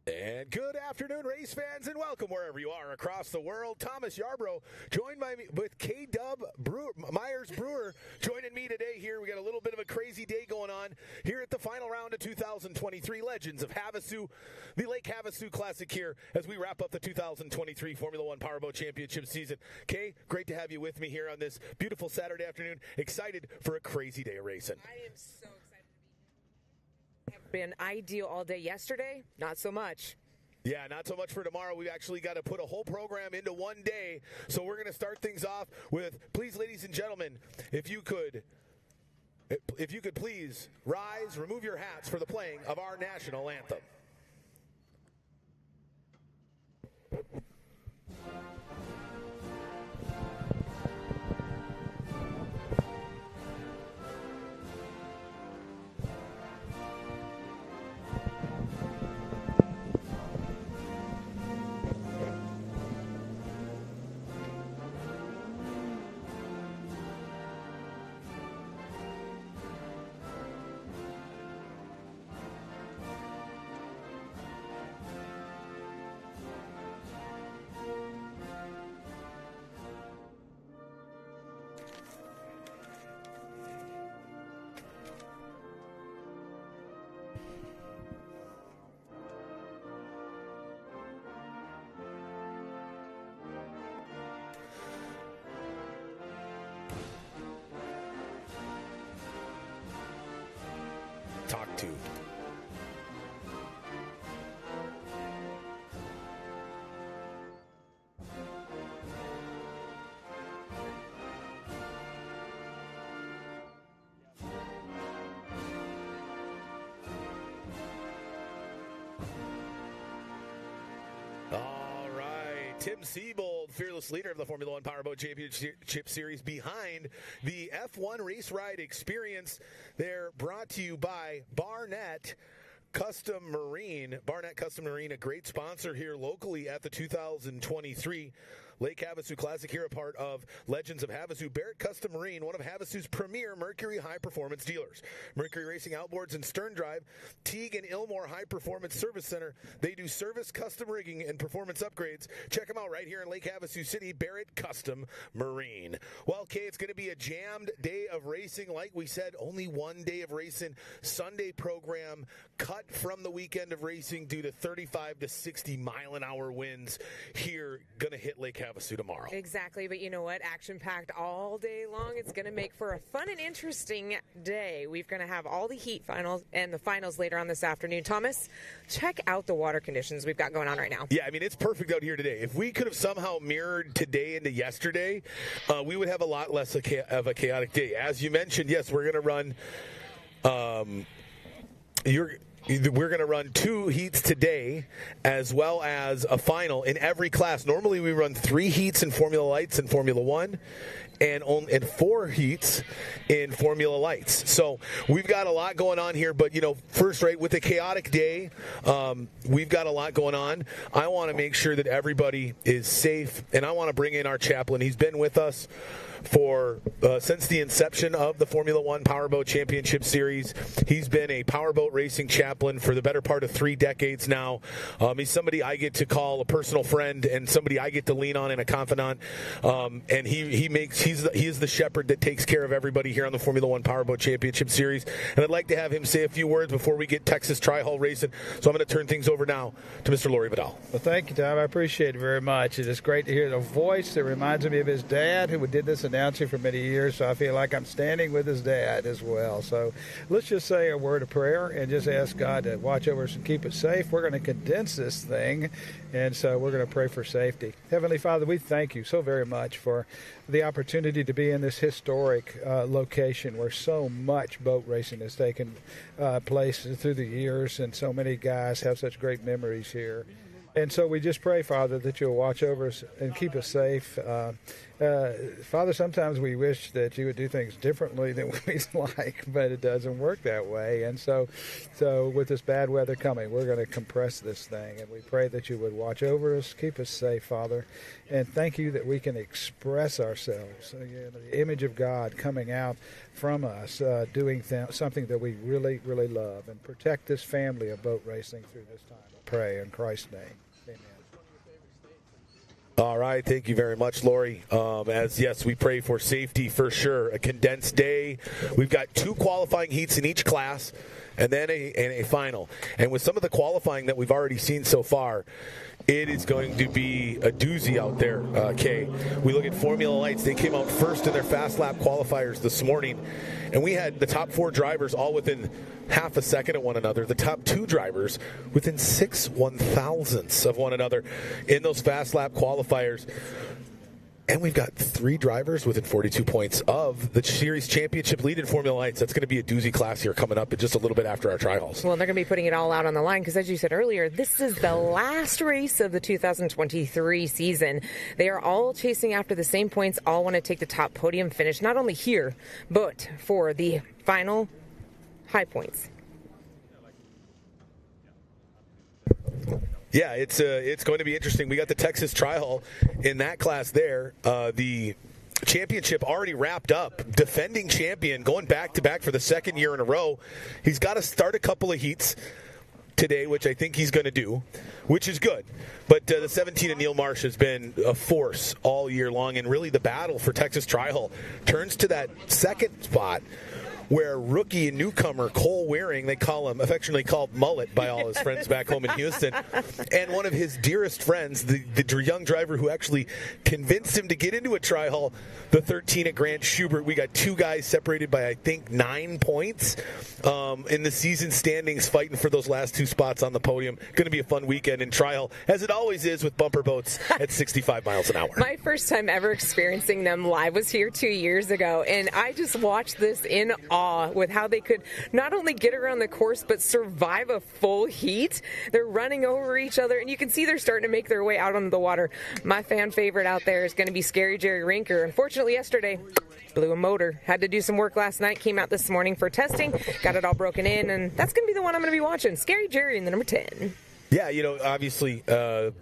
And good afternoon, race fans, and welcome wherever you are across the world. Thomas Yarbrough, joined by me with K-Dub Myers Brewer, joining me today here. We got a little bit of a crazy day going on here at the final round of 2023 Legends of Havasu, the Lake Havasu Classic here as we wrap up the 2023 Formula One Powerboat Championship season. Kay, great to have you with me here on this beautiful Saturday afternoon. Excited for a crazy day of racing. I am so excited. Been ideal all day yesterday, not so much. Yeah, not so much for tomorrow. We've actually got to put a whole program into one day. So we're going to start things off with, please, ladies and gentlemen, if you could please rise, remove your hats for the playing of our national anthem. Talk to. All right, Tim Siebold, fearless leader of the Formula One Powerboat Championship Series, behind the F1 Race Ride Experience. They're brought to you by Barnett Custom Marine. Barnett Custom Marine, a great sponsor here locally at the 2023 Lake Havasu Classic, here, a part of Legends of Havasu. Barrett Custom Marine, one of Havasu's premier Mercury high-performance dealers. Mercury Racing Outboards and Stern Drive, Teague and Ilmore High Performance Service Center. They do service, custom rigging, and performance upgrades. Check them out right here in Lake Havasu City, Barrett Custom Marine. Well, Kay, it's going to be a jammed day of racing. Like we said, only one day of racing. Sunday program cut from the weekend of racing due to 35 to 60 mile-an-hour winds here. Going to hit Lake Havasu tomorrow. Exactly, but you know what? Action-packed all day long. It's going to make for a fun and interesting day. We're going to have all the heat finals and the finals later on this afternoon. Thomas, check out the water conditions we've got going on right now. Yeah, I mean, it's perfect out here today. If we could have somehow mirrored today into yesterday, we would have a lot less of a chaotic day. As you mentioned, yes, we're going to run we're going to run two heats today as well as a final in every class. Normally we run 3 heats in Formula Lights and Formula One and 4 heats in Formula Lights. So we've got a lot going on here, but, you know, first, right, with a chaotic day, we've got a lot going on. I want to make sure that everybody is safe, and I want to bring in our chaplain. He's been with us for since the inception of the Formula One Powerboat Championship Series. He's been a powerboat racing chaplain for the better part of 3 decades now. He's somebody I get to call a personal friend and somebody I get to lean on and a confidant. And he is the shepherd that takes care of everybody here on the Formula One Powerboat Championship Series. And I'd like to have him say a few words before we get Texas Tri-Hull racing. So I'm going to turn things over now to Mr. Laurie Vidal. Well, thank you, Tom. I appreciate it very much. It is great to hear the voice that reminds me of his dad, who did this announcing for many years, so I feel like I'm standing with his dad as well. So let's just say a word of prayer and just ask God to watch over us and keep us safe. We're going to condense this thing, and so we're going to pray for safety. Heavenly Father, we thank you so very much for the opportunity to be in this historic location where so much boat racing has taken place through the years, and so many guys have such great memories here. And so we just pray, Father, that you'll watch over us and keep us safe. Father, sometimes we wish that you would do things differently than we like, but it doesn't work that way. And so with this bad weather coming, we're going to compress this thing. And we pray that you would watch over us, keep us safe, Father. And thank you that we can express ourselves, the image of God coming out from us, doing something that we really, really love, and protect this family of boat racing through this time. pray in Christ's name. Amen. All right, thank you very much, Lori. Yes, we pray for safety for sure. A condensed day. We've got 2 qualifying heats in each class, and then a final. And with some of the qualifying that we've already seen so far, it is going to be a doozy out there, Kay. We look at Formula Lights. They came out first in their fast lap qualifiers this morning, and we had the top 4 drivers all within half a second of one another. The top 2 drivers within 6 1/1000ths of one another in those fast lap qualifiers. And we've got 3 drivers within 42 points of the series championship lead in Formula Lights. That's going to be a doozy class here coming up in just a little bit after our trials. Well, they're going to be putting it all out on the line because, as you said earlier, this is the last race of the 2023 season. They are all chasing after the same points, all want to take the top podium finish, not only here, but for the final high points. Yeah, it's going to be interesting. We got the Texas Tri-Hall in that class there. The championship already wrapped up. Defending champion, going back-to-back for the second year in a row. He's got to start a couple of heats today, which I think he's going to do, which is good. But the 17 of Neil Marsh has been a force all year long, and really the battle for Texas Tri-Hall turns to that second spot where rookie and newcomer Cole Waring, they call him, affectionately called Mullet by all his friends back home in Houston, and one of his dearest friends, the young driver who actually convinced him to get into a Tri-Hall, the 13 at Grant Schubert. We got 2 guys separated by, I think, 9 points in the season standings, fighting for those last 2 spots on the podium. Going to be a fun weekend in Tri-Hall, as it always is with bumper boats at 65 miles an hour. My first time ever experiencing them live was here 2 years ago, and I just watched this in awe with how they could not only get around the course but survive a full heat. They're running over each other, and you can see they're starting to make their way out onto the water. My fan favorite out there is going to be Scary Jerry Rinker. Unfortunately, yesterday blew a motor. Had to do some work last night. Came out this morning for testing. Got it all broken in, and that's going to be the one I'm going to be watching. Scary Jerry in the number 10. Yeah, obviously a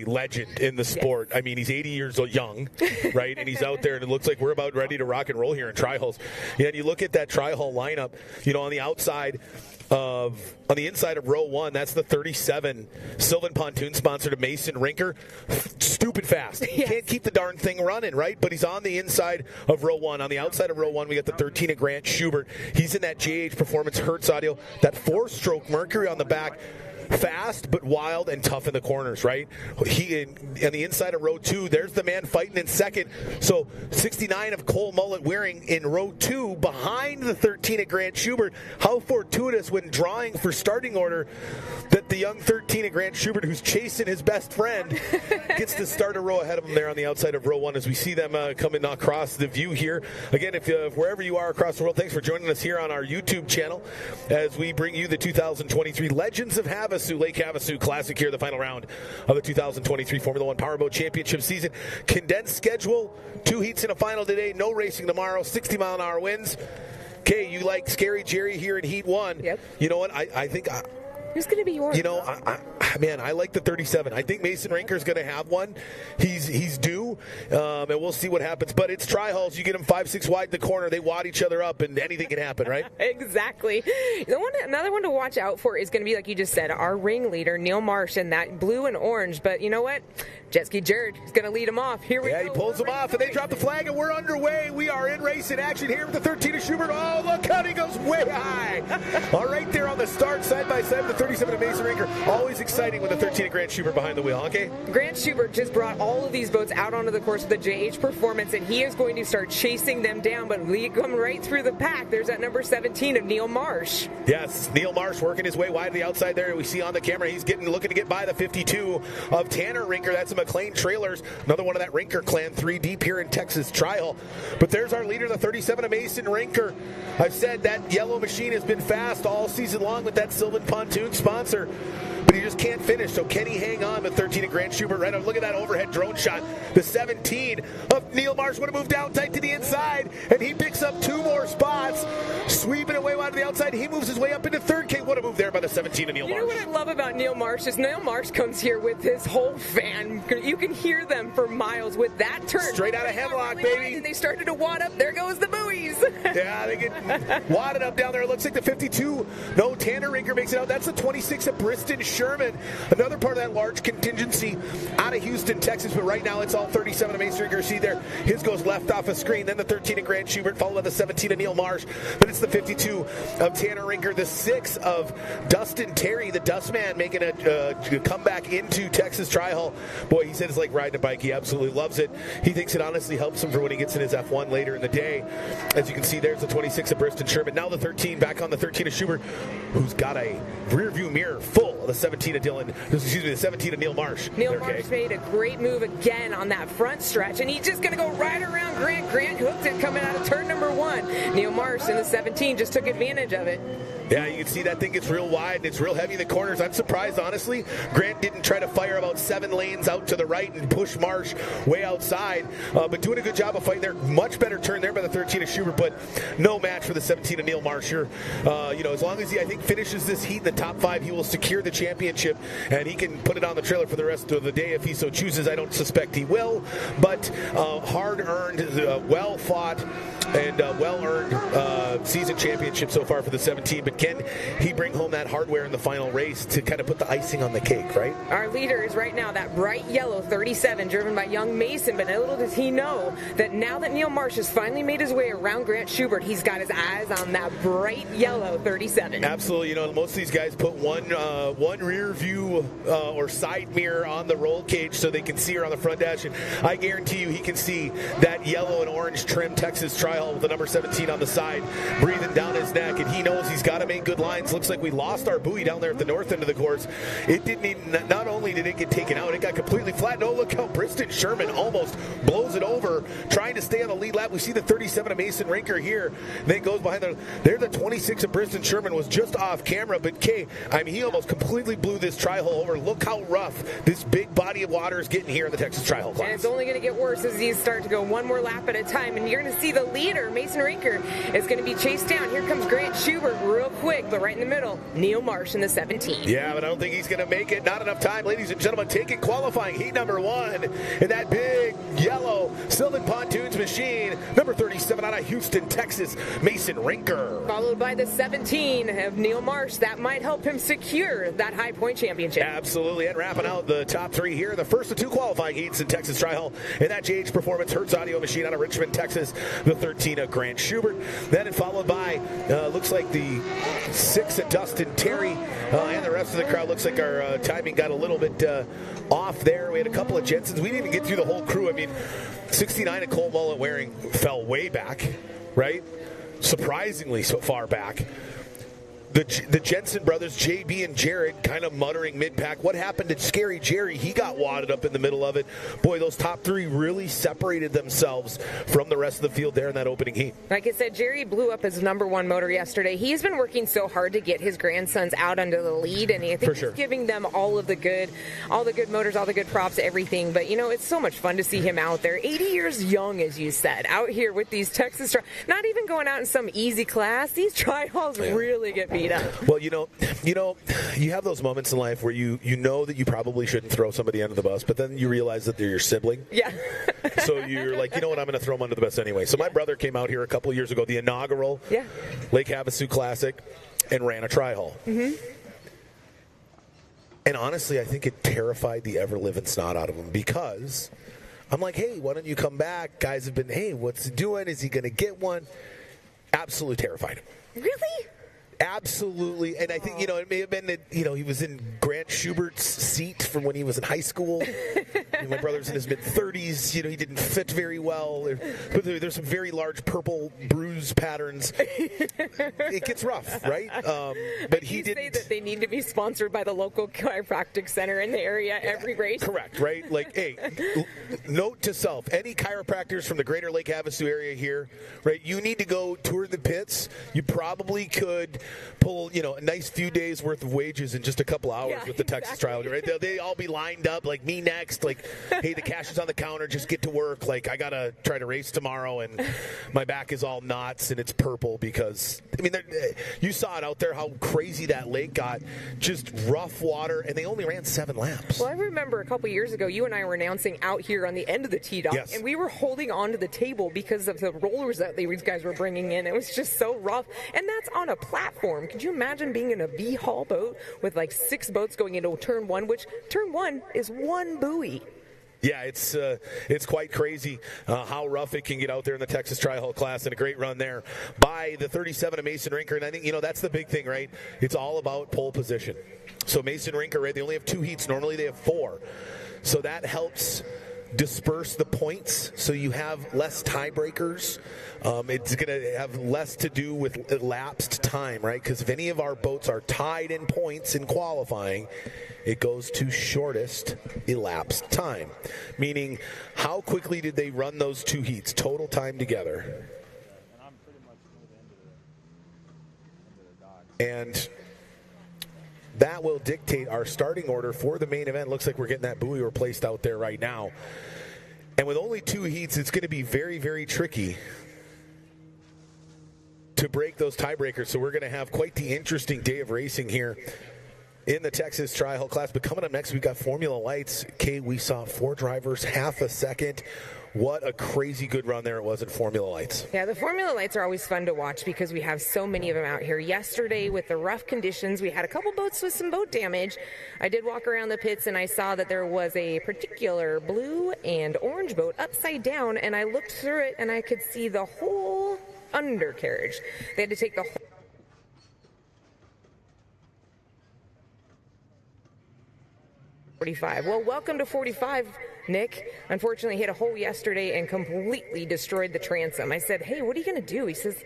legend in the sport. Yes. I mean, he's 80 years young, right? And he's out there, and it looks like we're about ready to rock and roll here in Tri-Halls. Yeah, and you look at that Tri-Hall lineup, on the inside of row 1, that's the 37 Sylvan Pontoon sponsored Mason Rinker. Stupid fast. Yes. Can't keep the darn thing running, right? But he's on the inside of row 1. On the outside of row 1, we got the 13 at Grant Schubert. He's in that JH Performance Hertz audio, that 4-stroke Mercury on the back. Fast but wild and tough in the corners, right? On the inside of row 2, there's the man fighting in second. So 69 of Cole Mullet Waring in row 2 behind the 13 at Grant Schubert. How fortuitous when drawing for starting order that the young 13 at Grant Schubert, who's chasing his best friend, gets to start a row ahead of him there on the outside of row 1 as we see them coming across the view here. Again, if wherever you are across the world, thanks for joining us here on our YouTube channel as we bring you the 2023 Legends of Havasu Lake Havasu Classic here, the final round of the 2023 Formula One Powerboat Championship season. Condensed schedule, 2 heats in a final today, no racing tomorrow, 60-mile-an-hour winds. Okay, you like Scary Jerry here in Heat 1. Yep. You know what? I think... Who's going to be yours? I like the 37. I think Mason Rinker's going to have one. He's due, and we'll see what happens. But it's Tri-Halls. You get them 5-6 wide in the corner. They wad each other up, and anything can happen, right? Exactly. Another one to watch out for is going to be, like you just said, our ringleader, Neil Marsh, and that blue and orange. But you know what? Jet Ski Jared is going to lead him off. Here we go. Yeah, he pulls them off, and they drop the flag, and we're underway. We are in racing action here with the 13 of Schubert. Oh, look how he goes way high. All right there on the start, side by side with the 37 of Mason Rinker. Always exciting with the 13 of Grant Schubert behind the wheel, okay? Grant Schubert just brought all of these boats out onto the course with the JH Performance, and he is going to start chasing them down, but come right through the pack. There's that number 17 of Neil Marsh. Yes, Neil Marsh working his way wide to the outside there. We see on the camera he's looking to get by the 52 of Tanner Rinker. That's a McLean Trailers. Another one of that Rinker clan, 3 deep here in Texas Tri-Hall. But there's our leader, the 37 of Mason Rinker. I've said that yellow machine has been fast all season long with that Sylvan Pontoon sponsor, but he just can't finish. So can he hang on? The 13 of Grant Schubert right up. Look at that overhead drone shot. The 17 of Neil Marsh would have moved down tight to the inside, and he picks up 2 more spots, sweeping away wide to the outside. He moves his way up into third. K, what a move there by the 17 of Neil Marsh. You know what I love about Neil Marsh is Neil Marsh comes here with his whole fan. You can hear them for miles with that turn. Straight out of Hemlock, baby. And they started to wad up. There goes the buoys. Yeah, they get wadded up down there. It looks like the 52. No, Tanner Rinker makes it out. That's the 26 of Briston Shaw. Sherman, another part of that large contingency out of Houston, Texas, but right now it's all 37 of Mason Rinker. See there, his goes left off a screen, then the 13 of Grant Schubert, followed by the 17 of Neil Marsh, then it's the 52 of Tanner Rinker, the 6 of Dustin Terry, the Dustman, making a comeback into Texas Tri-Hall. Boy, he said it's like riding a bike. He absolutely loves it. He thinks it honestly helps him for when he gets in his F1 later in the day. As you can see, there's the 26 of Briston Sherman. Now the 13 back on the 13 of Schubert, who's got a rear view mirror full of the 17 of the 17 of Neil Marsh. Neil Marsh made a great move again on that front stretch, and he's just going to go right around Grant. Grant hooked it coming out of turn number 1. Neil Marsh in the 17 just took advantage of it. Yeah, you can see that thing gets real wide and it's real heavy in the corners. I'm surprised, honestly, Grant didn't try to fire about 7 lanes out to the right and push Marsh way outside, but doing a good job of fighting there. Much better turn there by the 13 of Schubert, but no match for the 17 of Neil Marsh here. As long as he, I think, finishes this heat in the top 5, he will secure the championship, and he can put it on the trailer for the rest of the day if he so chooses. I don't suspect he will, but hard-earned, well-fought, and well-earned season championship so far for the 17, but can he bring home that hardware in the final race to kind of put the icing on the cake, right? Our leader is right now that bright yellow 37 driven by young Mason, but little does he know that now that Neil Marsh has finally made his way around Grant Schubert, he's got his eyes on that bright yellow 37. Absolutely. Most of these guys put one rear view or side mirror on the roll cage so they can see her on the front dash, and I guarantee you he can see that yellow and orange trim Texas Tri-Hall with the number 17 on the side breathing down his neck, and he knows he's got to make good lines. Looks like we lost our buoy down there at the north end of the course. It didn't even, not only did it get taken out, it got completely flattened. Oh, look how Briston Sherman almost blows it over, trying to stay on the lead lap. We see the 37 of Mason Rinker here. Then goes behind the 26 of Briston Sherman was just off camera, but he almost completely blew this Tri-Hole over. Look how rough this big body of water is getting here in the Texas Tri-Hole class. And it's only going to get worse as these start to go one more lap at a time, and you're going to see the leader, Mason Rinker, is going to be chased down. Here comes Grant Schubert real quick, but right in the middle, Neil Marsh in the 17. Yeah, but I don't think he's going to make it. Not enough time. Ladies and gentlemen, taking qualifying heat number 1 in that big yellow Sylvan Pontoons machine, number 37 out of Houston, Texas, Mason Rinker. Followed by the 17 of Neil Marsh. That might help him secure that high point championship. Absolutely, and wrapping out the top 3 here, the first of 2 qualifying heats in Texas Tri-Hall in that JH Performance Hertz Audio machine out of Richmond, Texas, the 13 of Grant Schubert. Then followed by, looks like the 6 of Dustin Terry, and the rest of the crowd. Looks like our timing got a little bit off there. We had a couple of Jensens. We didn't even get through the whole crew. 69 of Cole Mullet Waring fell way back, right? Surprisingly so far back. The Jensen brothers, JB and Jared, kind of muttering mid-pack. What happened to Scary Jerry? He got wadded up in the middle of it. Boy, those top 3 really separated themselves from the rest of the field there in that opening heat. Like I said, Jerry blew up his number 1 motor yesterday. He's been working so hard to get his grandsons out under the lead, and I think he's giving them all the good motors, all the good props, everything. But, it's so much fun to see him out there. 80 years young, as you said, out here with these Texas not even going out in some easy class. These Tri-Halls really get beat up. Well, you have those moments in life where you know that you probably shouldn't throw somebody under the bus, but then you realize that they're your sibling. Yeah. So you're like, you know what, I'm going to throw them under the bus anyway. So my brother came out here a couple of years ago, the inaugural Lake Havasu Classic, and ran a Tri-Hall. Mm-hmm. And honestly, I think it terrified the ever-living snot out of him, because I'm like, hey, why don't you come back? Guys have been, hey, what's he doing? Is he going to get one? Absolutely terrified him. Really? Absolutely, and I think, it may have been that, he was in Grant Schubert's seat from when he was in high school. My brother's in his mid-30s. He didn't fit very well. But there's some very large purple bruise patterns. It gets rough, right? But he didn't. Say that they need to be sponsored by the local chiropractic center in the area every race. Correct, right? Like, hey, note to self: any chiropractors from the greater Lake Havasu area here, right? You need to go tour the pits. You probably could pull, a nice few days worth of wages in just a couple hours with the Texas Tri-Hall, right? They all be lined up like me next, like hey, the cash is on the counter, just get to work. Like, I got to try to race tomorrow, and my back is all knots, and it's purple because, I mean, you saw it out there, how crazy that lake got. Just rough water, and they only ran 7 laps. Well, I remember a couple years ago, you and I were announcing out here on the end of the T-Dock, Yes. and we were holding onto the table because of the rollers that these guys were bringing in. It was just so rough, and that's on a platform. Could you imagine being in a V-hull boat with like 6 boats going into turn 1, which turn 1 is 1 buoy? Yeah, it's quite crazy how rough it can get out there in the Texas Tri-Hull class, and a great run there by the 37 of Mason Rinker. And I think, that's the big thing, right? It's all about pole position. So Mason Rinker, right, they only have 2 heats. Normally they have 4. So that helps disperse the points, so you have less tiebreakers. It's going to have less to do with elapsed time, right? Because if any of our boats are tied in points in qualifying, it goes to shortest elapsed time, meaning how quickly did they run those 2 heats, total time together. And that will dictate our starting order for the main event. Looks like we're getting that buoy replaced out there right now. And with only 2 heats, it's going to be very, very tricky to break those tiebreakers. So we're going to have quite the interesting day of racing here in the Texas Tri-Hull class. But coming up next, we've got Formula Lights. Kay, we saw 4 drivers, half a second. What a crazy good run there it was at Formula Lights. Yeah, the Formula Lights are always fun to watch because we have so many of them out here. Yesterday, with the rough conditions, we had a couple boats with some boat damage. I did walk around the pits, and I saw that there was a particular blue and orange boat upside down, and I looked through it, and I could see the whole undercarriage. They had to take the whole 45. Well, welcome to 45, Nick. Unfortunately, hit a hole yesterday and completely destroyed the transom. I said, hey, what are you going to do? He says,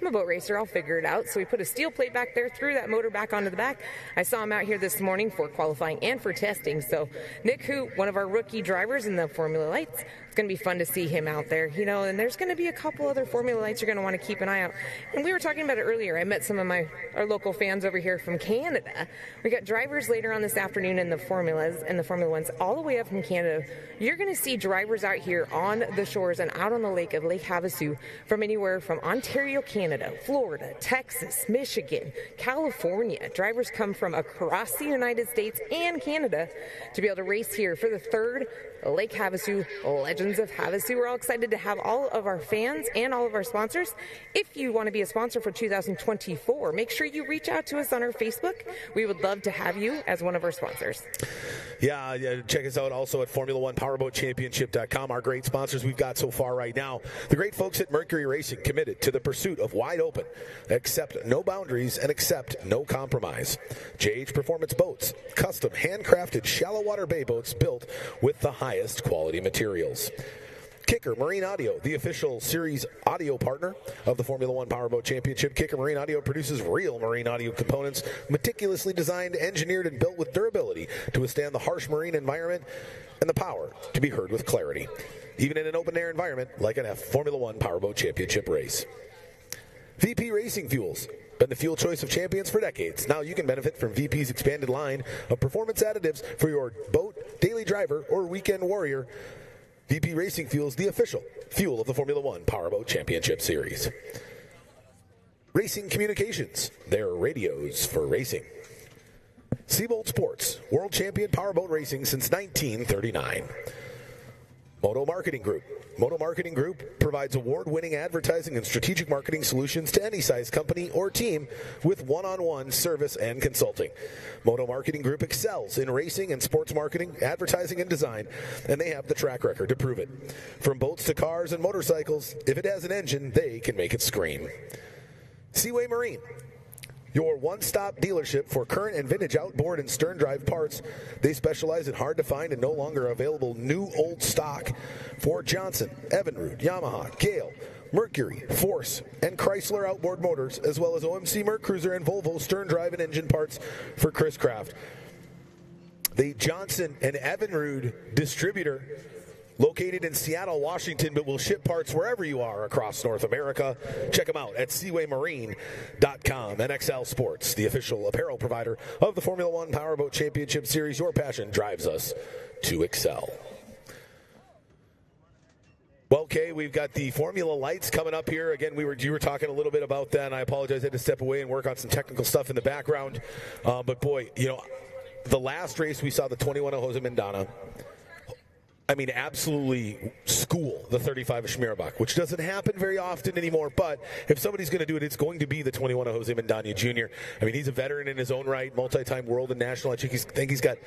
I'm a boat racer. I'll figure it out. So we put a steel plate back there, threw that motor back onto the back. I saw him out here this morning for qualifying and for testing. So Nick Hoot, one of our rookie drivers in the Formula Lights, it's going to be fun to see him out there, and there's going to be a couple other Formula Lights you're going to want to keep an eye out. And we were talking about it earlier. I met some of our local fans over here from Canada. We got drivers later on this afternoon in the Formulas and the Formula Ones all the way up from Canada. You're going to see drivers out here on the shores and out on the lake of Lake Havasu from anywhere from Ontario, Canada, Florida, Texas, Michigan, California. Drivers come from across the United States and Canada to be able to race here for the 3rd Lake Havasu Legends of Havasu. We're all excited to have all of our fans and all of our sponsors. If you want to be a sponsor for 2024, make sure you reach out to us on our Facebook. We would love to have you as one of our sponsors. Yeah, check us out also at Formula One Powerboat Championship.com. Our great sponsors we've got so far right now. The great folks at Mercury Racing, committed to the pursuit of wide open, accept no boundaries, and accept no compromise. JH Performance Boats, custom handcrafted shallow water bay boats built with the highest quality materials. Kicker Marine Audio, the official series audio partner of the Formula One Powerboat Championship. Kicker Marine Audio produces real marine audio components, meticulously designed, engineered, and built with durability to withstand the harsh marine environment and the power to be heard with clarity, even in an open-air environment like an Formula One Powerboat Championship race. VP Racing Fuels, been the fuel choice of champions for decades. Now you can benefit from VP's expanded line of performance additives for your boat, daily driver, or weekend warrior. VP Racing Fuels, the official fuel of the Formula One Powerboat Championship Series. Racing Communications, their radios for racing. Seabolt Sports, world champion powerboat racing since 1939. Moto Marketing Group. Moto Marketing Group provides award-winning advertising and strategic marketing solutions to any size company or team with one-on-one service and consulting. Moto Marketing Group excels in racing and sports marketing, advertising, and design, and they have the track record to prove it. From boats to cars and motorcycles, if it has an engine, they can make it scream. Seaway Marine, your one-stop dealership for current and vintage outboard and stern drive parts. They specialize in hard-to-find and no longer available new old stock for Johnson, Evinrude, Yamaha, Gale, Mercury, Force, and Chrysler outboard motors, as well as OMC Mercruiser and Volvo stern drive and engine parts for Chris Craft. The Johnson and Evinrude distributor, located in Seattle, Washington, but will ship parts wherever you are across North America. Check them out at SeawayMarine.com. NXL Sports, the official apparel provider of the Formula One Powerboat Championship Series. Your passion drives us to excel. Well, okay, we've got the Formula Lights coming up here. Again, you were talking a little bit about that, and I apologize. I had to step away and work on some technical stuff in the background. But, boy, the last race we saw, the 21 of Jose Mendana, I mean, absolutely school the 35 of Schmierbach, which doesn't happen very often anymore. But if somebody's going to do it, it's going to be the 21 of Jose Mendana Jr. I mean, he's a veteran in his own right, multi-time world and national. I think he's got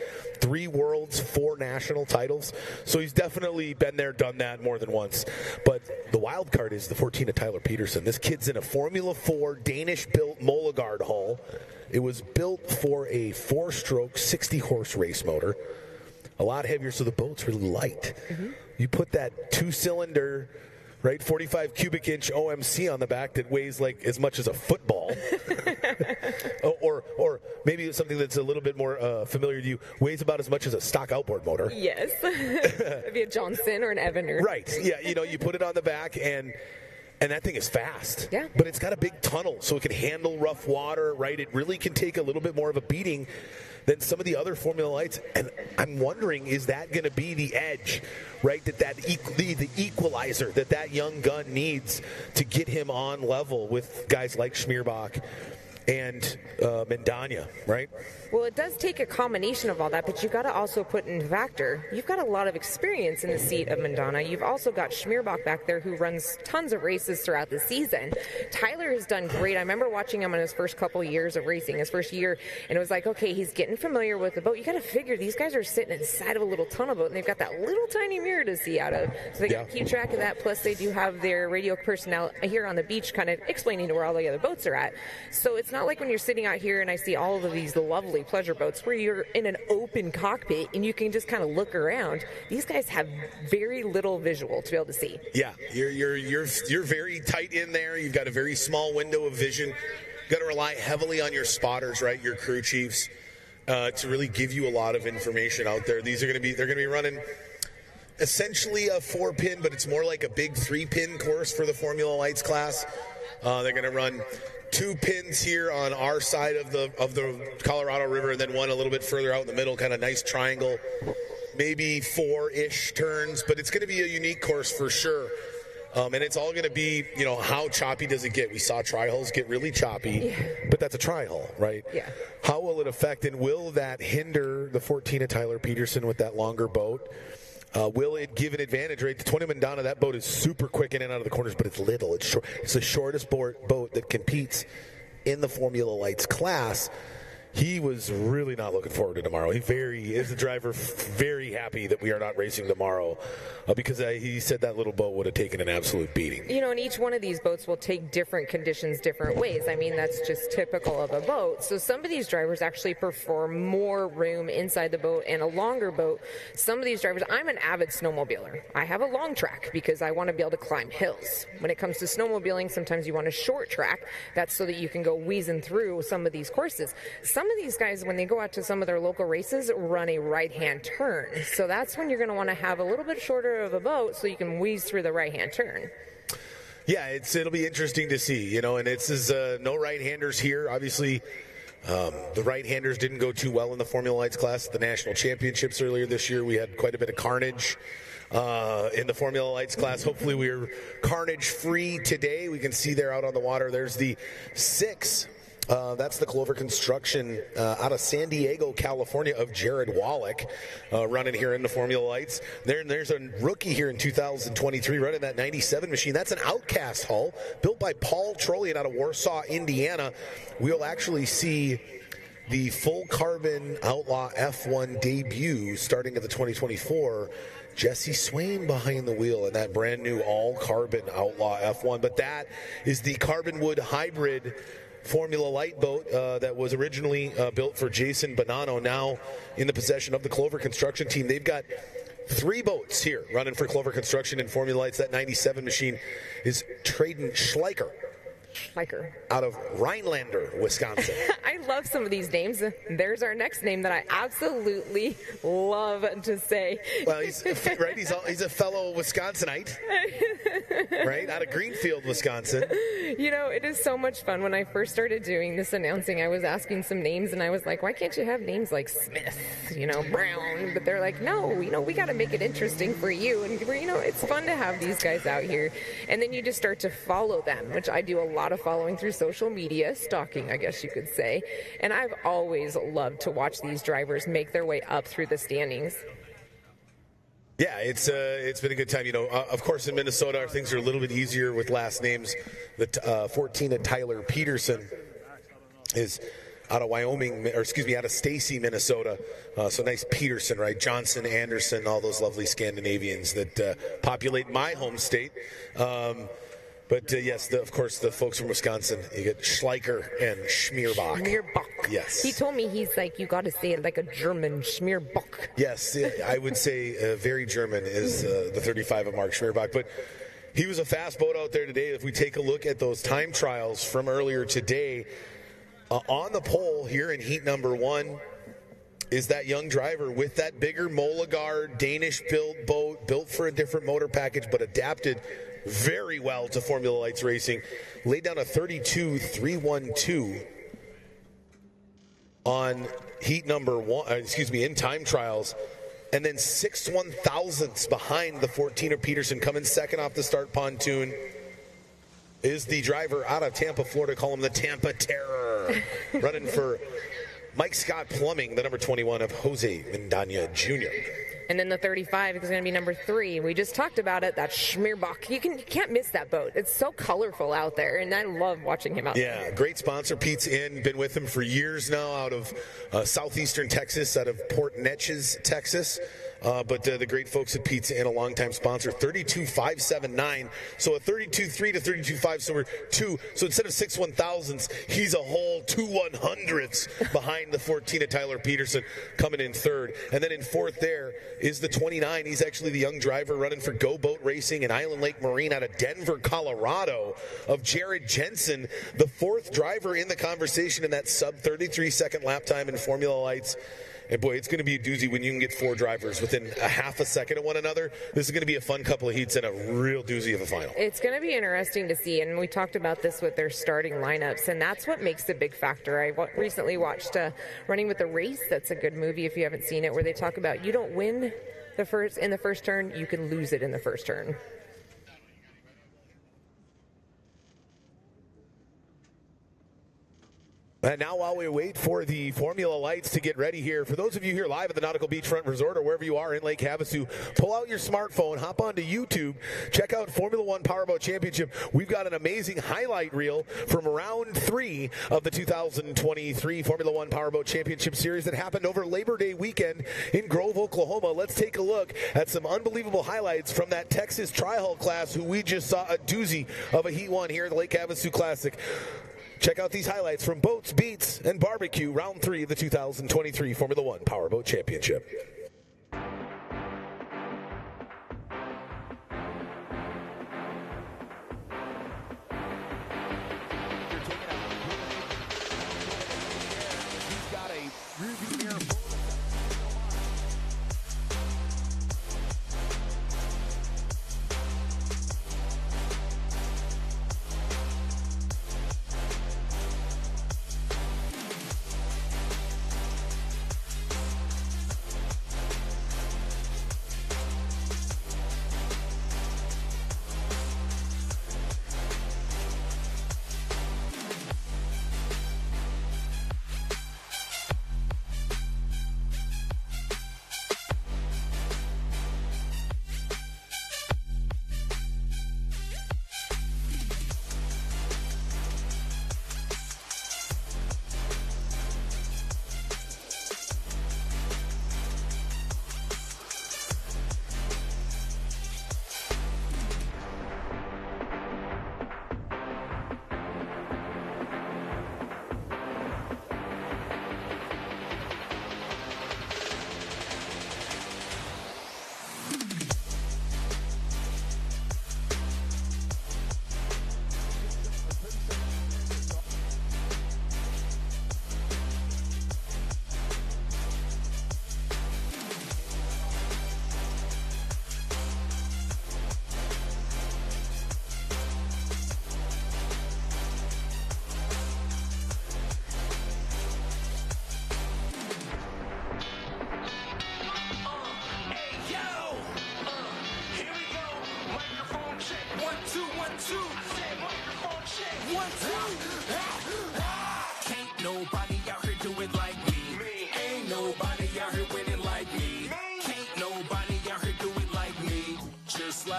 3 worlds, 4 national titles. So he's definitely been there, done that more than once. But the wild card is the 14 of Tyler Peterson. This kid's in a Formula 4 Danish-built Molegard hull. It was built for a 4-stroke, 60-horse race motor. A lot heavier, so the boat's really light. Mm-hmm. You put that 2-cylinder, right, 45 cubic inch OMC on the back that weighs like as much as a football, or maybe something that's a little bit more familiar to you, weighs about as much as a stock outboard motor. Yes, it'd be a Johnson or an Evander. Right. Yeah. You put it on the back and that thing is fast. Yeah. But it's got a big tunnel, so it can handle rough water, right? It really can take a little bit more of a beating than some of the other Formula Lights. And I'm wondering, is that going to be the edge, right? The equalizer that young gun needs to get him on level with guys like Schmierbach and Mendana, right? Well, it does take a combination of all that, but you've got to also put in factor. You've got a lot of experience in the seat of Mendana. You've also got Schmierbach back there who runs tons of races throughout the season. Tyler has done great. I remember watching him in his first couple years of racing, his first year, and it was like, okay, he's getting familiar with the boat. You got to figure these guys are sitting inside of a little tunnel boat, and they've got that little tiny mirror to see out of. So they got to keep track of that. Plus, they do have their radio personnel here on the beach kind of explaining to where all the other boats are at. So it's not like when you're sitting out here and I see all of these lovely pleasure boats where you're in an open cockpit and you can just kind of look around. These guys have very little visual to be able to see. Yeah, you're very tight in there. You've got a very small window of vision. You've got to rely heavily on your spotters, right? Your crew chiefs to really give you a lot of information out there. They're going to be running essentially a 4-pin, but it's more like a big 3-pin course for the Formula Lights class. They're going to run 2 pins here on our side of the Colorado River, and then one a little bit further out in the middle, kind of nice triangle, maybe 4-ish turns, but it's going to be a unique course for sure. And it's all going to be, how choppy does it get? We saw tri-hulls get really choppy, but that's a tri-hull, right? Yeah. How will it affect, and will that hinder the 14 of Tyler Peterson with that longer boat? Will it give an advantage, right? The 20 Mendana, that boat is super quick in and out of the corners, but it's little. It's short. It's the shortest boat that competes in the Formula Lights class. He was really not looking forward to tomorrow. He is the driver, very happy that we are not racing tomorrow because he said that little boat would have taken an absolute beating. And each one of these boats will take different conditions different ways. I mean, that's just typical of a boat. So some of these drivers actually prefer more room inside the boat and a longer boat. Some of these drivers, I'm an avid snowmobiler. I have a long track because I want to be able to climb hills. When it comes to snowmobiling, sometimes you want a short track. That's so that you can go wheezing through some of these courses. Some of these guys, when they go out to some of their local races, run a right-hand turn. So that's when you're going to want to have a little bit shorter of a boat so you can wheeze through the right-hand turn. Yeah, it'll be interesting to see, and it's no right-handers here. Obviously, the right-handers didn't go too well in the Formula Lights class at the national championships earlier this year. We had quite a bit of carnage in the Formula Lights class. Hopefully we're carnage-free today. We can see there out on the water. There's the 6. That's the Clover Construction out of San Diego, California, of Jared Wallach running here in the Formula Lights. There's a rookie here in 2023 running that 97 machine. That's an Outcast hull built by Paul Trollian out of Warsaw, Indiana. We'll actually see the full carbon Outlaw F1 debut starting at the 2024. Jesse Swain behind the wheel in that brand new all-carbon Outlaw F1. But that is the carbon wood hybrid Formula Light boat that was originally built for Jason Bonanno, now in the possession of the Clover Construction team. They've got 3 boats here running for Clover Construction in Formula Lights. That 97 machine is Traden Schleicher. Schleicher. out of Rhinelander, Wisconsin. I love some of these names. There's our next name that I absolutely love to say. Well, he's right. He's a fellow Wisconsinite, right? Out of Greenfield, Wisconsin. You know, it is so much fun. When I first started doing this announcing, I was asking some names, and I was like, why can't you have names like Smith, Brown? But they're like, no, we got to make it interesting for you. And, it's fun to have these guys out here. And then you just start to follow them, which I do a lot of following through social media, stalking, I guess you could say. And I've always loved to watch these drivers make their way up through the standings. Yeah, it's been a good time. Of course, in Minnesota, things are a little bit easier with last names. The 14 Tyler Peterson is out of out of Stacy, Minnesota. So nice Peterson, right? Johnson, Anderson, all those lovely Scandinavians that populate my home state. But yes, of course, the folks from Wisconsin, you get Schleicher and Schmierbach. Schmierbach. Yes. He told me, he's like, you got to say it like a German, Schmierbach. Yes, I would say very German is the 35 of Mark Schmierbach. But he was a fast boat out there today. If we take a look at those time trials from earlier today, on the pole here in heat number 1 is that young driver with that bigger Molegard Danish-built boat, built for a different motor package, but adapted very well to Formula Lights racing. Laid down a 32.312 on heat number 1, in time trials. And then 6 1/1000ths behind the 14er Peterson, coming second off the start pontoon, is the driver out of Tampa, Florida. Call him the Tampa Terror. Running for Mike Scott Plumbing, the number 21 of Jose Mendana Jr. And then the 35 is going to be number 3. We just talked about it. That's Schmierbach. You can't miss that boat. It's so colorful out there, and I love watching him out there. Yeah, great sponsor. Pete's Inn, been with him for years now, out of southeastern Texas, out of Port Neches, Texas. But the great folks at Pete's Inn, a longtime sponsor, 32.579. So a 32.3 to 32.5, so we're 2. So instead of 6 1/1000ths, he's a whole 2 100ths behind the 14 of Tyler Peterson, coming in third. And then in fourth there is the 29. He's actually the young driver running for Go Boat Racing and Island Lake Marine out of Denver, Colorado, of Jared Jensen, the fourth driver in the conversation in that sub 33-second lap time in Formula Lights. And boy, it's going to be a doozy when you can get 4 drivers within a half a second of one another. This is going to be a fun couple of heats and a real doozy of a final. It's going to be interesting to see, and we talked about this with their starting lineups, and that's what makes the big factor. I recently watched Running with the Race. That's a good movie if you haven't seen it, where they talk about you don't win in the first turn, you can lose it in the first turn. And now while we wait for the Formula Lights to get ready here, for those of you here live at the Nautical Beachfront Resort or wherever you are in Lake Havasu, pull out your smartphone, hop onto YouTube, check out Formula One Powerboat Championship. We've got an amazing highlight reel from round 3 of the 2023 Formula One Powerboat Championship Series that happened over Labor Day weekend in Grove, Oklahoma. Let's take a look at some unbelievable highlights from that Texas Tri-Hull class, who we just saw a doozy of a Heat 1 here at the Lake Havasu Classic. Check out these highlights from Boats, Beats, and Barbecue, round 3 of the 2023 Formula One Powerboat Championship.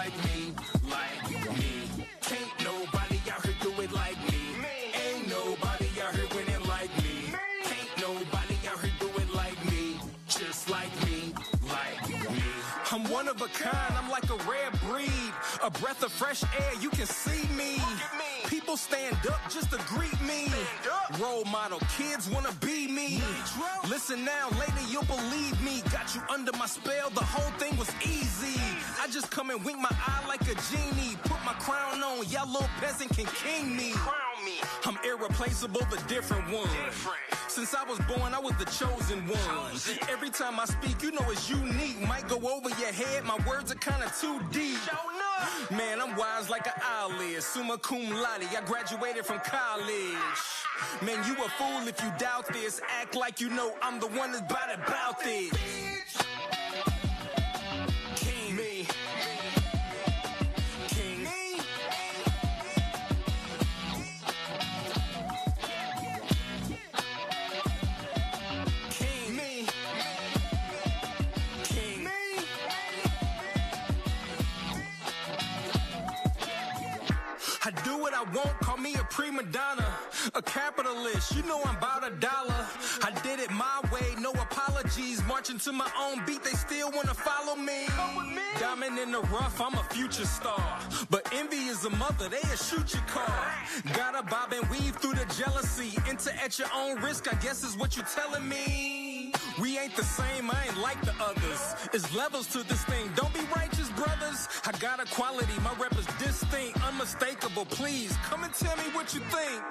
like me, like me. Can't nobody out here do it like me. Ain't nobody out here winning like me. Ain't nobody out here do it like me, just like me, like me. I'm one of a kind, I'm like a rare breed, a breath of fresh air, you can see me. People stand up just to greet me. Role model, kids wanna be me. Listen now, later you'll believe me. Got you under my spell, the whole thing was easy. I just come and wink my eye like a genie. Put my crown on, y'all little peasant can king me. I'm irreplaceable, the different one. Since I was born, I was the chosen one. Every time I speak, you know it's unique. Might go over your head, my words are kinda too deep. Man, I'm wise like an eyelid, summa cum laude, I graduated from college. Man, you a fool if you doubt this. Act like you know I'm the one that's about this. King me. King me. King me. King me. I do what I want, call me a prima donna, a capitalist, you know I'm about $1. I did it my way, no apologies, marching to my own beat, they still wanna follow me. Diamond in the rough, I'm a future star, but envy is a mother, they'll shoot your car. Gotta bob and weave through the jealousy, enter at your own risk, I guess is what you're telling me. We ain't the same, I ain't like the others. It's levels to this thing, don't be righteous, brothers. I got a quality, my rep is distinct, unmistakable. Please, come and tell me what you think.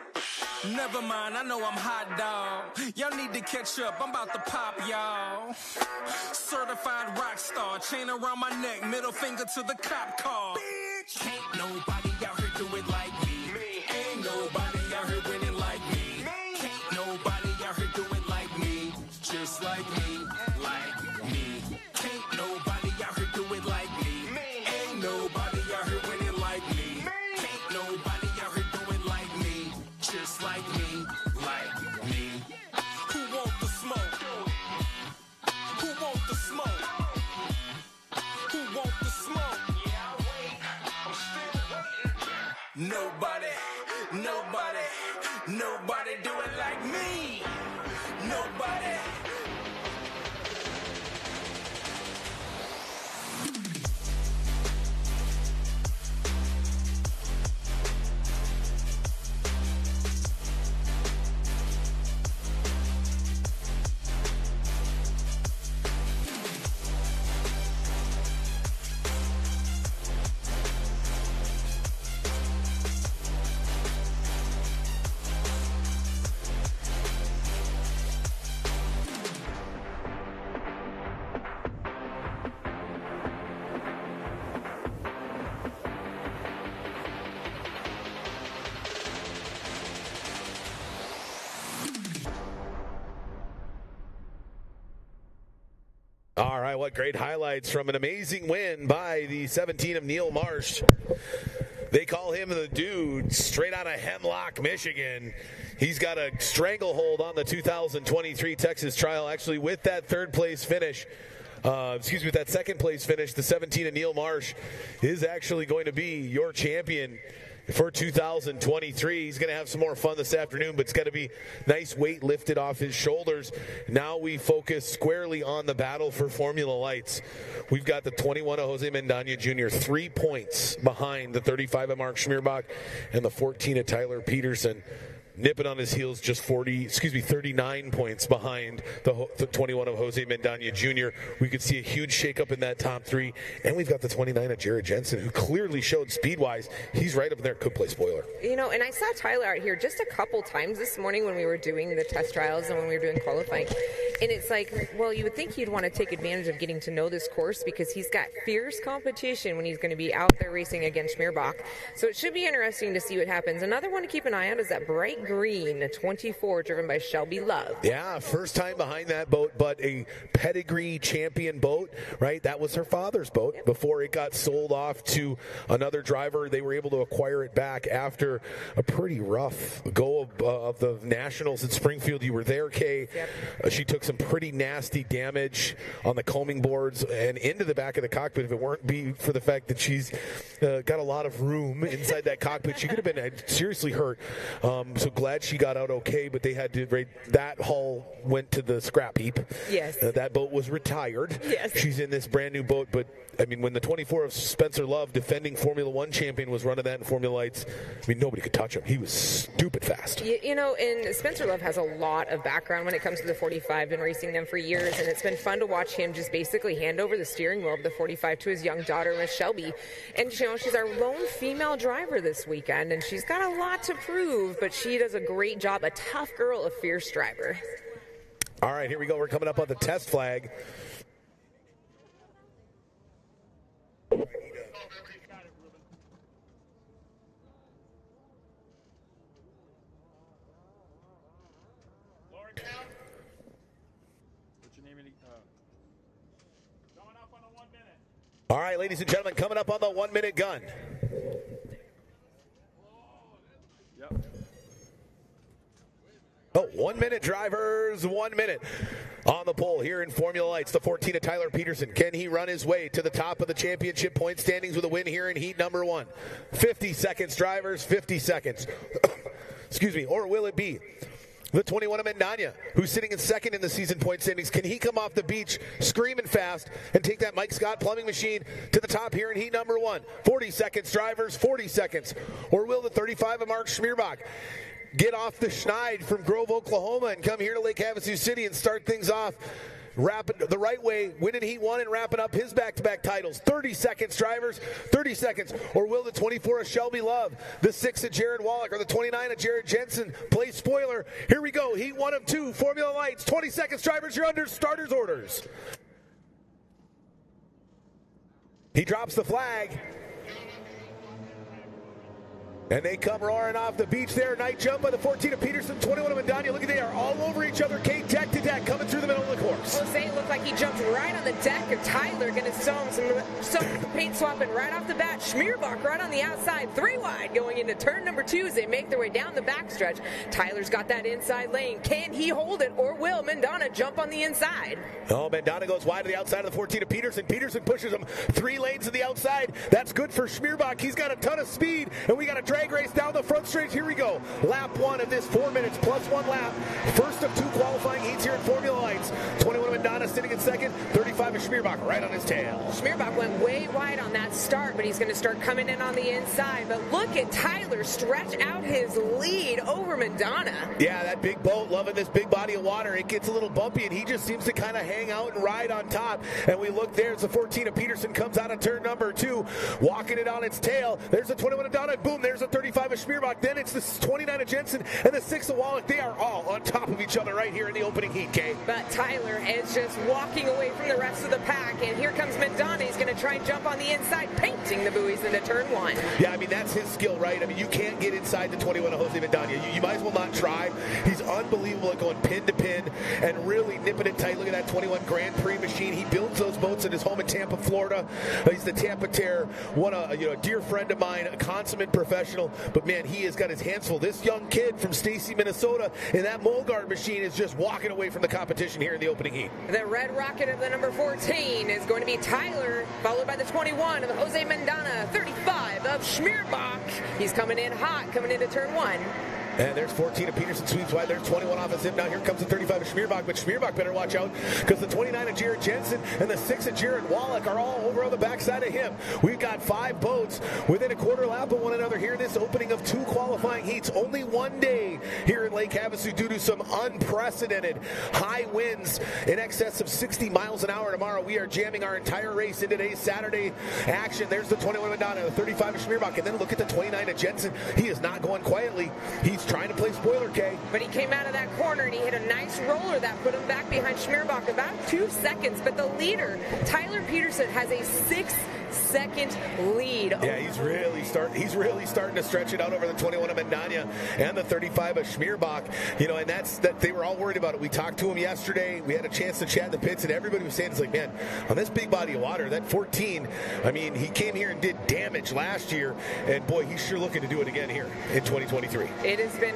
Never mind, I know I'm hot dog. Y'all need to catch up, I'm about to pop y'all. Certified rock star, chain around my neck, middle finger to the cop car. Bitch, ain't nobody out here do it like me. Ain't nobody out here winning like me. Can't nobody out here do it like me, just like me, like me. Can't nobody out here do it like me. Ain't nobody out here winning like me. Can't nobody out here do it like me, just like me, like me. Who want the smoke? Who want the smoke? Who want the smoke? Yeah, I wait. I'm still waiting. Nobody, nobody, nobody do it like me. Nobody. All right, what great highlights from an amazing win by the 17 of Neil Marsh. They call him the dude, straight out of Hemlock, Michigan. He's got a stranglehold on the 2023 Texas trial, actually, with that third-place finish. With that second-place finish, the 17 of Neil Marsh is actually going to be your champion for 2023. He's going to have some more fun this afternoon, but it's got to be nice weight lifted off his shoulders. Now we focus squarely on the battle for Formula Lights. We've got the 21 of Jose Mendaña Jr., 3 points behind the 35 of Mark Schmierbach and the 14 of Tyler Peterson. Nipping on his heels, just 39 points behind the 21 of Jose Mendaña Jr. We could see a huge shakeup in that top 3. And we've got the 29 of Jared Jensen, who clearly showed speed-wise. He's right up there, could play spoiler. You know, and I saw Tyler out here just a couple times this morning when we were doing the test trials and when we were doing qualifying. And it's like, well, you would think he'd want to take advantage of getting to know this course because he's got fierce competition when he's going to be out there racing against Schmierbach. So it should be interesting to see what happens. Another one to keep an eye on is that bright green 24 driven by Shelby Love. Yeah, first time behind that boat, but a pedigree champion boat, right? That was her father's boat. Yep. Before it got sold off to another driver. They were able to acquire it back after a pretty rough go of the Nationals at Springfield. You were there, Kay. Yep. She took some some pretty nasty damage on the combing boards and into the back of the cockpit. If it weren't be for the fact that she's got a lot of room inside that cockpit, she could have been seriously hurt. So glad she got out okay, but they had to, that hull went to the scrap heap. Yes. That boat was retired. Yes. She's in this brand new boat, but I mean, when the 24 of Spencer Love, defending Formula One champion, was running that in Formula Lights, I mean, nobody could touch him. He was stupid fast. You know, and Spencer Love has a lot of background when it comes to the 45. Been racing them for years, and it's been fun to watch him just basically hand over the steering wheel of the 45 to his young daughter, Miss Shelby. And, you know, she's our lone female driver this weekend, and she's got a lot to prove, but she does a great job. A tough girl, a fierce driver. All right, here we go. We're coming up on the test flag. All right, ladies and gentlemen, coming up on the 1 minute gun. Oh, 1 minute, drivers, 1 minute. On the pole here in Formula Lights, the 14 of Tyler Peterson. Can he run his way to the top of the championship point standings with a win here in heat number 1? 50 seconds, drivers, 50 seconds. Excuse me, or will it be the 21 of Mendana, who's sitting in second in the season point standings? Can he come off the beach screaming fast and take that Mike Scott plumbing machine to the top here in heat number 1? 40 seconds, drivers, 40 seconds. Or will the 35 of Mark Schmierbach get off the Schneid from Grove, Oklahoma, and come here to Lake Havasu City and start things off wrapping the right way, winning heat 1 and wrapping up his back-to-back titles? 30 seconds, drivers, 30 seconds. Or will the 24 of Shelby Love, the 6 of Jared Wallach, or the 29 of Jared Jensen play spoiler? Here we go, heat 1 of 2, Formula Lights, 20 seconds, drivers, you're under starters orders. He drops the flag. And they come roaring off the beach there. Night jump by the 14 of Peterson, 21 of Mendana. Look at, they are all over each other. Kate deck to deck coming through the middle of the course. Jose looked like he jumped right on the deck of Tyler. Going to some paint swapping right off the bat. Schmierbach right on the outside. 3 wide going into turn number 2 as they make their way down the backstretch. Tyler's got that inside lane. Can he hold it, or will Mendana jump on the inside? Oh, Mendana goes wide to the outside of the 14 of Peterson. Peterson pushes him 3 lanes to the outside. That's good for Schmierbach. He's got a ton of speed, and we got a drag race down the front straight. Here we go. Lap 1 of this 4 minutes plus 1 lap. First of 2 qualifying heats here in Formula Lights. 21 of Mendana sitting in second. 35 of Schmierbach right on his tail. Schmierbach went way wide on that start, but he's going to start coming in on the inside. But look at Tyler stretch out his lead over Mendana. Yeah, that big boat, loving this big body of water. It gets a little bumpy, and he just seems to kind of hang out and ride on top. And we look there as the 14 of Peterson comes out of turn number 2, walking it on its tail. There's the 21 of Mendana. Boom, there's the 35 of Schmierbach. Then it's the 29 of Jensen and the 6 of Wallach. They are all on top of each other right here in the opening heat, Kay. But Tyler is just walking away from the rest of the pack, and here comes Mendana. He's going to try and jump on the inside, painting the buoys into turn 1. Yeah, I mean, that's his skill, right? I mean, you can't get inside the 21 of Jose Mendana. You might as well not try. He's unbelievable at going pin to pin and really nipping it tight. Look at that 21 Grand Prix machine. He builds those boats in his home in Tampa, Florida. He's the Tampa Terror. What a dear friend of mine, a consummate professional. But man, he has got his hands full. This young kid from Stacy, Minnesota, in that Molgard machine is just walking away from the competition here in the opening heat. The red rocket of the number 14 is going to be Tyler, followed by the 21 of Jose Mendana, 35 of Schmierbach. He's coming in hot, coming into turn 1. And there's 14 of Peterson sweeps wide. There's 21 off of him. Now here comes the 35 of Schmierbach, but Schmierbach better watch out because the 29 of Jared Jensen and the 6 of Jared Wallach are all over on the backside of him. We've got 5 boats within a quarter lap of one another here in this opening of 2 qualifying heats. Only one day here in Lake Havasu due to some unprecedented high winds in excess of 60 miles an hour tomorrow. We are jamming our entire race in today's Saturday action. There's the 21 of Mendana, the 35 of Schmierbach, and then look at the 29 of Jensen. He is not going quietly. He's trying to play spoiler, Kay. But he came out of that corner and he hit a nice roller that put him back behind Schmierbach about 2 seconds. But the leader, Tyler Peterson, has a 6-second lead. Yeah, he's really starting to stretch it out over the 21 of Mendana and the 35 of Schmierbach. And that they were all worried about it. We talked to him yesterday. We had a chance to chat in the pits, and everybody was saying, it's like, man, on this big body of water, that 14, I mean, he came here and did damage last year, and boy, he's sure looking to do it again here in 2023. It is he's been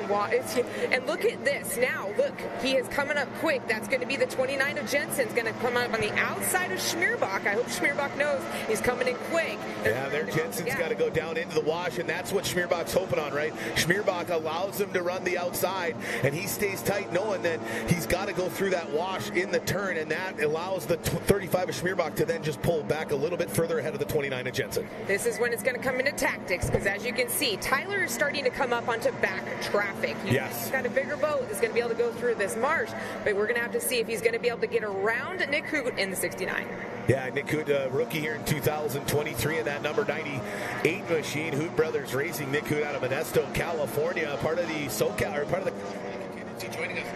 and look at this now. Look, he is coming up quick. That's going to be the 29 of Jensen's going to come up on the outside of Schmierbach. I hope Schmierbach knows he's coming in quick. Yeah, there Jensen's got to go down into the wash, and that's what Schmierbach's hoping on, right? Schmierbach allows him to run the outside, and he stays tight knowing that he's got to go through that wash in the turn, and that allows the 35 of Schmierbach to then just pull back a little bit further ahead of the 29 of Jensen. This is when it's going to come into tactics, because as you can see, Tyler is starting to come up onto back traffic. He's got a bigger boat that's going to be able to go through this marsh, but we're going to have to see if he's going to be able to get around Nick Hoot in the 69. Yeah, Nick Hoot, rookie here in 2023 in that number 98 machine. Hoot Brothers Racing. Nick Hoot out of Modesto, California, part of the SoCal, or part of the joining us.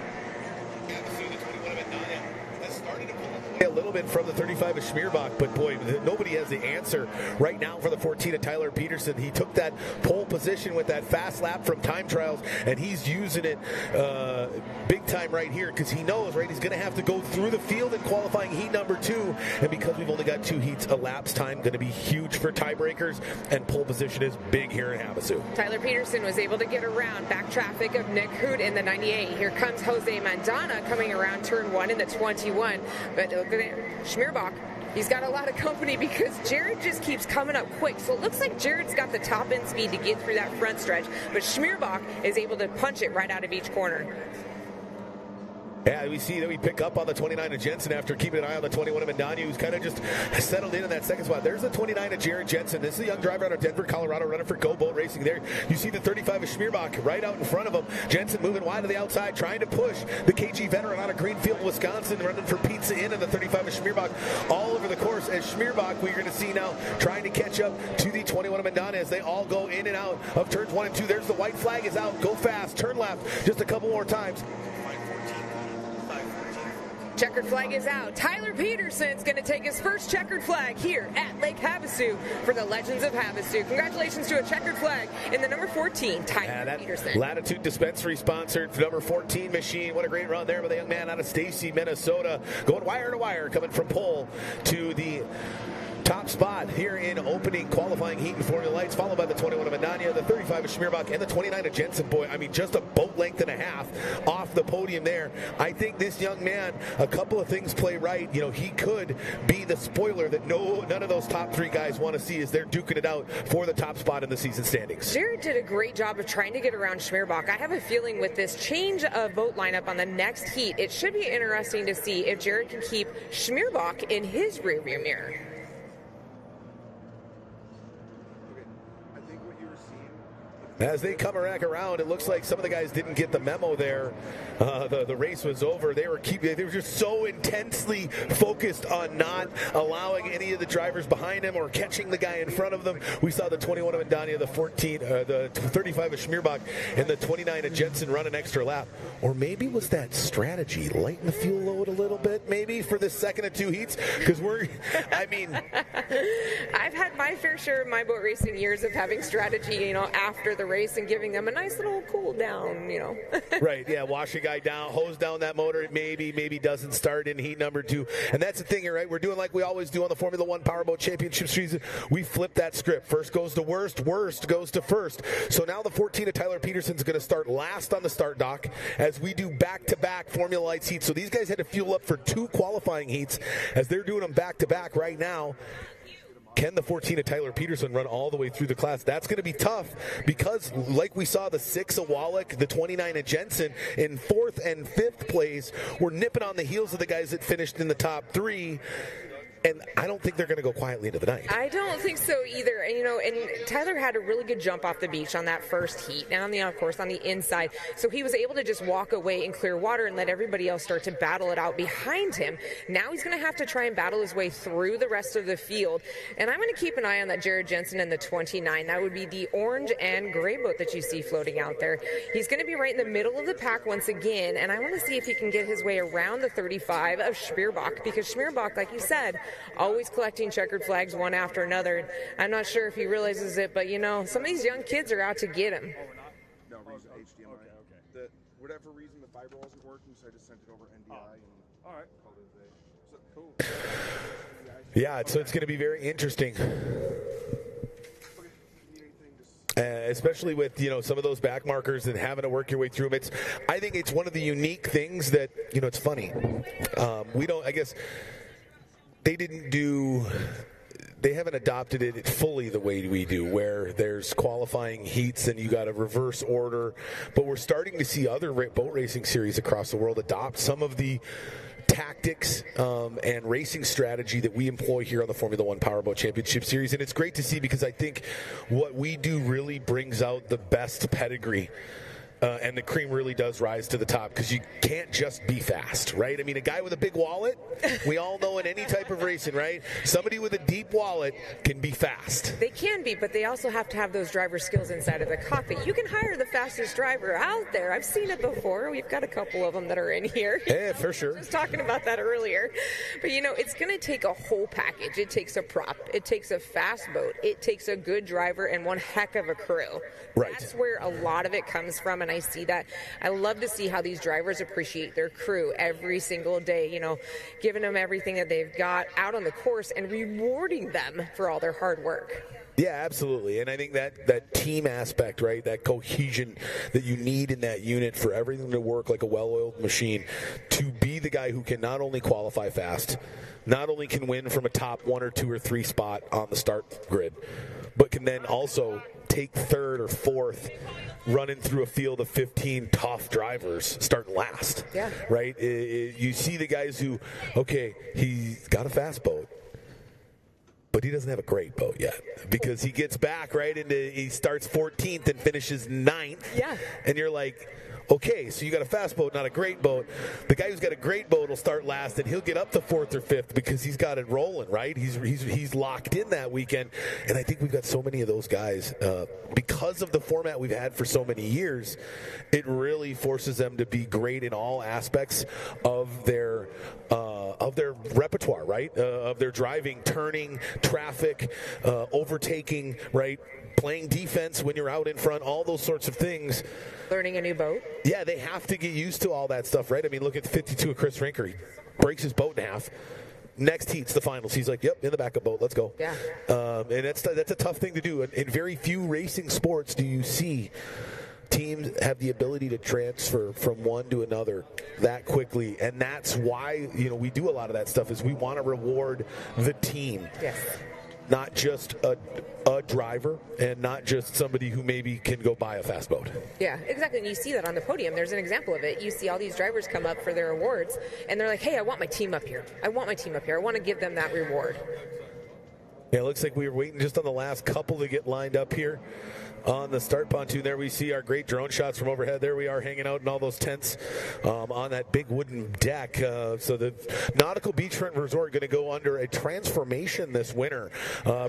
Havasu, the 21 of Adana, has started to pull away a little bit from the 35 of Schmierbach, but boy, nobody has the answer right now for the 14 of Tyler Peterson. He took that pole position with that fast lap from time trials, and he's using it big time right here because he knows, right, he's going to have to go through the field in qualifying heat number 2, and because we've only got 2 heats, elapsed time going to be huge for tiebreakers, and pole position is big here in Havasu. Tyler Peterson was able to get around back traffic of Nick Hoot in the 98. Here comes Jose Mandana coming around turn 1 in the 21, but look at Schmierbach. He's got a lot of company because Jared just keeps coming up quick. So it looks like Jared's got the top end speed to get through that front stretch, but Schmierbach is able to punch it right out of each corner. Yeah, we see that we pick up on the 29 of Jensen after keeping an eye on the 21 of Mandani, who's kind of just settled in that second spot. There's the 29 of Jared Jensen. This is a young driver out of Denver, Colorado, running for Go Boat Racing there. You see the 35 of Schmierbach right out in front of him. Jensen moving wide to the outside, trying to push the KG veteran out of Greenfield, Wisconsin, running for Pizza Inn, and the 35 of Schmierbach all over the course. As Schmierbach, we're going to see now trying to catch up to the 21 of Mandana as they all go in and out of turns 1 and 2. There's the white flag is out. Go fast. Turn left just a couple more times. Checkered flag is out. Tyler Peterson's going to take his first checkered flag here at Lake Havasu for the Legends of Havasu. Congratulations to a checkered flag in the number 14, Tyler Peterson. Latitude Dispensary sponsored number 14 machine. What a great run there by the young man out of Stacy, Minnesota. Going wire to wire, coming from pole to the top spot here in opening qualifying heat and Formula Lights, followed by the 21 of Adania, the 35 of Schmierbach, and the 29 of Jensen. Boy, I mean, just a boat length and a half off the podium there. I think this young man, a couple of things play right. You know, he could be the spoiler that none of those top 3 guys want to see as they're duking it out for the top spot in the season standings. Jared did a great job of trying to get around Schmierbach. I have a feeling with this change of boat lineup on the next heat, it should be interesting to see if Jared can keep Schmierbach in his rearview mirror. As they come back around, it looks like some of the guys didn't get the memo there. The race was over. They were just so intensely focused on not allowing any of the drivers behind them or catching the guy in front of them. We saw the 21 of Adania, the 35 of Schmierbach, and the 29 of Jensen run an extra lap. Or maybe was that strategy, lighten the fuel load a little bit, maybe for the second of 2 heats? Because I've had my fair share of my boat racing years of having strategy, after the race and giving them a nice little cool down, Right, yeah, wash a guy down, hose down that motor, it maybe doesn't start in heat number 2. And that's the thing here, right? We're doing like we always do on the Formula One Powerboat Championship season. We flip that script. First goes to worst goes to first. So now the 14 of Tyler Peterson's going to start last on the start dock as we do back-to-back Formula Lights heats. So these guys had to fuel up for 2 qualifying heats as they're doing them back-to-back right now. Can the 14 of Tyler Peterson run all the way through the class? That's going to be tough because, like we saw, the 6 of Wallach, the 29 of Jensen in 4th and 5th place were nipping on the heels of the guys that finished in the top 3. And I don't think they're going to go quietly into the night. I don't think so either. And, and Tyler had a really good jump off the beach on that first heat. Now, of course, on the inside. So he was able to just walk away in clear water and let everybody else start to battle it out behind him. Now he's going to have to try and battle his way through the rest of the field. And I'm going to keep an eye on that Jared Jensen in the 29. That would be the orange and gray boat that you see floating out there. He's going to be right in the middle of the pack once again. And I want to see if he can get his way around the 35 of Schmierbach, because Schmierbach, like you said, always collecting checkered flags one after another. I'm not sure if he realizes it, but some of these young kids are out to get him. No, reason HDMI. Okay. Whatever reason the fiber wasn't working, so I just sent it over NDI and all right. Called it a day. So, cool. Yeah, so it's going to be very interesting. especially with some of those back markers and having to work your way through them. I think it's one of the unique things that it's funny. We don't. I guess they haven't adopted it fully the way we do, where there's qualifying heats and you got a reverse order. But we're starting to see other boat racing series across the world adopt some of the tactics and racing strategy that we employ here on the Formula One Powerboat Championship Series. And it's great to see, because I think what we do really brings out the best pedigree. And the cream really does rise to the top, because you can't just be fast, right? I mean, a guy with a big wallet, we all know in any type of racing, right? Somebody with a deep wallet can be fast. They can be, but they also have to have those driver skills inside of the cockpit. You can hire the fastest driver out there. I've seen it before. We've got a couple of them that are in here. Yeah, for sure. I was talking about that earlier. But, it's going to take a whole package. It takes a prop. It takes a fast boat. It takes a good driver and one heck of a crew. Right. That's where a lot of it comes from, and I see that. I love to see how these drivers appreciate their crew every single day, giving them everything that they've got out on the course and rewarding them for all their hard work. Yeah, absolutely. And I think that team aspect, right, that cohesion that you need in that unit for everything to work like a well-oiled machine, to be the guy who can not only qualify fast, not only can win from a top 1 or 2 or 3 spot on the start grid, but can then also take 3rd or 4th, running through a field of 15 tough drivers, starting last. Yeah. Right? You see the guys who, okay, he's got a fast boat, but he doesn't have a great boat yet, because he gets back right into, he starts 14th and finishes 9th. Yeah. And you're like, okay, so you got a fast boat, not a great boat. The guy who's got a great boat will start last, and he'll get up to 4th or 5th because he's got it rolling, right? He's locked in that weekend. And I think we've got so many of those guys. Because of the format we've had for so many years, it really forces them to be great in all aspects of their repertoire, right? Of their driving, turning, traffic, overtaking, right? Playing defense when you're out in front, all those sorts of things. Learning a new boat. Yeah, they have to get used to all that stuff, right? I mean, look at 52 of Chris Rinker. He breaks his boat in half. Next heat's the finals. He's like, yep, in the backup boat, let's go. Yeah. And that's a tough thing to do. In very few racing sports do you see teams have the ability to transfer from one to another that quickly, and that's why we do a lot of that stuff, is we want to reward the team. Yes. Not just a driver, and not just somebody who maybe can go buy a fast boat. Yeah, exactly. And you see that on the podium. There's an example of it. You see all these drivers come up for their awards, and they're like, hey, I want my team up here. I want to give them that reward. Yeah, it looks like we were waiting just on the last couple to get lined up here on the start pontoon. There we see our great drone shots from overhead. There we are hanging out in all those tents on that big wooden deck. So the Nautical Beachfront Resort going to go under a transformation this winter.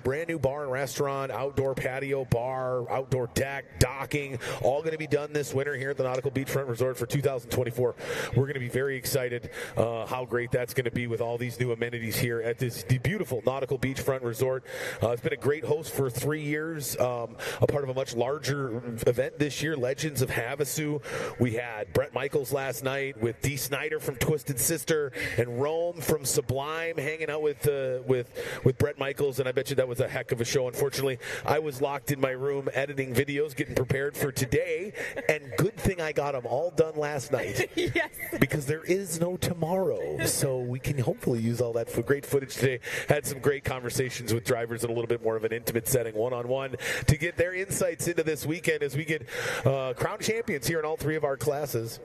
Brand new bar and restaurant, outdoor patio, bar, outdoor deck, docking, all going to be done this winter here at the Nautical Beachfront Resort for 2024. We're going to be very excited how great that's going to be with all these new amenities here at this beautiful Nautical Beachfront Resort. It's been a great host for 3 years, a part of a much larger event this year, Legends of Havasu. We had Brett Michaels last night with Dee Snider from Twisted Sister and Rome from Sublime hanging out with Brett Michaels, and I bet you that was a heck of a show. Unfortunately, I was locked in my room editing videos, getting prepared for today, and good thing I got them all done last night. Yes. Because there is no tomorrow, so we can hopefully use all that great footage today. Had some great conversations with drivers in a little bit more of an intimate setting, one-on-one, to get their insights into this weekend as we get crown champions here in all 3 of our classes.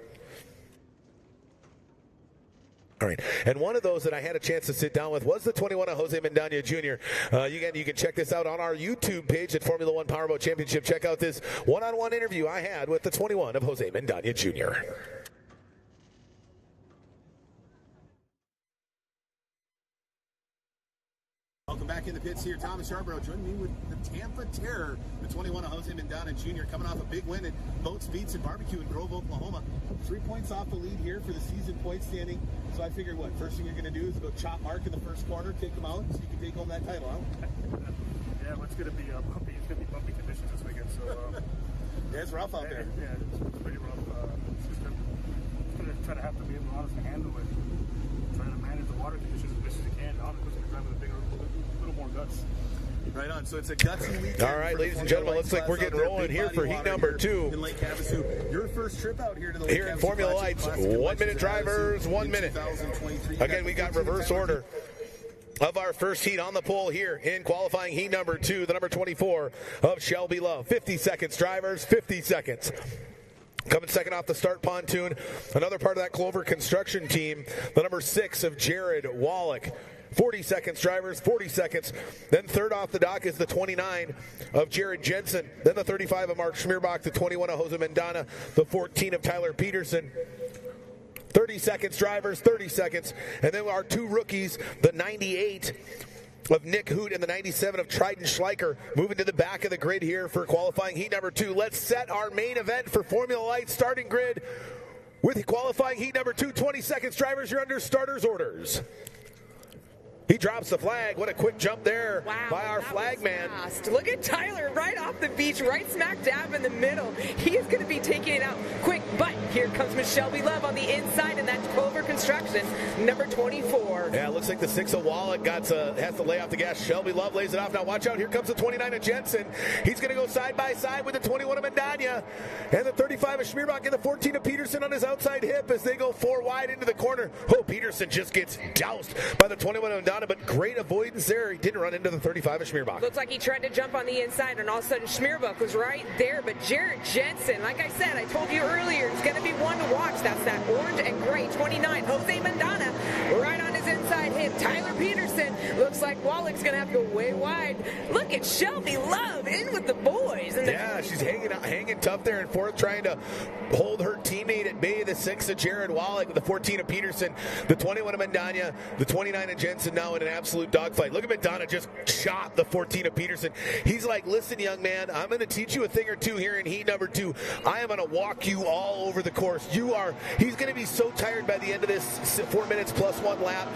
All right, and one of those that I had a chance to sit down with was the 21 of Jose Mendaña Jr. You can check this out on our YouTube page at Formula One Powerboat Championship. Check out this one-on-one interview I had with the 21 of Jose Mendaña Jr. Welcome back in the pits here. Thomas Yarborough joining me with the Tampa Terror, the 21 of Jose Mendaña Jr. coming off a big win at Boats, Beats, and Barbecue in Grove, Oklahoma. 3 points off the lead here for the season point standing. So I figured first thing you're going to do is go chop Mark in the first corner, take him out, so you can take home that title, huh? Yeah, well, it's going to be bumpy. It's going to be bumpy conditions this weekend. So yeah, it's rough out there. Yeah, it's pretty rough. It's going to try to have to be able to honestly handle it. Trying to manage the water conditions as best as you can. Honestly, going to drive with a little more guts. Right on. So it's a gutsy weekend. All right, ladies and gentlemen, looks like we're getting rolling here for heat number 2. In Lake Havasu. Your first trip out here to the Lake Here in Havasu Formula Classic. Lights, Classic 1 minute Legends drivers, Havasu 1 in minute. 2023. Again, we got reverse order of our first heat on the pole here in qualifying heat number 2, the number 24 of Shelby Love. 50 seconds, drivers, 50 seconds. Coming second off the start pontoon, another part of that Clover construction team, the number 6 of Jared Wallach. 40 seconds, drivers, 40 seconds. Then third off the dock is the 29 of Jared Jensen. Then the 35 of Mark Schmierbach, the 21 of Jose Mendana, the 14 of Tyler Peterson. 30 seconds, drivers, 30 seconds. And then our 2 rookies, the 98 of Nick Hoot and the 97 of Tridon Schleicher, moving to the back of the grid here for qualifying heat number 2. Let's set our main event for Formula Light starting grid with qualifying heat number 2. 20 seconds, drivers, you're under starter's orders. He drops the flag. What a quick jump there by our flag man. Fast. Look at Tyler right off the beach, right smack dab in the middle. He is going to be taking it out quick, but here comes Miss Shelby Love on the inside, and that's Clover Construction, number 24. Yeah, it looks like the 6 of Wallach has to lay off the gas. Shelby Love lays it off. Now watch out. Here comes the 29 of Jensen. He's going to go side by side with the 21 of Mendana and the 35 of Schmierbach and the 14 of Peterson on his outside hip as they go 4 wide into the corner. Oh, Peterson just gets doused by the 21 of Mendana, but great avoidance there. He didn't run into the 35 of Schmierbach. Looks like he tried to jump on the inside, and all of a sudden Schmierbach was right there. But Jared Jensen, like I said, I told you earlier, it's going to be one to watch. That's that orange and gray 29. Jose Mendana right on his inside hip. Tyler Peterson, looks like Wallach's going to have to go way wide. Look at Shelby Love in with the boys. And yeah, she's hanging tough there in fourth, trying to hold her teammate at bay. The 6 of Jared Wallach with the 14 of Peterson, the 21 of Mendana, the 29 of Jensen now in an absolute dogfight. Look at Mendana just shot the 14 of Peterson. He's like, listen, young man, I'm going to teach you a thing or two here in heat number 2. I am going to walk you all over the course. He's going to be so tired by the end of this 4 minutes plus 1 lap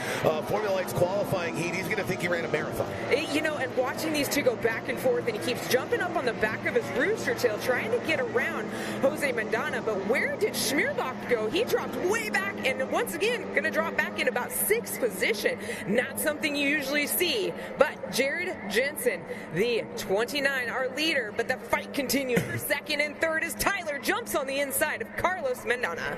Formula Light's qualifying heat. He's going to think he ran a marathon. And watching these two go back and forth, and he keeps jumping up on the back of his rooster tail, trying to get around Jose Mendana. But where did Schmierbach go? He dropped way back, and once again, going to drop back in about 6th position. Not something you usually see. But Jared Jensen, the 29, our leader. But the fight continues for second and third as Tyler jumps on the inside of Carlos Mendana.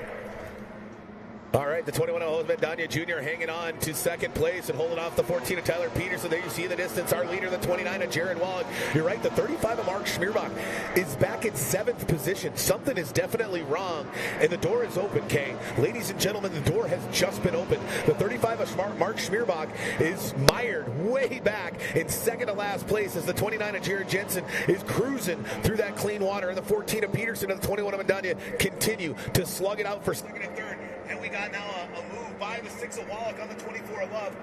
All right, the 21 of Jose Mendana Jr. hanging on to second place and holding off the 14 of Tyler Peterson. There you see the distance. Our leader, the 29 of Jared Wallach. You're right, the 35 of Mark Schmierbach is back in 7th position. Something is definitely wrong, and the door is open, Kay. Ladies and gentlemen, the door has just been opened. The 35 of Mark Schmierbach is mired way back in second to last place as the 29 of Jared Jensen is cruising through that clean water, and the 14 of Peterson and the 21 of Mendana continue to slug it out for second and third. And we got now a move by the 6 of Wallach on the 24 of Love.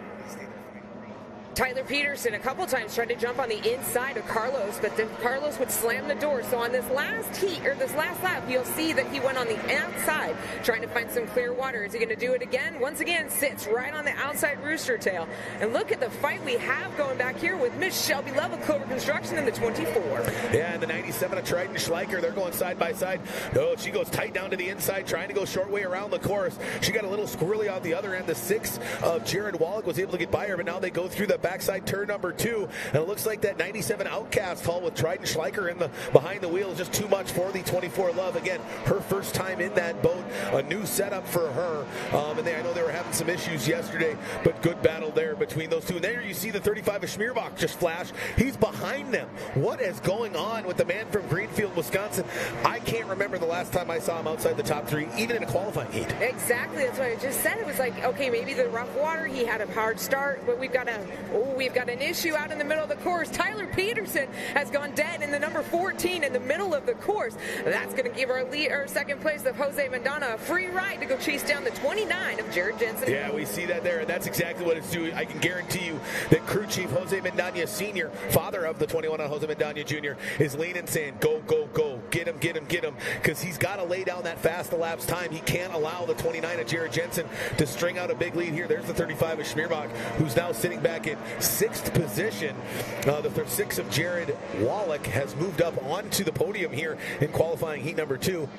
Tyler Peterson a couple times tried to jump on the inside of Carlos, but then Carlos would slam the door. So on this last heat, or this last lap, you'll see that he went on the outside trying to find some clear water. Is he going to do it again? Once again, sits right on the outside rooster tail. And look at the fight we have going back here with Miss Shelby Love of Clover Construction in the 24. Yeah, and the 97 of Tridon Schleicher, they're going side by side. Oh, she goes tight down to the inside, trying to go short way around the course. She got a little squirrely on the other end. The 6 of Jared Wallach was able to get by her, but now they go through the backside turn number 2, and it looks like that 97 Outcast haul with Tridon Schleicher in the behind the wheel is just too much for the 24 Love. Again, her first time in that boat, a new setup for her, and I know they were having some issues yesterday, but good battle there between those two. And there you see the 35 of Schmierbach just flash. He's behind them. What is going on with the man from Greenfield, Wisconsin? I can't remember the last time I saw him outside the top 3, even in a qualifying heat. Exactly, that's what I just said. It was like, okay, maybe the rough water, he had a hard start, but we've got an issue out in the middle of the course. Tyler Peterson has gone dead in the number 14 in the middle of the course. That's going to give our second place of Jose Mendana a free ride to go chase down the 29 of Jared Jensen. Yeah, we see that there, and that's exactly what it's doing. I can guarantee you that crew chief Jose Mendana Sr., father of the 21 on Jose Mendana Jr., is leaning saying, go, go, go, get him, because he's got to lay down that fast elapsed time. He can't allow the 29 of Jared Jensen to string out a big lead here. There's the 35 of Schmierbach, who's now sitting back in sixth position. The 6 of Jared Wallach has moved up onto the podium here in qualifying heat number 2.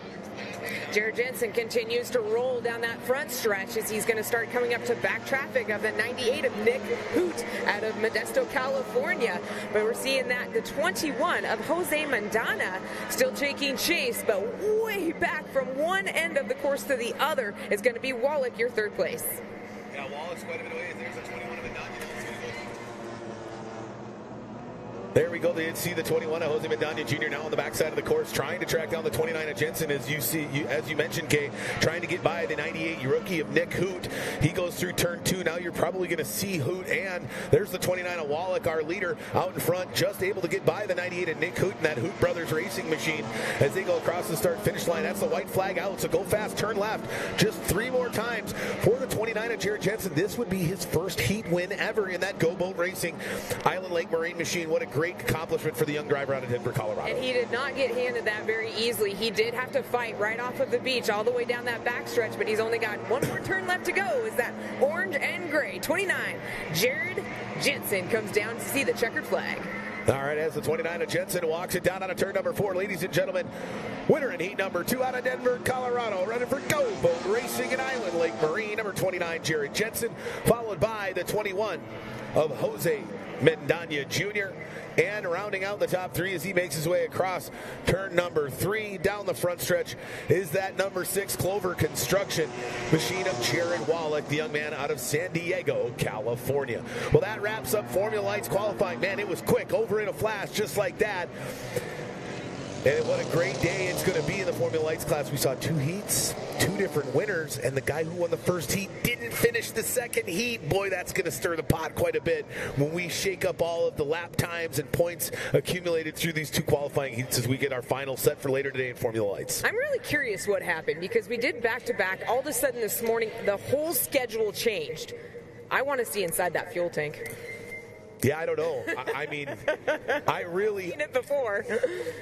Jared Jensen continues to roll down that front stretch as he's going to start coming up to back traffic of the 98 of Nick Hoot out of Modesto, California. But we're seeing that the 21 of Jose Mendana still taking chase, but way back from one end of the course to the other is going to be Wallach, your third place. Yeah, Wallach's quite a bit away. There's a 21 of Mendana. There we go. They see the 21 of Jose Mendana Jr. now on the backside of the course, trying to track down the 29 of Jensen. As you mentioned, Kay, trying to get by the 98 rookie of Nick Hoot. He goes through turn 2. Now you're probably going to see Hoot, and there's the 29 of Wallach, our leader, out in front, just able to get by the 98 of Nick Hoot and that Hoot Brothers racing machine as they go across the start-finish line. That's the white flag out, so go fast, turn left. Just 3 more times for the 29 of Jared Jensen. This would be his first heat win ever in that Go Boat Racing Island Lake Marine machine. What a great accomplishment for the young driver out of Denver, Colorado. And he did not get handed that very easily. He did have to fight right off of the beach all the way down that backstretch, but he's only got one more turn left to go. Is that orange and gray 29 Jared Jensen comes down to see the checkered flag. All right, as the 29 of Jensen walks it down on a turn number 4, ladies and gentlemen, winner in heat number 2 out of Denver, Colorado, running for Go Boat Racing and Island Lake Marine, number 29 Jared Jensen, followed by the 21 of Jose Mendana Jr. And rounding out the top 3 as he makes his way across turn number 3 down the front stretch is that number 6 Clover Construction machine of Jared Wallach, the young man out of San Diego, California. Well, that wraps up Formula Lights qualifying. Man, it was quick, over in a flash, just like that. And what a great day it's going to be in the Formula Lights class. We saw 2 heats, 2 different winners, and the guy who won the first heat didn't finish the second heat. Boy, that's going to stir the pot quite a bit when we shake up all of the lap times and points accumulated through these 2 qualifying heats as we get our final set for later today in Formula Lights. I'm really curious what happened because we did back-to-back. All of a sudden this morning, the whole schedule changed. I want to see inside that fuel tank. Yeah, I don't know. I mean, I really... Seen it before.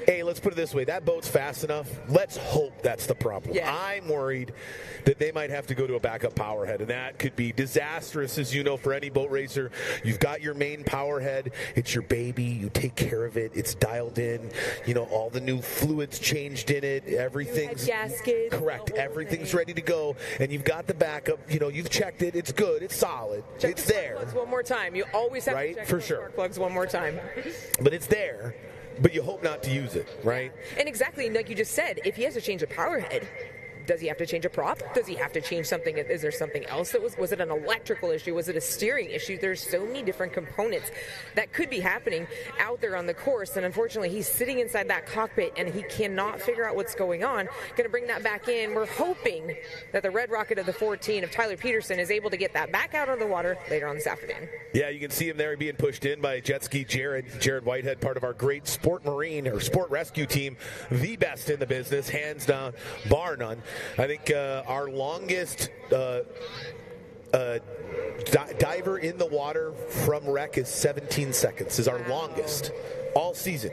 Hey, let's put it this way. That boat's fast enough. Let's hope that's the problem. Yeah. I'm worried that they might have to go to a backup power head, and that could be disastrous, as you know, for any boat racer. You've got your main power head. It's your baby. You take care of it. It's dialed in. You know, all the new fluids changed in it. Everything's... gaskets. Correct. Everything's ready to go, and you've got the backup. You know, you've checked it. It's good. It's solid. Check it's the there. plugs one more time. You always have right? to check For the sure. spark plugs one more time. But it's there, but you hope not to use it, right? And exactly like you just said, if he has to change a power head, does he have to change a prop? Does he have to change something? Is there something else that was it an electrical issue? Was it a steering issue? There's so many different components that could be happening out there on the course, and unfortunately he's sitting inside that cockpit and he cannot figure out what's going on. Going to bring that back in. We're hoping that the Red Rocket of the 14 of Tyler Peterson is able to get that back out on the water later on this afternoon. Yeah, you can see him there being pushed in by jet ski Jared Whitehead, part of our great sport marine or sport rescue team, the best in the business, hands down, bar none. I think our longest diver in the water from wreck is 17 seconds, is our longest all season.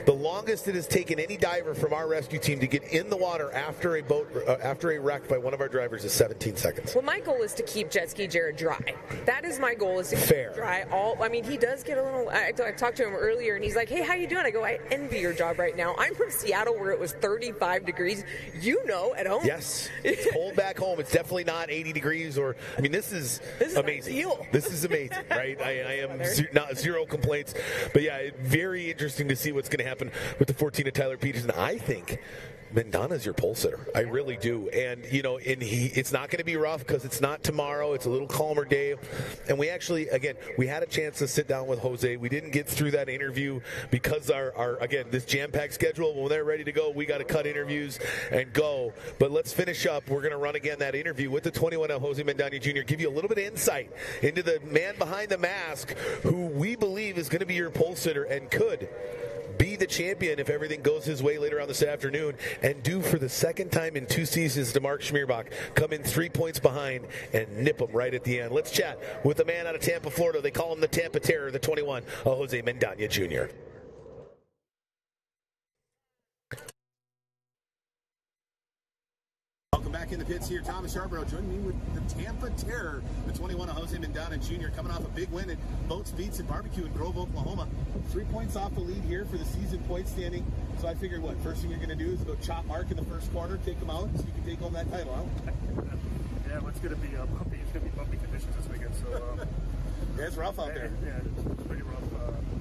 The longest it has taken any diver from our rescue team to get in the water after a boat, after a wreck by one of our drivers is 17 seconds. Well, my goal is to keep jet ski Jared dry. That is my goal, is to keep him dry. I mean, he does get a little. I talked to him earlier, and he's like, "Hey, how you doing?" I go, "I envy your job right now. I'm from Seattle, where it was 35 degrees. You know, at home." Yes, it's cold back home. It's definitely not 80 degrees, or I mean, this is amazing. Ideal. This is amazing, right? I am zero complaints, but yeah, very interesting to see what's going to happen with the 14 of Tyler Peterson. I think Mendana's your pole sitter. I really do. And, you know, it's not going to be rough because it's not tomorrow. It's a little calmer day. And we actually, again, we had a chance to sit down with Jose. We didn't get through that interview because again, this jam-packed schedule, when they're ready to go, we got to cut interviews and go. But let's finish up. We're going to run again that interview with the 21 of Jose Mendana Jr., give you a little bit of insight into the man behind the mask who we believe is going to be your pole sitter and could be the champion if everything goes his way later on this afternoon, and do for the second time in 2 seasons to Mark Schmierbach come in 3 points behind and nip him right at the end. Let's chat with the man out of Tampa, Florida. They call him the Tampa Terror, the 21, Jose Mendana Jr. Welcome back back in the pits here. Thomas Yarborough joining me with the Tampa Terror, the 21 of Jose Mendana Jr. coming off a big win at Boats, Beats, and Barbecue in Grove, Oklahoma. 3 points off the lead here for the season point standing. So I figured, what, first thing you're going to do is go chop Mark in the first quarter, take him out, so you can take home that title, huh? Yeah, well, it's going to be bumpy. It's going to be bumpy conditions this weekend. So yeah, it's rough out there. Yeah, it's pretty rough.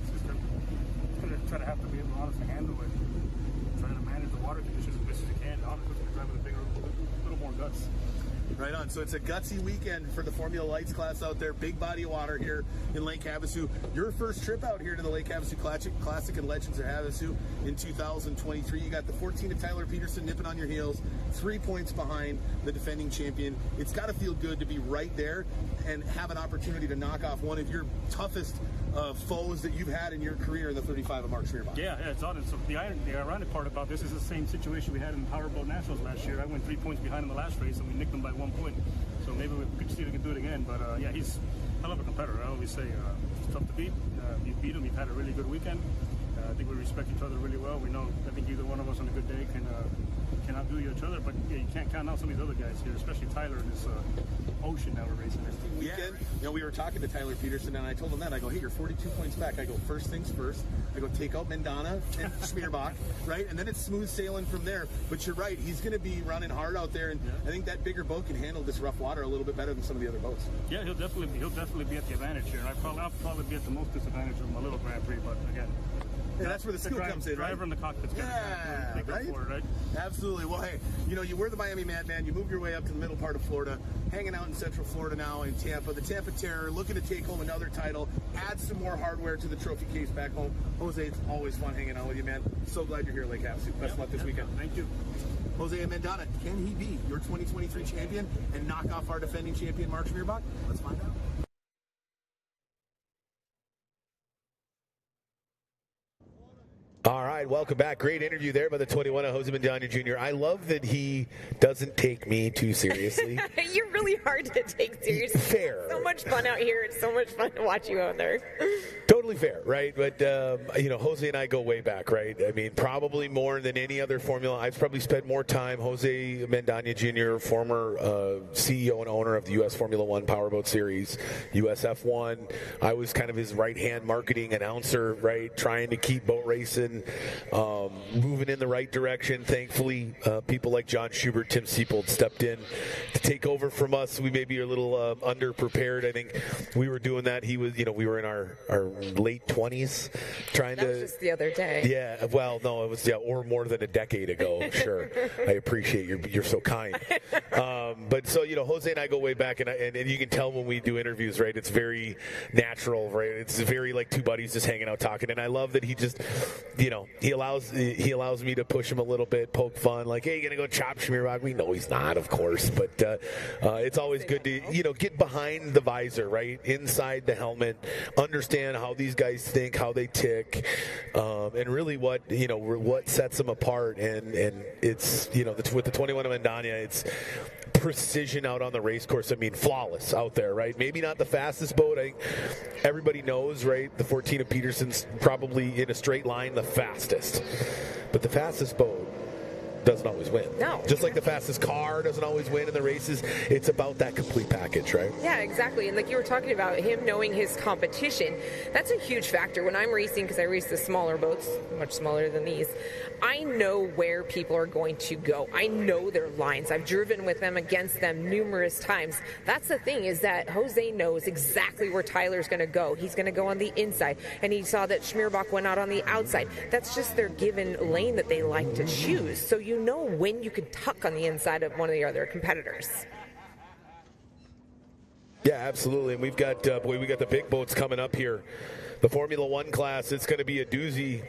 It's just going to try to have to be able to honestly handle it. Trying to manage the water conditions as best as you can. Honestly, driving a little more guts. Right on. So it's a gutsy weekend for the Formula Lights class out there. Big body of water here in Lake Havasu. Your first trip out here to the Lake Havasu Classic and Legends of Havasu in 2023. You got the 14 of Tyler Peterson nipping on your heels, 3 points behind the defending champion. It's got to feel good to be right there and have an opportunity to knock off one of your toughest foes that you've had in your career in the 35 of Mark Schmierbach. Yeah, it's odd. So the ironic part about this is the same situation we had in Powerboat Nationals last year. I went 3 points behind in the last race, and we nicked him by 1 point. So maybe we could see if we can do it again. But yeah, he's a hell of a competitor. I always say it's tough to beat. We beat him. We've had a really good weekend. I think we respect each other really well. We know, I think either one of us on a good day can outdo each other, but yeah, you can't count out some of these other guys here, especially Tyler in this ocean that we're racing in. Weekend, you know, we were talking to Tyler Peterson, and I told him that. I go, hey, you're 42 points back. I go, first things first. I go, take out Mendana and Schmierbach, right? And then it's smooth sailing from there. But you're right, he's going to be running hard out there, and I think that bigger boat can handle this rough water a little bit better than some of the other boats. Yeah, he'll definitely be at the advantage here. I'll probably be at the most disadvantage of my little Grand Prix, but again. Yeah, that's where the skill comes in, right? Driver in the cockpit's got to make up for it, right? Absolutely. Well, hey, you were the Miami Madman. You moved your way up to the middle part of Florida, hanging out in Central Florida now in Tampa. The Tampa Terror, looking to take home another title, add some more hardware to the trophy case back home. Jose, it's always fun hanging out with you, man. So glad you're here at Lake Havasu. Best of luck this weekend. Thank you. Jose Mendana, can he be your 2023 champion and knock off our defending champion, Mark Schmierbach? Let's find out. All right, welcome back. Great interview there by the 21 of Jose Mendana Jr. I love that he doesn't take me too seriously. You're really hard to take seriously. Fair. It's so much fun out here. It's so much fun to watch you out there. Totally fair, right? But, Jose and I go way back, right? I mean, probably more than any other formula. I've probably spent more time. Jose Mendana Jr., former CEO and owner of the U.S. Formula One Powerboat Series, US F1. I was kind of his right-hand marketing announcer, right? Trying to keep boat racing moving in the right direction. Thankfully, people like John Schubert, Tim Siepold stepped in to take over from us. We maybe are a little underprepared. I think we were doing that. He was, we were in our late 20s trying that was just the other day. Yeah, well, no, it was, or more than a decade ago. Sure. I appreciate you're so kind. But so, Jose and I go way back, and you can tell when we do interviews, right? It's very natural, right? It's very like two buddies just hanging out talking. And I love that he just, he allows me to push him a little bit, poke fun, like, hey, you gonna go chop Schmierbach? We know he's not, of course, but it's always good to get behind the visor, right, inside the helmet, understand how these guys think, how they tick, and really what sets them apart. And it's with the 21 of Mendana, it's precision out on the race course. I mean, flawless out there, right? Maybe not the fastest boat. I think everybody knows, right? The 14 of Peterson's probably in a straight line the fastest, but the fastest boat doesn't always win. No. Just like the fastest car doesn't always win in the races, it's about that complete package, right? Yeah, exactly. And like you were talking about him knowing his competition, that's a huge factor. When I'm racing, because I race the smaller boats, much smaller than these, I know where people are going to go. I know their lines. I've driven with them, against them numerous times. That's the thing, is that Jose knows exactly where Tyler's going to go. He's going to go on the inside, and he saw that Schmierbach went out on the outside. That's just their given lane that they like to choose. So you know when you can tuck on the inside of one of the other competitors. Yeah, absolutely. And we've got the big boats coming up here. The Formula One class, it's going to be a doozy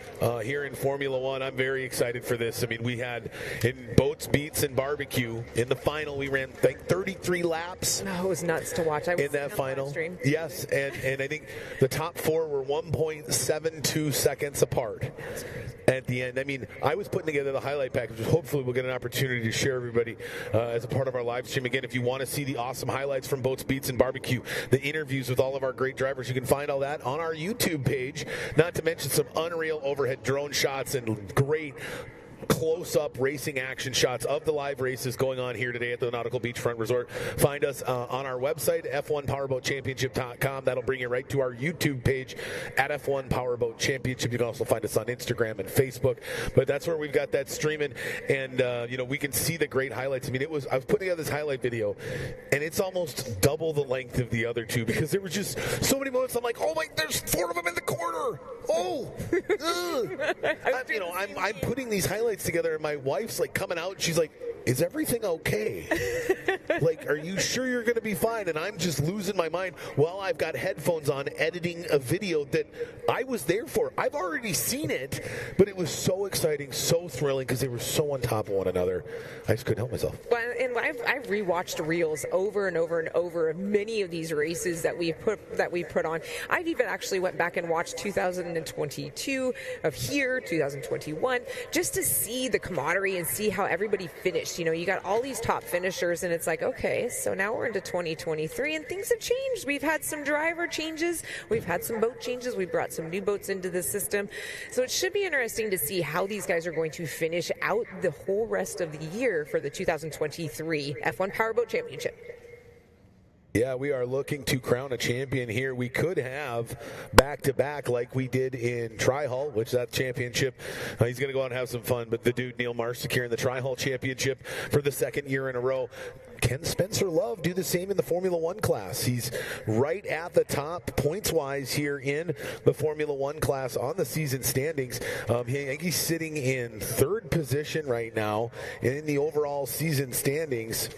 here in Formula One. I'm very excited for this. I mean, we had in Boats, Beats, and Barbecue, in the final, we ran, 33 laps. No, it was nuts to watch. I was in that final. Yes, and I think the top four were 1.72 seconds apart at the end. I mean, I was putting together the highlight package. Hopefully we'll get an opportunity to share everybody as a part of our live stream. Again, if you want to see the awesome highlights from Boats, Beats, and Barbecue, the interviews with all of our great drivers, you can find all that on our YouTube page, not to mention some unreal overhead drone shots and great close-up racing action shots of the live races going on here today at the Nautical Beachfront Resort. Find us on our website, F1PowerboatChampionship.com. That'll bring you right to our YouTube page at F1 Powerboat Championship. You can also find us on Instagram and Facebook. But that's where we've got that streaming, and we can see the great highlights. I mean, I was putting together this highlight video, and it's almost double the length of the other two because there were just so many moments. I'm like, oh my, there's 4 of them in the corner. Oh, I'm putting these highlights together, and my wife's like coming out. She's like, is everything okay? Like, are you sure you're going to be fine? And I'm just losing my mind while I've got headphones on editing a video that I was there for. I've already seen it, but it was so exciting, so thrilling because they were so on top of one another. I just couldn't help myself. Well, and I've rewatched reels over and over and over of many of these races that we put on. I've even actually went back and watched 2022 of here, 2021, just to see the camaraderie and see how everybody finished. You know, you got all these top finishers, and it's like, okay, so now we're into 2023, and things have changed. We've had some driver changes. We've had some boat changes. We've brought some new boats into the system. So it should be interesting to see how these guys are going to finish out the whole rest of the year for the 2023 F1 Powerboat Championship. Yeah, we are looking to crown a champion here. We could have back-to-back like we did in Tri-Hull, which that championship, he's going to go out and have some fun. But the dude, Neil Marsh, securing the Tri-Hull championship for the second year in a row. Can Spencer Love do the same in the Formula One class? He's right at the top points-wise here in the Formula One class on the season standings. I think he's sitting in third position right now in the overall season standings.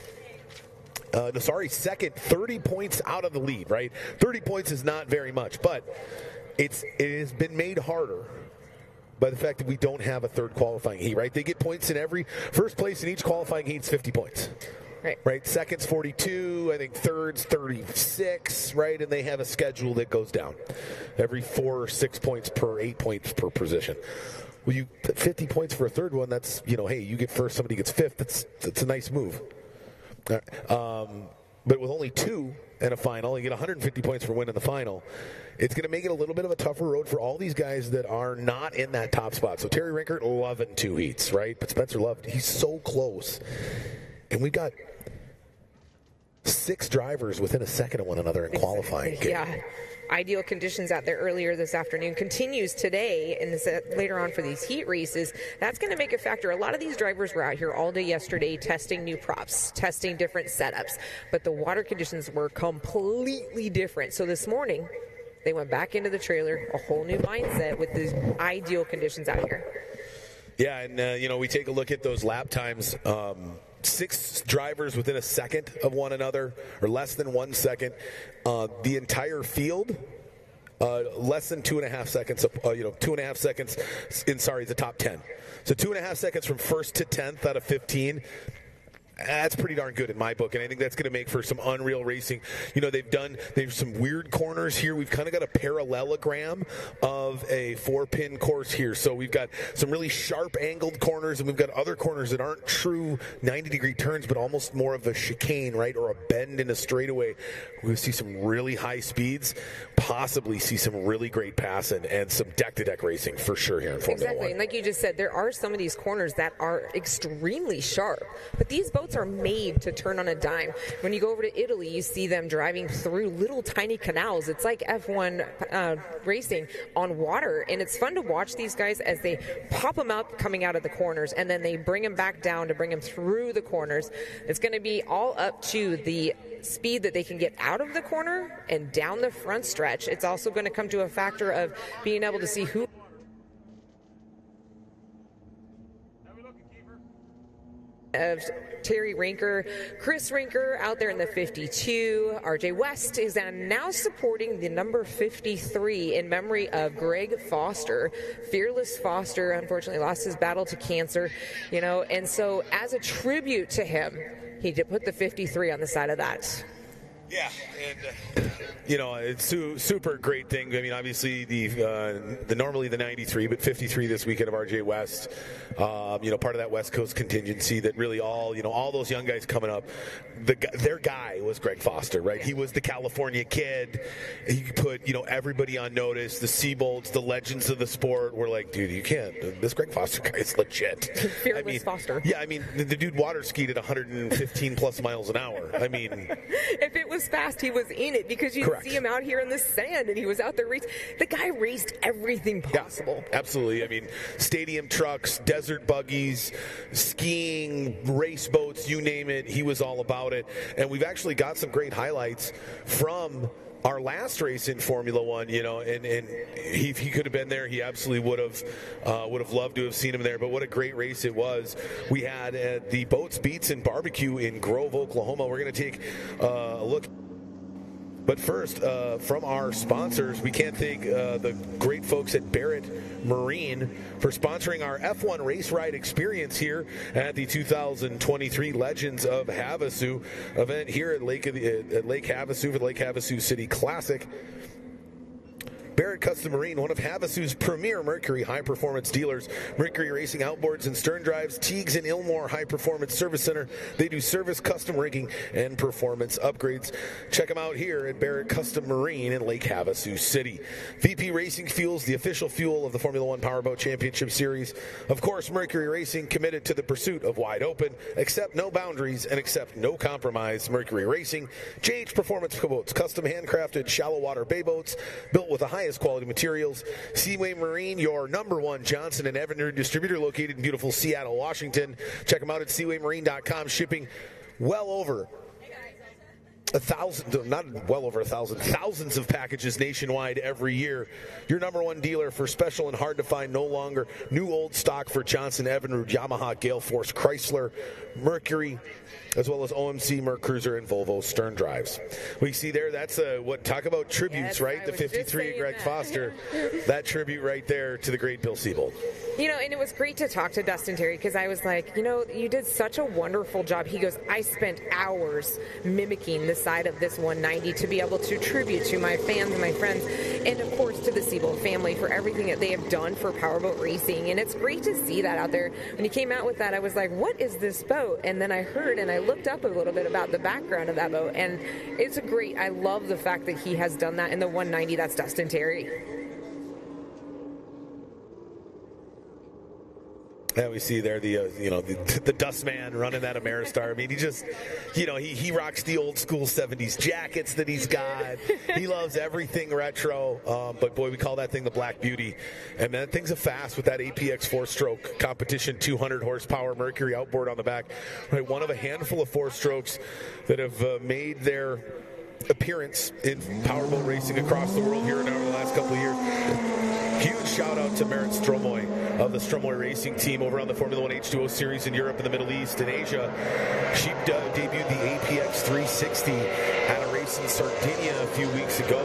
Second, 30 points out of the lead, right? 30 points is not very much, but it has been made harder by the fact that we don't have a third qualifying heat, right? They get points in every first place in each qualifying heat's 50 points. Right. Second's 42, I think third's 36, right? And they have a schedule that goes down every 4 or 6 points per 8 points per position. Well, 50 points for a third one, that's, hey, you get first, somebody gets fifth. That's a nice move. But with only 2 and a final, you get 150 points for winning the final. It's going to make it a little bit of a tougher road for all these guys that are not in that top spot. So Terry Rinkert loving 2 heats, right? But Spencer Love, he's so close. And we've got 6 drivers within a second of one another in qualifying. Yeah. Ideal conditions out there earlier this afternoon continues today and later on for these heat races. That's going to make a factor. A lot of these drivers were out here all day yesterday testing new props, testing different setups, but the water conditions were completely different. So this morning, they went back into the trailer, a whole new mindset with the ideal conditions out here. Yeah, and, we take a look at those lap times. 6 drivers within a second of one another, or less than 1 second. The entire field, less than 2.5 seconds. 2.5 seconds. The top 10. So 2.5 seconds from first to 10th out of 15. That's pretty darn good in my book, and I think that's going to make for some unreal racing. They've some weird corners here. We've kind of got a parallelogram of a 4-pin course here. So we've got some really sharp angled corners, and we've got other corners that aren't true 90-degree turns, but almost more of a chicane, right, or a bend in a straightaway. We're going to see some really high speeds, possibly see some really great passing, and some deck-to-deck racing for sure here in Formula One. Exactly, and like you just said, there are some of these corners that are extremely sharp, but these boats are made to turn on a dime. When you go over to Italy, you see them driving through little tiny canals. It's like F1 racing on water, and it's fun to watch these guys as they pop them up coming out of the corners, and then they bring them back down to bring them through the corners. It's going to be all up to the speed that they can get out of the corner and down the front stretch. It's also going to come to a factor of being able to see who of Terry Rinker, Chris Rinker out there in the 52. RJ West is now supporting the number 53 in memory of Greg Foster. Fearless Foster unfortunately lost his battle to cancer, and so as a tribute to him, he did put the 53 on the side of that. Yeah, and it's super great thing. I mean, obviously the normally the 93, but 53 this weekend of RJ West. Part of that West Coast contingency that really all those young guys coming up. Their guy was Greg Foster, right? He was the California kid. He put everybody on notice. The Seabolts, the legends of the sport, were like, dude, you can't. This Greg Foster guy is legit. Fearless Foster. Yeah, I mean the dude water skied at 115 plus miles an hour. I mean, if it was fast, he was in it because you see him out here in the sand and he was out there racing. The guy raced everything possible. Yeah, absolutely. I mean, stadium trucks, desert buggies, skiing, race boats, you name it. He was all about it. And we've actually got some great highlights from our last race in Formula One, and if he could have been there, he absolutely would have loved to have seen him there. But what a great race it was. We had the Boats, Beats, and Barbecue in Grove, Oklahoma. We're going to take a look. But first, from our sponsors, we can't thank the great folks at Barrett Marine for sponsoring our F1 race ride experience here at the 2023 Legends of Havasu event here at Lake Havasu for the Lake Havasu City Classic. Barrett Custom Marine, one of Havasu's premier Mercury high-performance dealers. Mercury Racing Outboards and Stern Drives, Teagues and Ilmore High-Performance Service Center. They do service, custom rigging, and performance upgrades. Check them out here at Barrett Custom Marine in Lake Havasu City. VP Racing Fuels, the official fuel of the Formula One Powerboat Championship Series. Of course, Mercury Racing, committed to the pursuit of wide open, accept no boundaries, and accept no compromise. Mercury Racing, JH Performance Boats, custom handcrafted shallow water bay boats, built with the highest quality materials. Seaway Marine, your #1 Johnson and Evinrude distributor, located in beautiful Seattle, Washington. Check them out at seawaymarine.com, shipping well over 1,000, not well over 1,000, thousands of packages nationwide every year. Your #1 dealer for special and hard to find, no longer new old stock for Johnson, Evinrude, Yamaha, Gale Force, Chrysler, Mercury, as well as OMC, Merc Cruiser, and Volvo Stern Drives. We see there, that's talk about tributes, right? The 53 Greg Foster, that tribute right there to the great Bill Siebold. And it was great to talk to Dustin Terry because I was like, you did such a wonderful job. He goes, I spent hours mimicking the side of this 190 to be able to tribute to my fans and my friends, and of course to the Siebold family for everything that they have done for Powerboat racing. And it's great to see that out there. When he came out with that, I was like, what is this boat? And then I heard and I looked up a little bit about the background of that boat, and it's great. I love the fact that he has done that in the 190. That's Dustin Terry. Yeah, we see there the Dust Man running that Ameristar. I mean, he just, he rocks the old school 70s jackets that he's got. He loves everything retro. But boy, we call that thing the Black Beauty. And man, that thing's a fast with that APX 4-stroke competition, 200 horsepower Mercury outboard on the back. Right, one of a handful of 4-strokes that have made their appearance in powerboat racing across the world here and over the last couple of years. Huge shout out to Merritt Stromoy of the Stromoy Racing Team over on the Formula One H2O Series in Europe and the Middle East and Asia. She debuted the APX 360 at a race in Sardinia a few weeks ago,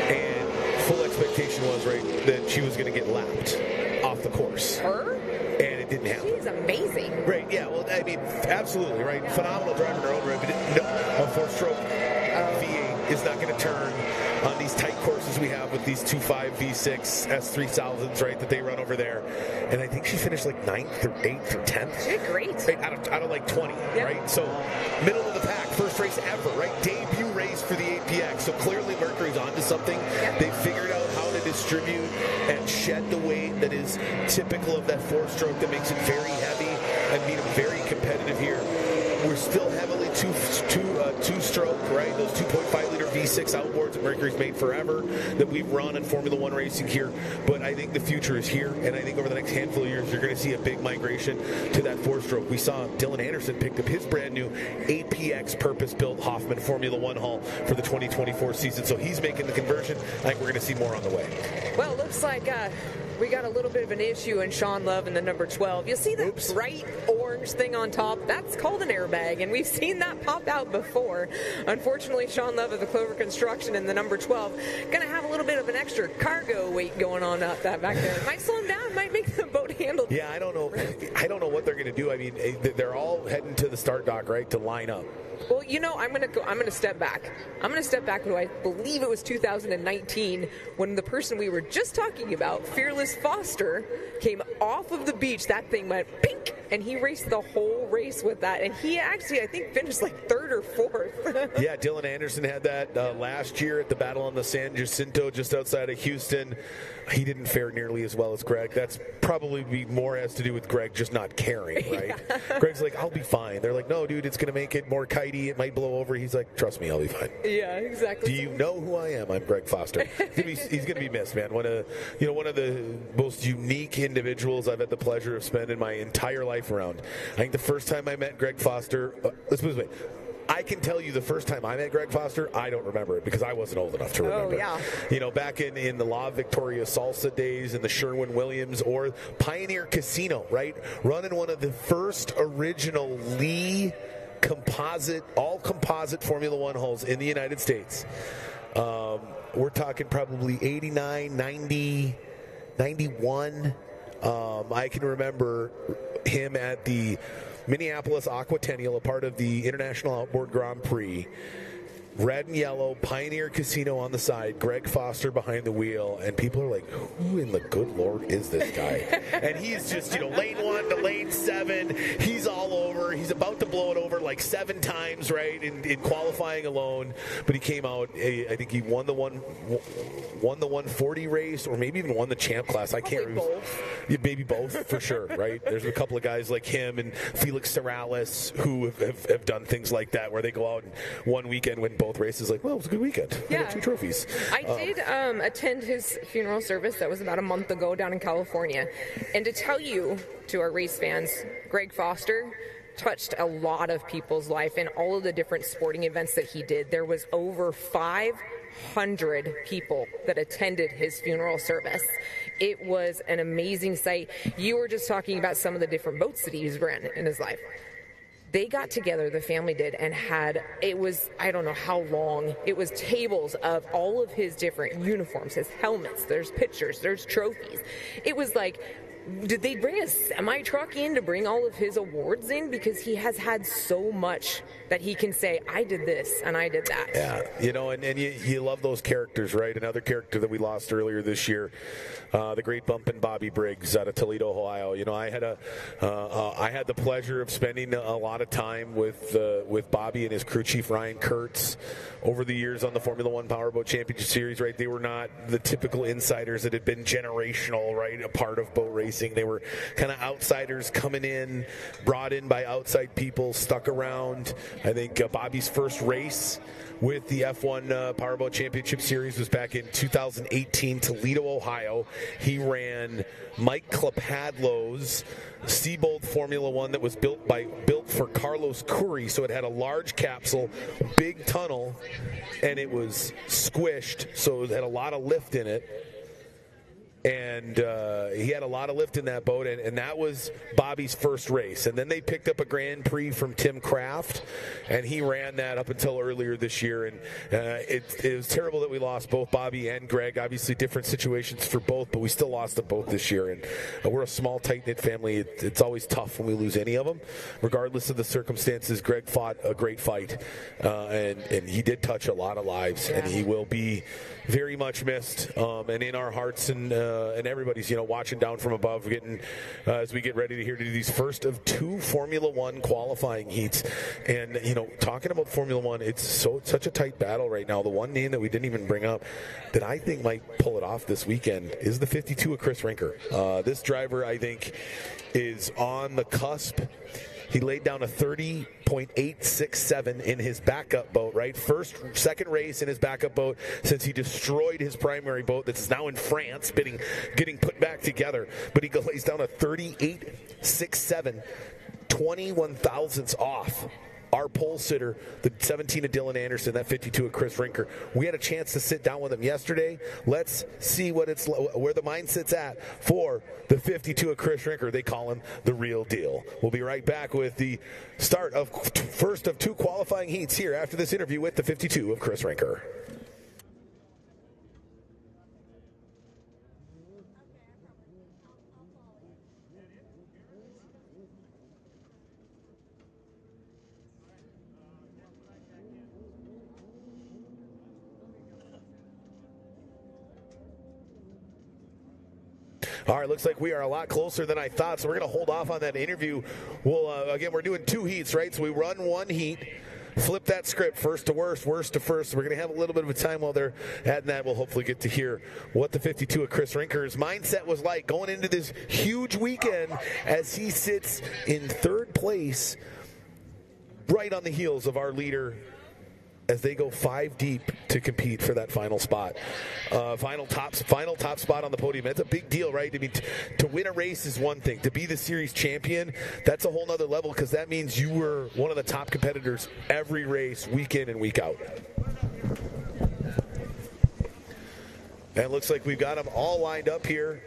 and full expectation was, right, that she was going to get lapped off the course. Her? And it didn't happen. She's amazing. Right, yeah, well, I mean, absolutely, right? Yeah. Phenomenal driver in her own right, but a 4-stroke V8 is not going to turn on these tight courses we have with these 2.5 V6 S3000s, right, that they run over there. And I think she finished like 9th or 8th or 10th. She did great. Right, out of like 20, right? So middle of the pack, first race ever, right? Debut race for the APX. So clearly Mercury's onto something. Yep. They figured out how to distribute and shed the weight that is typical of that 4-stroke that makes it very heavy and made them very competitive here. We're still heavily two-stroke, right? Those 2.5-liter V6 outboards that Mercury's made forever that we've run in Formula One racing here. But I think the future is here, and I think over the next handful of years, you're going to see a big migration to that 4-stroke. We saw Dylan Anderson picked up his brand new APX purpose-built Hoffman Formula One hull for the 2024 season. So he's making the conversion. I think we're going to see more on the way. Well, it looks like we got a little bit of an issue in Sean Love in the number 12. You'll see that bright orange thing on top. That's called an airbag, and we've seen that pop out before. Unfortunately, Sean Love of the Clover Construction in the number 12 going to have a little bit of an extra cargo weight going on up that back there. It might slow him down. Might make the boat handle. Yeah, I don't know. I don't know what they're going to do. I mean, they're all heading to the start dock, right, to line up. Well, I'm gonna step back. I'm gonna step back to, I believe it was 2019, when the person we were just talking about, Fearless Foster, came off of the beach. That thing went pink, and he raced the whole race with that. And he actually, I think, finished like 3rd or 4th. Yeah, Dylan Anderson had that last year at the Battle on the San Jacinto just outside of Houston. He didn't fare nearly as well as Greg. That's probably more has to do with Greg just not caring, right? Yeah. Greg's like, I'll be fine. They're like, no, dude, it's going to make it more kitey. It might blow over. He's like, trust me, I'll be fine. Yeah, exactly. Do you know who I am? I'm Greg Foster. He's going to be missed, man. One of the most unique individuals I've had the pleasure of spending my entire life around. I think the first time I met Greg Foster, let's put it this way. I can tell you the first time I met Greg Foster, I don't remember it because I wasn't old enough to remember. Oh, yeah. Back in the La Victoria Salsa days and the Sherwin-Williams or Pioneer Casino, right? Running one of the first original Lee all composite Formula One hulls in the United States. We're talking probably 89, 90, 91. I can remember him at the Minneapolis Aquatennial, a part of the International Outboard Grand Prix. Red and yellow, Pioneer Casino on the side, Greg Foster behind the wheel, and people are like, who in the good Lord is this guy? And he's just, lane 1 to lane 7, he's all over, he's about to blow it over like 7 times, right, in qualifying alone, but he came out, I think he won the 140 race, or maybe even won the champ class, I can't remember. Yeah, maybe both, for sure, right? There's a couple of guys like him and Felix Serrales who have done things like that, where they go out and one weekend win both races, like, well, it was a good weekend. Yeah. I got 2 trophies. I did attend his funeral service. That was about a month ago down in California. And to tell you, to our race fans, Greg Foster touched a lot of people's life in all of the different sporting events that he did. There was over 500 people that attended his funeral service. It was an amazing sight. You were just talking about some of the different boats that he's ran in his life. They got together, the family did, and it was, I don't know how long, it was tables of all of his different uniforms, his helmets, there's pictures, there's trophies. It was like, did they bring a semi-truck in to bring all of his awards in? Because he has had so much that he can say, I did this and I did that. Yeah, and you love those characters, right? Another character that we lost earlier this year, the great bumpin' Bobby Briggs out of Toledo, Ohio. I had the pleasure of spending a lot of time with Bobby and his crew chief Ryan Kurtz over the years on the Formula One Powerboat Championship Series, right? They were not the typical insiders that had been generational, right? A part of boat racing. They were kind of outsiders coming in, brought in by outside people, stuck around. I think Bobby's first race with the F1 Powerboat Championship Series was back in 2018, Toledo, Ohio. He ran Mike Clapadlo's Seabold Formula One that was built for Carlos Curry, so it had a large capsule, big tunnel, and it was squished, so it had a lot of lift in it. And he had a lot of lift in that boat, and that was Bobby's first race. And then they picked up a Grand Prix from Tim Kraft, and he ran that up until earlier this year. And it was terrible that we lost both Bobby and Greg. Obviously, different situations for both, but we still lost them both this year. And we're a small, tight-knit family. It's always tough when we lose any of them. Regardless of the circumstances, Greg fought a great fight, and he did touch a lot of lives, and he will be very much missed, and in our hearts, and everybody's watching down from above, getting as we get ready to do these first of 2 Formula One qualifying heats. And talking about Formula One, it's such a tight battle right now. The one name that we didn't even bring up that I think might pull it off this weekend is the 52 of Chris Rinker. This driver, I think, is on the cusp. He laid down a 30.867 in his backup boat, right? Second race in his backup boat since he destroyed his primary boat that's now in France, getting put back together. But he lays down a 38.67, 21 thousandths off. Our pole sitter, the 17 of Dylan Anderson, that 52 of Chris Rinker. We had a chance to sit down with him yesterday. Let's see where the mindset's at for the 52 of Chris Rinker. They call him the real deal. We'll be right back with the start of first of 2 qualifying heats here after this interview with the 52 of Chris Rinker. All right, looks like we are a lot closer than I thought, so we're going to hold off on that interview. We'll again, we're doing 2 heats, right? So we run 1 heat, flip that script, first to worst, worst to first. So we're going to have a little bit of a time while they're adding that. We'll hopefully get to hear what the 52 of Chris Rinker's mindset was like going into this huge weekend as he sits in 3rd place, right on the heels of our leader, as they go 5 deep to compete for that final spot. Final top spot on the podium. That's a big deal, right? I mean, to win a race is one thing. To be the series champion, that's a whole nother level, because that means you were one of the top competitors every race, week in and week out. And it looks like we've got them all lined up here.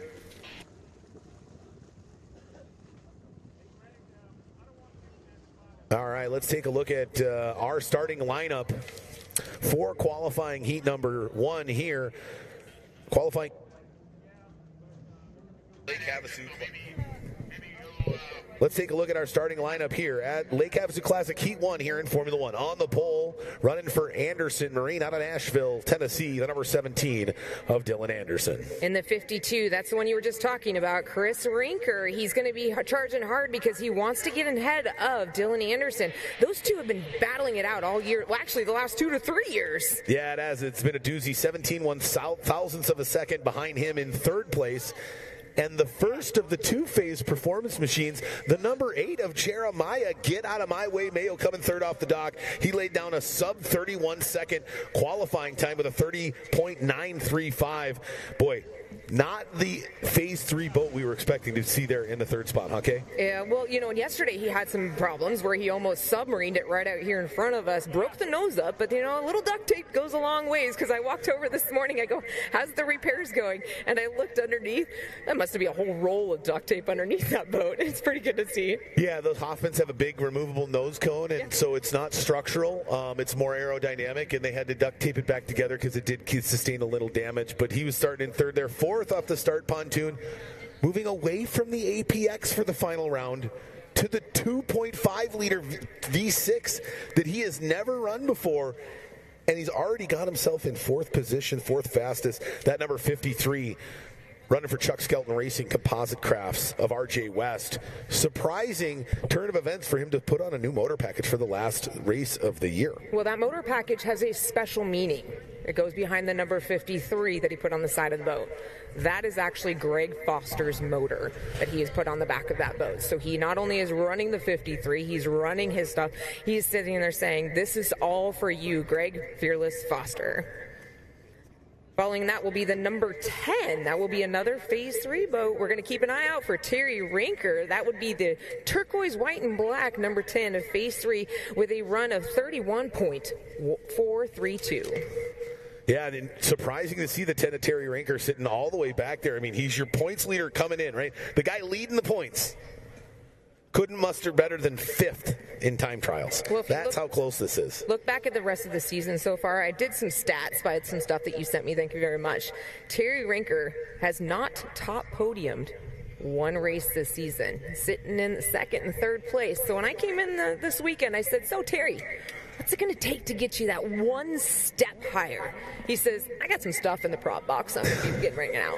All right, let's take a look at our starting lineup for qualifying heat number 1 here. Qualifying Lake Havasu. Let's take a look at our starting lineup here at Lake Havasu Classic Heat 1 here in Formula 1. On the pole, running for Anderson Marine out of Nashville, Tennessee, the number 17 of Dylan Anderson. In the 52, that's the one you were just talking about, Chris Rinker. He's going to be charging hard because he wants to get ahead of Dylan Anderson. Those two have been battling it out all year. Well, actually, the last 2 to 3 years. Yeah, it has. It's been a doozy. 17 thousandths of a second behind him in 3rd place. And the first of the 2-phase performance machines, the number 8 of Jeremiah, Get Out of My Way Mayo, coming 3rd off the dock. He laid down a sub-31 second qualifying time with a 30.935. Boy, not the phase 3 boat we were expecting to see there in the 3rd spot, okay? Yeah, well, you know, yesterday he had some problems where he almost submarined it right out here in front of us, broke the nose up, but, you know, a little duct tape goes a long ways, because I walked over this morning, I go, how's the repairs going? And I looked underneath, that must be a whole roll of duct tape underneath that boat. It's pretty good to see. Yeah, those Hoffmans have a big removable nose cone, and so it's not structural, it's more aerodynamic, and they had to duct tape it back together because it did sustain a little damage, but he was starting in 3rd there, 4th off the start pontoon, moving away from the APX for the final round to the 2.5 liter V6 that he has never run before, and he's already got himself in 4th position, 4th fastest. That number 53 running for Chuck Skelton Racing Composite Crafts of RJ West. Surprising turn of events for him to put on a new motor package for the last race of the year. Well, that motor package has a special meaning. It goes behind the number 53 that he put on the side of the boat. That is actually Greg Foster's motor that he has put on the back of that boat. So he not only is running the 53, he's running his stuff. He's sitting there saying, this is all for you, Greg Fearless Foster. Following that will be the number 10. That will be another phase 3 boat. We're going to keep an eye out for Terry Rinker. That would be the turquoise, white, and black number 10 of phase 3 with a run of 31.432. Yeah, and surprising to see the 10 of Terry Rinker sitting all the way back there. I mean, he's your points leader coming in, right? The guy leading the points. Couldn't muster better than 5th in time trials. Well, that's how close this is. Look back at the rest of the season so far. I did some stats by some stuff that you sent me. Thank you very much. Terry Rinker has not top podiumed 1 race this season, sitting in 2nd and 3rd place. So when I came in this weekend, I said, so Terry, what's it going to take to get you that 1 step higher? He says, I got some stuff in the prop box I'm going to be getting right now.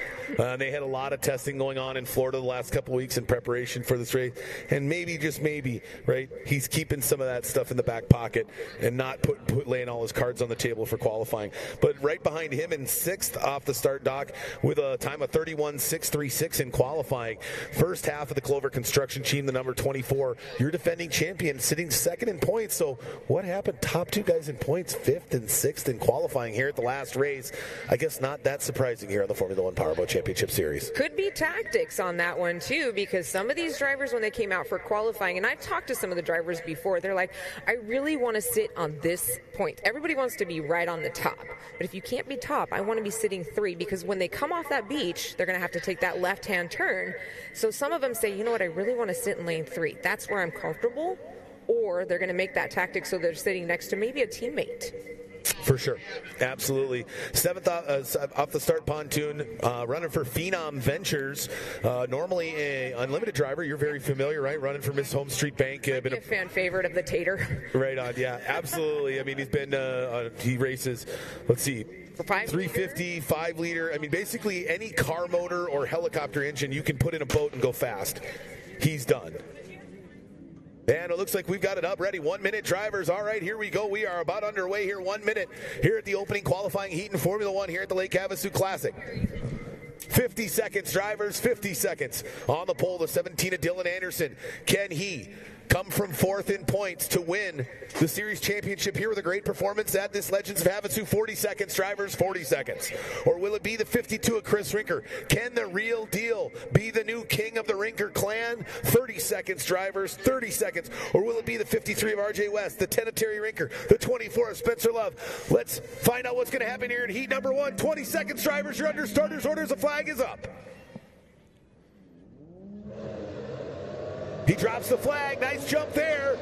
They had a lot of testing going on in Florida the last couple of weeks in preparation for this race. And maybe, just maybe, right, he's keeping some of that stuff in the back pocket and not laying all his cards on the table for qualifying. But right behind him in 6th off the start dock with a time of 31.636 in qualifying. First half of the Clover Construction Team, the number 24, your defending champion, sitting 2nd in points. So what happened? Top 2 guys in points, 5th and 6th in qualifying here at the last race. I guess not that surprising here on the Formula 1 Powerboat Championship Series. Could be tactics on that one too, because some of these drivers, when they came out for qualifying, and I've talked to some of the drivers before, they're like, I really want to sit on this point. Everybody wants to be right on the top, but if you can't be top, I want to be sitting 3, because when they come off that beach, they're going to have to take that left-hand turn. So some of them say, you know what, I really want to sit in lane 3. That's where I'm comfortable. Or they're going to make that tactic so they're sitting next to maybe a teammate. For sure. Absolutely. Seventh off the start pontoon, running for Phenom Ventures. Normally a unlimited driver. You're very familiar, right? Running for Miss Home Street Bank. Been a fan favorite of the Tater. Right on, yeah. Absolutely. I mean, he's been, he races, let's see, for 350, 5-liter. I mean, basically any car motor or helicopter engine you can put in a boat and go fast. He's done. And it looks like we've got it up ready. 1 minute drivers. All right, here we go. We are about underway here. 1 minute here at the opening qualifying heat in Formula One here at the Lake Havasu Classic. 50 seconds, drivers, 50 seconds. On the pole, the 17 of Dylan Anderson. Can he come from fourth in points to win the series championship here with a great performance at this Legends of Havasu? 40 seconds, drivers, 40 seconds. Or will it be the 52 of Chris Rinker? Can the real deal be the new king of the Rinker clan? 30 seconds, drivers, 30 seconds. Or will it be the 53 of RJ West, the 10 of Terry Rinker, the 24 of Spencer Love? Let's find out what's going to happen here in heat number 1. 20 seconds, drivers. You're under starters orders. The flag is up. He drops the flag. Nice jump there.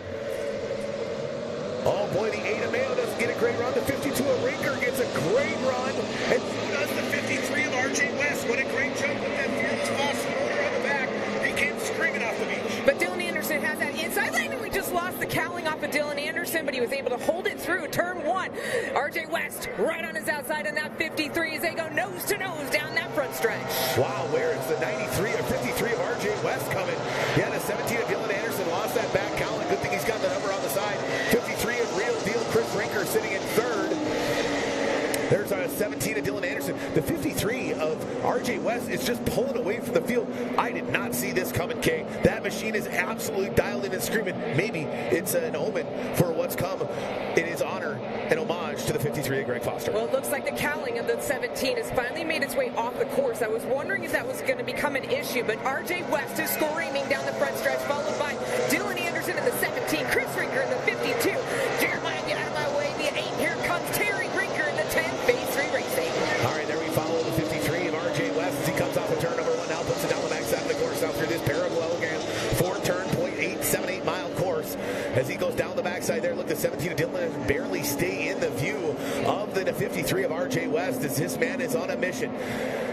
Oh, boy, the 8 of Mayo doesn't get a great run. The 52 of Rinker gets a great run. And so does the 53 of RJ West. What a great jump with that Felix Foster motor on the back. He came screaming off the beach. But Dylan Anderson has that inside lane, and we just lost the cowling off of Dylan Anderson, but he was able to hold it through turn 1. RJ West right on his outside in that 53 as they go nose to nose down that front stretch. Wow, where is the 93 or 53 of RJ West coming? Yeah, the 17 of Dylan Anderson lost that back cowling. Good thing he's got the number on the side. 53 of Real Deal Chris Rinker sitting in third. There's our 17 of Dylan Anderson. The 53 of RJ West is just pulling away from the field. I did not see this coming, Kay. That machine is absolutely dialed in and screaming. Maybe it's an omen for what's come in his honor and homage to the 53 of Greg Foster. Well, it looks like the cowling of the 17 has finally made its way off the course. I was wondering if that was going to become an issue, but RJ West is screaming down the front stretch, followed by Dylan Anderson in the 17, Chris Rinker in the 52. Jeremiah, get out of my way. The 8, here comes Terry Rinker in the 10, phase 3 racing. All right, there we follow the 53 of RJ West as he comes off of turn number 1 now, puts it down the backside of the course out through this parallelogram 4-turn, 0.878 mile course. As he goes down the backside there, look, the 17 of Dylan barely stay in the view of the 53 of RJ West as this man is on a mission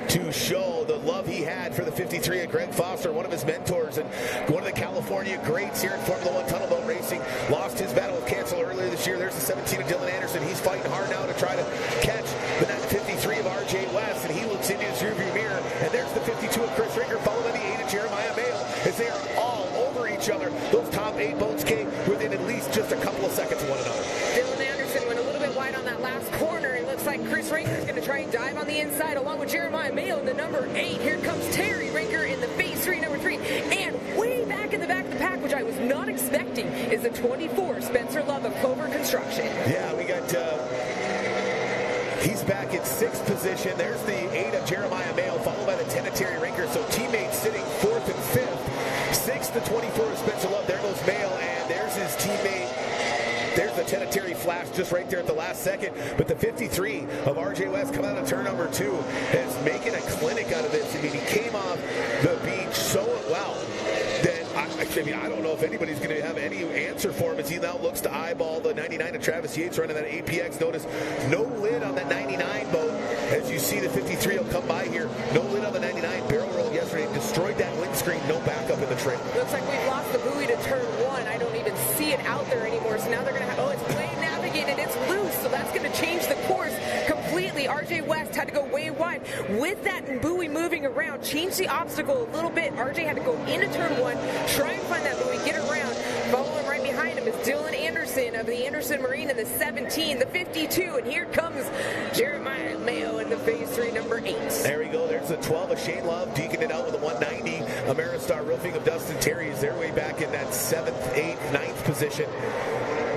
to show the love he had for the 53 of Greg Foster, one of his mentors and one of the California greats here in Formula One tunnel boat racing. Lost his battle with Cancel earlier this year. There's the 17 of Dylan Anderson. He's fighting hard now to try to catch the 53 of RJ West, and he looks into his rearview mirror, and there's the 52 of Chris Rinker, followed by the 8 of Jeremiah Mayo, as they are all over each other. Those top 8 boats came within at least just a couple of seconds of one another. Dylan Anderson went a little bit wide on that last corner. It looks like Chris Rinker is going to try and dive on the inside along with Jeremiah Mayo in the number 8. Here comes Terry Rinker in the phase 3, number 3. And way back in the back of the pack, which I was not expecting, is the 24, Spencer Love of Clover Construction. Yeah, we got... he's back in 6th position. There's the 8 of Jeremiah Mayo, followed by the 10 of Terry Rinker. So teammates sitting 4th and 5th. 6th to 24 of Spencer Love. There goes Mayo, and there's his teammate. There's the 10 of Terry Flash just right there at the last second. But the 53 of RJ West coming out of turn number 2 is making a clinic out of this. I mean, he came off the beach so well that I don't know if anybody's going to have any answer for him as he now looks to eyeball the 99 of Travis Yates running that APX. Notice no lid on that 99 boat. As you see the 53 will come by here. No lid on the 99 barrel roll yesterday. Destroyed that windscreen. No backup in the trail. Looks like we've lost the buoy to turn 1. I don't even see it out there anymore. So now they're going to have, it's plane navigated. It's loose. So that's going to change the course completely. RJ West had to go way wide. With that buoy moving around, change the obstacle a little bit. RJ had to go into turn 1, try and find that buoy, get around. Following right behind him is Dylan Anderson of the Anderson Marine in the 17, the 52, and here comes Jeremiah Mayo in the phase 3, number 8. There we go. There's the 12 of Shane Love, deking it out with a 190. Ameristar Roofing of Dustin Terry is their way back in that 7th, 8th, 9th position.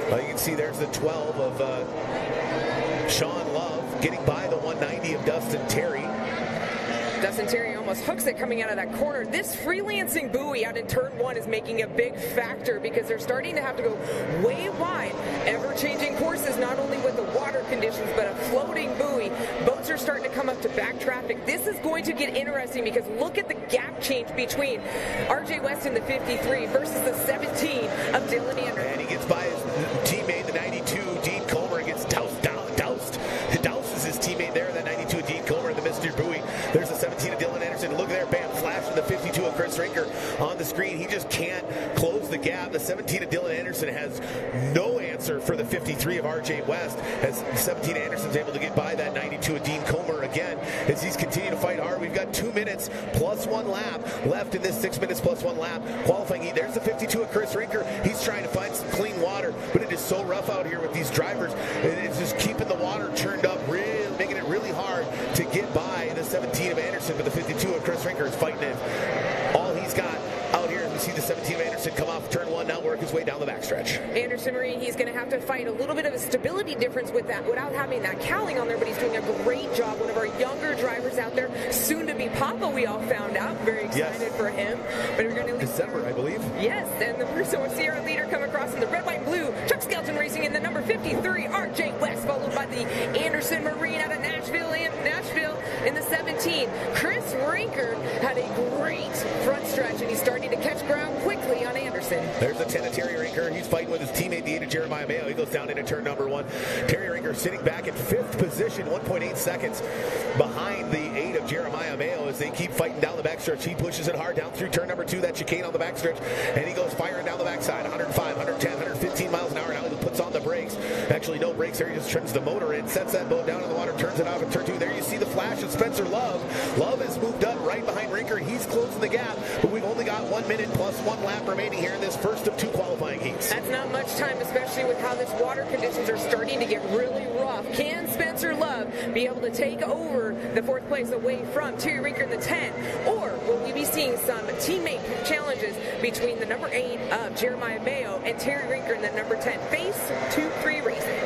You can see there's the 12 of Sean Love getting by the 190 of Dustin Terry. Dustin Terry almost hooks it coming out of that corner. This freelancing buoy out in turn 1 is making a big factor because they're starting to have to go way wide. Ever-changing courses, not only with the water conditions, but a floating buoy. Boats are starting to come up to back traffic. This is going to get interesting because look at the gap change between RJ West in the 53 versus the 17 of Dylan Anderson. And he gets by his teammate, the 92, Dean Comer, and gets doused Chris Rinker on the screen. He just can't close the gap. The 17 of Dylan Anderson has no answer for the 53 of RJ West, as 17 Anderson's able to get by that 92 of Dean Comer again as he's continuing to fight hard. We've got 2 minutes plus 1 lap left in this 6 minutes plus 1 lap qualifying heat. There's the 52 of Chris Rinker. He's trying to find some clean water, but it is so rough out here with these drivers. It's just keeping the water turned up, really making it really hard to get by the 17 of Anderson, but the 52 of Chris Rinker is fighting it. All he's got out here, we see the 17 of Anderson come off turn 1, now work his way down the backstretch. Anderson Marine, he's going to have to fight a little bit of a stability difference with that without having that cowling on there, but he's doing a great job. One of our younger drivers out there, soon to be Papa, we all found out. Very excited for him. But we're going to December, I believe. Yes, and so we'll see our leader come across in the red, white, blue. Chuck Skelton racing in the number 53, RJ West, followed by the Anderson Marine out of Nashville in the 17. Chris Rinker had a great front stretch, and he's starting to catch ground quickly on Anderson. There's the 10 of Terry Rinker. He's fighting with his teammate, the 8 of Jeremiah Mayo. He goes down into turn number 1. Terry Rinker sitting back in 5th position, 1.8 seconds behind the 8 of Jeremiah Mayo as they keep fighting down the backstretch. He pushes it hard down through turn number 2, that chicane on the backstretch, and he goes firing down the backside. 105, 110, 115 miles an hour. Now he puts on the brakes. Actually, no brakes there. He just turns the motor in, sets that boat down in the water, turns it off in turn 2. There you see the flash of Spencer Love. Love has moved up right behind Rinker. He's closing the gap, but we've only got 1 minute plus 1 lap remaining here in this first of 2 qualifying heats. That's not much time, especially with how this water conditions are starting to get really rough. Can Spencer Love be able to take over the 4th place away from Terry Rinker in the 10? Or will we be seeing some teammate challenges between the number 8 of Jeremiah Mayo and Terry Rinker in the number 10? Phase 2-3 racing.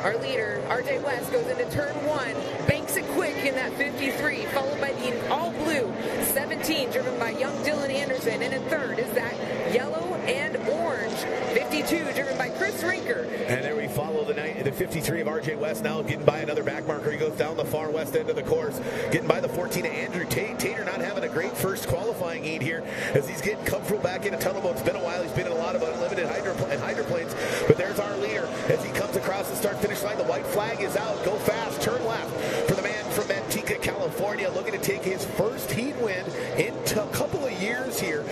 Our leader, RJ West, goes into turn 1, banks it quick in that 53, followed by the all-blue 17, driven by young Dylan Anderson. And in 3rd is that yellow and orange 52, driven by Chris Rinker. And there we follow the 53 of RJ West, now getting by another back marker. He goes down the far west end of the course, getting by the 14 of Andrew Tate. Tater not having a great first qualifying heat here as he's getting comfortable back in a tunnel boat. It's been a while. He's been in a lot of unlimited hydroplanes, but there's our leader as he comes across the start-finish line. The white flag is out. Go fast, turn left for the man from Manteca, California, looking to take his first heat win in a couple of years here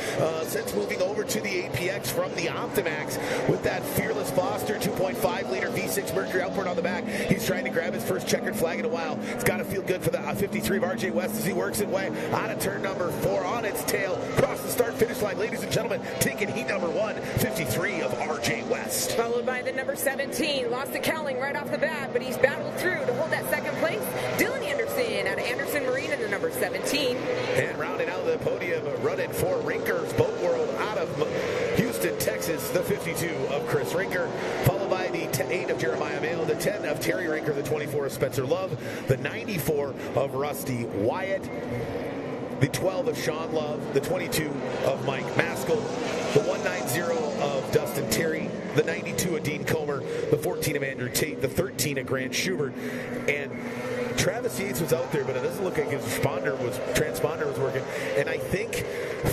since moving over to the APX from the Optimax with that Fearless Foster 2.5-liter V6 Mercury outboard on the back. He's trying to grab his first checkered flag in a while. It's got to feel good for the 53 of RJ West as he works his way out of turn number 4 on its tail, across the start-finish line. Ladies and gentlemen, taking heat number 1, 53 of RJ West. Followed by the number 17. Lost the cowling right off the bat, but he's battled through to hold that 2nd place. Dylan Anderson out of Anderson Marine in the number 17. And rounding out the podium, running for Rinker's Boat World out of Houston, Texas, the 52 of Chris Rinker, followed by the 8 of Jeremiah Mayo, the 10 of Terry Rinker, the 24 of Spencer Love, the 94 of Rusty Wyatt, the 12 of Sean Love, the 22 of Mike Maskell, the 190 of Dustin Terry, the 92 of Dean Comer, the 14 of Andrew Tate, the 13 of Grant Schubert, and Travis Yates was out there, but it doesn't look like his transponder was working. And I think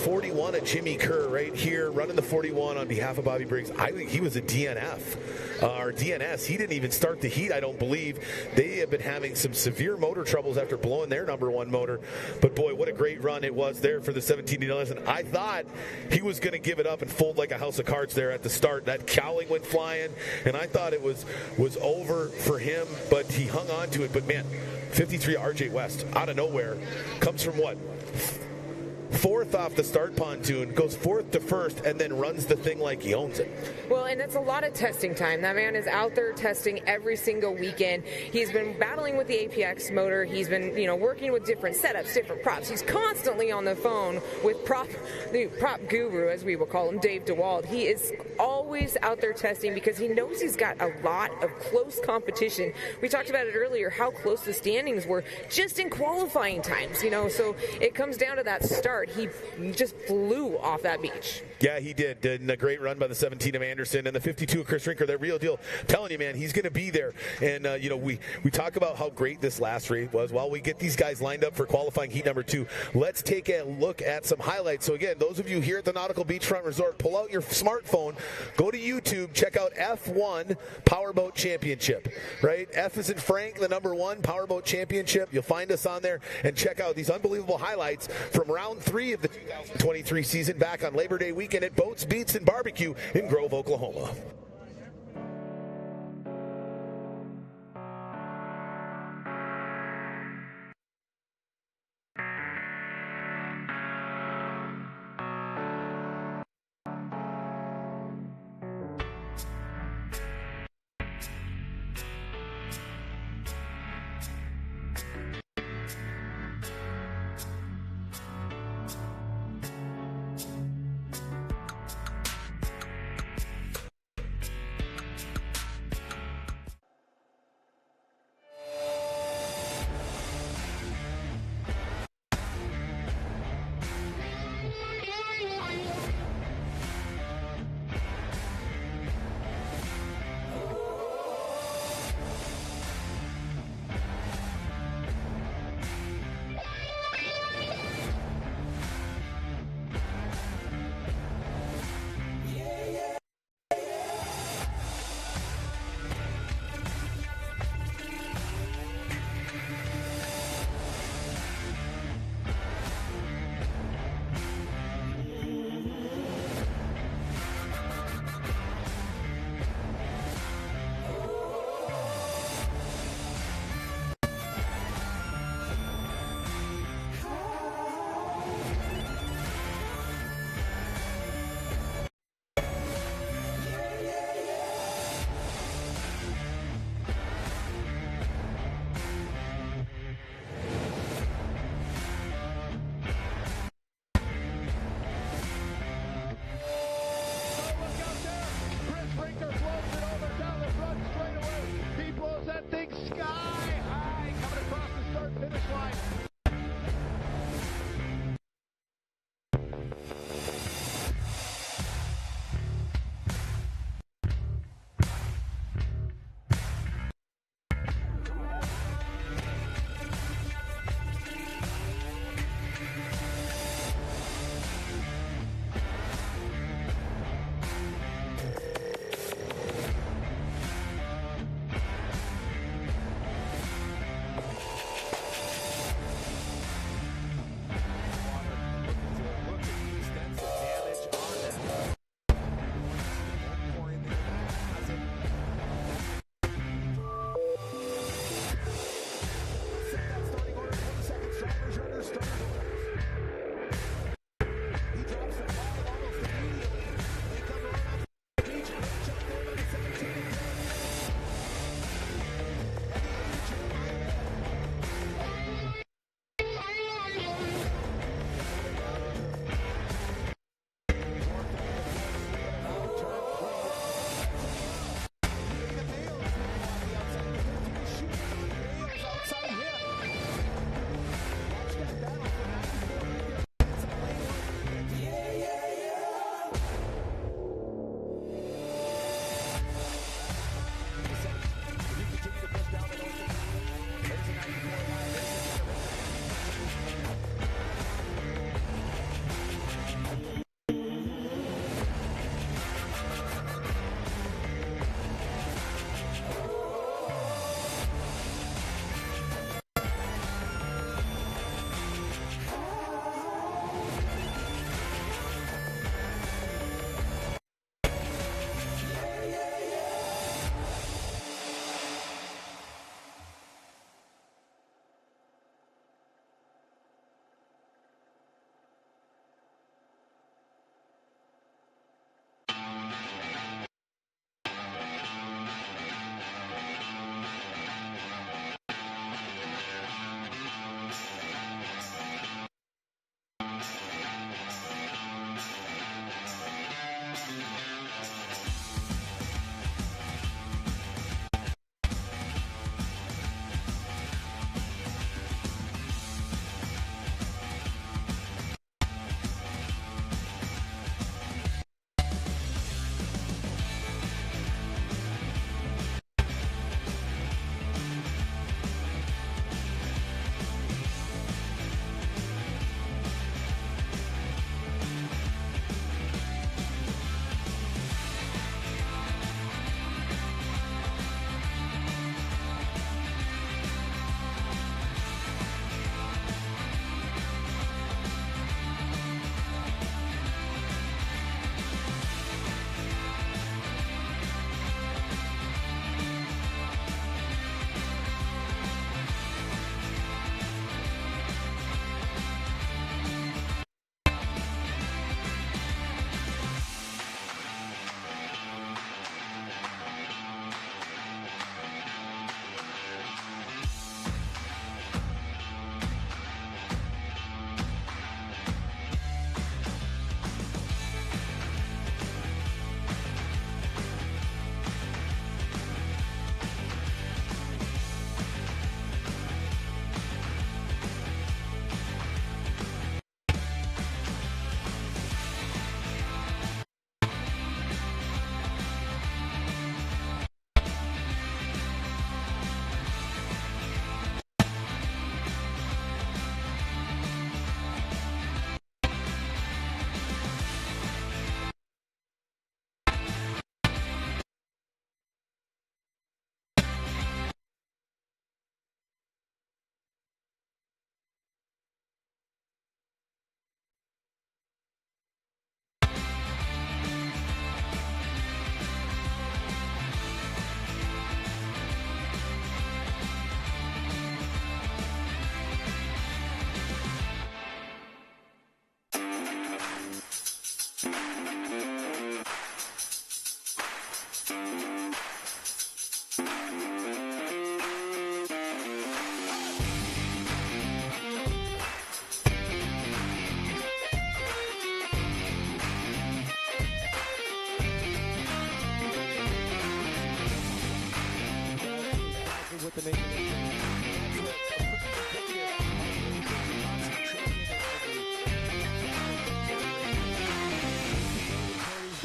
41 of Jimmy Kerr right here running the 41 on behalf of Bobby Briggs. I think he was a DNF or DNS. He didn't even start the heat, I don't believe. They have been having some severe motor troubles after blowing their number 1 motor. But boy, what a great run it was there for the 17 DNS. And I thought he was going to give it up and fold like a house of cards there at the start. That cowling went flying, and I thought it was over for him, but he hung on to it. But man, 53 RJ West out of nowhere comes from what? 4th off the start pontoon, goes 4th to 1st, and then runs the thing like he owns it. Well, and that's a lot of testing time. That man is out there testing every single weekend. He's been battling with the APX motor. He's been, working with different setups, different props. He's constantly on the phone with the prop guru, as we will call him, Dave DeWald. He is always out there testing because he knows he's got a lot of close competition. We talked about it earlier, how close the standings were just in qualifying times, so it comes down to that start. start, he just flew off that beach. Yeah, he did. And a great run by the 17 of Anderson and the 52 of Chris Rinker. That real deal. Telling you, man, he's going to be there. And, we talk about how great this last race was. While we get these guys lined up for qualifying heat number 2, let's take a look at some highlights. So, again, those of you here at the Nautical Beachfront Resort, pull out your smartphone, go to YouTube, check out F1 Powerboat Championship, right? F is in Frank, the number 1 Powerboat Championship. You'll find us on there and check out these unbelievable highlights from round 3 of the 2023 season back on Labor Day weekend at Boats, Beats, and Barbecue in Grove, Oklahoma.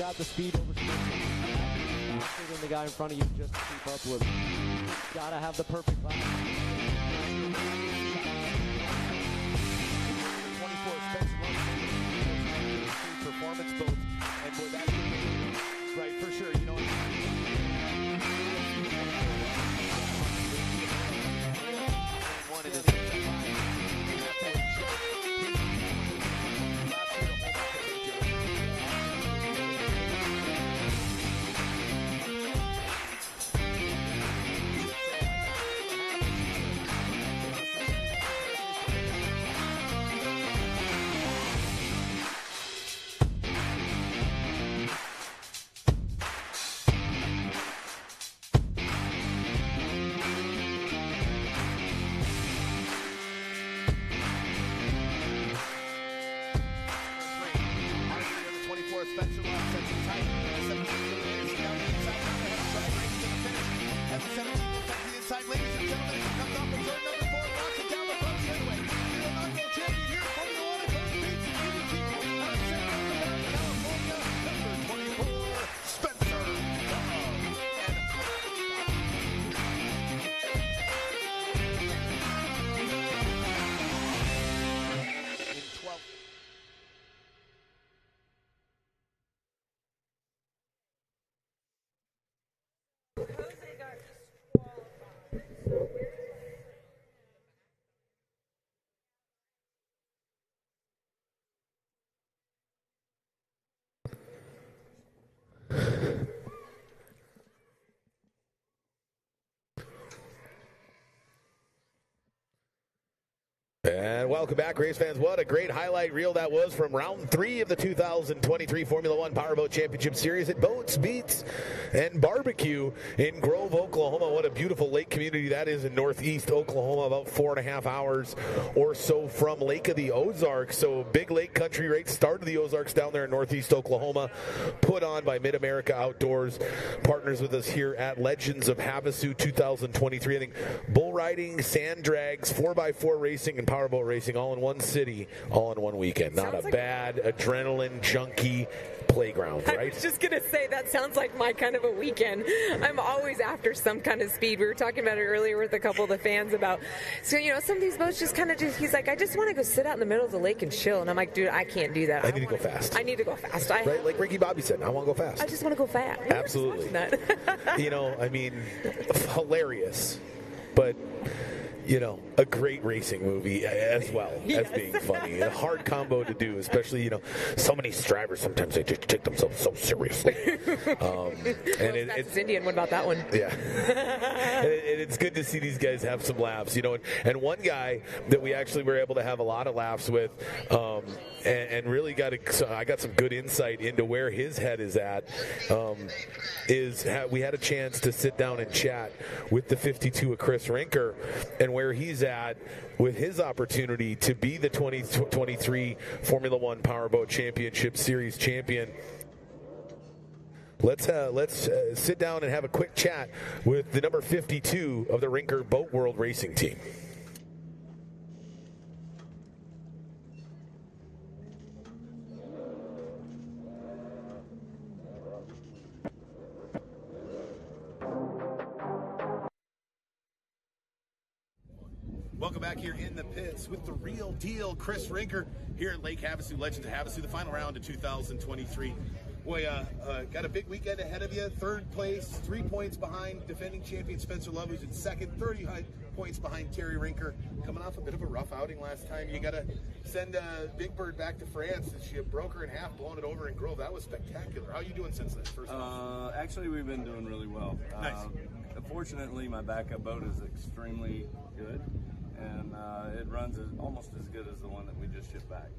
got the speed over faster than the guy in front of you just to keep up with him. Gotta have the perfect lap. 24 Spencer performance boats, and boy, that's right for sure. You know. One it is. And welcome back, race fans. What a great highlight reel that was from round 3 of the 2023 Formula One Powerboat Championship Series at Boats, Beats, and Barbecue in Grove, Oklahoma. What a beautiful lake community that is in northeast Oklahoma, about 4.5 hours or so from Lake of the Ozarks. So big lake country race, start of the Ozarks down there in northeast Oklahoma, put on by Mid-America Outdoors, partners with us here at Legends of Havasu 2023. I think bull riding, sand drags, 4x4 racing, and powerboat racing all in one city, all in one weekend. Not a bad adrenaline junkie playground, right? I was just going to say, that sounds like my kind of a weekend. I'm always after some kind of speed. We were talking about it earlier with a couple of the fans about, so, you know, some of these boats just kind of he's like, I just want to go sit out in the middle of the lake and chill. And I'm like, dude, I can't do that. I need to go fast. I need to go fast. Right, like Ricky Bobby said, I want to go fast. I just want to go fast. Absolutely. You know, I mean, hilarious, but you know, a great racing movie as well as being funny. A hard combo to do, especially, you know, so many drivers, sometimes they just take themselves so seriously. And it's Indian. What about that one? Yeah. and it's good to see these guys have some laughs, you know. And one guy that we actually were able to have a lot of laughs with, and really I got some good insight into where his head is at, we had a chance to sit down and chat with the 52 of Chris Rinker and where he's at with his opportunity to be the 2023 Formula One Powerboat Championship Series champion. Let's sit down and have a quick chat with the number 52 of the Rinker Boat World Racing Team. Welcome back here in the pits with the real deal, Chris Rinker, here at Lake Havasu, Legends of Havasu, the final round of 2023. Boy, got a big weekend ahead of you. Third place, 3 points behind defending champion Spencer Love, who's in second, 30 points behind Terry Rinker. Coming off a bit of a rough outing last time. You got to send Big Bird back to France. She broke her in half, blowing it over in Grove. That was spectacular. How are you doing since then? Actually, we've been doing really well. Nice. Fortunately, my backup boat is extremely good, and it runs almost as good as the one that we just shipped back.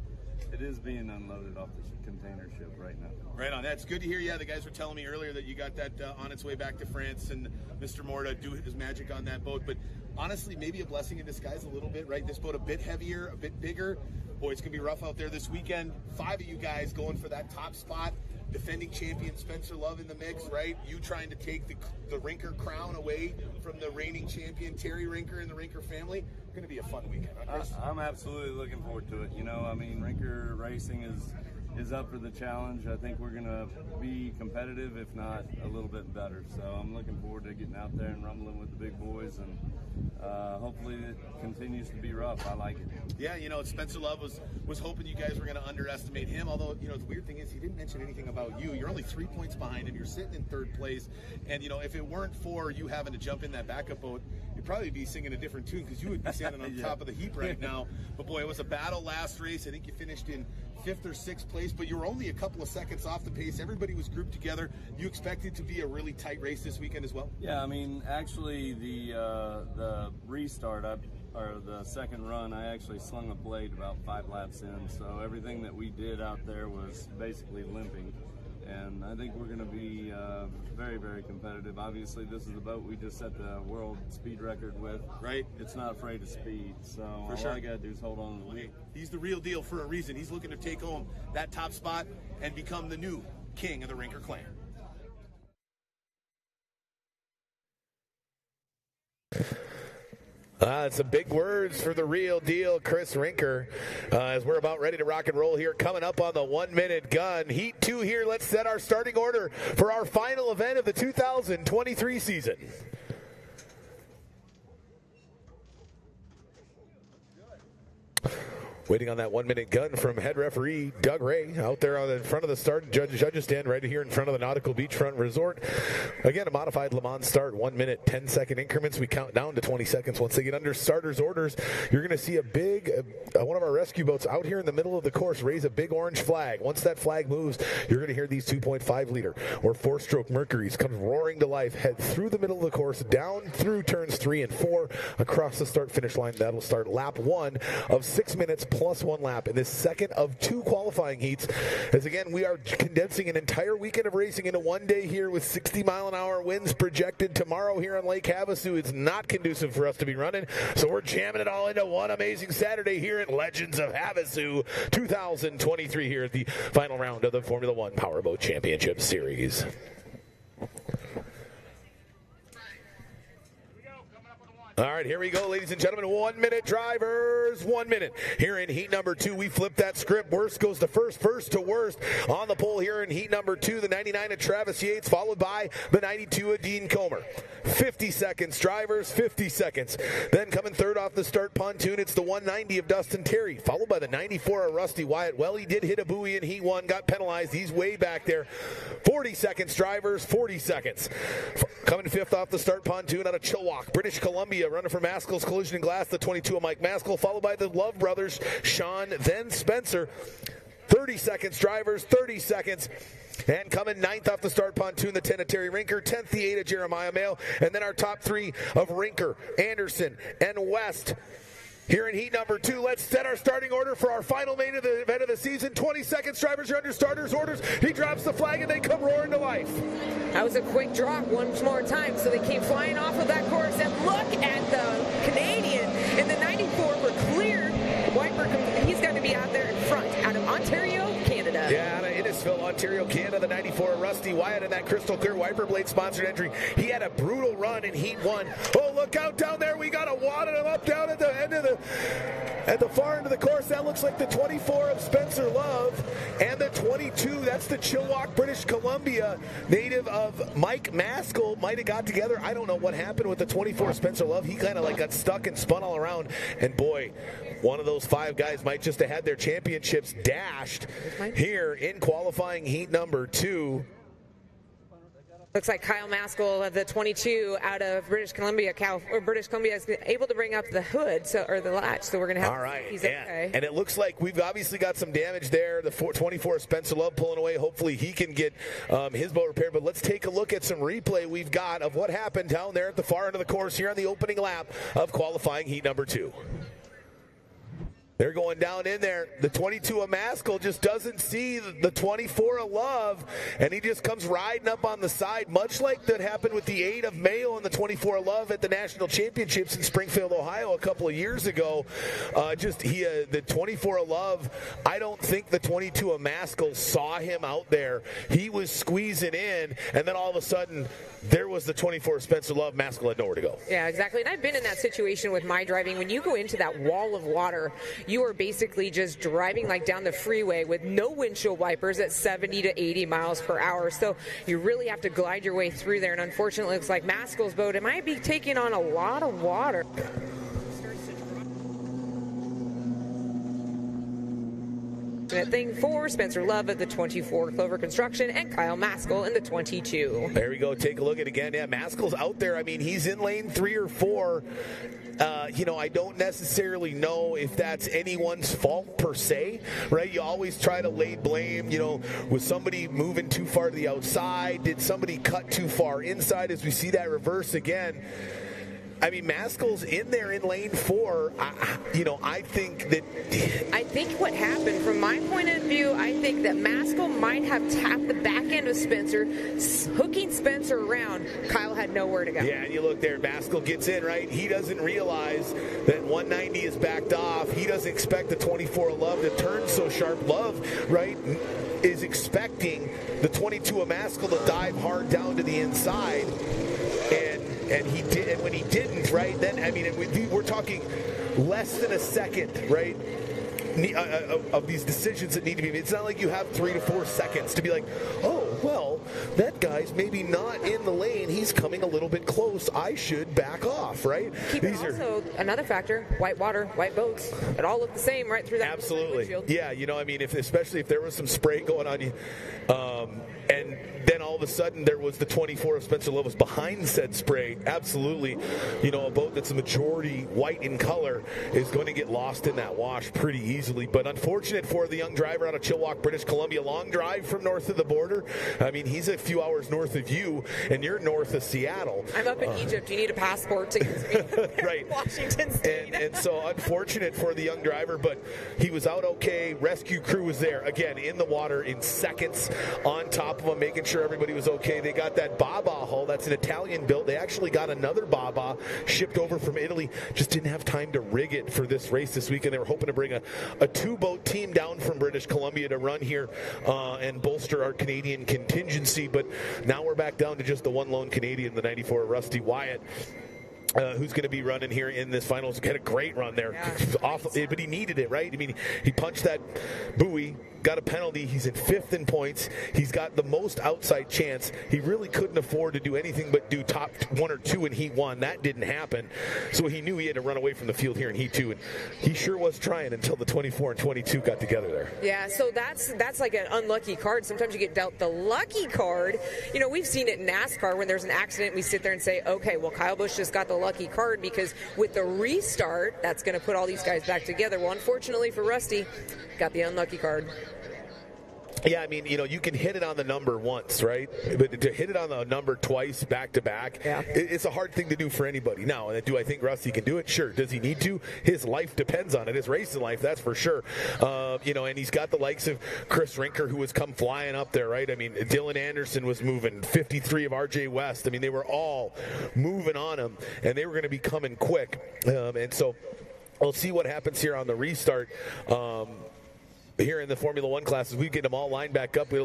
It is being unloaded off the container ship right now. Right on. That's good to hear. Yeah, the guys were telling me earlier that you got that on its way back to France, and Mr. Morta do his magic on that boat. But honestly, maybe a blessing in disguise a little bit, right? This boat a bit heavier, a bit bigger. Boy, it's going to be rough out there this weekend. 5 of you guys going for that top spot. Defending champion Spencer Love in the mix, right? You trying to take the Rinker crown away from the reigning champion Terry Rinker and the Rinker family. It's going to be a fun weekend, huh, Chris? I'm absolutely looking forward to it. You know, I mean, Rinker racing is is up for the challenge. I think we're going to be competitive, if not a little bit better. So I'm looking forward to getting out there and rumbling with the big boys, and hopefully it continues to be rough. I like it. Yeah, Spencer Love was hoping you guys were going to underestimate him, although, the weird thing is he didn't mention anything about you. You're only 3 points behind him. You're sitting in third place, and, if it weren't for you having to jump in that backup boat, you'd probably be singing a different tune because you would be standing on top of the heap right now. But, boy, it was a battle last race. I think you finished in 5th or 6th place, but you were only a couple of seconds off the pace. Everybody was grouped together. You expect it to be a really tight race this weekend as well? Yeah, I mean, actually the restart, or the second run, I actually slung a blade about 5 laps in, so everything that we did out there was basically limping. And I think we're going to be very, very competitive. Obviously, this is the boat we just set the world speed record with. Right. It's not afraid of speed, so all sure. I got to do is hold on to the lead. He's the real deal for a reason. He's looking to take home that top spot and become the new king of the Rinker clan. Some big words for the real deal, Chris Rinker, as we're about ready to rock and roll here. Coming up on the 1 minute gun. Heat 2 here. Let's set our starting order for our final event of the 2023 season. Waiting on that 1 minute gun from head referee Doug Ray out there in front of the start. Judges stand right here in front of the Nautical Beachfront Resort. Again, a modified Le Mans start, 1 minute, 10-second increments. We count down to 20 seconds. Once they get under starters' orders, you're going to see a big, one of our rescue boats out here in the middle of the course raise a big orange flag. Once that flag moves, you're going to hear these 2.5 liter or 4-stroke Mercuries come roaring to life, head through the middle of the course, down through turns 3 and 4, across the start-finish line. That'll start lap 1 of 6 minutes plus 1 lap in this second of 2 qualifying heats. As again, we are condensing an entire weekend of racing into one day here with 60-mile-an-hour winds projected tomorrow here on Lake Havasu. It's not conducive for us to be running, so we're jamming it all into one amazing Saturday here at Legends of Havasu 2023 here at the final round of the Formula One Powerboat Championship Series. All right, here we go, ladies and gentlemen. 1 minute drivers, 1 minute. Here in heat number 2, we flip that script. Worst goes to first, first to worst. On the pole here in heat number 2, the 99 of Travis Yates, followed by the 92 of Dean Comer. 50 seconds, drivers, 50 seconds. Then coming third off the start pontoon, it's the 190 of Dustin Terry, followed by the 94 of Rusty Wyatt. Well, he did hit a buoy in heat 1, got penalized. He's way back there. 40 seconds, drivers, 40 seconds. Coming fifth off the start pontoon out of Chilliwack, British Columbia, running for Maskell's Collision and Glass, the 22 of Mike Maskell, followed by the Love brothers, Sean, then Spencer. 30 seconds, drivers, 30 seconds. And coming ninth off the start pontoon, the 10 of Terry Rinker, 10th, the 8 of Jeremiah Mayo, and then our top 3 of Rinker, Anderson, and West. Here in heat number 2, let's set our starting order for our final main event of the season. 20 seconds, drivers are under starters' orders. He drops the flag and they come roaring to life. That was a quick drop one more time, so they came flying off of that course. And look at the Canadian in the 94 for cleared. Wiper, he's going to be out there in front, out of Ontario, Canada. Yeah, out of Innisfil, Ontario, Canada, the 94 Rusty Wyatt in that crystal clear Wiper Blade sponsored entry. He had a brutal run in heat 1. Oh, look out down there. We got a wad of them up down at the end of at the far end of the course. That looks like the 24 of Spencer Love, and the 22, that's the Chilliwack, British Columbia native of Mike Maskell. Might have got together. I don't know what happened with the 24 Spencer Love. He kind of like got stuck and spun all around, and boy, one of those 5 guys might just have had their championships dashed here in qualifying heat number 2. Looks like Kyle Maskell, the 22 out of British Columbia, British Columbia, is able to bring up the hood, or the latch. So we're going to have. All right, he's okay. And it looks like we've obviously got some damage there. The 24 Spencer Love pulling away. Hopefully he can get his boat repaired. But let's take a look at some replay we've got of what happened down there at the far end of the course here on the opening lap of qualifying heat number 2. They're going down in there. The 22 of Maskell just doesn't see the 24 of Love, and he just comes riding up on the side, much like that happened with the 8 of Mayo and the 24 of Love at the National Championships in Springfield, Ohio a couple of years ago. The 24 of Love, I don't think the 22 of Maskell saw him out there. He was squeezing in, and then all of a sudden, there was the 24 Spencer Love. Maskell had nowhere to go. Yeah, exactly. And I've been in that situation with my driving. When you go into that wall of water, you are basically just driving like down the freeway with no windshield wipers at 70 to 80 miles per hour. So you really have to glide your way through there. And unfortunately, it looks like Maskell's boat, it might be taking on a lot of water. At thing 4, Spencer Love at the 24, Clover Construction, and Kyle Maskell in the 22. There we go. Take a look at it again. Yeah, Maskell's out there. I mean, he's in lane 3 or 4. I don't necessarily know if that's anyone's fault per se, right? You always try to lay blame, was somebody moving too far to the outside? Did somebody cut too far inside as we see that reverse again? I mean, Maskell's in there in lane 4. I think what happened, from my point of view, I think that Maskell might have tapped the back end of Spencer, hooking Spencer around. Kyle had nowhere to go. Yeah, and you look there, Maskell gets in, right? He doesn't realize that 190 is backed off. He doesn't expect the 24 of Love to turn so sharp. Love, right, is expecting the 22 of Maskell to dive hard down to the inside. And he did, and when he didn't, right, then, I mean, we're talking less than a second, right, of these decisions that need to be made. It's not like you have 3 to 4 seconds to be like, oh, well, that guy's maybe not in the lane. He's coming a little bit close. I should back off, right? Also, another factor, white water, white boats. It all looked the same right through that. Absolutely. Yeah, especially if there was some spray going on, and then all of a sudden there was the 24 of Spencer Love was behind said spray. Absolutely. A boat that's a majority white in color is going to get lost in that wash pretty easily. But unfortunate for the young driver out of Chilliwack, British Columbia. Long drive from north of the border. I mean, he's a few hours north of you, and you're north of Seattle. I'm up in Egypt. You need a passport to get to me. Right. Washington State. And so unfortunate for the young driver, but he was out okay. Rescue crew was there, again, in the water in seconds, on top of him, making sure everybody was okay. They got that Baba hull. That's an Italian built. They actually got another Baba shipped over from Italy. Just didn't have time to rig it for this race this weekend. They were hoping to bring a 2-boat team down from British Columbia to run here and bolster our Canadian contingency. But now we're back down to just the one lone Canadian, the 94 Rusty Wyatt. Who's going to be running here in this finals. Had a great run there. Yeah. But he needed it, right? I mean, he punched that buoy, got a penalty. He's in 5th in points. He's got the most outside chance. He really couldn't afford to do anything but do top 1 or 2 in Heat 1. That didn't happen. So he knew he had to run away from the field here in Heat 2. And he sure was trying until the 24 and 22 got together there. Yeah, so that's like an unlucky card. Sometimes you get dealt the lucky card. We've seen it in NASCAR when there's an accident. We sit there and say, okay, well, Kyle Busch just got the lucky card because with the restart, that's going to put all these guys back together. Well, unfortunately for Rusty, got the unlucky card. Yeah, I mean, you can hit it on the number once, right? But to hit it on the number twice back-to-back, it's a hard thing to do for anybody. Now, do I think Rusty can do it? Sure. Does he need to? His life depends on it. His racing life, that's for sure. And he's got the likes of Chris Rinker, who has come flying up there, right? I mean, Dylan Anderson was moving, 53 of RJ West. I mean, they were all moving on him, and they were going to be coming quick. And so we'll see what happens here on the restart. Here in the Formula One classes, we get them all lined back up. We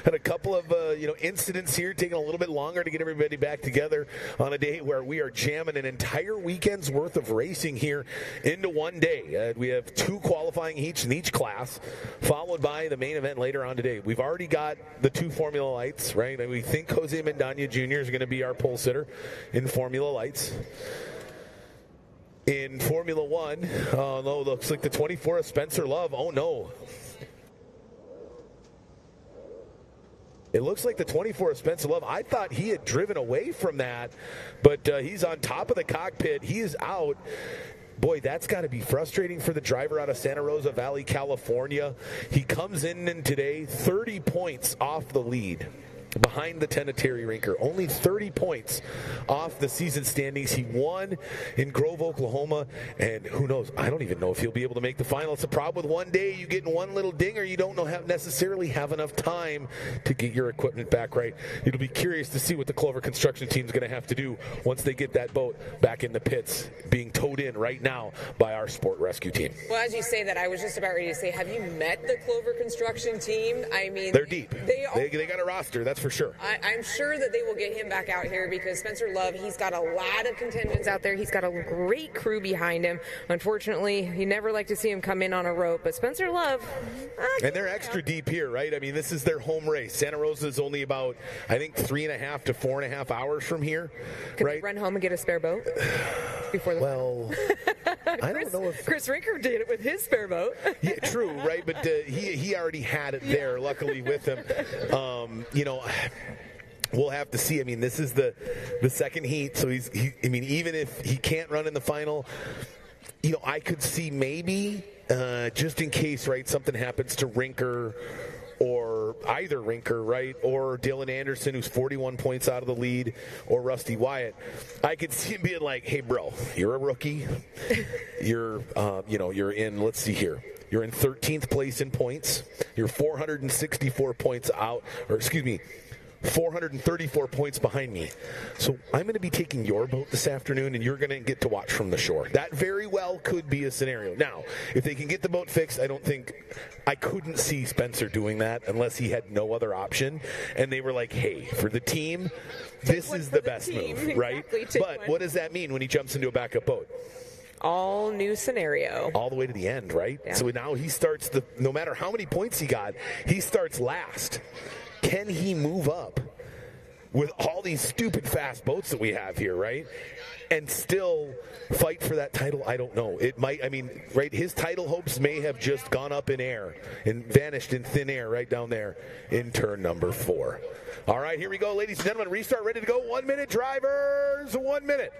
had a couple of incidents here, taking a little bit longer to get everybody back together on a day where we are jamming an entire weekend's worth of racing here into one day. We have 2 qualifying heats in each class, followed by the main event later on today. We've already got the 2 Formula Lights, right? And we think Jose Mendaña Jr. is going to be our pole sitter in Formula Lights. In Formula One, no, looks like the 24 of Spencer Love. Oh, no. It looks like the 24 of Spencer Love. I thought he had driven away from that, but he's on top of the cockpit. He is out. Boy, that's got to be frustrating for the driver out of Santa Rosa Valley, California. He comes in today 30 points off the lead. Behind the 10 of Terry Rinker. Only 30 points off the season standings. He won in Grove, Oklahoma, and who knows? I don't even know if he'll be able to make the final. It's a problem with one day. You get in one little dinger, you don't necessarily have enough time to get your equipment back right. It'll be curious to see what the Clover Construction team is going to have to do once they get that boat back in the pits, being towed in right now by our sport rescue team. Well, as you say that, I was just about ready to say, have you met the Clover Construction team? I mean, they're deep. They got a roster. That's for sure. I'm sure that they will get him back out here because Spencer Love, he's got a lot of contingents out there. He's got a great crew behind him. Unfortunately, you never like to see him come in on a rope, but Spencer Love. And they're extra deep here, right? I mean, this is their home race. Santa Rosa is only about, I think, 3.5 to 4.5 hours from here. Could right? they run home and get a spare boat before the Well, I don't know if Chris Rinker did it with his spare boat. Yeah, true, right? But he already had it there, luckily, with him. We'll have to see. I mean, this is the second heat, so even if he can't run in the final, I could see maybe just in case, right, something happens to Rinker or either Rinker, right, or Dylan Anderson, who's 41 points out of the lead, or Rusty Wyatt. I could see him being like, "Hey, bro, you're a rookie. You're in. Let's see here. You're in 13th place in points. You're 464 points out, or excuse me, 434 points behind me. So I'm going to be taking your boat this afternoon, and you're going to get to watch from the shore." That very well could be a scenario. Now, if they can get the boat fixed, I couldn't see Spencer doing that unless he had no other option. And they were like, "Hey, for the team, this is the best move," right? But what does that mean when he jumps into a backup boat? All new scenario. All the way to the end, right? Yeah. So now he starts no matter how many points he got, he starts last. Can he move up with all these stupid fast boats that we have here, right? And still fight for that title? I don't know. It might, right? His title hopes may have just gone up in air and vanished in thin air right down there in turn number 4. All right, here we go, ladies and gentlemen. Restart, ready to go. 1 minute, drivers. 1 minute.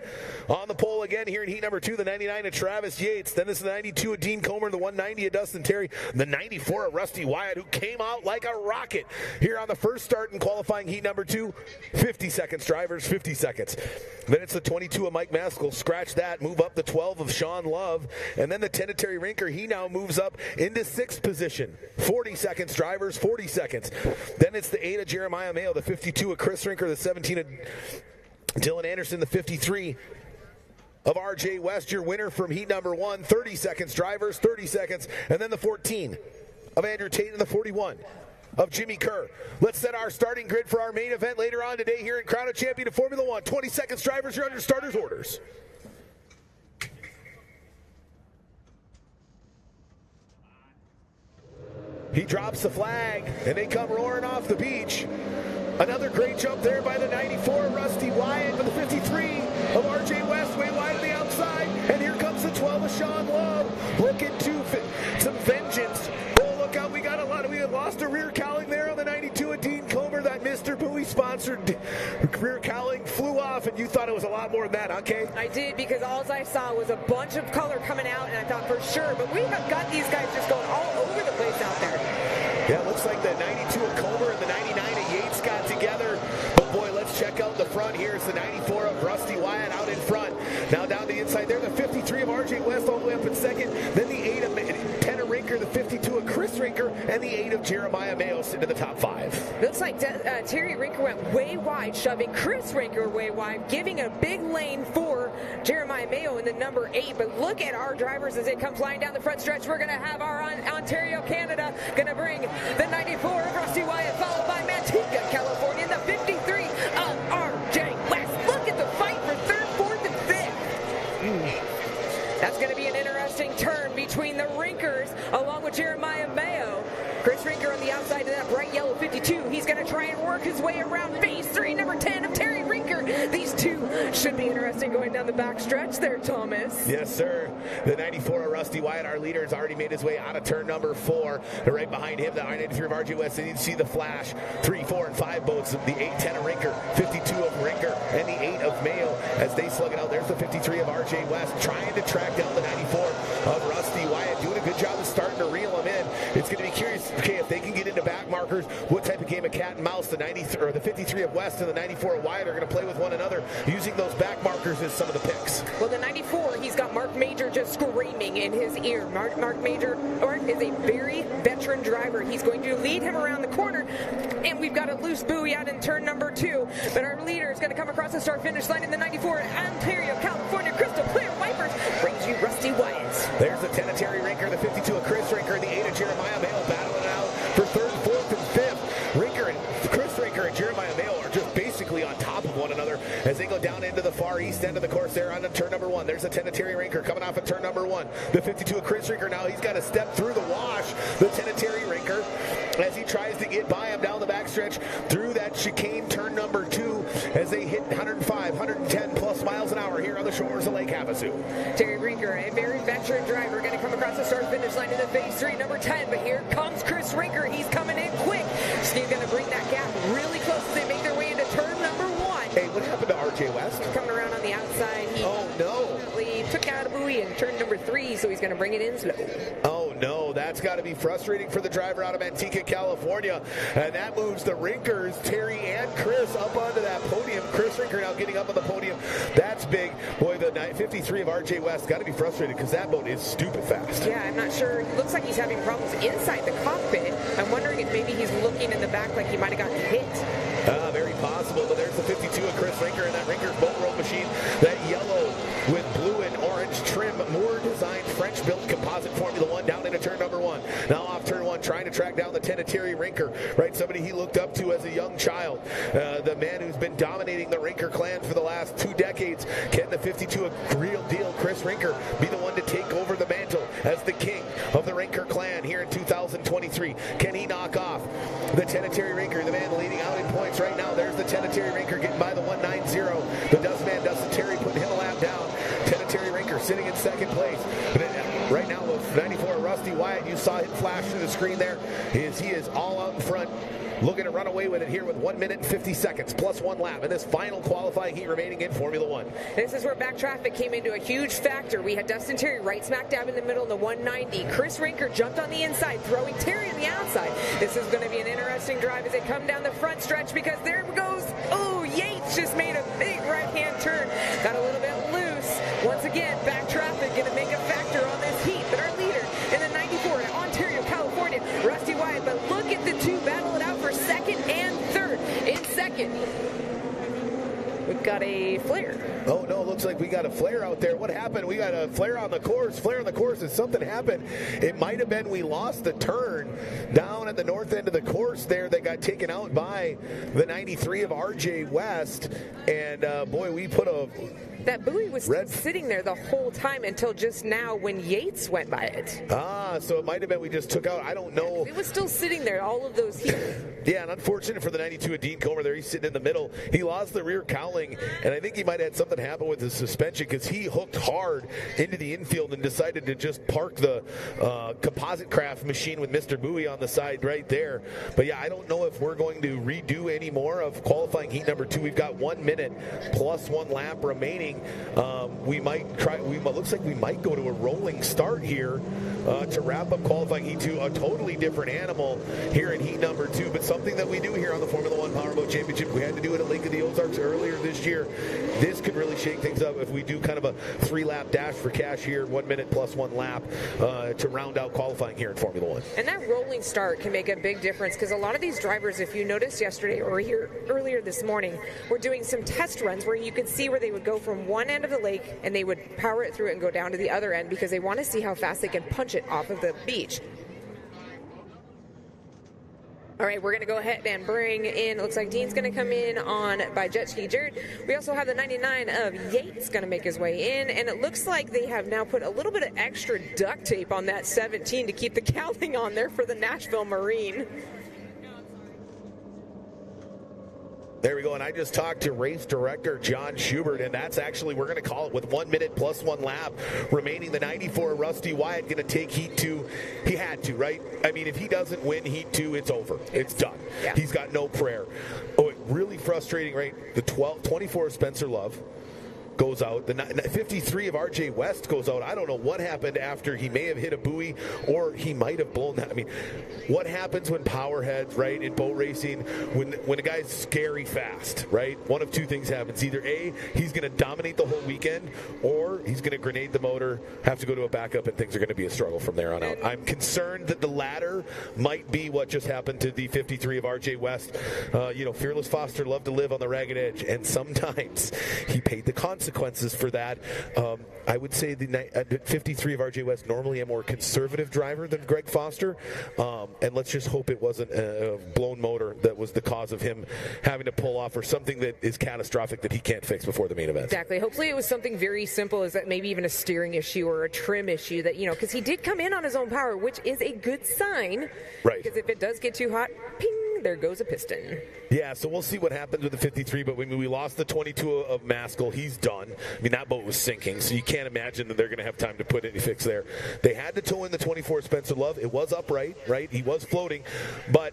On the pole again here in heat number 2, the 99 of Travis Yates. Then this is the 92 of Dean Comer, the 190 of Dustin Terry, the 94 of Rusty Wyatt, who came out like a rocket here on the first start in qualifying heat number 2. 50 seconds, drivers, 50 seconds. Then it's the 22 of Mike Maskell. Scratch that. Move up the 12 of Sean Love. And then the 10 of Terry Rinker. He now moves up into 6th position. 40 seconds, drivers, 40 seconds. Then it's the 8 of Jeremiah Mayo, the 52 of Chris Rinker, the 17 of Dylan Anderson, the 53 of RJ West, your winner from heat number 1. 30 seconds, drivers, 30 seconds. And then the 14 of Andrew Tate and the 41 of Jimmy Kerr. Let's set our starting grid for our main event later on today here in Crown of Champion of Formula One. 20 seconds, drivers, you're under starters' orders. He drops the flag, and they come roaring off the beach. Another great jump there by the 94 of Rusty Wyatt, but the 53 of RJ West way wide on the outside. And here comes the 12 of Sean Love, looking to some vengeance. Oh, look out, we lost a rear cowling there on the 92 of Dean Comer. That Mr. Bowie-sponsored rear cowling flew off, and you thought it was a lot more than that, okay? I did, because all I saw was a bunch of color coming out, and I thought for sure. But we have got these guys just going all over the place out there. Yeah, it looks like the 92 of Comer and the 99 of Yates got together. But boy, let's check out the front. Here's the 94 of Rusty Wyatt out in front. Now down the inside there, the 53 of RJ West all the way up in second. Then the 8 of 10 of Rinker, the 52 of Chris Rinker, and the 8 of Jeremiah Mayos into the top 5. Looks like Terry Rinker went way wide, shoving Chris Rinker way wide, giving a big lane for Jeremiah Mayo in the number 8. But look at our drivers as they come flying down the front stretch. We're going to have our Ontario, Canada, going to bring the 94 of Rusty Wyatt, followed by Manteca, California, and the 53 of RJ West. Look at the fight for 3rd, 4th, and 5th. That's going to be an interesting turn between the Rinkers along with Jeremiah Mayo. Chris Rinker on the outside of that bright yellow 52. He's going to try and work his way around phase 3, number 10 of Terry Rinker. These two should be interesting going down the back stretch there, Thomas. Yes, sir. The 94 of Rusty Wyatt, our leader, has already made his way out of turn number 4. And right behind him, the 93 of RJ West. And you see the flash. 3, 4, and 5 boats. The 8, 10 of Rinker, 52 of Rinker, and the 8 of Mayo as they slug it out. There's the 53 of RJ West trying to track down the 94 of Rusty Wyatt. Doing a good job of starting to reel him in. It's going to be curious, okay, if they can get into back markers, what type of game of cat and mouse the 93 or the 53 of West and the 94 of Wyatt are going to play with one another, using those back markers as some of the picks. Well, the 94, he's got Mark Major just screaming in his ear. Mark Major is a very veteran driver. He's going to lead him around the corner, and we've got a loose buoy out in turn number 2. But our leader is going to come across the start-finish line in the 94 Ontario, California, crystal clear wipers. Brings you Rusty Wyatt. There's the 10 of Terry Rinker, the 52 of Chris Rinker, and the 8 of Jeremiah Mayo battling out for 3rd, 4th, and 5th. Rinker and Chris Rinker and Jeremiah east end of the course there on turn number 1. There's a 10 of Terry Rinker coming off of turn number 1. The 52 of Chris Rinker now. He's got to step through the wash. The 10 of Terry Rinker as he tries to get by him down the backstretch through that chicane turn number 2 as they hit 105, 110 plus miles an hour here on the shores of Lake Havasu. Terry Rinker, a very veteran driver, going to come across the start-finish line in the phase 3, number 10. But here comes Chris Rinker. He's coming in quick. He's going to bring that gap really close as they make their way into turn number 1. Hey, what happened to RJ West? He's coming around on the outside. He took out a buoy in turn number 3, so he's going to bring it in slow. Oh, no. That's got to be frustrating for the driver out of Manteca, California. And that moves the Rinkers, Terry and Chris, up onto that podium. Chris Rinker now getting up on the podium. That's big. Boy, the 53 of RJ West got to be frustrated because that boat is stupid fast. Yeah, I'm not sure. It looks like he's having problems inside the cockpit. I'm wondering if maybe he's looking in the back like he might have gotten hit. Very possible, but there's the 52 of Chris Rinker and that Rinker's boat roll machine. That yellow with blue and orange trim, more designed French-built composite Formula 1 down into turn number 1. Now off turn 1, trying to track down the 10 of Terry Rinker, right? Somebody he looked up to as a young child. The man who's been dominating the Rinker clan for the last 2 decades. Can the 52 of real deal Chris Rinker be the one to take over the mantle as the king of the Rinker clan here in 2023? Can he knock off the 10 of Terry Rinker, the man leading out in points right now? There's the 10 of Terry Rinker getting by the 190. The Dustman, Dustin Terry, putting him a lap down. 10 of Terry Rinker sitting in second place. But right now with 94 Rusty Wyatt, you saw him flash through the screen there. He is all out in front, looking to run away with it here with 1 minute and 50 seconds plus 1 lap in this final qualifying heat remaining in Formula 1. This is where back traffic came into a huge factor. We had Dustin Terry right smack dab in the middle in the 190. Chris Rinker jumped on the inside, throwing Terry on the outside. This is going to be an interesting drive as they come down the front stretch because there goes, Yates just made a big right-hand turn. Got a little bit loose. Once again, back traffic going to make a factor on this heat. But our leader in the 94 in Ontario, California, Rusty Wyatt. But look at the two battle it out for second and third. In second, we've got a flare. Oh, no, looks like we got a flare out there. What happened? We got a flare on the course. Flare on the course. If something happened, it might have been we lost the turn down at the north end of the course there that got taken out by the 93 of RJ West. And, boy, we put a... That buoy was sitting there the whole time until just now when Yates went by it. So it might have been we just took out. I don't know. It was still sitting there all of those heat. Yeah, and unfortunate for the 92 of Dean Comer there. He's sitting in the middle. He lost the rear cowling, and I think he might have had something happen with his suspension because he hooked hard into the infield and decided to just park the composite craft machine with Mr. Buoy on the side right there. But, yeah, I don't know if we're going to redo any more of qualifying heat number 2. We've got 1 minute plus 1 lap remaining. We might try. Looks like we might go to a rolling start here to wrap up qualifying heat 2. A totally different animal here in heat number 2, but something that we do here on the Formula 1 Powerboat Championship. We had to do it at Lake of the Ozarks earlier this year. This could really shake things up if we do kind of a 3-lap dash for cash here, 1 minute plus 1 lap to round out qualifying here in Formula 1. And that rolling start can make a big difference because a lot of these drivers, if you noticed yesterday or here earlier this morning, were doing some test runs where you could see where they would go from one end of the lake and they would power it through it and go down to the other end because they want to see how fast they can punch it off of the beach. All right, we're going to go ahead and bring in, it looks like Dean's going to come in on by jet ski Jared. We also have the 99 of Yates going to make his way in, and it looks like they have now put a little bit of extra duct tape on that 17 to keep the cowling on there for the Nashville Marine. There we go, and I just talked to race director John Schubert, and that's actually, we're going to call it with 1 minute plus 1 lap remaining. The 94 Rusty Wyatt going to take heat 2. He had to, right? I mean, if he doesn't win heat 2, it's over. It's done. Yeah. He's got no prayer. Oh, really frustrating, right? The 24 Spencer Love goes out. The 53 of RJ West goes out. I don't know what happened after he may have hit a buoy or he might have blown that. I mean, what happens when power heads, right, in boat racing, when a guy's scary fast, right? One of two things happens. Either A, he's going to dominate the whole weekend, or he's going to grenade the motor, have to go to a backup, and things are going to be a struggle from there on out. I'm concerned that the latter might be what just happened to the 53 of RJ West. Fearless Foster loved to live on the ragged edge, and sometimes he paid the consequences consequences for that. I would say the 53 of RJ West, normally a more conservative driver than Greg Foster, and let's just hope it wasn't a blown motor that was the cause of him having to pull off, or something that is catastrophic that he can't fix before the main event. Exactly. Hopefully it was something very simple, as that maybe even a steering issue or a trim issue, that, you know, because he did come in on his own power, which is a good sign. Right. Because if it does get too hot, ping, there goes a piston. Yeah, so we'll see what happens with the 53, but when we lost the 22 of Maskell, he's done. I mean, that boat was sinking, so you can't imagine that they're going to have time to put any fix there. They had to tow in the 24 Spencer Love. It was upright, right? He was floating, but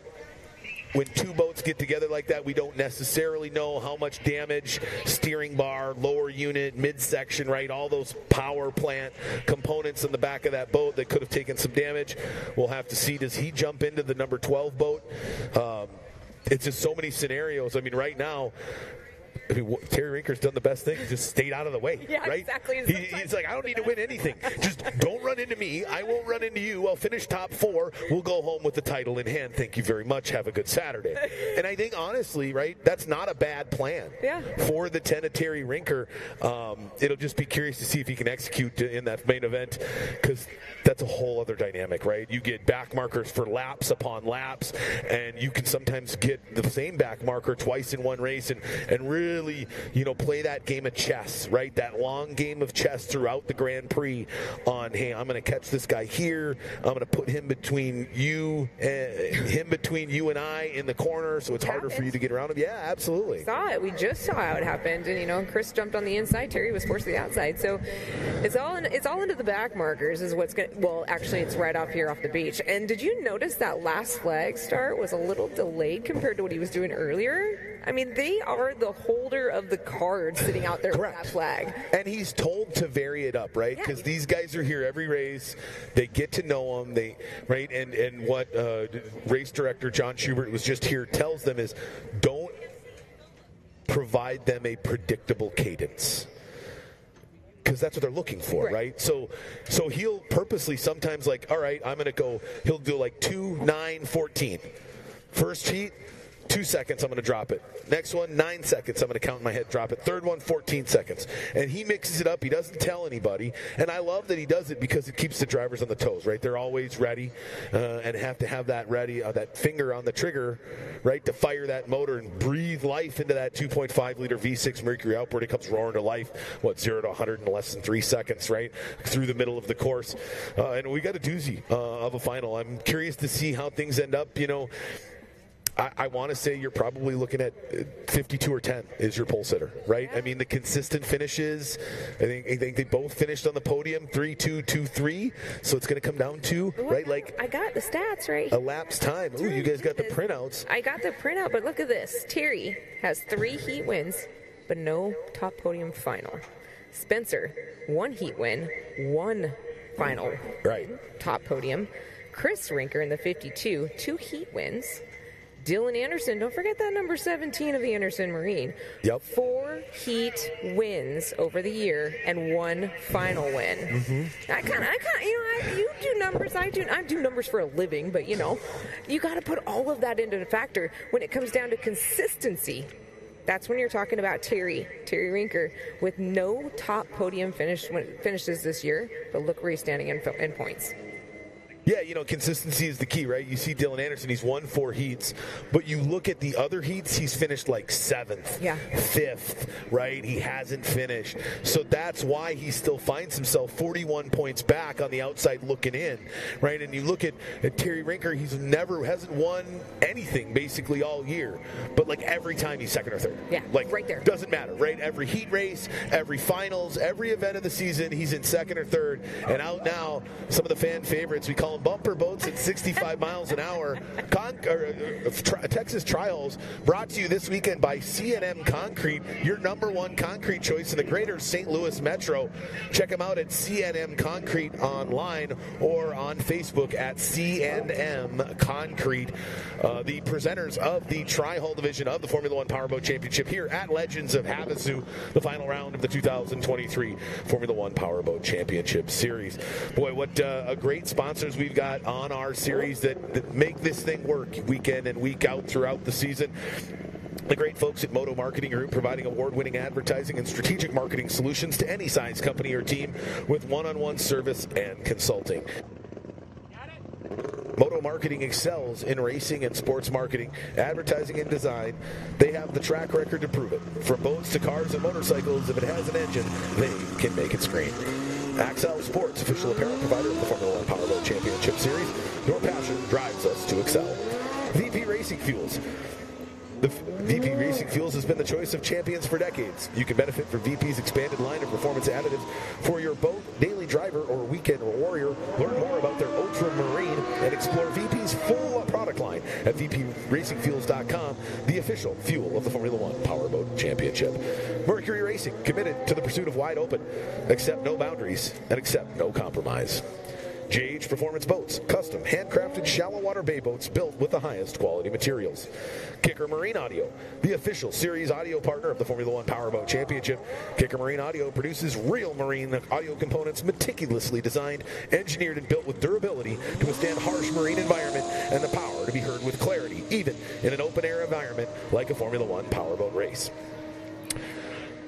when two boats get together like that, we don't necessarily know how much damage, steering bar, lower unit, midsection, right, all those power plant components in the back of that boat that could have taken some damage. We'll have to see. Does he jump into the number 12 boat? It's just so many scenarios. I mean, right now, Terry Rinker's done the best thing. He just stayed out of the way, yeah, right? Exactly. He's like, I don't need to win anything. Just don't run into me. I won't run into you. I'll finish top 4. We'll go home with the title in hand. Thank you very much. Have a good Saturday. And I think, honestly, right, that's not a bad plan for the 10 of Terry Rinker. It'll just be curious to see if he can execute in that main event, because that's a whole other dynamic, right? You get back markers for laps upon laps, and you can sometimes get the same back marker twice in one race and really, you know, play that game of chess, right? That long game of chess throughout the Grand Prix on, hey, I'm going to catch this guy here. I'm going to put him between you and I in the corner, so it's harder for you to get around him. Yeah, absolutely. Saw it. We just saw how it happened, and, you know, Chris jumped on the inside. Terry was forced to the outside. So it's all into the back markers is what's going to, well, actually, it's right off here off the beach. And did you notice that last flag start was a little delayed compared to what he was doing earlier? I mean, they are the holder of the card sitting out there with that flag. And he's told to vary it up, right? Because these guys are here every race. They get to know him, right? And what race director John Schubert was just here tells them is, don't provide them a predictable cadence, because that's what they're looking for, right? So he'll purposely sometimes, like, all right, I'm going to go, he'll do like 2, 9, 14. First heat, 2 seconds, I'm going to drop it. Next one, 9 seconds, I'm going to count in my head, drop it. Third one, 14 seconds. And he mixes it up. He doesn't tell anybody. And I love that he does it, because it keeps the drivers on the toes, right? They're always ready and have to have that ready, that finger on the trigger, right, to fire that motor and breathe life into that 2.5-liter V6 Mercury outboard. It comes roaring to life, 0 to 100 in less than 3 seconds, right, through the middle of the course. And we got a doozy of a final. I'm curious to see how things end up, you know. I want to say you're probably looking at 52 or 10 is your pole sitter, right? I mean, the consistent finishes, I think they both finished on the podium, 3-2, 2-3. So it's going to come down to, right? Like, I got the stats right. A lapse time. Ooh, you guys got the printouts. I got the printout, but look at this. Terry has 3 heat wins, but no top podium final. Spencer, 1 heat win, 1 final top podium. Chris Rinker in the 52, 2 heat wins. Dylan Anderson, don't forget that number 17 of the Anderson Marine. 4 heat wins over the year and 1 final win. Mm-hmm. I kind of, you know, you do numbers. I do numbers for a living, but, you know, you got to put all of that into the factor when it comes down to consistency. That's when you're talking about Terry Rinker with no top podium finishes this year, but look where he's standing in points. Yeah, you know, consistency is the key, right? You see Dylan Anderson, he's won 4 heats, but you look at the other heats, he's finished like 7th, 5th, right? He hasn't finished. So that's why he still finds himself 41 points back on the outside looking in, right? And you look at Terry Rinker, hasn't won anything basically all year, but like every time he's 2nd or 3rd. Yeah, like, right there. Doesn't matter, right? Every heat race, every finals, every event of the season, he's in 2nd or 3rd. And out now, some of the fan favorites, we call them bumper boats at 65 miles an hour. Texas Trials brought to you this weekend by C&M Concrete, your #1 concrete choice in the greater St. Louis metro. Check them out at C&M Concrete online or on Facebook at C&M Concrete. The presenters of the Tri-Hull division of the Formula One Powerboat Championship here at Legends of Havasu, the final round of the 2023 Formula One Powerboat Championship Series. Boy, what great sponsors we've got on our series that make this thing work week in and week out throughout the season. The great folks at Moto Marketing Group, providing award-winning advertising and strategic marketing solutions to any size company or team with one-on-one service and consulting. Moto Marketing excels in racing and sports marketing, advertising, and design. They have the track record to prove it. From boats to cars and motorcycles, if it has an engine, they can make it scream. Axel Sports, official apparel provider of the Formula One Powerboat Championship Series. Your passion drives us to excel. VP Racing Fuels. The VP Racing Fuels has been the choice of champions for decades. You can benefit from VP's expanded line of performance additives for your boat, daily driver, or weekend warrior. Learn more about their ultramarine and explore VP's full product line at vpracingfuels.com, the official fuel of the Formula One Powerboat Championship. Mercury Racing, committed to the pursuit of wide open. Accept no boundaries and accept no compromise. JH Performance Boats, custom, handcrafted, shallow water bay boats built with the highest quality materials. Kicker Marine Audio, the official series audio partner of the Formula One Powerboat Championship. Kicker Marine Audio produces real marine audio components meticulously designed, engineered, and built with durability to withstand harsh marine environment and the power to be heard with clarity, even in an open-air environment like a Formula One Powerboat race.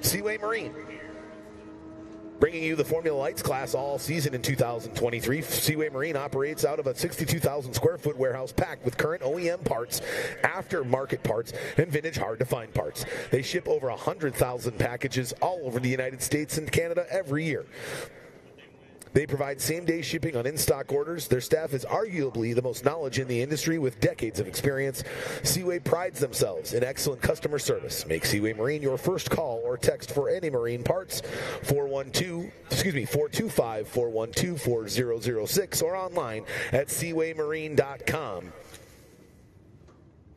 Seaway Marine, bringing you the Formula Lights class all season in 2023. Seaway Marine operates out of a 62,000 square foot warehouse packed with current OEM parts, aftermarket parts, and vintage hard-to-find parts. They ship over 100,000 packages all over the United States and Canada every year. They provide same-day shipping on in-stock orders. Their staff is arguably the most knowledge in the industry with decades of experience. Seaway prides themselves in excellent customer service. Make Seaway Marine your first call or text for any marine parts, 425-412-4006, or online at seawaymarine.com.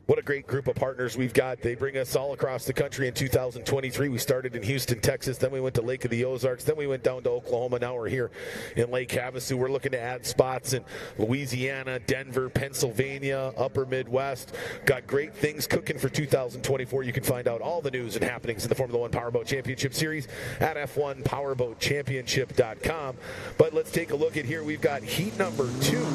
What a great group of partners we've got. They bring us all across the country in 2023. We started in Houston, Texas. Then we went to Lake of the Ozarks. Then we went down to Oklahoma. Now we're here in Lake Havasu. We're looking to add spots in Louisiana, Denver, Pennsylvania, Upper Midwest. Got great things cooking for 2024. You can find out all the news and happenings in the Formula One Powerboat Championship Series at F1PowerboatChampionship.com. But let's take a look at here. We've got heat number 2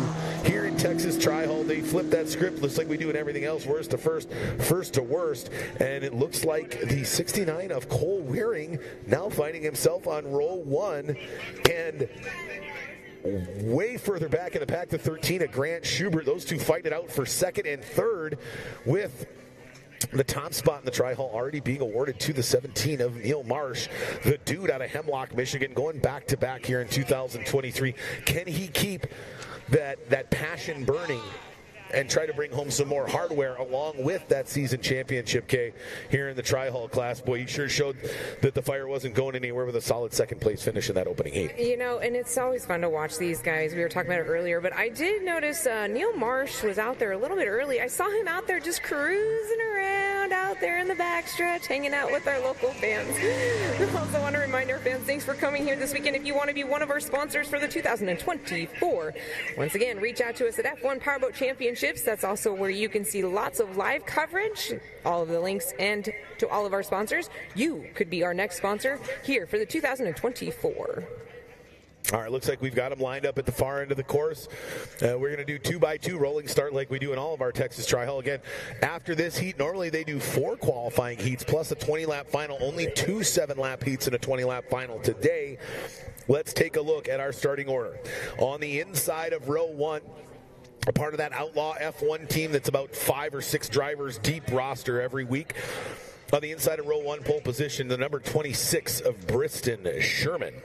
here in Texas Tri-Hall. They flipped that script, looks like we do in everything else. Worst to first to worst, and it looks like the 69 of Cole Wearing now finding himself on row 1, and way further back in the pack, the 13 of Grant Schubert. Those two fight it out for second and third, with the top spot in the Tri-Hall already being awarded to the 17 of Neil Marsh, the dude out of Hemlock, Michigan, going back-to-back here in 2023. Can he keep that passion burning and try to bring home some more hardware along with that season championship, Kay, here in the Tri-Hall class? Boy, he sure showed that the fire wasn't going anywhere with a solid second-place finish in that opening heat. You know, and it's always fun to watch these guys. We were talking about it earlier, but I did notice Neil Marsh was out there a little bit early. I saw him out there just cruising around out there in the backstretch, hanging out with our local fans. We also want to remind our fans, thanks for coming here this weekend. If you want to be one of our sponsors for the 2024, once again, reach out to us at F1 Powerboat Championship. That's also where you can see lots of live coverage, all of the links, and to all of our sponsors. You could be our next sponsor here for the 2024. All right, looks like we've got them lined up at the far end of the course. We're going to do 2x2 rolling start like we do in all of our Texas Tri-Hall. Again, after this heat, normally they do 4 qualifying heats plus a 20-lap final. Only 2 7-lap heats and a 20-lap final today. Let's take a look at our starting order. On the inside of row 1, a part of that outlaw F1 team that's about 5 or 6 drivers deep roster every week. On the inside of row 1, pole position, the number 26 of Briston Sherman.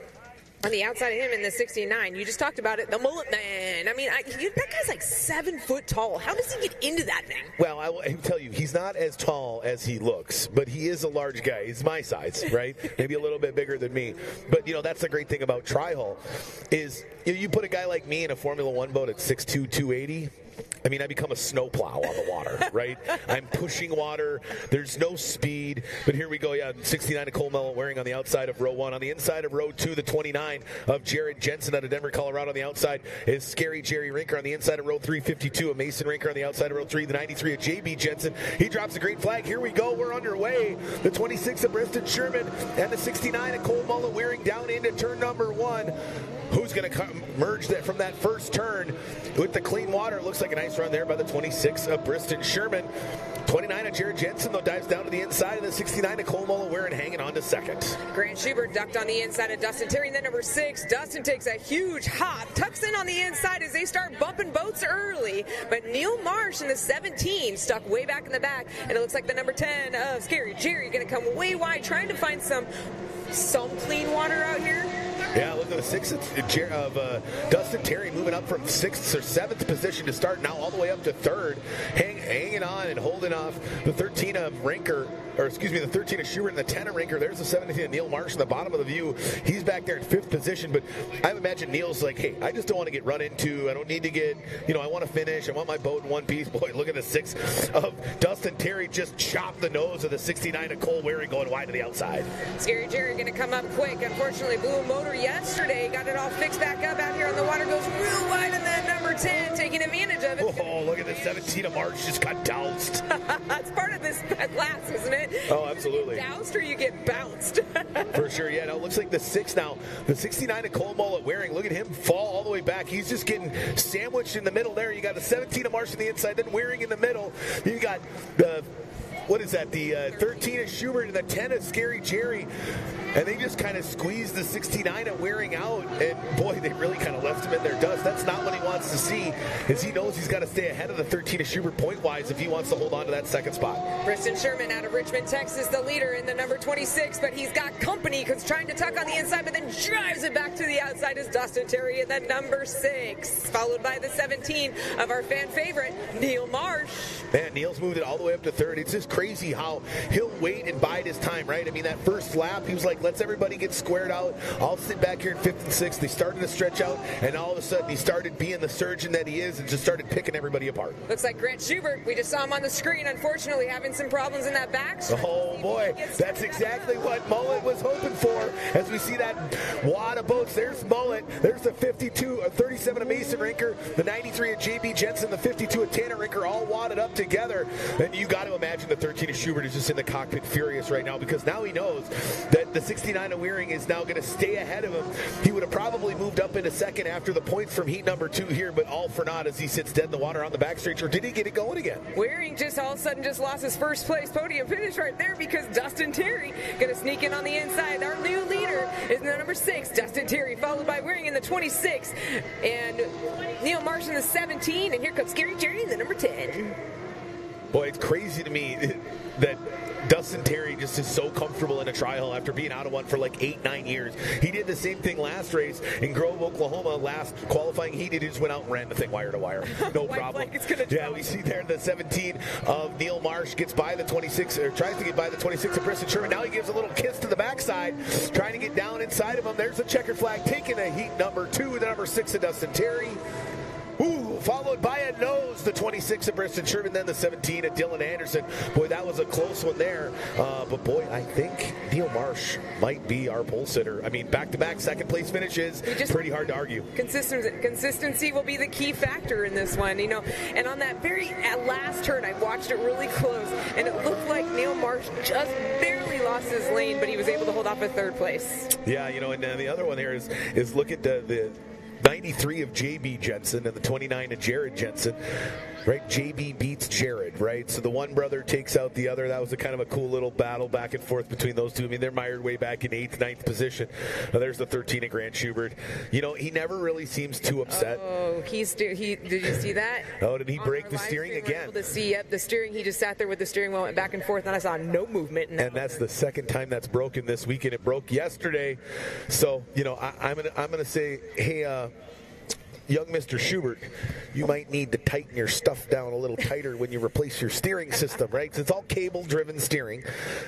On the outside of him in the 69, you just talked about it, the mullet man. I mean, that guy's like 7 foot tall. How does he get into that thing? Well, I will tell you, he's not as tall as he looks, but he is a large guy. He's my size, right? Maybe a little bit bigger than me. But, that's the great thing about Tri-Hall is you put a guy like me in a Formula One boat at 6'2", 280, I mean, I become a snowplow on the water, right? I'm pushing water. There's no speed. But here we go. Yeah, 69 of Cole Mellon wearing on the outside of row 1. On the inside of row 2, the 29 of Jared Jensen out of Denver, Colorado. On the outside is Scary Jerry Rinker. On the inside of row 3, 52 of Mason Rinker. On the outside of row 3, the 93 of JB Jensen. He drops a green flag. Here we go. We're underway. The 26 of Briston Sherman and the 69 of Cole Mellon wearing down into turn number 1. who's going to merge that from that first turn with the clean water. Looks like a nice run there by the 26 of Briston Sherman. 29 of Jared Jensen, though, dives down to the inside, and the 69 of Cole Mullen hanging on to second. Grant Schubert ducked on the inside of Dustin Terry, and then number 6, Dustin takes a huge hop, tucks in on the inside as they start bumping boats early, but Neil Marsh in the 17 stuck way back in the back, and it looks like the number 10 of Scary Jerry going to come way wide, trying to find some clean water out here. Yeah, look at the 6 of Dustin Terry moving up from 6th or 7th position to start, now all the way up to 3rd, hanging on and holding off the 13 of Rinker, the 13 of Schubert and the 10 of Rinker. There's the 17 of Neil Marsh in the bottom of the view. He's back there in 5th position, but I imagine Neil's like, hey, I just don't want to get run into. I don't need to get, I want to finish. I want my boat in one piece. Boy, look at the 6 of Dustin Terry just chopped the nose of the 69 of Cole Waring going wide to the outside. Scary Jerry going to come up quick. Unfortunately, blew a motor yesterday. Got it all fixed back up out here on the water. Goes real wide, and then number 10 taking advantage of it. Oh, look at the 17 of March just got doused. That's part of this class, isn't it? Oh, absolutely. You get doused or you get bounced. For sure, yeah. Now it looks like the 6 now. The 69 of Cole Mullen Waring. Look at him fall all the way back. He's just getting sandwiched in the middle there. You got the 17 of Marsh on the inside, then Waring in the middle. You got the... What is that? The 13 of Schubert and the 10 of Scary Jerry. And they just kind of squeezed the 69 of Waring out. And, boy, they really kind of left him in their dust. That's not what he wants to see, as he knows he's got to stay ahead of the 13 of Schubert point-wise if he wants to hold on to that second spot. Briston Sherman out of Richmond, Texas, the leader in the number 26, but he's got company because trying to tuck on the inside, but then drives it back to the outside is Dustin Terry in the number 6, followed by the 17 of our fan favorite, Neil Marsh. Man, Neil's moved it all the way up to 3rd. It's just crazy how he'll wait and bide his time, right? I mean, that first lap, he was like, let's everybody get squared out. I'll sit back here in 5th and 6th. They started to stretch out, and all of a sudden he started being the surgeon that he is and just started picking everybody apart. Looks like Grant Schubert. We just saw him on the screen, unfortunately, having some problems in that back. Oh, boy. That's exactly what Mullet was hoping for. As we see that wad of boats, there's Mullet. There's the 37 of Mason Rinker, the 93 of J.B. Jensen, the 52 of Tanner Rinker, all wadded up together. And you got to imagine the 13 of Schubert is just in the cockpit furious right now, because now he knows that the 69 of Waring is now going to stay ahead of him. He would have probably moved up into second after the points from heat number 2 here, but all for naught as he sits dead in the water on the backstretch. Or did he get it going again? Waring just all of a sudden just lost his first place podium finish right there because Dustin Terry going to sneak in on the inside. Our new leader is the number 6, Dustin Terry, followed by Waring in the 26, and Neil Marsh in the 17, and here comes Scary Jerry in the number 10. Boy, it's crazy to me that Dustin Terry just is so comfortable in a tri-hull after being out of one for like 8-9 years. He did the same thing last race in Grove, Oklahoma. Last qualifying heat, he just went out and ran the thing wire to wire. No problem. Yeah, we see there the 17 of Neil Marsh gets by the 26, or tries to get by the 26 of Briston Sherman. Now he gives a little kiss to the backside, trying to get down inside of him. There's the checkered flag, taking the heat number 2, the number 6 of Dustin Terry. Ooh, followed by a nose, the 26 of Briston Sherman, then the 17 of Dylan Anderson. Boy, that was a close one there. But boy, I think Neil Marsh might be our pole sitter. I mean, back-to-back second-place finishes, pretty hard to argue. Consistency will be the key factor in this one, And on that very last turn, I watched it really close, and it looked like Neil Marsh just barely lost his lane, but he was able to hold off a 3rd place. Yeah, and the other one here is look at the 93 of J.B. Jensen and the 29 of Jared Jensen, right? J.B. beats Jared, right? So the one brother takes out the other. That was a kind of a cool little battle back and forth between those two. I mean, they're mired way back in 8th, 9th position. There's the 13 of Grant Schubert. He never really seems too upset. Oh, did you see that? Oh, did he break the steering again? Able to see, the steering. He just sat there with the steering wheel, went back and forth, and I saw no movement. And that's the second time that's broken this weekend. It broke yesterday. So, I'm gonna say, hey, young Mr. Schubert, you might need to tighten your stuff down a little tighter when you replace your steering system, right? Because it's all cable-driven steering.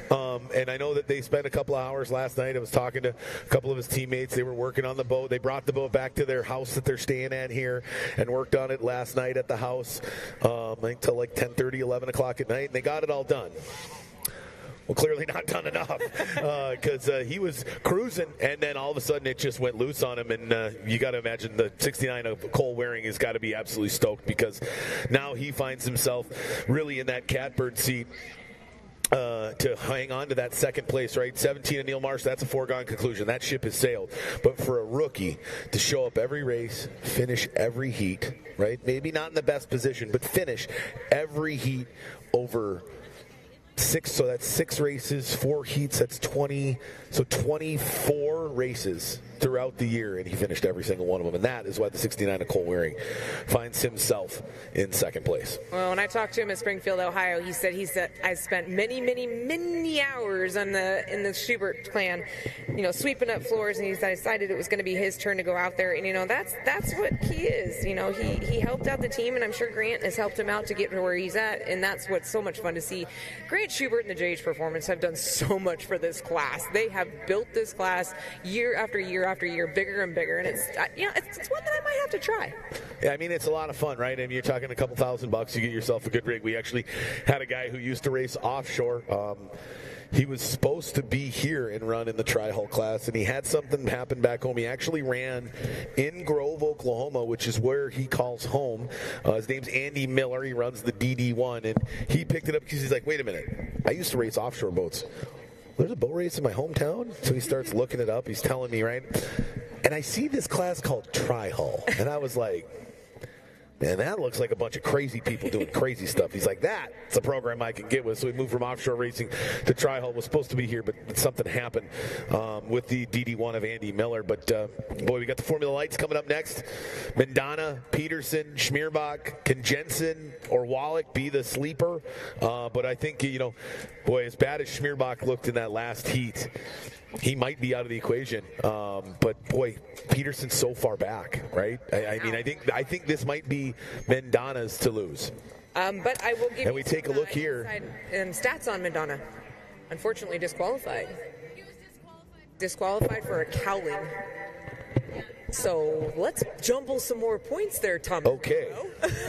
And I know that they spent a couple of hours last night. I was talking to a couple of his teammates. They were working on the boat. They brought the boat back to their house that they're staying at here and worked on it last night at the house, I think till like 10:30, 11 o'clock at night, and they got it all done. Well, clearly not done enough because he was cruising, and then all of a sudden it just went loose on him. And you got to imagine the 69 of Cole Waring has got to be absolutely stoked because now he finds himself really in that catbird seat to hang on to that second place, right? 17 of Neil Marsh, that's a foregone conclusion. That ship has sailed. But for a rookie to show up every race, finish every heat, right? Maybe not in the best position, but finish every heat over 6, so that's 6 races, 4 heats, that's 20, so 24 races throughout the year, and he finished every single one of them, and that is why the 69 of Cole Waring finds himself in second place. Well, when I talked to him in Springfield, Ohio, he said I spent many hours in the Schubert clan, sweeping up floors, and he decided it was going to be his turn to go out there, and that's what he is. He helped out the team, and I'm sure Grant has helped him out to get to where he's at, and that's what's so much fun to see. Grant Schubert and the JH Performance have done so much for this class. They have built this class year after year after year, bigger and bigger, and it's one that I might have to try. Yeah, I mean, it's a lot of fun, right? I mean, you're talking a couple $1,000, you get yourself a good rig. We actually had a guy who used to race offshore. He was supposed to be here and run in the tri-hull class, and he had something happen back home. He actually ran in Grove, Oklahoma, which is where he calls home. His name's Andy Miller. He runs the DD1, and he picked it up because he's like, wait a minute, I used to race offshore boats. There's a boat race in my hometown? So he starts looking it up. He's telling me, right? And I see this class called tri-hull, and I was like, man, that looks like a bunch of crazy people doing crazy stuff. He's like, that's a program I can get with. So we moved from offshore racing to tri-hull. Was supposed to be here, but something happened with the DD1 of Andy Miller. But, boy, we got the Formula Lights coming up next. Mendana, Peterson, Schmierbach, can Jensen or Wallach be the sleeper? But I think, boy, as bad as Schmierbach looked in that last heat, he might be out of the equation. But boy, Peterson's so far back, right? I mean, I think this might be Mendana's to lose. But I will give and we take a look here. Stats on Mendana. Unfortunately, disqualified. Disqualified for a cowling. So let's jumble some more points there, Tom. Okay.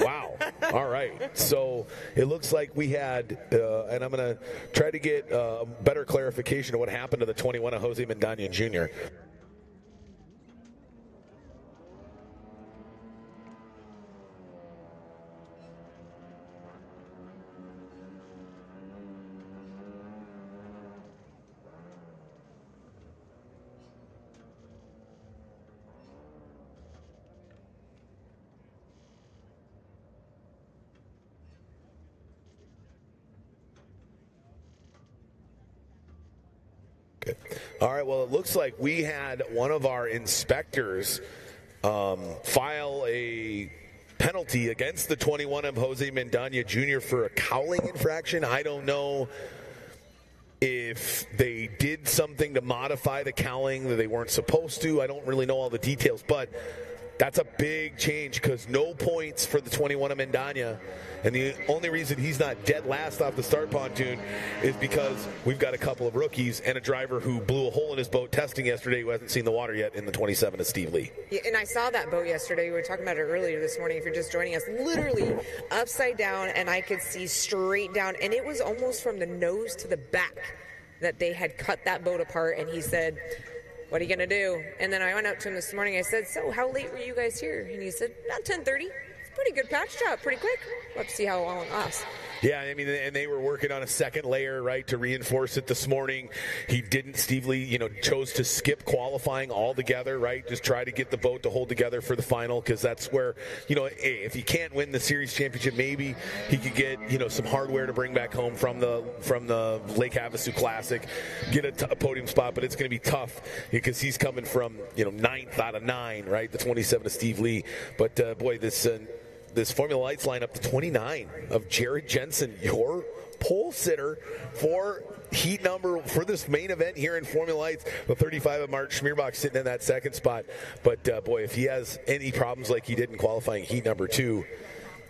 Wow. All right. So it looks like we had, and I'm going to try to get better clarification of what happened to the 21 of Jose Mendana Jr. All right, well, it looks like we had one of our inspectors file a penalty against the 21 of Jose Mendana Jr. for a cowling infraction. I don't know if they did something to modify the cowling that they weren't supposed to. I don't really know all the details, but that's a big change because no points for the 21 of Mendana. And the only reason he's not dead last off the start pontoon is because we've got a couple of rookies and a driver who blew a hole in his boat testing yesterday who hasn't seen the water yet in the 27 of Steve Lee. Yeah, and I saw that boat yesterday. We were talking about it earlier this morning if you're just joining us. Literally upside down, and I could see straight down. And it was almost from the nose to the back that they had cut that boat apart. And he said, what are you going to do? And then I went up to him this morning. I said, so how late were you guys here? And he said, about 10:30. Pretty good patch job, pretty quick. We'll have to see how long it lasts. Yeah, I mean, and they were working on a second layer, right, to reinforce it this morning. He didn't, Steve Lee, chose to skip qualifying altogether, right, just try to get the boat to hold together for the final because that's where, if he can't win the series championship, maybe he could get, some hardware to bring back home from the Lake Havasu Classic, get a podium spot, but it's going to be tough because he's coming from, 9th out of 9, right, the 27 of Steve Lee. But, boy, this Formula Lights lineup, the 29 of Jared Jensen, your pole sitter for heat number for this main event here in Formula Lights. The 35 of Mark Schmierbach sitting in that second spot. But, boy, if he has any problems like he did in qualifying heat number 2,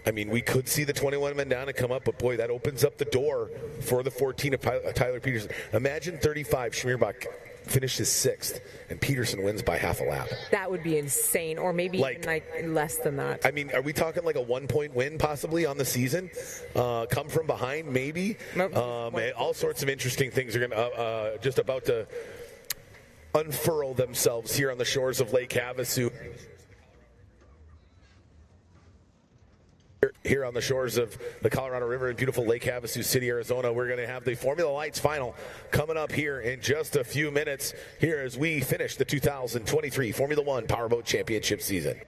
I mean, we could see the 21 Mendana come up, but, boy, that opens up the door for the 14 of Tyler Peterson. Imagine 35 Schmierbach finishes 6th, and Peterson wins by half a lap. That would be insane, or maybe even less than that. I mean, are we talking like a 1-point win possibly on the season? Come from behind, maybe? All sorts of interesting things are going to just about to unfurl themselves here on the shores of Lake Havasu. here on the shores of the Colorado River in beautiful Lake Havasu City, Arizona. We're going to have the Formula Lights final coming up here in just a few minutes here as we finish the 2023 Formula One Powerboat Championship season.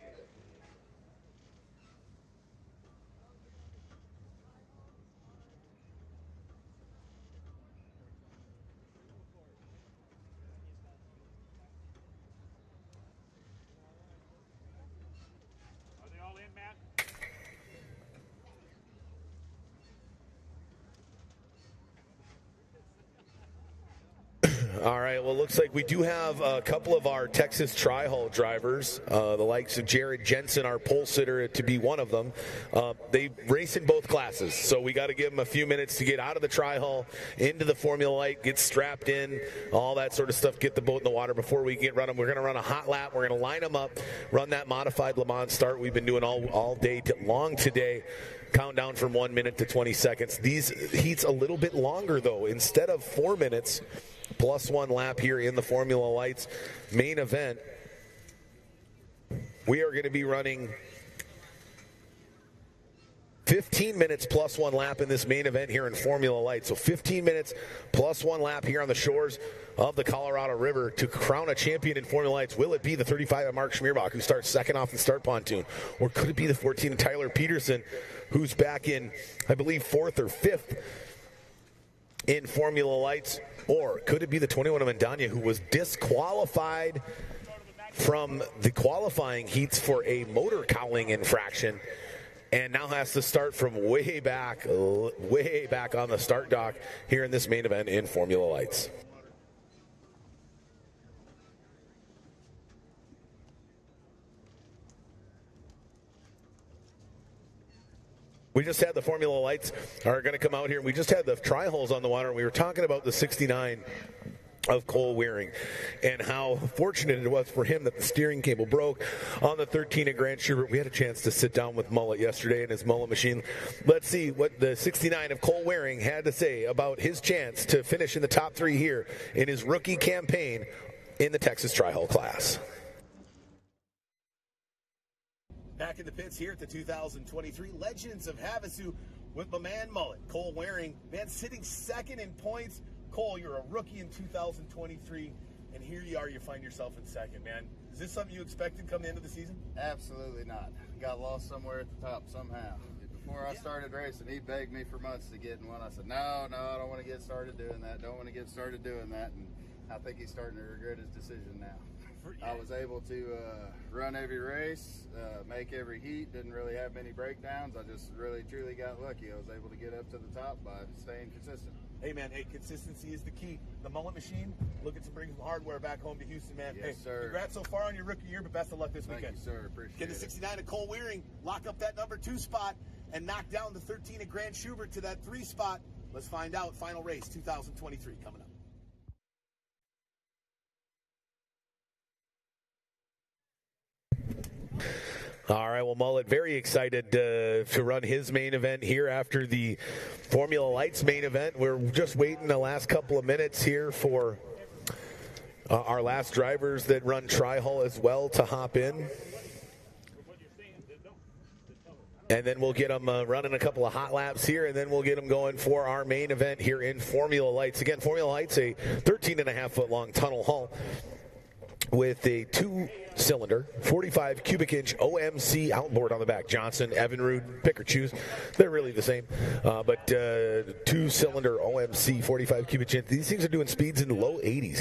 All right, well, it looks like we do have a couple of our Texas Tri-Hull drivers, the likes of Jared Jensen, our pole sitter, to be one of them. They race in both classes, so we got to give them a few minutes to get out of the Tri-Hull, into the Formula Light, get strapped in, all that sort of stuff, get the boat in the water before we can run them. We're going to run a hot lap. We're going to line them up, run that modified Le Mans start we've been doing all day long today. Countdown from 1 minute to 20 seconds. These heats a little bit longer, though. Instead of 4 minutes, plus one lap here in the Formula Lights main event, we are going to be running 15 minutes plus one lap in this main event here in Formula Lights. So 15 minutes plus one lap here on the shores of the Colorado River to crown a champion in Formula Lights. Will it be the 35 of Mark Schmierbach, who starts second off the start pontoon? Or could it be the 14 of Tyler Peterson, who's back in, I believe, fourth or fifth in Formula Lights? Or could it be the 21 of Mendana, who was disqualified from the qualifying heats for a motor cowling infraction and now has to start from way back on the start dock here in this main event in Formula Lights? We just had the Formula Lights are going to come out here. We just had the tri-hulls on the water, and we were talking about the 69 of Cole Waring and how fortunate it was for him that the steering cable broke on the 13 at Grant Schubert. We had a chance to sit down with Mullet yesterday in his Mullet machine. Let's see what the 69 of Cole Waring had to say about his chance to finish in the top three here in his rookie campaign in the Texas Tri-Hull class. Back in the pits here at the 2023 Legends of Havasu with my man Mullet, Cole Waring. Man, sitting second in points. Cole, you're a rookie in 2023, and here you are, you find yourself in second, man. Is this something you expected coming into the season? Absolutely not. Got lost somewhere at the top somehow. Before I started racing, he begged me for months to get in one. I said, no, I don't want to get started doing that. Don't want to get started doing that. And I think he's starting to regret his decision now. I was able to run every race, make every heat, didn't really have many breakdowns. I just really, truly got lucky. I was able to get up to the top by staying consistent. Hey, man, consistency is the key. The Mullet machine, looking to bring some hardware back home to Houston, man. Yes, sir. Congrats so far on your rookie year, but best of luck this weekend. Thank you, sir. Appreciate it. Get the 69 of Cole Waring, lock up that number 2 spot, and knock down the 13 of Grant Schubert to that 3 spot. Let's find out. Final race 2023 coming up. All right, well, Mullet, very excited to run his main event here after the Formula Lights main event. We're just waiting the last couple of minutes here for our last drivers that run Tri-Hull as well to hop in. And then we'll get them running a couple of hot laps here, and then we'll get them going for our main event here in Formula Lights. Again, Formula Lights, a 13.5-foot long tunnel hull with a 2-cylinder, 45 cubic inch OMC outboard on the back. Johnson, Evinrude, pick or choose. They're really the same. But 2-cylinder OMC, 45 cubic inch. These things are doing speeds in the low 80s.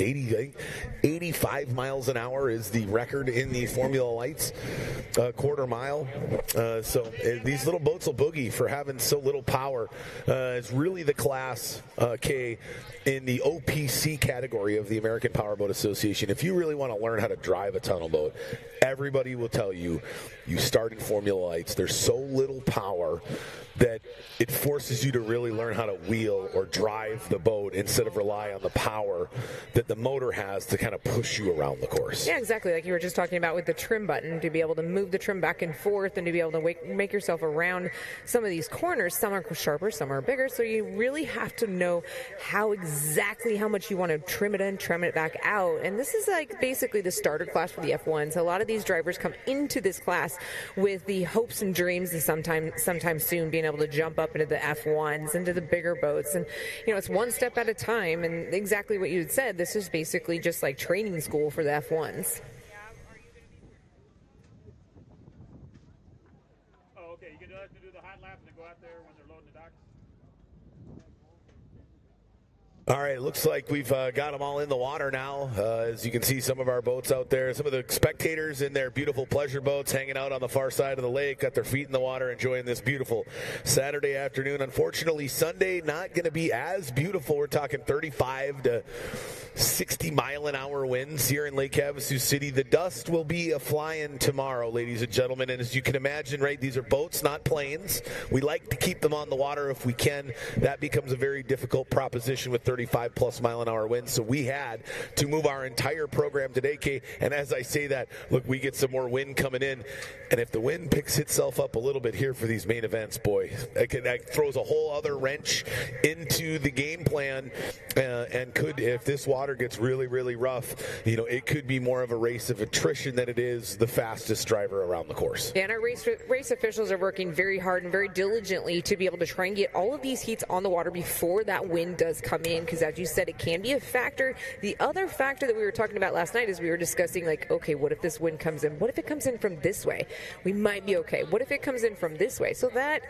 85 miles an hour is the record in the Formula Lights quarter mile. So these little boats will boogie for having so little power. It's really the Class K in the OPC category of the American Powerboat Association. If you really want to learn how to drive a tunnel boat, everybody will tell you, you start in Formula Lights. There's so little power that it forces you to really learn how to wheel or drive the boat instead of rely on the power that the motor has to kind of push you around the course. Yeah, exactly. Like you were just talking about with the trim button, to be able to move the trim back and forth and to be able to make yourself around some of these corners. Some are sharper, some are bigger. So you really have to know how much you want to trim it in, trim it back out. And this is like basically the starter class for the F1s. A lot of these drivers come into this class with the hopes and dreams of sometime soon being able to jump up into the F1s, into the bigger boats. And, it's one step at a time. And exactly what you had said, this is basically just like training school for the F1s. Oh, okay. You can do the hot lap and then go out there when they're loading the docks. All right, it looks like we've got them all in the water now. As you can see, some of our boats out there, some of the spectators in their beautiful pleasure boats hanging out on the far side of the lake, got their feet in the water, enjoying this beautiful Saturday afternoon. Unfortunately, Sunday not going to be as beautiful. We're talking 35 to 60 mile-an-hour winds here in Lake Havasu City. The dust will be a-flying tomorrow, ladies and gentlemen. And as you can imagine, right, these are boats, not planes. We like to keep them on the water if we can. That becomes a very difficult proposition with 35-plus mile-an-hour winds. So we had to move our entire program today, Kay. And as I say that, look, we get some more wind coming in. And if the wind picks itself up a little bit here for these main events, boy, that throws a whole other wrench into the game plan and could, if this water gets really, really rough, it could be more of a race of attrition than it is the fastest driver around the course. Yeah, and our race officials are working very hard and very diligently to be able to try and get all of these heats on the water before that wind does come in, because as you said, it can be a factor. The other factor that we were talking about last night is we were discussing, like, okay, what if this wind comes in? What if it comes in from this way? We might be okay. What if it comes in from this way? So that,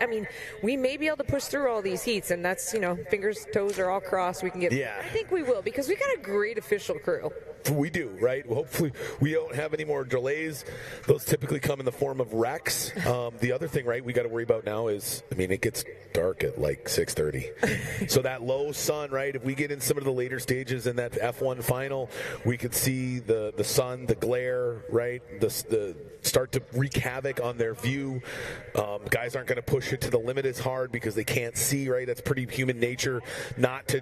we may be able to push through all these heats, and that's, fingers, toes are all crossed. We can get, yeah. I think we will, because we got a great official crew. We do, right? Well, hopefully we don't have any more delays. Those typically come in the form of wrecks. The other thing, right, we got to worry about now is, it gets dark at like 6:30. So that low sun, right, if we get in some of the later stages in that F1 final, we could see the sun, the glare, right, the start to wreak havoc on their view. Guys aren't going to push it to the limit as hard because they can't see, right? That's pretty human nature not to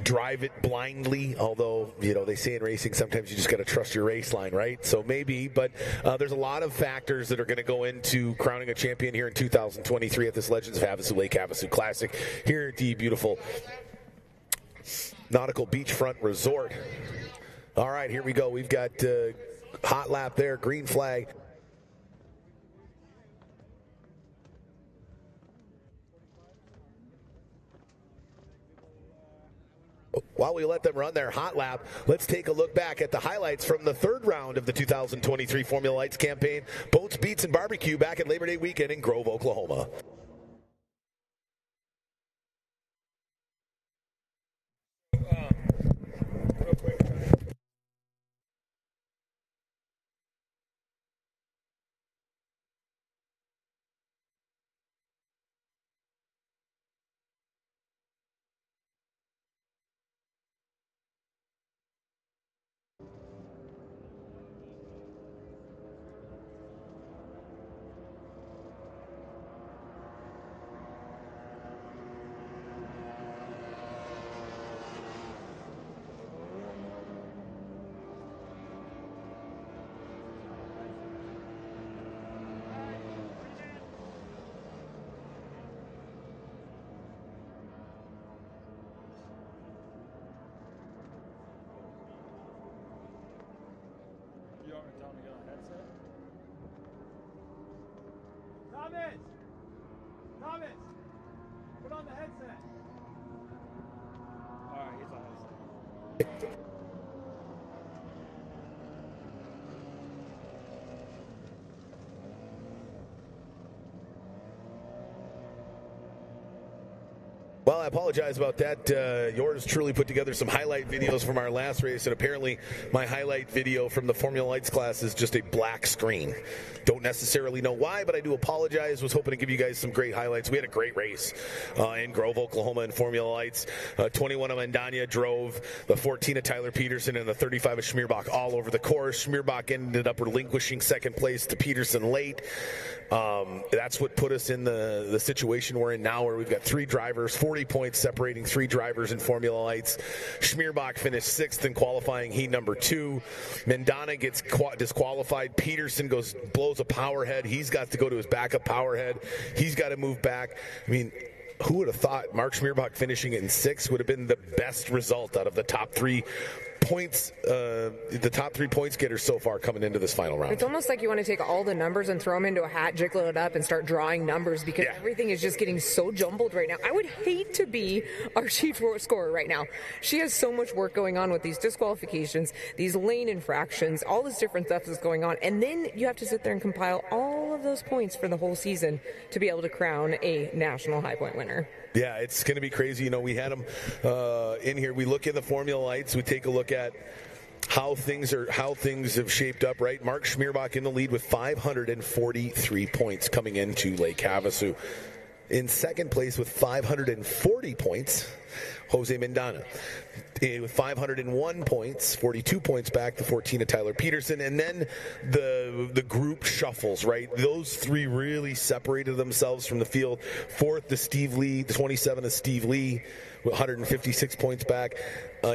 drive it blindly, although, they say in racing sometimes you just got to trust your race line, right? So maybe, but there's a lot of factors that are going to go into crowning a champion here in 2023 at this Legends of Havasu Lake Havasu Classic here at the beautiful Nautical Beachfront Resort. All right, here we go. We've got hot lap there, green flag. While we let them run their hot lap, let's take a look back at the highlights from the third round of the 2023 Formula Lights campaign. Boats, Beats, and Barbecue back at Labor Day weekend in Grove, Oklahoma. Thomas! Put on the headset. Alright, he's on headset. Well, I apologize about that. Yours truly put together some highlight videos from our last race, and apparently my highlight video from the Formula Lights class is just a black screen. Don't necessarily know why, but I do apologize. Was hoping to give you guys some great highlights. We had a great race in Grove, Oklahoma in Formula Lights. 21 of Mendana drove, the 14 of Tyler Peterson, and the 35 of Schmierbach all over the course. Schmierbach ended up relinquishing second place to Peterson late. That's what put us in the situation we're in now, where we've got three drivers, 40 points separating three drivers in Formula Lights. Schmierbach finished sixth in qualifying, heat number 2. Mendana gets disqualified. Peterson blows a power head. He's got to go to his backup power head. He's got to move back. I mean, who would have thought Mark Schmierbach finishing in sixth would have been the best result out of the top 3 points, the top 3 points getters so far coming into this final round. It's almost like you want to take all the numbers and throw them into a hat, jiggle it up, and start drawing numbers, because everything is just getting so jumbled right now. I would hate to be our chief scorer right now. She has so much work going on with these disqualifications, these lane infractions, all this different stuff is going on, and then you have to sit there and compile all of those points for the whole season to be able to crown a national high point winner. Yeah, it's going to be crazy. You know, we had them in here. We look in the Formula Lights. We take a look at how things have shaped up, right? Mark Schmierbach in the lead with 543 points coming into Lake Havasu. In second place with 540 points, Jose Mendana. With 501 points, 42 points back, the 14 of Tyler Peterson. And then the group shuffles, right? Those three really separated themselves from the field. Fourth, the Steve Lee, the 27 of Steve Lee, with 156 points back.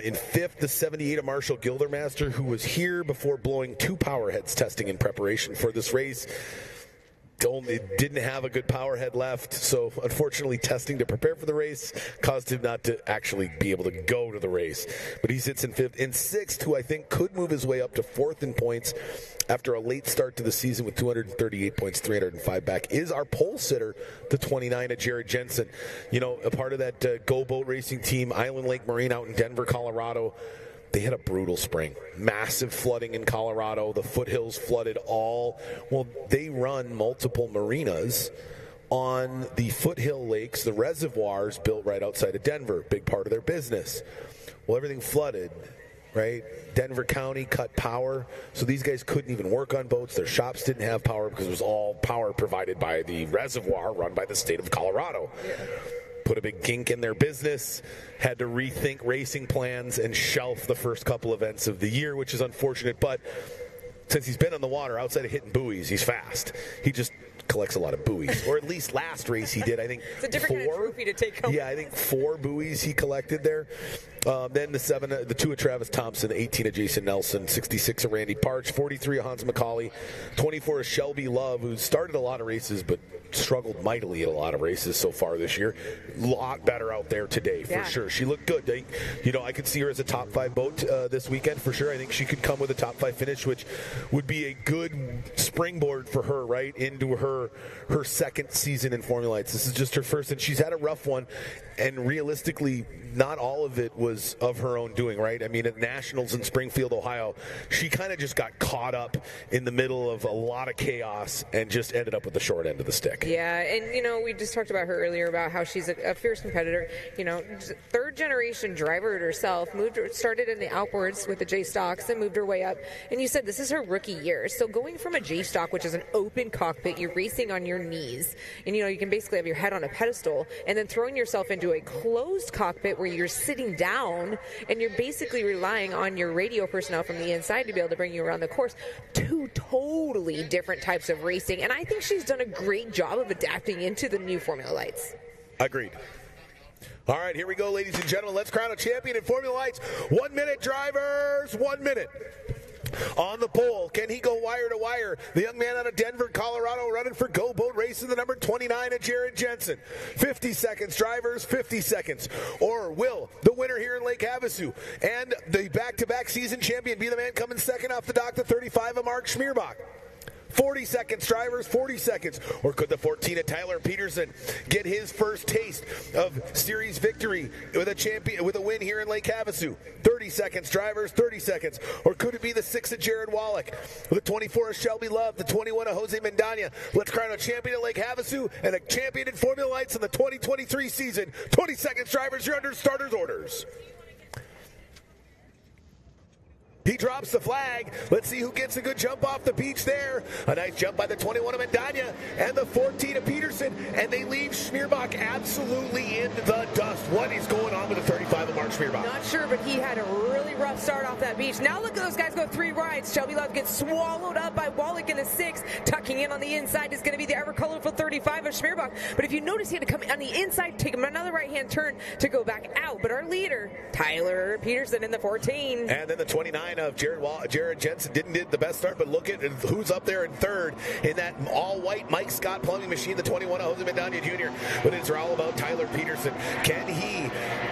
In fifth, the 78 of Marshall Gildermaster, who was here before blowing 2 power heads testing in preparation for this race. Didn't have a good power head left, so unfortunately testing to prepare for the race caused him not to actually be able to go to the race. But he sits in fifth. In sixth, who I think could move his way up to fourth in points after a late start to the season with 238 points, 305 back, is our pole sitter, the 29 of Jared Jensen. You know, a part of that Go Boat Racing team, Island Lake Marine out in Denver, Colorado. They had a brutal spring. Massive flooding in Colorado. The foothills flooded all. Well, they run multiple marinas on the foothill lakes, the reservoirs built right outside of Denver. Big part of their business. Well, everything flooded, right? Denver County cut power, so these guys couldn't even work on boats. Their shops didn't have power because it was all power provided by the reservoir run by the state of Colorado. Yeah. Put a big gink in their business, had to rethink racing plans and shelf the first couple events of the year, which is unfortunate. But since he's been on the water, outside of hitting buoys, he's fast. He just collects a lot of buoys, or at least last race he did. I think it's a different 4 kind of trophy to take home. Yeah, I think 4 buoys he collected there. Then the 2 of Travis Thompson, 18 of Jason Nelson, 66 of Randy Parch, 43 of Hans McCauley, 24 of Shelby Love, who started a lot of races but struggled mightily at a lot of races so far this year. A lot better out there today, for sure. She looked good. I could see her as a top 5 boat this weekend for sure. I think she could come with a top 5 finish, which would be a good springboard for her, right, into her second season in Formula Lights. This is just her first, and she's had a rough one, and realistically, not all of it was of her own doing, right? I mean, at Nationals in Springfield, Ohio, she kind of just got caught up in the middle of a lot of chaos and just ended up with the short end of the stick. Yeah, and, we just talked about her earlier about how she's a fierce competitor. Third-generation driver herself, started in the outboards with the J-Stocks and moved her way up. And you said this is her rookie year. So going from a J-Stock, which is an open cockpit, you're racing on your knees, and, you can basically have your head on a pedestal, and then throwing yourself into a closed cockpit where you're sitting down and you're basically relying on your radio personnel from the inside to be able to bring you around the course. 2 totally different types of racing, and I think she's done a great job of adapting into the new Formula Lights. Agreed. All right, here we go, ladies and gentlemen. Let's crown a champion in Formula Lights. 1 minute, drivers. 1 minute. On the pole, can he go wire to wire? The young man out of Denver, Colorado, running for Go Boat Racing, the number 29 of Jared Jensen. 50 seconds, drivers, 50 seconds. Or will the winner here in Lake Havasu and the back-to-back season champion be the man coming second off the dock, the 35 of Mark Schmierbach? 40 seconds, drivers, 40 seconds. Or could the 14 of Tyler Peterson get his first taste of series victory with a win here in Lake Havasu? 30 seconds, drivers, 30 seconds. Or could it be the 6 of Jared Wallach, the 24 of Shelby Love, the 21 of Jose Mendana? Let's crown a champion at Lake Havasu and a champion in Formula Lights in the 2023 season. 20 seconds, drivers, you're under starters orders. He drops the flag. Let's see who gets a good jump off the beach there. A nice jump by the 21 of Mendana and the 14 of Peterson. And they leave Schmierbach absolutely in the dust. What is going on with the 35 of Mark Schmierbach? Not sure, but he had a really rough start off that beach. Now look at those guys go 3 rides. Shelby Love gets swallowed up by Wallach in the 6. Tucking in on the inside is going to be the ever-colorful 35 of Schmierbach. But if you notice, he had to come on the inside, take him another right-hand turn to go back out. But our leader, Tyler Peterson in the 14. And then the 29 of Jared Jensen did the best start, but look at who's up there in third in that all-white Mike Scott plumbing machine, the 21 of Jose Mendana Jr. But it's all about Tyler Peterson. Can he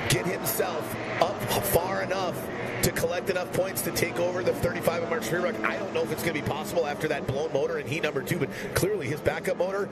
get himself up far enough to collect enough points to take over the 35 of Mark Schmierbach? I don't know if it's going to be possible after that blown motor in heat number 2, but clearly his backup motor,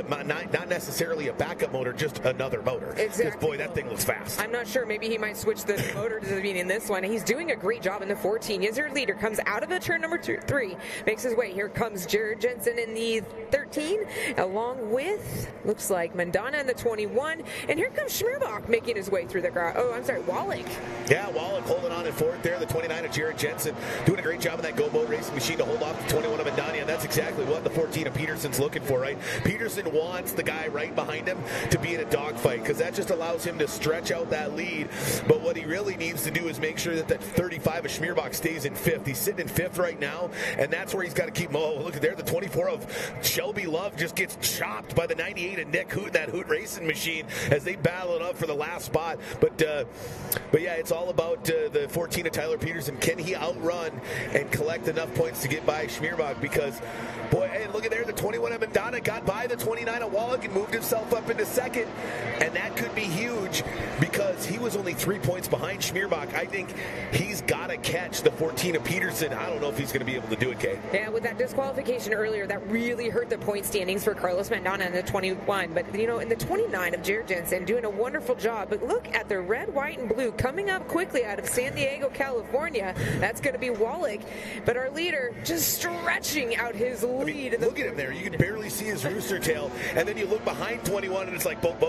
not necessarily a backup motor, just another motor. Exactly. Because, boy, that thing looks fast. I'm not sure. Maybe he might switch the motor to being in this one. He's doing a great job in the 14. Is your leader, comes out of the turn number 3, makes his way. Here comes Jared Jensen in the 13, along with, looks like, Mendana in the 21. And here comes Schmierbach making his way through the crowd. Oh, I'm sorry, Wallach. Yeah, Wallach holding on in fourth there. The 29 of Jared Jensen doing a great job in that Go Boat racing machine to hold off the 21 of Mendana, and that's exactly what the 14 of Peterson's looking for, right? Peterson wants the guy right behind him to be in a dogfight because that just allows him to stretch out that lead. But what he really needs to do is make sure that that 35 of Schmierbach stays in 5th. He's sitting in 5th right now, and that's where he's got to keep. Oh, look at there, the 24 of Shelby Love just gets chopped by the 98 of Nick Hoot, that Hoot racing machine, as they battle it up for the last spot. But yeah, it's all about the 14 of Tyler Peterson. Can he outrun and collect enough points to get by Schmierbach? Because, boy, hey, look at there, the 21 of Mendana got by the 29 of Wallach and moved himself up into 2nd, and that could be huge because he was only 3 points behind Schmierbach. I think he's got to catch the 14 of Peterson. I don't know if he's going to be able to do it, Kay. Yeah, with that disqualification earlier, that really hurt the point standings for Carlos Mendana in the 21. But, you know, in the 29 of Jared Jensen, doing a wonderful job. But look at the red, white, and blue coming up quickly out of San Diego, California. That's going to be Wallach. But our leader just stretching out his lead. Look at him there. You can barely see his rooster tail. And then you look behind 21, and it's like boat,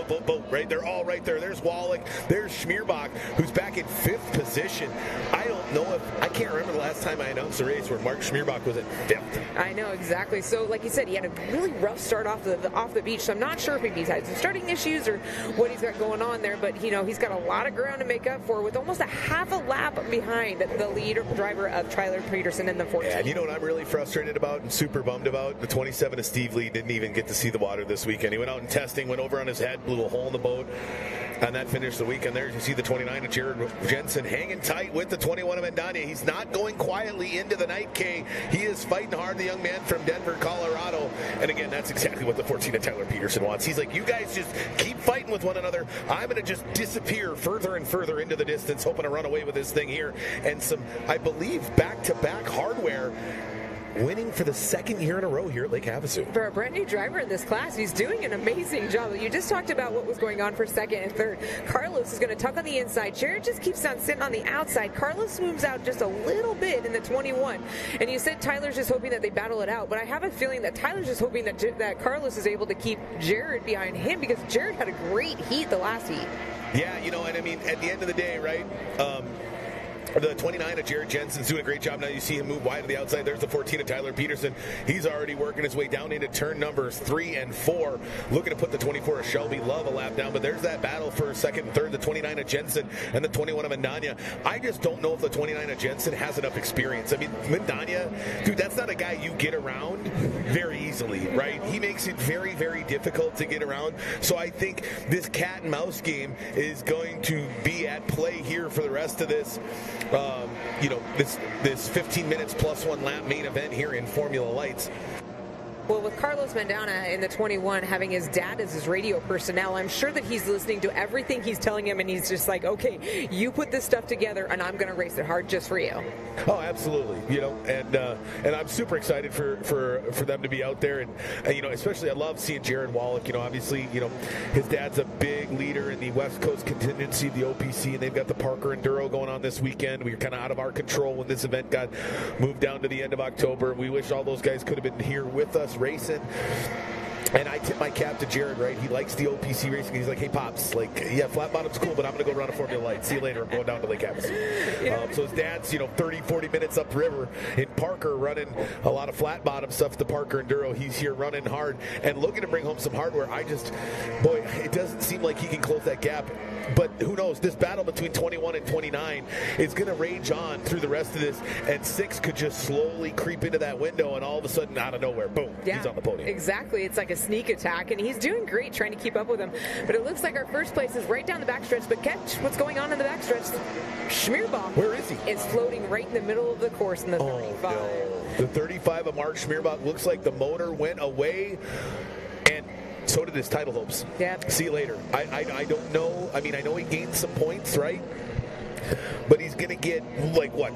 right? They're all right there. There's Wallach. There's Schmierbach, who's back in 5th position. I don't know if, I can't remember the last time I announced a race where Mark Schmierbach was at 5th. I know, exactly. So, like you said, he had a really rough start off the beach. So I'm not sure if he's had some starting issues or what he's got going on there. But, you know, he's got a lot of ground to make up for with almost a half a lap behind the lead driver of Tyler Peterson in the 14. Yeah, and you know what I'm really frustrated about and super bummed about? The 27 of Steve Lee didn't even get to see the water this weekend. He went out in testing, went over on his head, blew a hole in the boat, and that finished the weekend there. You see the 29 of Jared Jensen hanging tight with the 21 of Mendana. He's not going quietly into the night, K. He is fighting hard, the young man from Denver, Colorado. And again, that's exactly what the 14 of Tyler Peterson wants. He's like, you guys just keep fighting with one another. I'm going to just disappear further and further into the distance, hoping to run away with this thing here. And some, I believe, back-to-back hardware winning for the 2nd year in a row here at Lake Havasu. For a brand new driver in this class, he's doing an amazing job. You just talked about what was going on for 2nd and 3rd. Carlos is going to tuck on the inside. Jared just keeps on sitting on the outside. Carlos moves out just a little bit in the 21. And you said Tyler's just hoping that they battle it out. But I have a feeling that Tyler's just hoping that Carlos is able to keep Jared behind him because Jared had a great heat the last heat. Yeah, you know, and I mean, at the end of the day, right, the 29 of Jared Jensen's doing a great job. Now you see him move wide to the outside. There's the 14 of Tyler Peterson. He's already working his way down into turn numbers 3 and 4, looking to put the 24 of Shelby Love a lap down. But there's that battle for 2nd and 3rd, the 29 of Jensen and the 21 of Mendana. I just don't know if the 29 of Jensen has enough experience. I mean, Mendana, dude, that's not a guy you get around very easily, right? He makes it very, very difficult to get around. So I think this cat and mouse game is going to be at play here for the rest of this. This 15 minutes plus 1 lap main event here in Formula Lights. Well, with Carlos Mendana in the 21 having his dad as his radio personnel, I'm sure that he's listening to everything he's telling him, and he's just like, okay, you put this stuff together, and I'm going to race it hard just for you. Oh, absolutely. And I'm super excited for them to be out there, and especially I love seeing Jared Wallach. Obviously, his dad's a big leader in the West Coast contingency of the OPC, and they've got the Parker Enduro going on this weekend. We were kind of out of our control when this event got moved down to the end of October. We wish all those guys could have been here with us racing. And I tip my cap to Jared, right? He likes the OPC racing. He's like, hey, Pops, flat bottom's cool, but I'm going to go run a Formula Light. See you later. I'm going down to Lake Havasu. So his dad's, 30, 40 minutes upriver in Parker running a lot of flat bottom stuff at the Parker Enduro. He's here running hard and looking to bring home some hardware. It doesn't seem like he can close that gap. But who knows? This battle between 21 and 29 is going to rage on through the rest of this, and 6 could just slowly creep into that window, and all of a sudden, out of nowhere, boom, he's on the podium. Exactly. It's like a sneak attack, and he's doing great trying to keep up with him. But it looks like our first place is right down the backstretch, but catch what's going on in the backstretch. Schmierbach. Where is he? Is floating right in the middle of the course in the 35. No. The 35 of Mark Schmierbach looks like the motor went away, and so did his title hopes. Yeah. See you later. I don't know. I know he gained some points, right? But he's going to get,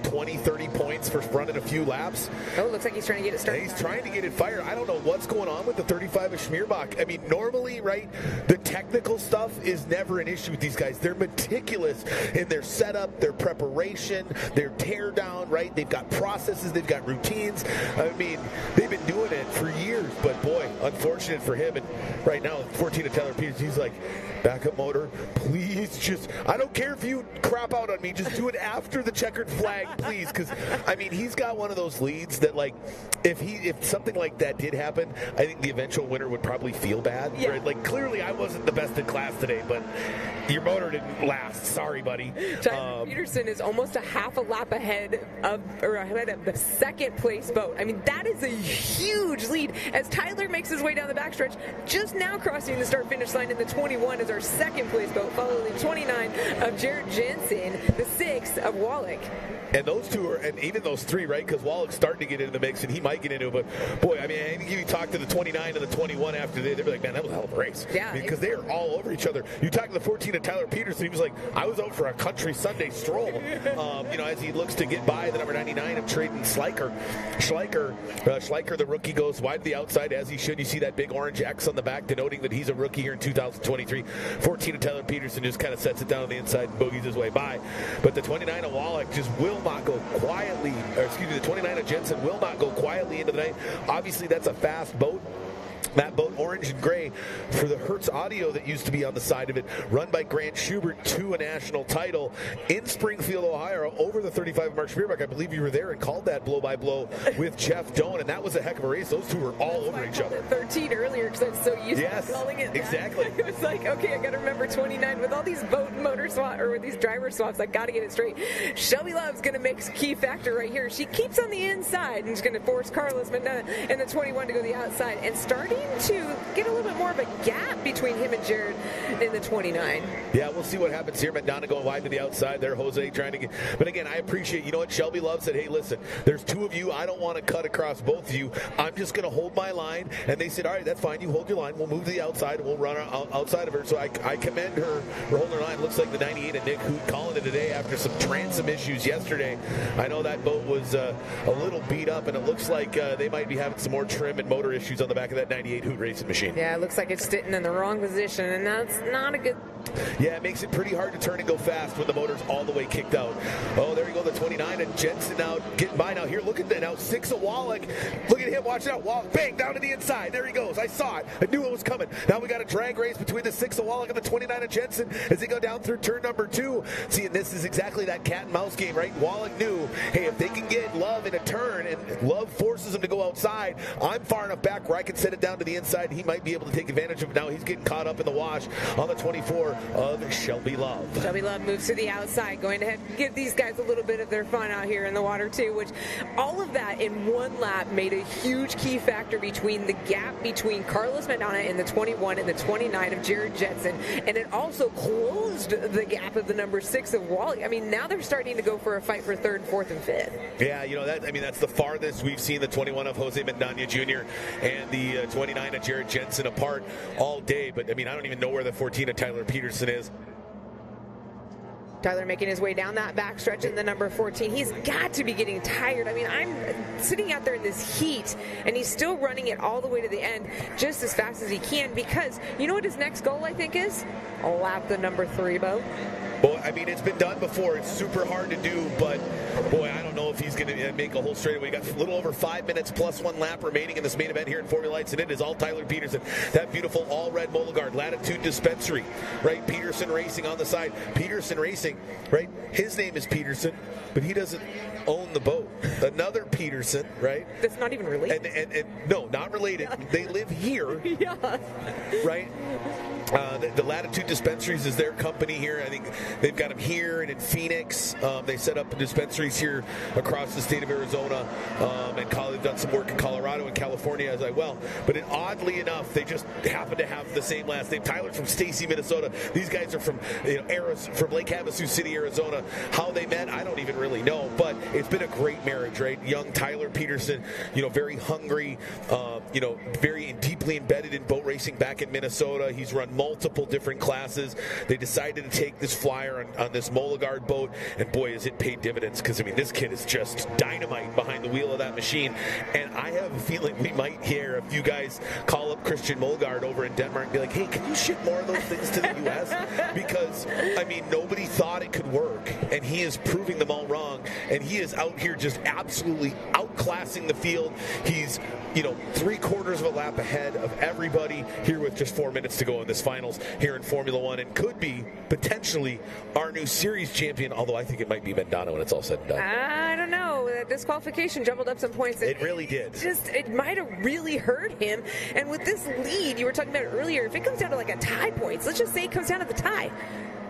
20, 30 points for running a few laps. Oh, it looks like he's trying to get it started. And he's trying to get it fired. I don't know what's going on with the 35 of Schmierbach. Normally, right, the technical stuff is never an issue with these guys. They're meticulous in their setup, their preparation, their tear down, right? They've got processes, they've got routines. They've been doing it for years, but boy, unfortunate for him. And right now, 14 of Tyler Peters, he's like, backup motor, please just, I don't care if you crap out on me, just do it after the checkered flag, please, because he's got one of those leads that if something like that did happen, I think the eventual winner would probably feel bad. Yeah. Right? Clearly I wasn't the best in class today, but your motor didn't last. Sorry, buddy. Tyler Peterson is almost a half a lap ahead of the second place boat. That is a huge lead as Tyler makes his way down the backstretch, just now crossing the start finish line in the 21 is our second place boat, following the 29 of Jared Jensen, the 6 of Wallach. And those two are, and even those 3, right? Because Wallach's starting to get into the mix, and he might get into it. But boy, I think if you talk to the 29 and the 21 after they'd be like, man, that was a hell of a race. Yeah, because they are all over each other. You talk to the 14 of Tyler Peterson, he was like, I was out for a country Sunday stroll. As he looks to get by the number 99 of Traden Schleicher. Schleicher, the rookie, goes wide to the outside as he should. You see that big orange X on the back denoting that he's a rookie here in 2023. 14 of Tyler Peterson just kind of sets it down on the inside and boogies his way by. But the 29 of Wallach just will not go quietly, the 29 of Jensen will not go quietly into the night. Obviously, that's a fast boat. That boat, orange and gray, for the Hertz Audio that used to be on the side of it, run by Grant Schubert to a national title in Springfield, Ohio, over the 35 of Mark Schmierbach. I believe you were there and called that blow-by-blow with Jeff Doan, and that was a heck of a race. Those two were all over each other. 13 earlier because I'm so used to calling it that. Exactly. It was like, okay, I got to remember 29 with all these boat and motor swap or with these driver swaps. I got to get it straight. Shelby Love's going to make a key factor right here. She keeps on the inside and is going to force Carlos Mendana in the 21 to go the outside and starting to get a little bit more of a gap between him and Jared in the 29. Yeah, we'll see what happens here. Mendana going wide to the outside there. Jose trying to get... But again, I appreciate, what Shelby Love said, hey, listen, there's 2 of you. I don't want to cut across both of you. I'm just going to hold my line. And they said, all right, that's fine. You hold your line. We'll move to the outside, and we'll run outside of her. So I commend her for holding her line. Looks like the 98 of Nick Hoot calling it today after some transom issues yesterday. I know that boat was a little beat up, and it looks like they might be having some more trim and motor issues on the back of that 98 Hoot racing machine. Yeah, it looks like it's sitting in the wrong position, and that's not a good... Yeah, it makes it pretty hard to turn and go fast when the motor's all the way kicked out. Oh, there you go, the 29, and Jensen now getting by. Now here, look at that. Now 6 of Wallach. Look at him, watch out. Wallach, bang, down to the inside. There he goes. I saw it. I knew it was coming. Now we got a drag race between the 6 of Wallach and the 29 of Jensen as they go down through turn number 2. See, and this is exactly that cat and mouse game, right? Wallach knew, hey, if they can get Love in a turn and Love forces him to go outside, I'm far enough back where I can set it down to the inside, and he might be able to take advantage of it. Now he's getting caught up in the wash on the 24 of Shelby Love. Shelby Love moves to the outside, going to give these guys a little bit of their fun out here in the water too, which all of that in one lap made a huge key factor between the gap between Carlos Medina in the 21 and the 29 of Jared Jetson, and it also closed the gap of the number 6 of Wally. I mean, now they're starting to go for a fight for 3rd, 4th, and 5th. Yeah, that's the farthest we've seen the 21 of Jose Mendana Jr. and the 29 of Jared Jensen apart all day. But, I don't even know where the 14 of Tyler Peterson is. Tyler making his way down that backstretch in the number 14. He's got to be getting tired. I'm sitting out there in this heat, and he's still running it all the way to the end just as fast as he can, because you know what his next goal, I think, is? A lap the number 3 boat. Well, it's been done before. It's super hard to do, but, boy, I don't know if he's going to make a whole straightaway. We got a little over 5 minutes plus 1 lap remaining in this main event here in Formula Lights, and it is all Tyler Peterson. That beautiful all-red Molagard Latitude Dispensary, right? Peterson Racing on the side. Peterson Racing, right? His name is Peterson, but he doesn't own the boat. Another Peterson, right? That's not even related. And no, not related. They live here, yeah. Right? The Latitude Dispensaries is their company here. I think they've got them here and in Phoenix. They set up dispensaries here across the state of Arizona, and they've done some work in Colorado and California as well. But oddly enough, they just happen to have the same last name. Tyler's from Stacy, Minnesota. These guys are from from Lake Havasu City, Arizona. How they met, I don't even really know. But it's been a great marriage, right? Young Tyler Peterson, very hungry, very deeply embedded in boat racing back in Minnesota. He's run multiple different classes. They decided to take this flyer on this Molagard boat, and boy, has it paid dividends, because this kid is just dynamite behind the wheel of that machine. And I have a feeling we might hear a few guys call up Christian Molagard over in Denmark and be like, hey, can you ship more of those things to the U.S.? Because nobody thought it could work, and he is proving them all wrong, and he is out here just absolutely outclassing the field. He's 3/4 of a lap ahead of everybody here with just 4 minutes to go in this finals here in Formula One, and could be potentially our new series champion, although I think it might be Mendana when it's all said and done. I don't know. That disqualification jumbled up some points. It really did. It might have really hurt him. And with this lead, you were talking about it earlier, if it comes down to like a tie points, let's just say it comes down to the tie.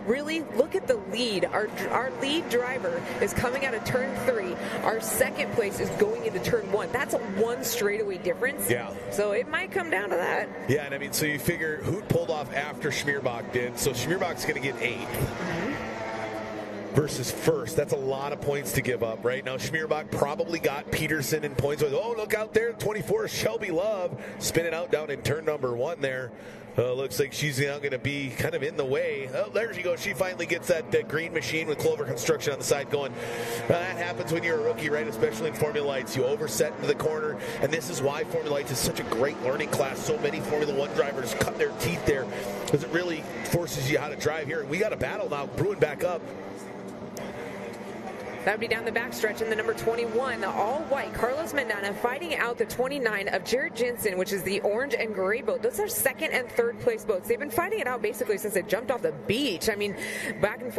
Really, look at the lead. Our lead driver is coming out of turn 3. Our second place is going into turn 1. That's a 1 straightaway difference. Yeah. So it might come down to that. Yeah, and so you figure Hoot pulled off after Schmierbach did, so Schmierbach's going to get 8th. Versus first. That's a lot of points to give up. Right now, Schmierbach probably got Peterson in points. Oh, look out there, 24, Shelby Love spinning out down in turn number 1 there. Looks like she's now going to be kind of in the way. Oh, there she goes. She finally gets that green machine with Clover Construction on the side going. That happens when you're a rookie, right? Especially in Formula Lights. You overset into the corner, and this is why Formula Lights is such a great learning class. So many Formula One drivers cut their teeth there, because it really forces you how to drive here. And we got a battle now brewing back up. That would be down the backstretch in the number 21, the all-white Carlos Mendana fighting out the 29 of Jared Jensen, which is the orange and gray boat. Those are 2nd and 3rd place boats. They've been fighting it out basically since they jumped off the beach. Back and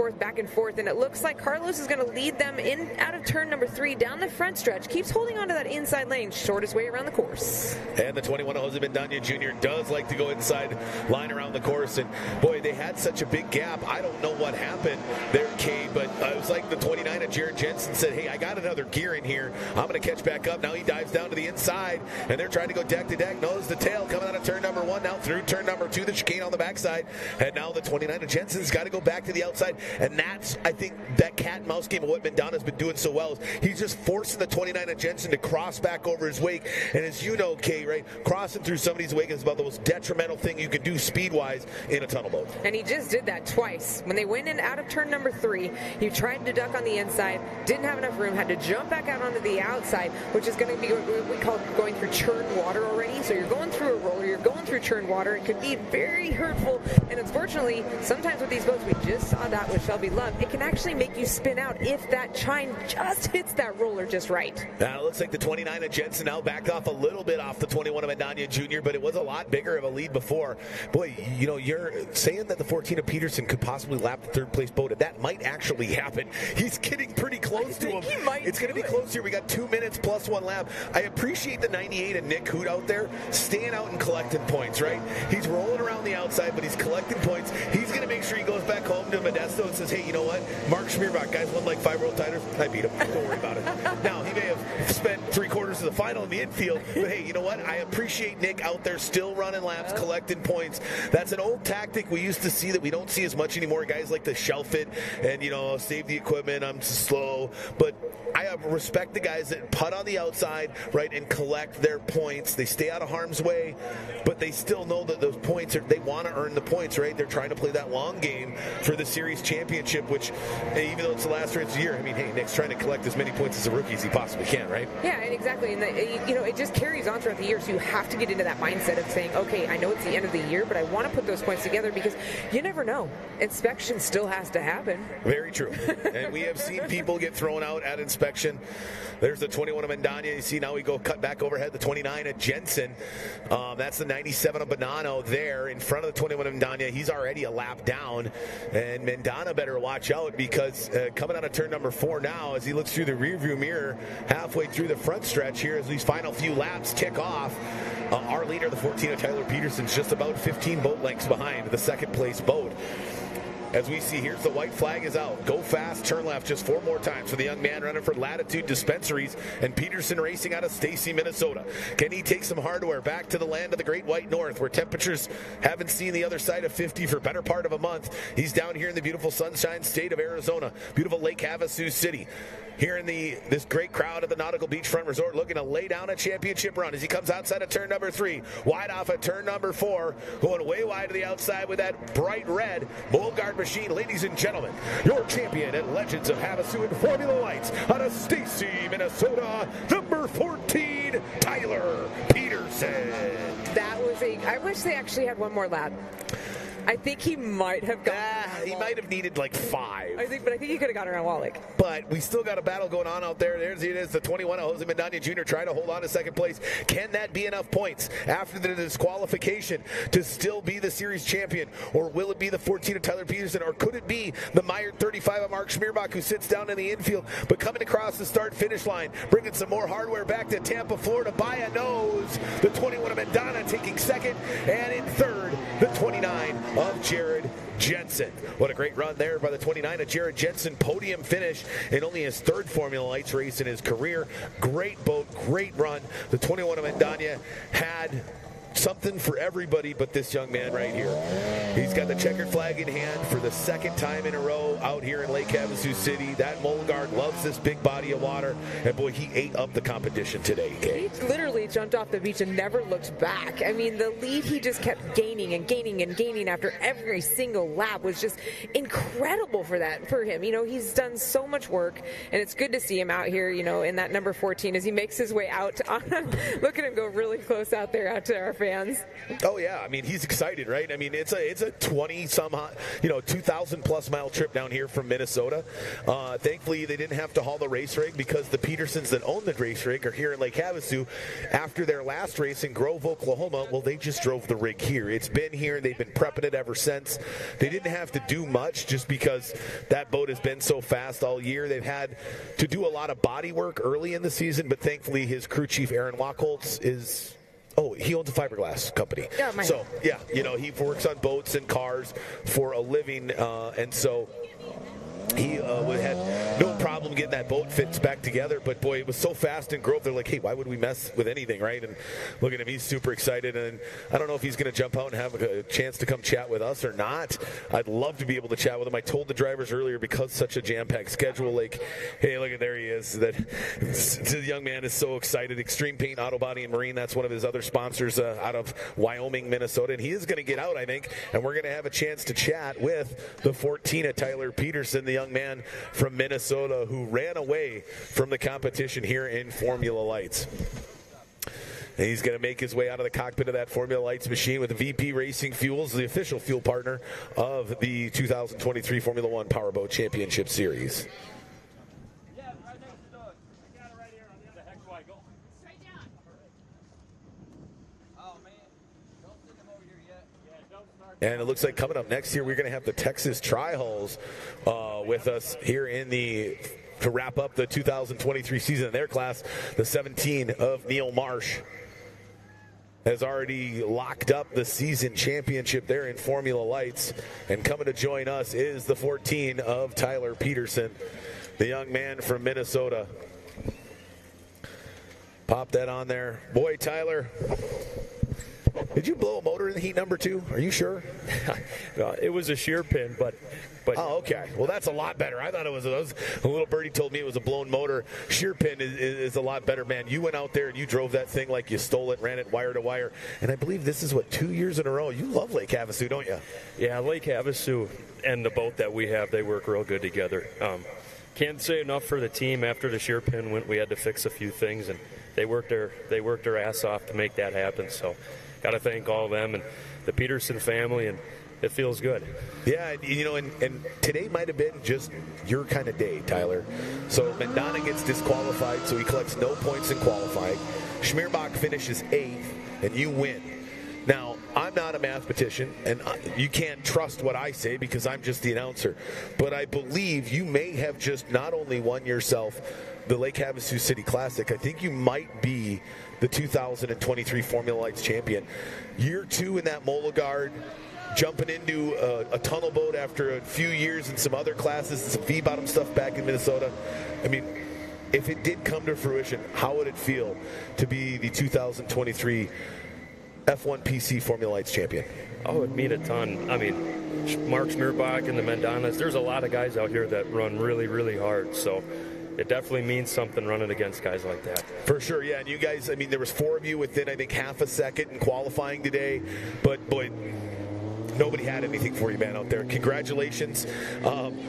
forth, and it looks like Carlos is going to lead them in out of turn number 3 down the front stretch. Keeps holding on to that inside lane, shortest way around the course. And the 21 of Jose Mendana Jr. does like to go inside line around the course, and boy, they had such a big gap. I don't know what happened there, Kay, but it was like the 29 of Jared Jensen said, hey, I got another gear in here. I'm going to catch back up. Now he dives down to the inside, and they're trying to go deck to deck. Nose to tail coming out of turn number 1, now through turn number 2, the chicane on the backside. And now the 29 of Jensen's got to go back to the outside. And that's, I think, that cat and mouse game of what Mendana's been doing so well. Is he's just forcing the 29 of Jensen to cross back over his wake. And as you know, Kay, right, crossing through somebody's wake is about the most detrimental thing you can do speed-wise in a tunnel boat. And he just did that twice. When they went in out of turn number 3, he tried to duck on the inside, didn't have enough room, had to jump back out onto the outside, which is going to be what we call going through churn water already. So you're going through a roller, you're going through churn water. It could be very hurtful. And unfortunately, sometimes with these boats, we just saw that with Shelby Love, it can actually make you spin out if that chine just hits that roller just right. Now it looks like the 29 of Jensen now backed off a little bit off the 21 of Mendana Jr., but it was a lot bigger of a lead before. Boy, you're saying that the 14 of Peterson could possibly lap the 3rd place boat, and that might actually happen. He's getting pretty close to him. It's going to be close here. We got 2 minutes plus 1 lap. I appreciate the 98 and Nick Hoot out there staying out and collecting points, right? He's rolling around the outside, but he's collecting points. He's going to make sure he goes back home to Modesto and says, hey, you know what? Mark Schmierbach, guys won like 5 world titles. I beat him. Don't worry about it. Now, he may have spent 3/4 of the final in the infield, but hey, you know what? I appreciate Nick out there still running laps, collecting points. That's an old tactic we used to see that we don't see as much anymore. Guys like to shelf it and, save the equipment. I'm slow. But I respect the guys that putt on the outside, right, and collect their points. They stay out of harm's way, but they still know that those points they want to earn the points, right? They're trying to play that long game for the series championship, which, even though it's the last race of the year, I mean, hey, Nick's trying to collect as many points as a rookie as he possibly can, right? Yeah, exactly. And it just carries on throughout the year, so you have to get into that mindset of saying, okay, I know it's the end of the year, but I want to put those points together because you never know. Inspection still has to happen. Very true. And we have seen people get thrown out at inspection. There's the 21 of Mendana. You see now we go cut back overhead, the 29 of Jensen. That's the 97 of Bonanno there in front of the 21 of Mendana. He's already a lap down, and Mendana better watch out because coming out of turn number 4 now as he looks through the rearview mirror halfway through the front stretch here as these final few laps kick off. Our leader, the 14 of Tyler Peterson's just about 15 boat lengths behind the second place boat. As we see, here's the white flag is out. Go fast, turn left just 4 more times for the young man running for Latitude Dispensaries and Peterson racing out of Stacy, Minnesota. Can he take some hardware back to the land of the Great White North where temperatures haven't seen the other side of 50 for better part of a month? He's down here in the beautiful sunshine state of Arizona, beautiful Lake Havasu City. Here in this great crowd at the Nautical Beachfront Resort looking to lay down a championship run as he comes outside of turn number 3, wide off of turn number 4, going way wide to the outside with that bright red Bullguard machine. Ladies and gentlemen, your champion at Legends of Havasu and Formula Lights out of Stacy, Minnesota, number 14, Tyler Peterson. That was I wish they actually had one more lap. I think he might have gotten he might have needed like 5. but I think he could have got around Wallach. But we still got a battle going on out there. There's it is, the 21 of Jose Mendana Jr. trying to hold on to second place. Can that be enough points after the disqualification to still be the series champion? Or will it be the 14 of Tyler Peterson? Or could it be the Meyer 35 of Mark Schmierbach who sits down in the infield? But coming across the start-finish line, bringing some more hardware back to Tampa, Florida by a nose. The 21 of Mendana taking second. And in third, the 29 of Jared Jensen. What a great run there by the 29 of Jared Jensen. Podium finish in only his 3rd Formula Lights race in his career. Great boat, great run. The 21 of Mendana had something for everybody but this young man right here. He's got the checkered flag in hand for the 2nd time in a row out here in Lake Havasu City. That Mulgard loves this big body of water, and boy, he ate up the competition today, Kay. He literally jumped off the beach and never looked back. I mean, the lead he just kept gaining and gaining and gaining after every single lap was just incredible for him. He's done so much work, and it's good to see him out here, in that number 14 as he makes his way out. Look at him go really close out there out to our fans. Oh yeah, I mean he's excited, right? I mean it's a 2,000 plus mile trip down here from Minnesota. Thankfully they didn't have to haul the race rig because the Petersons that own the race rig are here in Lake Havasu. After their last race in Grove, Oklahoma, well they just drove the rig here. It's been here. They've been prepping it ever since. They didn't have to do much just because that boat has been so fast all year. They've had to do a lot of body work early in the season, but thankfully his crew chief Aaron Wachholz is. Oh, he owns a fiberglass company. Yeah, so, yeah, he works on boats and cars for a living, and so he had no problem getting that boat fixed back together. But, boy, it was so fast in Grove. They're like, hey, why would we mess with anything, right? And look at him. He's super excited. And I don't know if he's going to jump out and have a chance to come chat with us or not. I'd love to be able to chat with him. I told the drivers earlier, because such a jam-packed schedule, like, hey, look at there he is. That the young man is so excited. Extreme Paint Auto Body and Marine, that's one of his other sponsors out of Wyoming, Minnesota. And he is going to get out, I think, and we're going to have a chance to chat with the 14 of Tyler Peterson, the young man from Minnesota who ran away from the competition here in Formula Lights. And he's going to make his way out of the cockpit of that Formula Lights machine with the VP Racing Fuels, the official fuel partner of the 2023 Formula One Powerboat Championship Series. And it looks like coming up next year, we're going to have the Texas Tri-Hulls with us here in the to wrap up the 2023 season in their class. The 17 of Neil Marsh has already locked up the season championship there in Formula Lights. And coming to join us is the 14 of Tyler Peterson, the young man from Minnesota. Pop that on there. Boy, Tyler, did you blow a motor in the heat number 2? Are you sure? It was a shear pin, but oh, okay. Well, that's a lot better. I thought it was a little birdie told me it was a blown motor. Shear pin is a lot better, man. You went out there and you drove that thing like you stole it, ran it wire to wire. And I believe this is, 2 years in a row. You love Lake Havasu, don't you? Yeah, Lake Havasu and the boat that we have, they work real good together. Can't say enough for the team. After the shear pin went, we had to fix a few things, and they worked their ass off to make that happen. So got to thank all of them and the Peterson family, and it feels good. Yeah, and today might have been just your kind of day, Tyler. So Mendana gets disqualified, so he collects no points in qualifying. Schmierbach finishes 8th, and you win. Now, I'm not a mathematician, and you can't trust what I say because I'm just the announcer. But I believe you may have just not only won yourself the Lake Havasu City Classic, I think you might be the 2023 Formula Lights champion. Year 2 in that Molagard, jumping into a tunnel boat after a few years in some other classes and some V-bottom stuff back in Minnesota. I mean, if it did come to fruition, how would it feel to be the 2023 F1 PC Formula Lights champion? Oh, it would mean a ton. I mean, Mark Schmierbach and the Mendanas, there's a lot of guys out here that run really, really hard. So it definitely means something running against guys like that. For sure, yeah. And you guys, I mean, there was 4 of you within, I think, half a second in qualifying today. But, boy, nobody had anything for you, man, out there. Congratulations.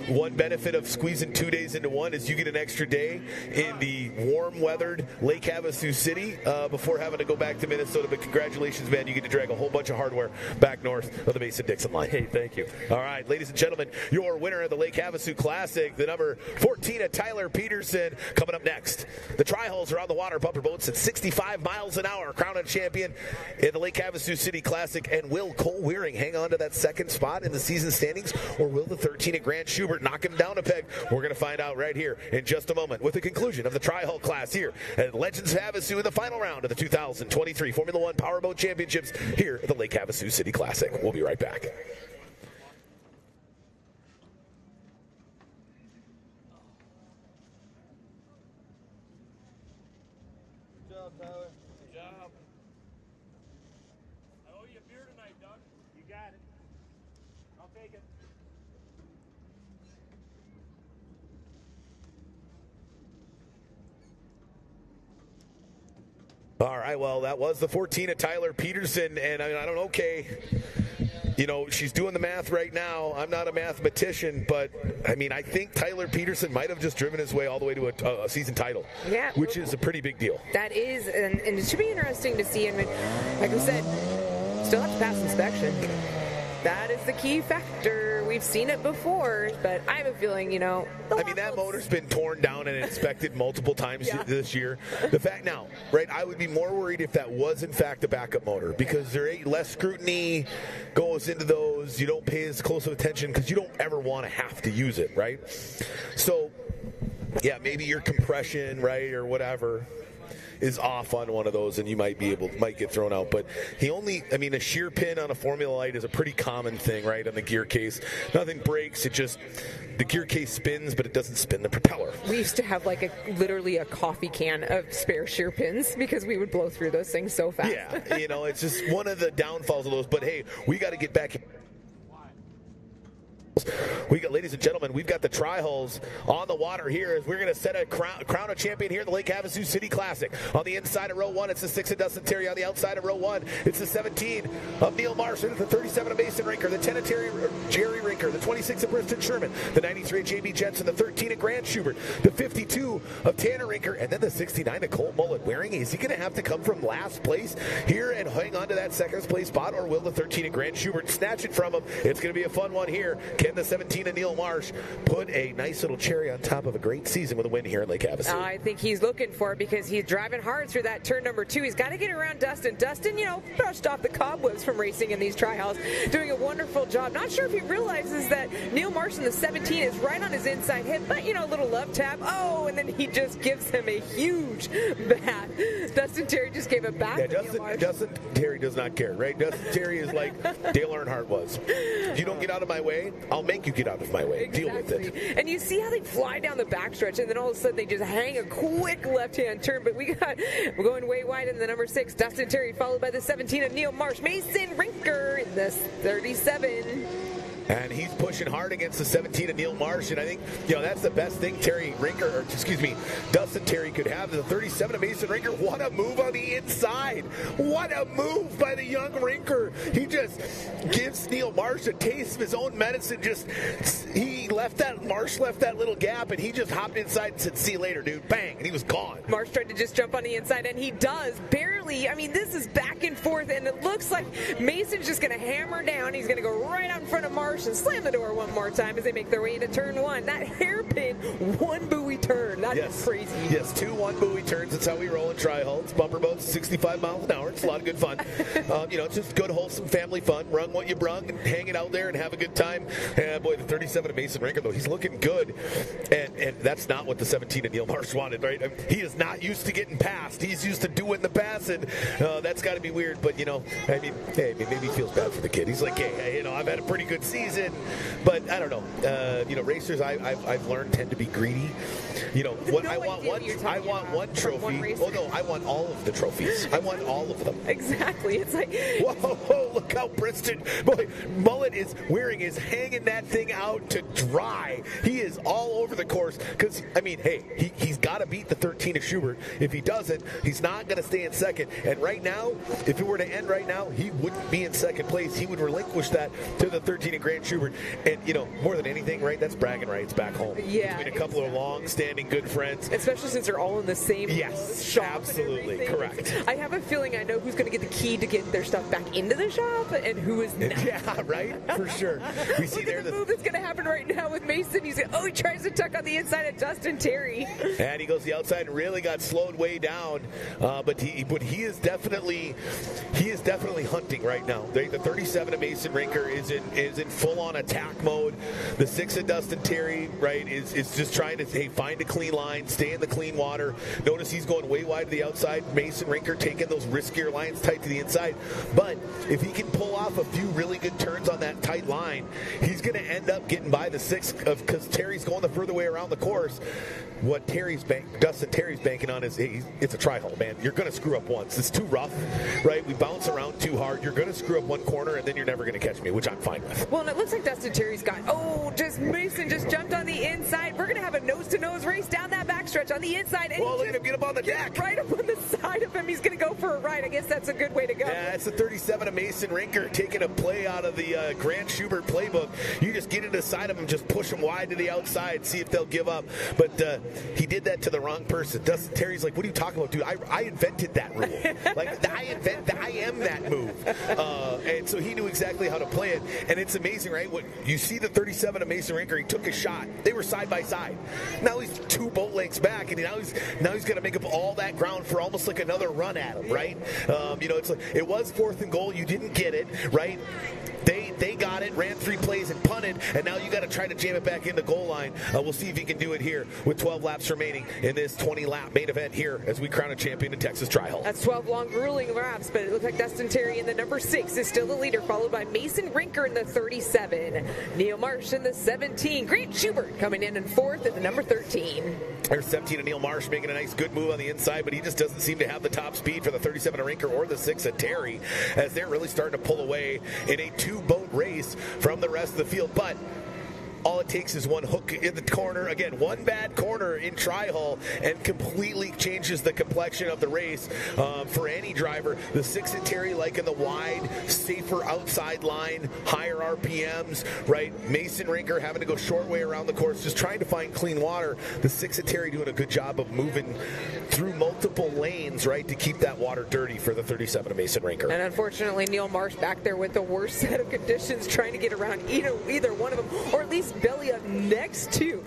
One benefit of squeezing 2 days into one is you get an extra day in the warm-weathered Lake Havasu City before having to go back to Minnesota. But congratulations, man. You get to drag a whole bunch of hardware back north of the Mason-Dixon line. Hey, thank you. All right, ladies and gentlemen, your winner of the Lake Havasu Classic, the number 14 of Tyler Peterson. Coming up next, the Tri-Hulls are on the water, bumper boats at 65 miles an hour. Crowned champion in the Lake Havasu City Classic. And will Cole Wearing hang on to that second spot in the season standings, or will the 13 at Grant Schubert knock him down a peg? We're going to find out right here in just a moment with the conclusion of the Tri-Hull class here at Legends of Havasu in the final round of the 2023 Formula One Powerboat Championships here at the Lake Havasu City Classic. We'll be right back. Good job, Tyler. Good job. I owe you a beer tonight, Doug. You got it. I'll take it. All right, well, that was the 14 of Tyler Peterson, and I don't know, okay, she's doing the math right now. I'm not a mathematician, but, I mean, I think Tyler Peterson might have just driven his way all the way to a season title, yeah, which is a pretty big deal. That is, and it should be interesting to see. And like we said, still have to pass inspection. That is the key factor. We've seen it before, but I have a feeling, that motor's been torn down and inspected multiple times this year. The fact now, right, I would be more worried if that was, in fact, a backup motor, because there ain't less scrutiny goes into those. You don't pay as close of attention because you don't ever want to have to use it, right? So, yeah, maybe your compression, right, or whatever is off on one of those, and you might get thrown out. But a shear pin on a Formula Light is a pretty common thing, right, on the gear case. Nothing breaks, the gear case spins, but it doesn't spin the propeller. We used to have literally a coffee can of spare shear pins because we would blow through those things so fast. Yeah, it's just one of the downfalls of those. But hey, we got to get back. Ladies and gentlemen, we've got the Tri-Hulls on the water here as we're going to set a crown a champion here in the Lake Havasu City Classic. On the inside of row 1, it's the 6 of Dustin Terry. On the outside of row 1, it's the 17 of Neil Marshall, the 37 of Mason Rinker, the 10 of Jerry Rinker, the 26 of Briston Sherman, the 93 of JB Jensen, the 13 of Grant Schubert, the 52 of Tanner Rinker, and then the 69 of Cole Mullet. Wearing, is he going to have to come from last place here and hang on to that second place spot, or will the 13 of Grant Schubert snatch it from him? It's going to be a fun one here. Can the 17 17 of Neil Marsh put a nice little cherry on top of a great season with a win here at Lake Havasu. I think he's looking for it because he's driving hard through that turn number 2. He's got to get around Dustin. Dustin, brushed off the cobwebs from racing in these trials, doing a wonderful job. Not sure if he realizes that Neil Marsh in the 17 is right on his inside hip, but, a little love tap. Oh, and then he just gives him a huge bat. Dustin Terry just gave it back to Dustin Terry does not care, right? Dustin Terry is like Dale Earnhardt was. If you don't get out of my way, I'll make you get out of my way. Exactly. Deal with it. And you see how they fly down the backstretch, and then all of a sudden they just hang a quick left-hand turn. But we're going way wide in the number 6, Dustin Terry, followed by the 17 of Neil Marsh. Mason Rinker in the 37. And he's pushing hard against the 17 of Neil Marsh. And I think, that's the best thing Dustin Terry could have. The 37 of Mason Rinker. What a move on the inside. What a move by the young Rinker. He just gives Neil Marsh a taste of his own medicine. Marsh left that little gap, and he just hopped inside and said, see you later, dude. Bang. And he was gone. Marsh tried to just jump on the inside, and he does. Barely. This is back and forth, and it looks like Mason's just going to hammer down. He's going to go right out in front of Marsh and slam the door one more time as they make their way into turn 1. That hairpin one buoy turn. That is crazy. Yes, 2 one-buoy turns. That's how we roll in Tri-Hull. It's bumper boats, 65 miles an hour. It's a lot of good fun. It's just good, wholesome family fun. Run what you brung and hang it out there and have a good time. Boy, the 37 of Mason Rinker, though, he's looking good. And that's not what the 17 of Neil Marsh wanted, right? He is not used to getting past. He's used to doing the pass, and that's got to be weird. But, maybe he feels bad for the kid. He's like, hey, I've had a pretty good season. But I don't know. Racers I've learned tend to be greedy. I want one trophy. Oh no, I want all of the trophies. I want all of them. Exactly. It's like, whoa, look how Briston, boy, Mullet is hanging that thing out to dry. He is all over the course because, he's got to beat the 13 of Schubert. If he doesn't, he's not going to stay in second. And right now, if it were to end right now, he wouldn't be in second place. He would relinquish that to the 13 of Grant Schubert. And, more than anything, right, that's bragging rights back home. Yeah. Between a couple of long-standing good friends. Especially since they're all in the same shop. Absolutely, correct. I have a feeling I know who's going to get the key to get their stuff back into the shop and who is not. Yeah, right? For sure. We see there the move that's going to happen right now with Mason. He tries to tuck on the inside of Dustin Terry. And he goes the outside and really got slowed way down. But he is definitely hunting right now. The 37 of Mason Rinker is in full-on attack mode. The 6 of Dustin Terry, right, is just trying to find a clean line, stay in the clean water. Notice he's going way wide to the outside. Mason Rinker taking those riskier lines tight to the inside. But if he can pull off a few really good turns on that tight line, he's going to end up getting by the 6 because Terry's going the further way around the course. What Dustin Terry's banking on is it's a Tri-Hull, man. You're going to screw up once. It's too rough, right? We bounce around too hard. You're going to screw up one corner, and then you're never going to catch me, which I'm fine with. Well, and it looks like Dustin Terry's got, Mason just jumped on the inside. We're going to have a nose-to-nose race down that backstretch on the inside. And look at him get up on the deck. Right up on the side of him. He's going to go for a ride. I guess that's a good way to go. Yeah, it's the 37 of Mason Rinker taking a play out of the Grant Schubert playbook. You just get into the side of him, just push him wide to the outside, see if they'll give up. But he did that to the wrong person. Dustin Terry's like, what are you talking about, dude? I invented that rule. I am that move. And so he knew exactly how to play it. And it's amazing, right? When you see the 37 of Mason Rinker, he took a shot. They were side by side. Now he's 2 boat lengths back, and now he's going to make up all that ground for almost like another run at him, right? It's like it was 4th and goal. You didn't get it, right? They got it, ran 3 plays and punted, and now you got to try to jam it back in the goal line. We'll see if he can do it here with 12 laps remaining in this 20-lap main event here as we crown a champion in Texas Tri-Hull. That's 12 long grueling laps, but it looks like Dustin Terry in the number 6 is still the leader, followed by Mason Rinker in the 37, Neil Marsh in the 17, Grant Schubert coming in 4th at the number 13. There's 17 of Neil Marsh making a nice good move on the inside, but he just doesn't seem to have the top speed for the 37 of Rinker or the 6 of Terry as they're really starting to pull away in a 2-boat race from the rest of the field. But all it takes is one hook in the corner. Again, one bad corner in Tri-Hull and completely changes the complexion of the race for any driver. The 6 of Terry liking the wide, safer outside line, higher RPMs, right? Mason Rinker having to go short way around the course, just trying to find clean water. The 6 of Terry doing a good job of moving through multiple lanes, right, to keep that water dirty for the 37 of Mason Rinker. And unfortunately, Neil Marsh back there with the worst set of conditions, trying to get around either one of them, or at least belly up next to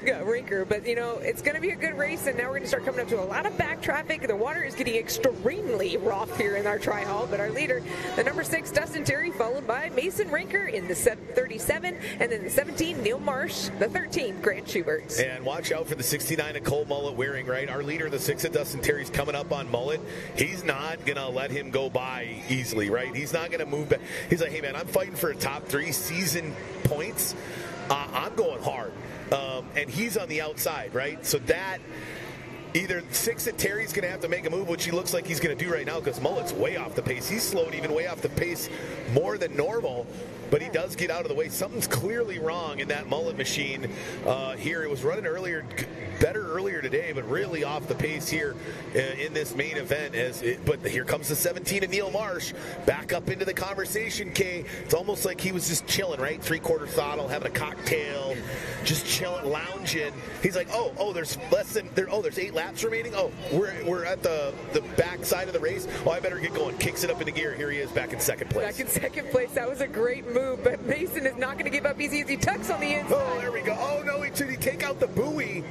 Rinker. But, it's going to be a good race, and now we're going to start coming up to a lot of back traffic. The water is getting extremely rough here in our tri-hall, but our leader, the number 6, Dustin Terry, followed by Mason Rinker in the 37, and then the 17, Neil Marsh, the 13, Grant Schubert. And watch out for the 69 of Cole Mullet wearing, right? Our leader, the 6 of Dustin Terry's coming up on Mullet. He's not going to let him go by easily, right? He's not going to move back. He's like, hey, man, I'm fighting for a top 3 season points. I'm going hard. And he's on the outside, right? So that either 6 of Terry's going to have to make a move, which he looks like he's going to do right now because Mullet's way off the pace. He's slowed even way off the pace more than normal, but he does get out of the way. Something's clearly wrong in that Mullet machine here. It was running better earlier today, but really off the pace here in this main event. But here comes the 17 of Neil Marsh back up into the conversation, Kay. It's almost like he was just chilling, right? 3/4 throttle, having a cocktail, just chilling, lounging. He's like, there's there's 8 laps remaining. We're at the back side of the race. I better get going. Kicks it up into gear. Here he is back in second place. Back in second place. That was a great move, but Mason is not going to give up easy as he tucks on the inside. Oh, there we go. Oh, no, did he take out the buoy?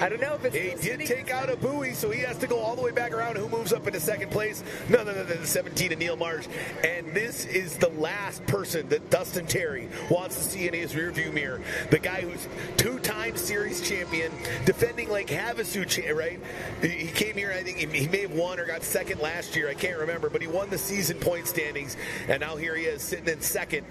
I don't know if it's... He did take out a buoy, so he has to go all the way back around. Who moves up into second place? None other than the 17 of Neil Marsh. And this is the last person that Dustin Terry wants to see in his rearview mirror. The guy who's 2-time series champion, defending Lake Havasu, right? He came here, I think he may have won or got second last year. I can't remember, but he won the season point standings. And now here he is sitting in second,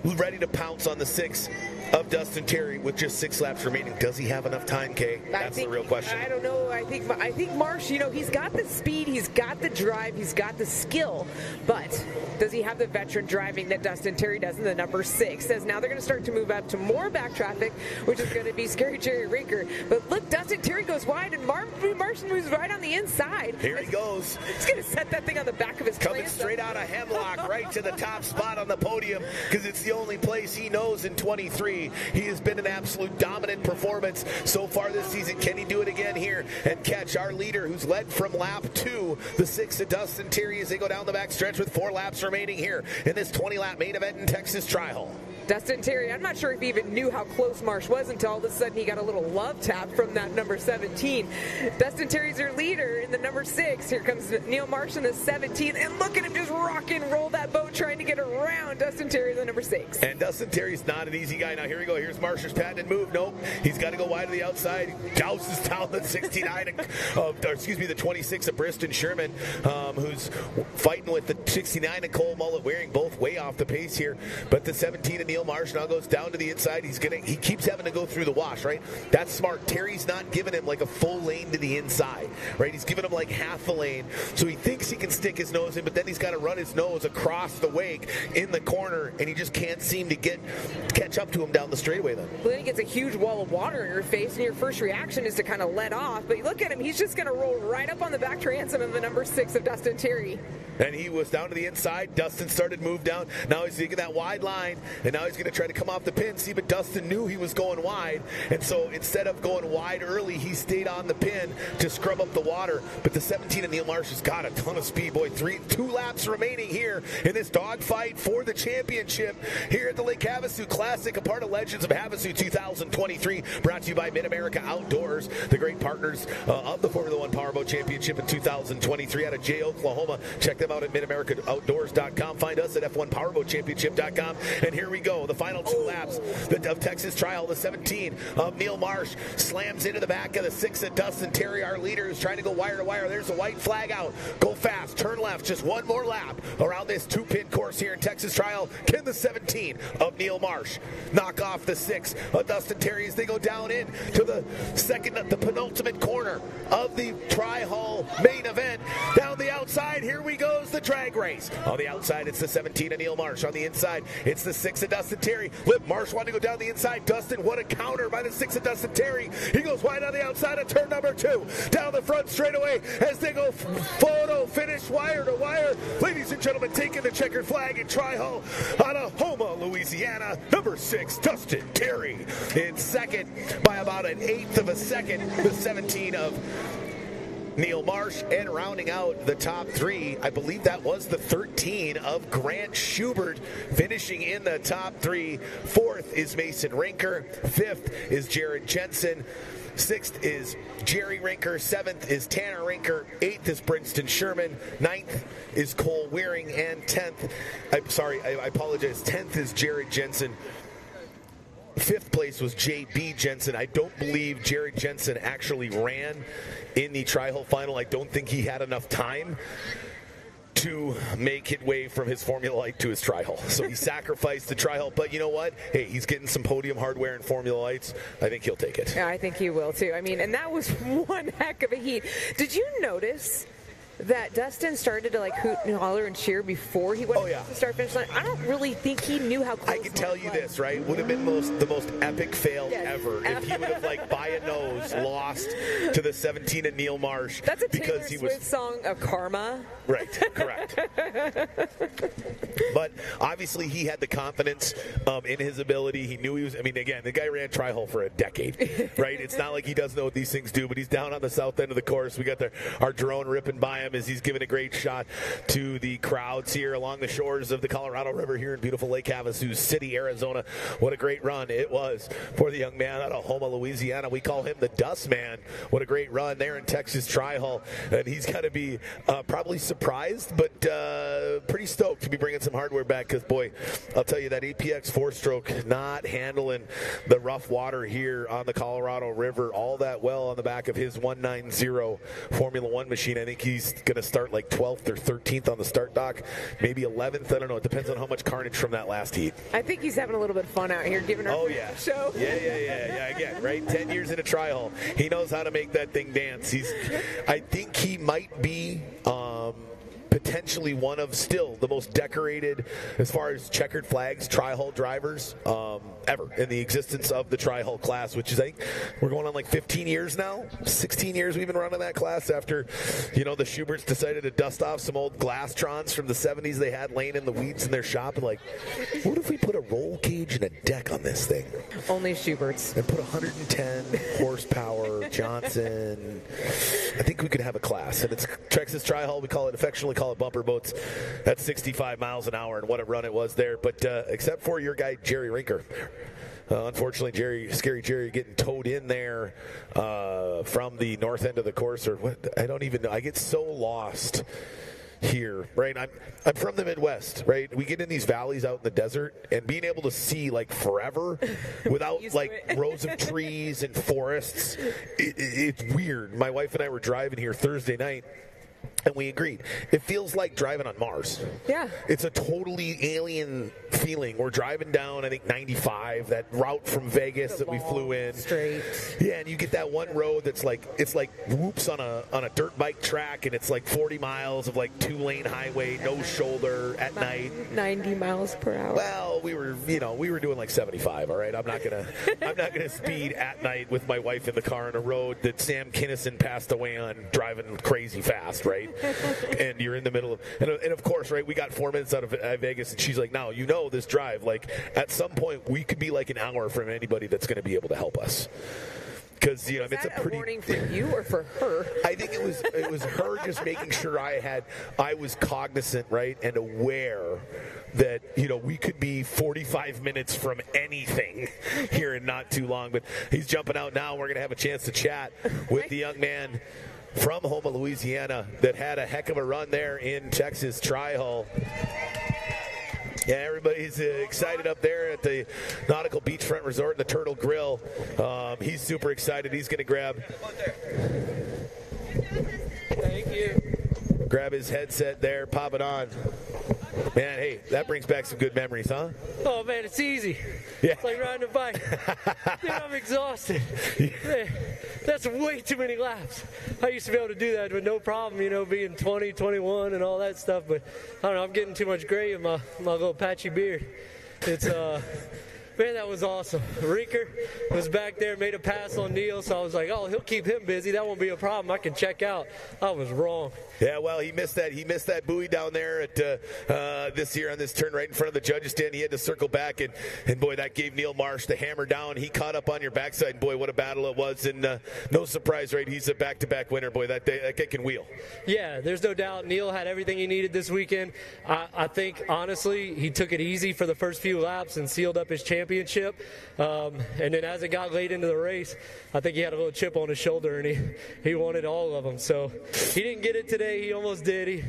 ready to pounce on the 6 of Dustin Terry with just 6 laps remaining. Does he have enough time, Kay? That's the real question. I don't know. I think Marsh, he's got the speed, he's got the drive, he's got the skill, but does he have the veteran driving that Dustin Terry does in the number 6? As now they're going to start to move up to more back traffic, which is going to be Scary Jerry Rinker. But look, Dustin Terry goes wide, and Marsh moves right on the inside. Here he goes. He's going to set that thing on the back of his Coming straight out of Hemlock, right to the top spot on the podium, because it's the only place he knows in 23. He has been an absolute dominant performance so far this season. Can he do it again here and catch our leader, who's led from lap 2, the 6 of Dustin Terry, as they go down the back stretch with 4 laps remaining here in this 20-lap main event in Texas Tri-Hall. Dustin Terry, I'm not sure if he even knew how close Marsh was until all of a sudden he got a little love tap from that number 17. Dustin Terry's your leader in the number 6. Here comes Neil Marsh in the 17. And look at him just rock and roll that boat trying to get around Dustin Terry in the number 6. And Dustin Terry's not an easy guy. Now here we go. Here's Marsh's patented move. Nope. He's got to go wide to the outside. Douses down the 69 the 26 of Briston Sherman, who's fighting with the 69 of Cole Mullet, wearing both way off the pace here. But the 17 of Neil Marsh now goes down to the inside. He keeps having to go through the wash, right? That's smart. Terry's not giving him like a full lane to the inside, right? He's giving him like half a lane. So he thinks he can stick his nose in, but then he's got to run his nose across the wake in the corner, and he just can't seem to catch up to him down the straightaway then. Well, then he gets a huge wall of water in your face, and your first reaction is to kind of let off. But look at him. He's just going to roll right up on the back transom of the number 6 of Dustin Terry. And he was down to the inside. Dustin started to move down. Now he's taking that wide line, and now he's going to try to come off the pin. See, but Dustin knew he was going wide, and so instead of going wide early, he stayed on the pin to scrub up the water. But the 17 of Neil Marsh has got a ton of speed, boy. 2 laps remaining here in this dogfight for the championship here at the Lake Havasu Classic, a part of Legends of Havasu 2023, brought to you by Mid-America Outdoors, the great partners of the Formula One Powerboat Championship in 2023 out of Jay, Oklahoma. Check them out at MidAmericaOutdoors.com. Find us at F1PowerboatChampionship.com. And here we go, the final 2 laps of Texas Trial. The 17 of Neil Marsh slams into the back of the 6 of Dustin Terry, our leader, who's trying to go wire to wire. There's a white flag out. Go fast, turn left, just one more lap around this 2-pin course here in Texas Trial. Can the 17 of Neil Marsh knock off the 6 of Dustin Terry as they go down in to the penultimate corner of the Tri-Hall main event? Down the outside, here we goes the drag race. On the outside, it's the 17 of Neil Marsh. On the inside, it's the 6 of Dustin Terry. Marsh wanting to go down the inside. Dustin, what a counter by the 6 of Dustin Terry. He goes wide on the outside of turn number 2. Down the front straightaway as they go photo finish wire to wire. Ladies and gentlemen, taking the checkered flag in Tri-Hall out of Houma, Louisiana, number 6, Dustin Terry. In second by about 1/8 of a second, the 17 of Neil Marsh, and rounding out the top 3, I believe that was the 13 of Grant Schubert, finishing in the top 3. 4th is Mason Rinker. 5th is Jared Jensen. 6th is Jerry Rinker. 7th is Tanner Rinker. 8th is Princeton Sherman. 9th is Cole Wearing. And 10th, I apologize, 10th is Jared Jensen. 5th place was J.B. Jensen. I don't believe Jared Jensen actually ran in the tri-hole final. I don't think he had enough time to make it way from his Formula Light to his tri-hole. So he sacrificed the tri-hole. But you know what? Hey, he's getting some podium hardware in Formula Lights. I think he'll take it. Yeah, I think he will too. I mean, and that was one heck of a heat. Did you notice that Dustin started to hoot and holler and cheer before he went to the start-finish line? I don't really think he knew how close. I can tell you this, right? Would have been the most epic fail ever if he would have, by a nose, lost to the 17 of Neil Marsh. That's a Taylor Swift song of karma. Right, correct. But obviously he had the confidence in his ability. He knew he was, again, the guy ran tri-hole for a decade, right? It's not like he doesn't know what these things do, but he's down on the south end of the course. We got our drone ripping by him as he's giving a great shot to the crowds here along the shores of the Colorado River here in beautiful Lake Havasu City, Arizona. What a great run it was for the young man out of Houma, Louisiana. We call him the Dust Man. What a great run there in Texas Tri-Hole. And he's got to be probably surprised, but pretty stoked to be bringing some hardware back because, boy, I'll tell you, that APX 4-stroke not handling the rough water here on the Colorado River all that well on the back of his 190 Formula One machine. I think he's going to start 12th or 13th on the start dock, maybe 11th. I don't know. It depends on how much carnage from that last heat. I think he's having a little bit of fun out here giving our a show. Yeah. Again, right? 10 years in a tri-hole. He knows how to make that thing dance. I think he might be potentially one of still the most decorated, as far as checkered flags, tri-hole drivers ever in the existence of the tri-hole class, which is, I think, we're going on 15 years now. 16 years we've been running that class after, the Schuberts decided to dust off some old Glasstrons from the 70s they had laying in the weeds in their shop. And what if we put a roll cage and a deck on this thing? Only Schuberts. And put 110 horsepower Johnson. I think we could have a class. And it's Texas Tri-Hole. We affectionately call it bumper boats. That's 65 miles an hour, and what a run it was there. But except for your guy, Jerry Rinker. Unfortunately, Scary Jerry getting towed in there from the north end of the course, or what? I don't even know. I get so lost here, right? I'm from the Midwest, right? We get in these valleys out in the desert, and being able to see forever without rows of trees and forests, it's weird. My wife and I were driving here Thursday night, and we agreed. It feels like driving on Mars. Yeah. It's a totally alien feeling. We're driving down, I think, 95, that route from Vegas that we flew in. Straight. Yeah, and you get that one road that's it's like whoops on a dirt bike track, and it's 40 miles of 2-lane highway, no shoulder at night. 90 miles per hour. Well, we were doing 75, all right? I'm not gonna speed at night with my wife in the car on a road that Sam Kinison passed away on driving crazy fast, right? And you're in the middle of, and of course, right, we got 4 minutes out of Vegas, and she's like, "Now, this drive, at some point, we could be an hour from anybody that's going to be able to help us." Because it's a pretty warning for you or for her. I think it was her just making sure I was cognizant, right, and aware that we could be 45 minutes from anything here in not too long. But he's jumping out now. We're going to have a chance to chat with the young man from Houma, Louisiana, that had a heck of a run there in Texas Tri-Hole. Yeah, everybody's excited up there at the Nautical Beachfront Resort and the Turtle Grill. He's super excited. He's going to grab his headset there, pop it on. Man, hey, that brings back some good memories, huh? Oh, man, it's easy. Yeah. It's like riding a bike. Dude, I'm exhausted. Man, that's way too many laps. I used to be able to do that with no problem, being 20, 21 and all that stuff. But, I don't know, I'm getting too much gray in my little patchy beard. It's, Man, that was awesome. Reeker was back there, made a pass on Neil, so I was like, oh, he'll keep him busy. That won't be a problem. I can check out. I was wrong. Yeah, well, he missed that buoy down there at this year on this turn right in front of the judges stand. He had to circle back, and boy, that gave Neil Marsh the hammer down. He caught up on your backside, and boy, what a battle it was. And no surprise, right? He's a back-to-back winner. Boy, that guy can wheel. Yeah, there's no doubt. Neil had everything he needed this weekend. I think, honestly, he took it easy for the first few laps and sealed up his championship. And then as it got late into the race, I think he had a little chip on his shoulder, and he wanted all of them. So he didn't get it today. He almost did.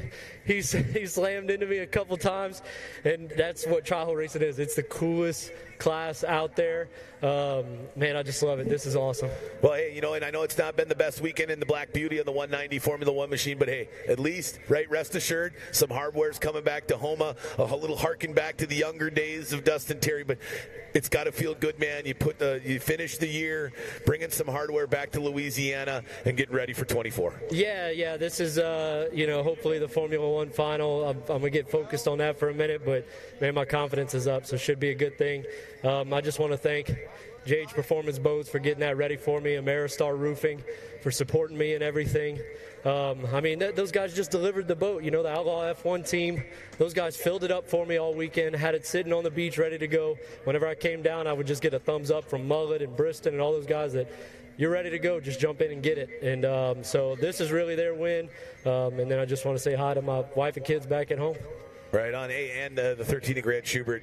He slammed into me a couple times, and that's what trial racing is. It's the coolest class out there. Man, I just love it. This is awesome. Well, hey, and I know it's not been the best weekend in the Black Beauty of the 190 Formula One machine, but hey, at least, right, rest assured, some hardware's coming back to Homa, a little harken back to the younger days of Dustin Terry, but it's got to feel good, man. You finish the year bringing some hardware back to Louisiana and getting ready for 24. Yeah, this is, hopefully the Formula One final. I'm going to get focused on that for a minute, but, man, my confidence is up, so it should be a good thing. I just want to thank JH Performance Boats for getting that ready for me, Ameristar Roofing for supporting me and everything. Those guys just delivered the boat. The Outlaw F1 team, those guys filled it up for me all weekend, had it sitting on the beach ready to go. Whenever I came down, I would just get a thumbs up from Mullet and Briston and all those guys that you're ready to go, just jump in and get it. And so this is really their win. And then I just want to say hi to my wife and kids back at home. Right on. And the 13 of Grant Schubert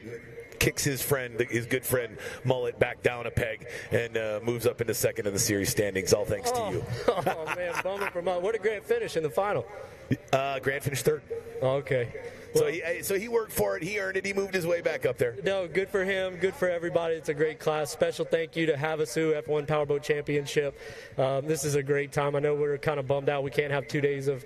kicks his good friend Mullet back down a peg and moves up into second in the series standings, all thanks to you. Oh, man, bummer for Mullet. What did Grant finish in the final? Grant finished third. Okay. Well, so he worked for it. He earned it. He moved his way back up there. No, good for him. Good for everybody. It's a great class. Special thank you to Havasu F1 Powerboat Championship. This is a great time. I know we're kind of bummed out we can't have 2 days of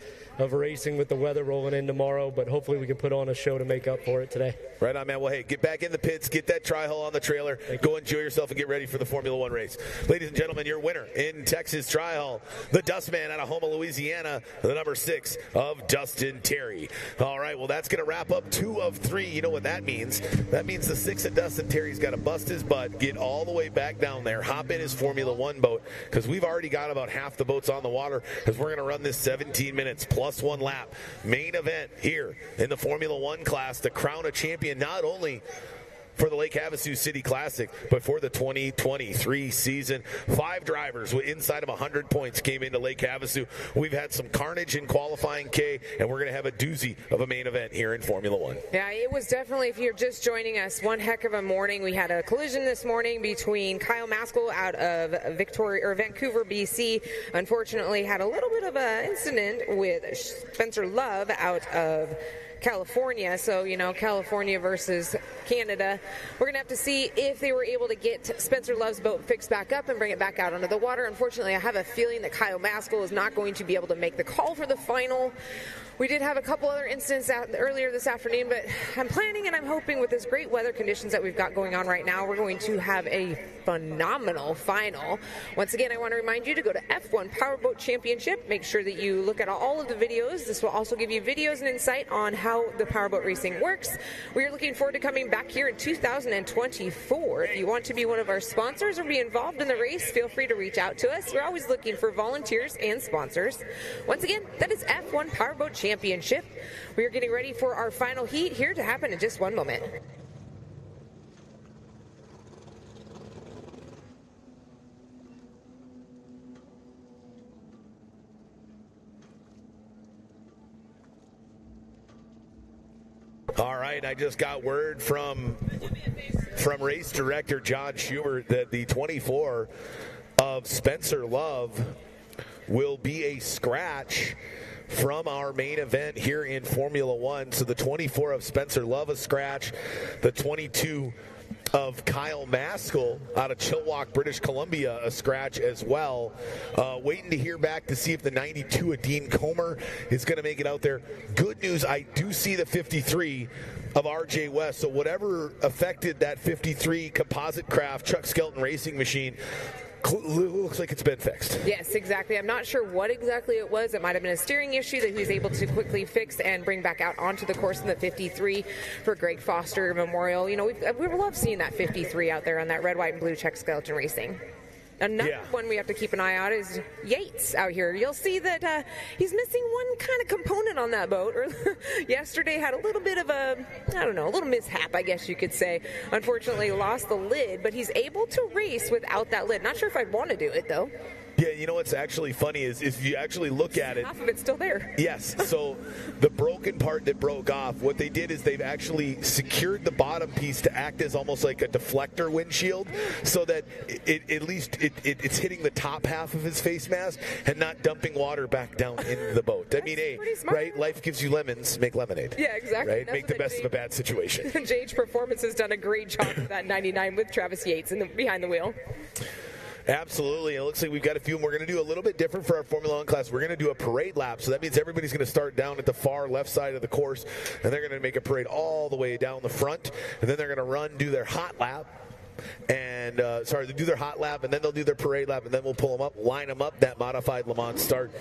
racing with the weather rolling in tomorrow, but hopefully we can put on a show to make up for it today. Right on, man. Well, hey, get back in the pits, get that tri-hull on the trailer, go enjoy yourself and get ready for the Formula One race. Ladies and gentlemen, your winner in Texas tri-hull, the Dustman out of Homa, Louisiana, the number 6 of Dustin Terry. All right, well, that's going to wrap up 2 of 3. You know what that means? That means the 6 of Dustin Terry's got to bust his butt, get all the way back down there, hop in his Formula One boat, because we've already got about half the boats on the water, because we're going to run this 17 minutes plus 1 lap main event here in the Formula One class to crown a champion not only for the Lake Havasu City Classic, but for the 2023 season. 5 drivers with inside of 100 points came into Lake Havasu. We've had some carnage in qualifying, K, and we're going to have a doozy of a main event here in Formula One. Yeah, it was definitely, if you're just joining us, one heck of a morning. We had a collision this morning between Kyle Maskell out of Vancouver, BC. Unfortunately, had a little bit of an incident with Spencer Love out of California. So, California versus Canada. We're going to have to see if they were able to get Spencer Love's boat fixed back up and bring it back out onto the water. Unfortunately, I have a feeling that Kyle Maskell is not going to be able to make the call for the final. We did have a couple other incidents earlier this afternoon, but I'm planning and I'm hoping with this great weather conditions that we've got going on right now, we're going to have a phenomenal final. Once again, I want to remind you to go to F1 Powerboat Championship. Make sure that you look at all of the videos. This will also give you videos and insight on how the powerboat racing works. We are looking forward to coming back here in 2024. If you want to be one of our sponsors or be involved in the race, feel free to reach out to us. We're always looking for volunteers and sponsors. Once again, that is F1 Powerboat Championship. We are getting ready for our final heat here to happen in just one moment. All right, I just got word from race director John Schubert that the 24 of Spencer Love will be a scratch from our main event here in Formula One. So the 24 of Spencer Love, a scratch. The 22 of Kyle Maskell out of Chilliwack, British Columbia, a scratch as well. Waiting to hear back to see if the 92 of Dean Comer is going to make it out there. Good news, I do see the 53 of RJ West. So whatever affected that 53 composite craft Chuck Skelton racing machine, looks like it's been fixed. Yes, exactly. I'm not sure what exactly it was. It might have been a steering issue that he was able to quickly fix and bring back out onto the course in the 53 for Greg Foster Memorial. You know, we love seeing that 53 out there on that red, white, and blue Czech Skeleton Racing. Another one we have to keep an eye on is Yates out here. You'll see that he's missing one kind of component on that boat. Yesterday had a little bit of a little mishap, I guess you could say. Unfortunately, lost the lid, but he's able to race without that lid. Not sure if I'd want to do it, though. Yeah, you know what's actually funny is if you actually look at it. Half of it's still there. Yes, so the broken part that broke off, what they did is they've actually secured the bottom piece to act as almost like a deflector windshield so that it's hitting the top half of his face mask and not dumping water back down into the boat. I mean, hey, right? Life gives you lemons, make lemonade. Yeah, exactly. Right? Make the best of a bad situation. JH Performance has done a great job with that 99 with Travis Yates behind the wheel. Absolutely. It looks like we've got a few, and we're going to do a little bit different for our Formula One class. We're going to do a parade lap, so that means everybody's going to start down at the far left side of the course, and they're going to make a parade all the way down the front, and then they're going to do their hot lap. And they do their hot lap, and then they'll do their parade lap, and then we'll pull them up, line them up, that modified Le Mans start,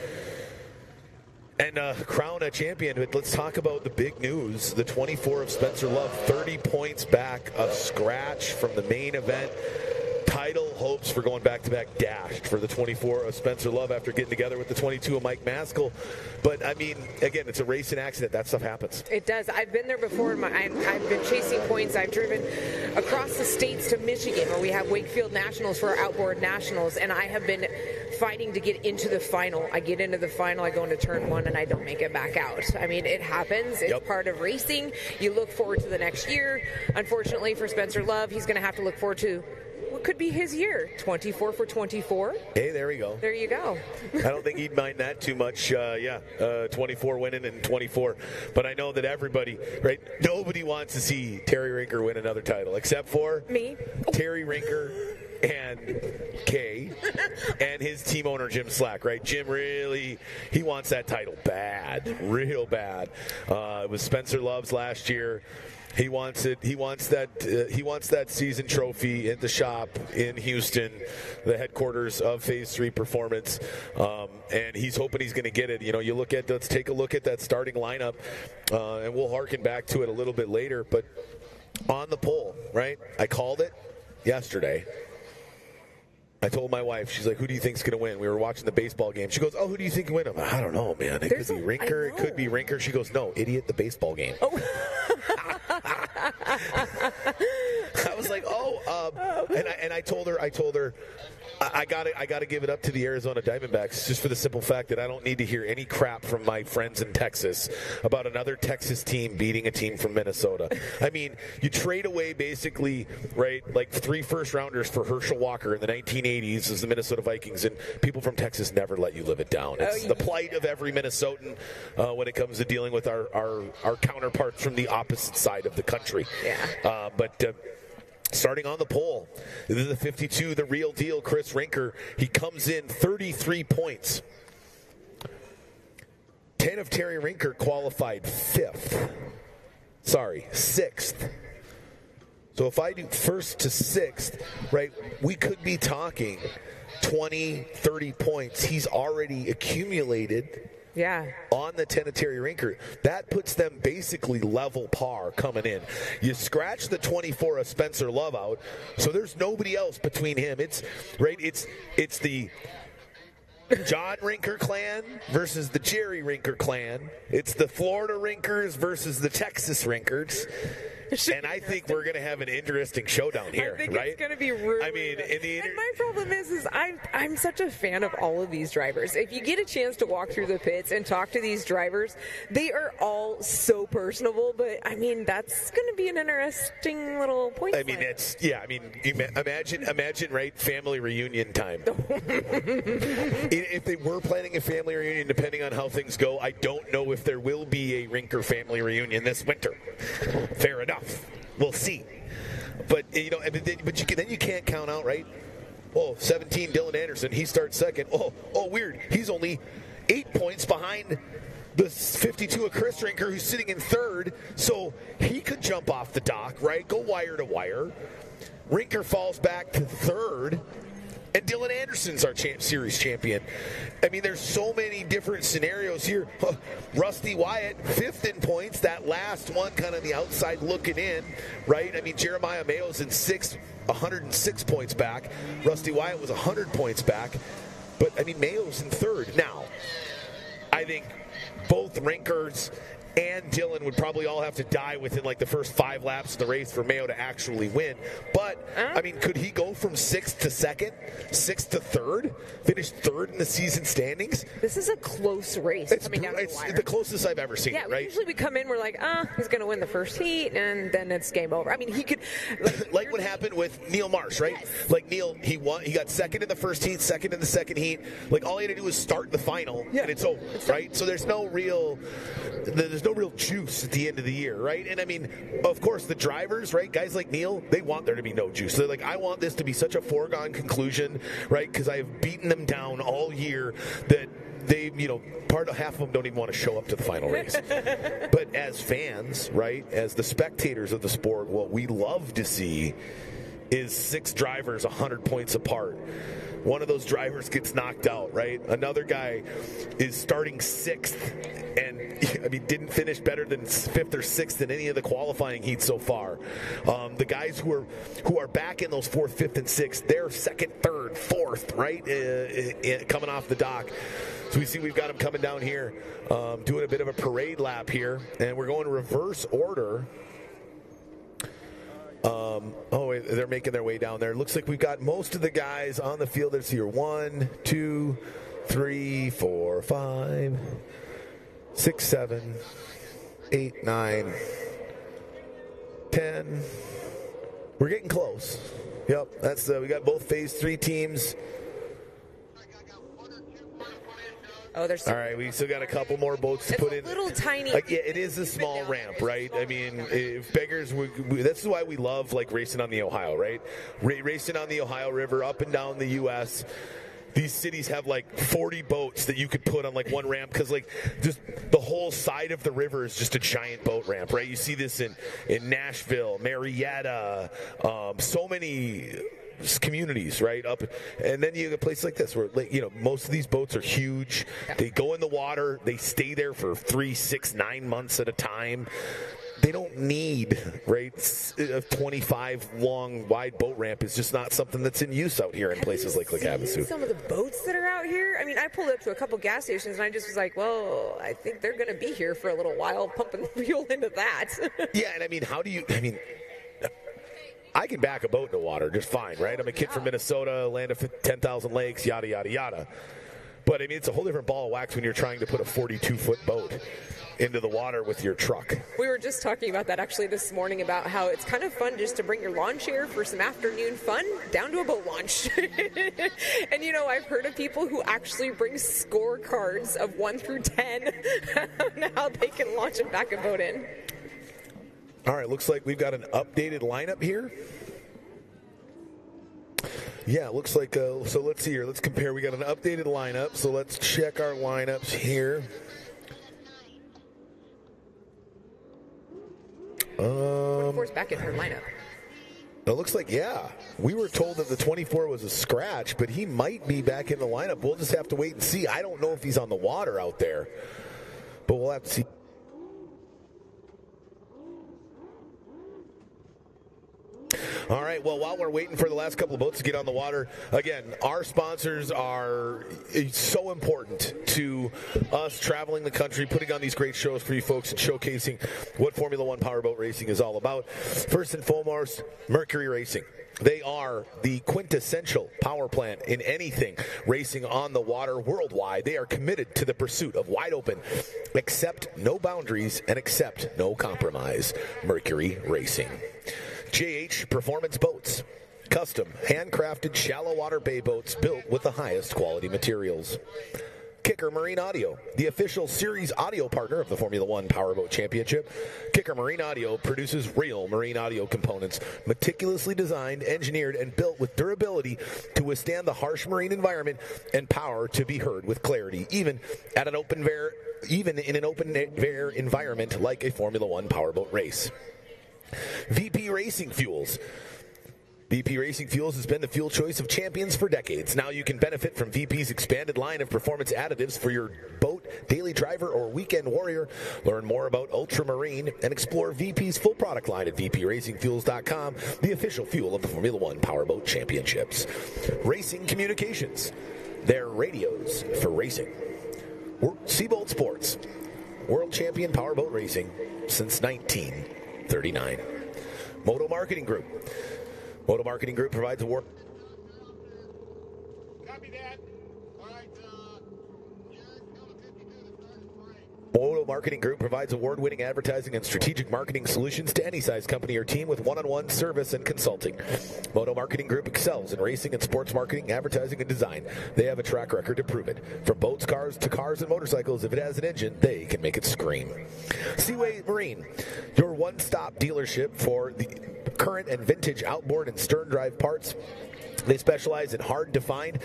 and crown a champion. But let's talk about the big news. The 24 of Spencer Love, 30 points back, a scratch from the main event. Title hopes for going back-to-back dashed for the 24 of Spencer Love after getting together with the 22 of Mike Maskell. But, I mean, again, it's a racing accident. That stuff happens. It does. I've been there before. I've been chasing points. I've driven across the states to Michigan where we have Wakefield Nationals for our outboard nationals, and I have been fighting to get into the final. I get into the final, I go into turn one, and I don't make it back out. I mean, it happens. It's part of racing. You look forward to the next year. Unfortunately for Spencer Love, he's going to have to look forward to what could be his year, 24 for 24. Hey, there we go. There you go. I don't think he'd mind that too much. 24 winning and 24. But I know that everybody, right, nobody wants to see Terry Rinker win another title except for me, Terry Rinker, and Kay, and his team owner, Jim Slack, right? Jim really, he wants that title bad, real bad. It was Spencer Love's last year. He wants it. He wants that season trophy in the shop in Houston, the headquarters of Phase 3 Performance, and he's hoping he's going to get it. You know, let's take a look at that starting lineup, and we'll harken back to it a little bit later. But on the pole, right? I called it yesterday. I told my wife, she's like, who do you think's going to win? We were watching the baseball game. She goes, oh, who do you think can win? I'm like, I don't know, man. It could be Rinker. It could be Rinker. She goes, no, idiot, the baseball game. Oh. I was like, and I told her, I gotta give it up to the Arizona Diamondbacks just for the simple fact that I don't need to hear any crap from my friends in Texas about another Texas team beating a team from Minnesota. I mean, you trade away basically, right, like 3 first-rounders for Herschel Walker in the 1980s as the Minnesota Vikings, and people from Texas never let you live it down. It's the plight of every Minnesotan when it comes to dealing with our counterparts from the opposite side of the country. Yeah. Starting on the pole, this is the 52, the real deal, Chris Rinker. He comes in 33 points. 10 of Terry Rinker qualified 6th. So if I do 1st to 6th, right, we could be talking 20, 30 points. He's already accumulated. Yeah. On the 10 of Terry Rinker. That puts them basically level par coming in. You scratch the 24 of Spencer Love out, so there's nobody else between him. It's the John Rinker clan versus the Jerry Rinker clan. It's the Florida Rinkers versus the Texas Rinkers. And I think we're going to have an interesting showdown here, I think right? It's going to be really I mean, and my problem is I'm such a fan of all of these drivers. If you get a chance to walk through the pits and talk to these drivers, they are all so personable. But I mean, that's going to be an interesting little point. I mean, imagine, right? Family reunion time. If they were planning a family reunion, depending on how things go, I don't know if there will be a Rinker family reunion this winter. Fair enough. We'll see. But, you know, then you can't count out, right? 17, Dylan Anderson, he starts second. Weird. He's only 8 points behind the 52 of Chris Rinker, who's sitting in 3rd. So he could jump off the dock, right? Go wire to wire. Rinker falls back to 3rd. And Dylan Anderson's our series champion. I mean, there's so many different scenarios here. Rusty Wyatt, 5th in points. That last one kind of the outside looking in, right? I mean, Jeremiah Mayo's in 6th, 106 points back. Rusty Wyatt was 100 points back. But, I mean, Mayo's in 3rd. Now, I think both Rinkers and Dylan would probably all have to die within like the first 5 laps of the race for Mayo to actually win. But, I mean, could he go from 6th to 2nd, 6th to 3rd, finish 3rd in the season standings? This is a close race coming down It's the wire. the closest I've ever seen it, right? Usually we come in, we're like, he's going to win the first heat, and then it's game over. I mean, he could... Like what happened with Neil Marsh, right? Yes. Like Neil, he got 2nd in the first heat, 2nd in the second heat. Like all he had to do was start the final, and it's over, right? So there's no real juice at the end of the year, right? And I mean, of course, the drivers, right? Guys like Neil, they want there to be no juice. They're like, I want this to be such a foregone conclusion, right? Because I have beaten them down all year that they, half of them don't even want to show up to the final race. But as fans, right, as the spectators of the sport, what we love to see is 6 drivers 100 points apart. One of those drivers gets knocked out, right? Another guy is starting 6th and, I mean, didn't finish better than 5th or 6th in any of the qualifying heats so far. The guys who are back in those 4th, 5th, and 6th, they're 2nd, 3rd, 4th, right, coming off the dock. So we see we've got them coming down here, doing a bit of a parade lap here, and we're going reverse order. They're making their way down there. Looks like we've got most of the guys on the field. There's here 1, 2, 3, 4, 5, 6, 7, 8, 9, 10. We're getting close. Yep, that's we got both phase 3 teams. Oh, there's all right, we still got a couple more boats to put in. It's a little tiny. It is a small ramp, right? I mean, if beggars, this is why we love like racing on the Ohio, right? Racing on the Ohio River, up and down the U.S. These cities have like 40 boats that you could put on like one ramp because like just the whole side of the river is just a giant boat ramp, right? You see this in Nashville, Marietta, so many communities right up, and then you have a place like this where most of these boats are huge. They go in the water, they stay there for 3, 6, 9 months at a time. They don't need a 25 long wide boat ramp. Is just not something that's in use out here in places like Havasu. Some of the boats that are out here, I mean, I pulled up to a couple gas stations and I just was like, well, I think they're going to be here for a little while pumping fuel into that. Yeah, and I mean, I can back a boat in the water just fine, right? I'm a kid from Minnesota, land of 10,000 lakes, yada, yada, yada. But, I mean, it's a whole different ball of wax when you're trying to put a 42-foot boat into the water with your truck. We were just talking about that actually this morning, about how it's kind of fun just to bring your lawn chair for some afternoon fun down to a boat launch. And, I've heard of people who actually bring scorecards of 1 through 10 on how they can launch and back a boat in. All right, looks like we've got an updated lineup here. Yeah, looks like, so let's see here. Let's compare. We got an updated lineup, so let's check our lineups here. Force back in her lineup. It looks like, we were told that the 24 was a scratch, but he might be back in the lineup. We'll just have to wait and see. I don't know if he's on the water out there, but we'll have to see. All right, well, while we're waiting for the last couple of boats to get on the water, again, our sponsors are so important to us traveling the country, putting on these great shows for you folks and showcasing what Formula One Powerboat Racing is all about. First and foremost, Mercury Racing. They are the quintessential power plant in anything racing on the water worldwide. They are committed to the pursuit of wide open, accept no boundaries, and accept no compromise. Mercury Racing. JH Performance Boats. Custom, handcrafted, shallow water bay boats built with the highest quality materials. Kicker Marine Audio, the official series audio partner of the Formula One Powerboat Championship. Kicker Marine Audio produces real marine audio components, meticulously designed, engineered, and built with durability to withstand the harsh marine environment and power to be heard with clarity, even in an open air environment like a Formula One Powerboat race. VP Racing Fuels. VP Racing Fuels has been the fuel choice of champions for decades. Now you can benefit from VP's expanded line of performance additives for your boat, daily driver, or weekend warrior. Learn more about Ultramarine and explore VP's full product line at vpracingfuels.com, the official fuel of the Formula One Powerboat Championships. Racing Communications, their radios for racing. Seabolt Sports, world champion powerboat racing since 1939. Moto Marketing Group. Moto Marketing Group provides award. Copy that. All right. Moto Marketing Group provides award-winning advertising and strategic marketing solutions to any size company or team with one-on-one service and consulting. Moto Marketing Group excels in racing and sports marketing, advertising, and design. They have a track record to prove it. From boats, cars, to cars and motorcycles, if it has an engine, they can make it scream. Seaway Marine, your one-stop dealership for the current and vintage outboard and stern drive parts. They specialize in hard-to-find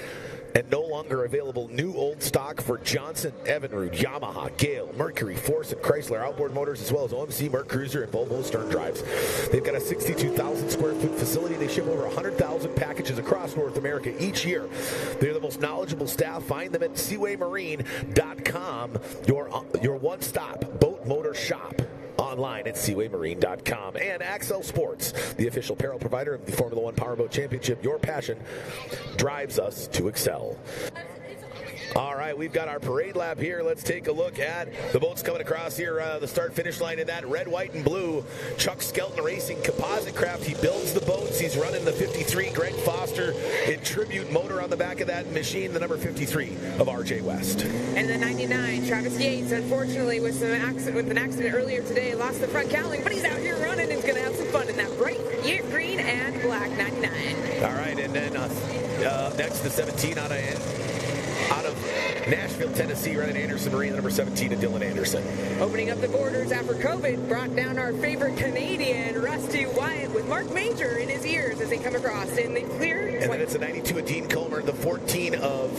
and no longer available new old stock for Johnson, Evinrude, Yamaha, Gale, Mercury, Force, and Chrysler outboard motors, as well as OMC, Merc Cruiser, and Volvo stern drives. They've got a 62,000 square foot facility. They ship over 100,000 packages across North America each year. They're the most knowledgeable staff. Find them at SeawayMarine.com, your one-stop boat motor shop. Online at SeawayMarine.com. And Axel Sports, the official apparel provider of the Formula One Powerboat Championship. Your passion drives us to excel. All right, we've got our parade lap here. Let's take a look at the boats coming across here, the start-finish line in that red, white, and blue. Chuck Skelton Racing Composite Craft. He builds the boats. He's running the 53 Greg Foster in tribute motor on the back of that machine, the number 53 of RJ West. And the 99, Travis Yates, unfortunately, with an accident earlier today, lost the front cowling, but he's out here running and is going to have some fun in that bright green and black 99. All right, and then next, the 17 out of Nashville, Tennessee, running Anderson Marine, number 17 to Dylan Anderson. Opening up the borders after COVID brought down our favorite Canadian, Rusty Wyatt, with Mark Major in his ears as they come across in the clear. And then it's a 92 of Dean Comer, the 14 of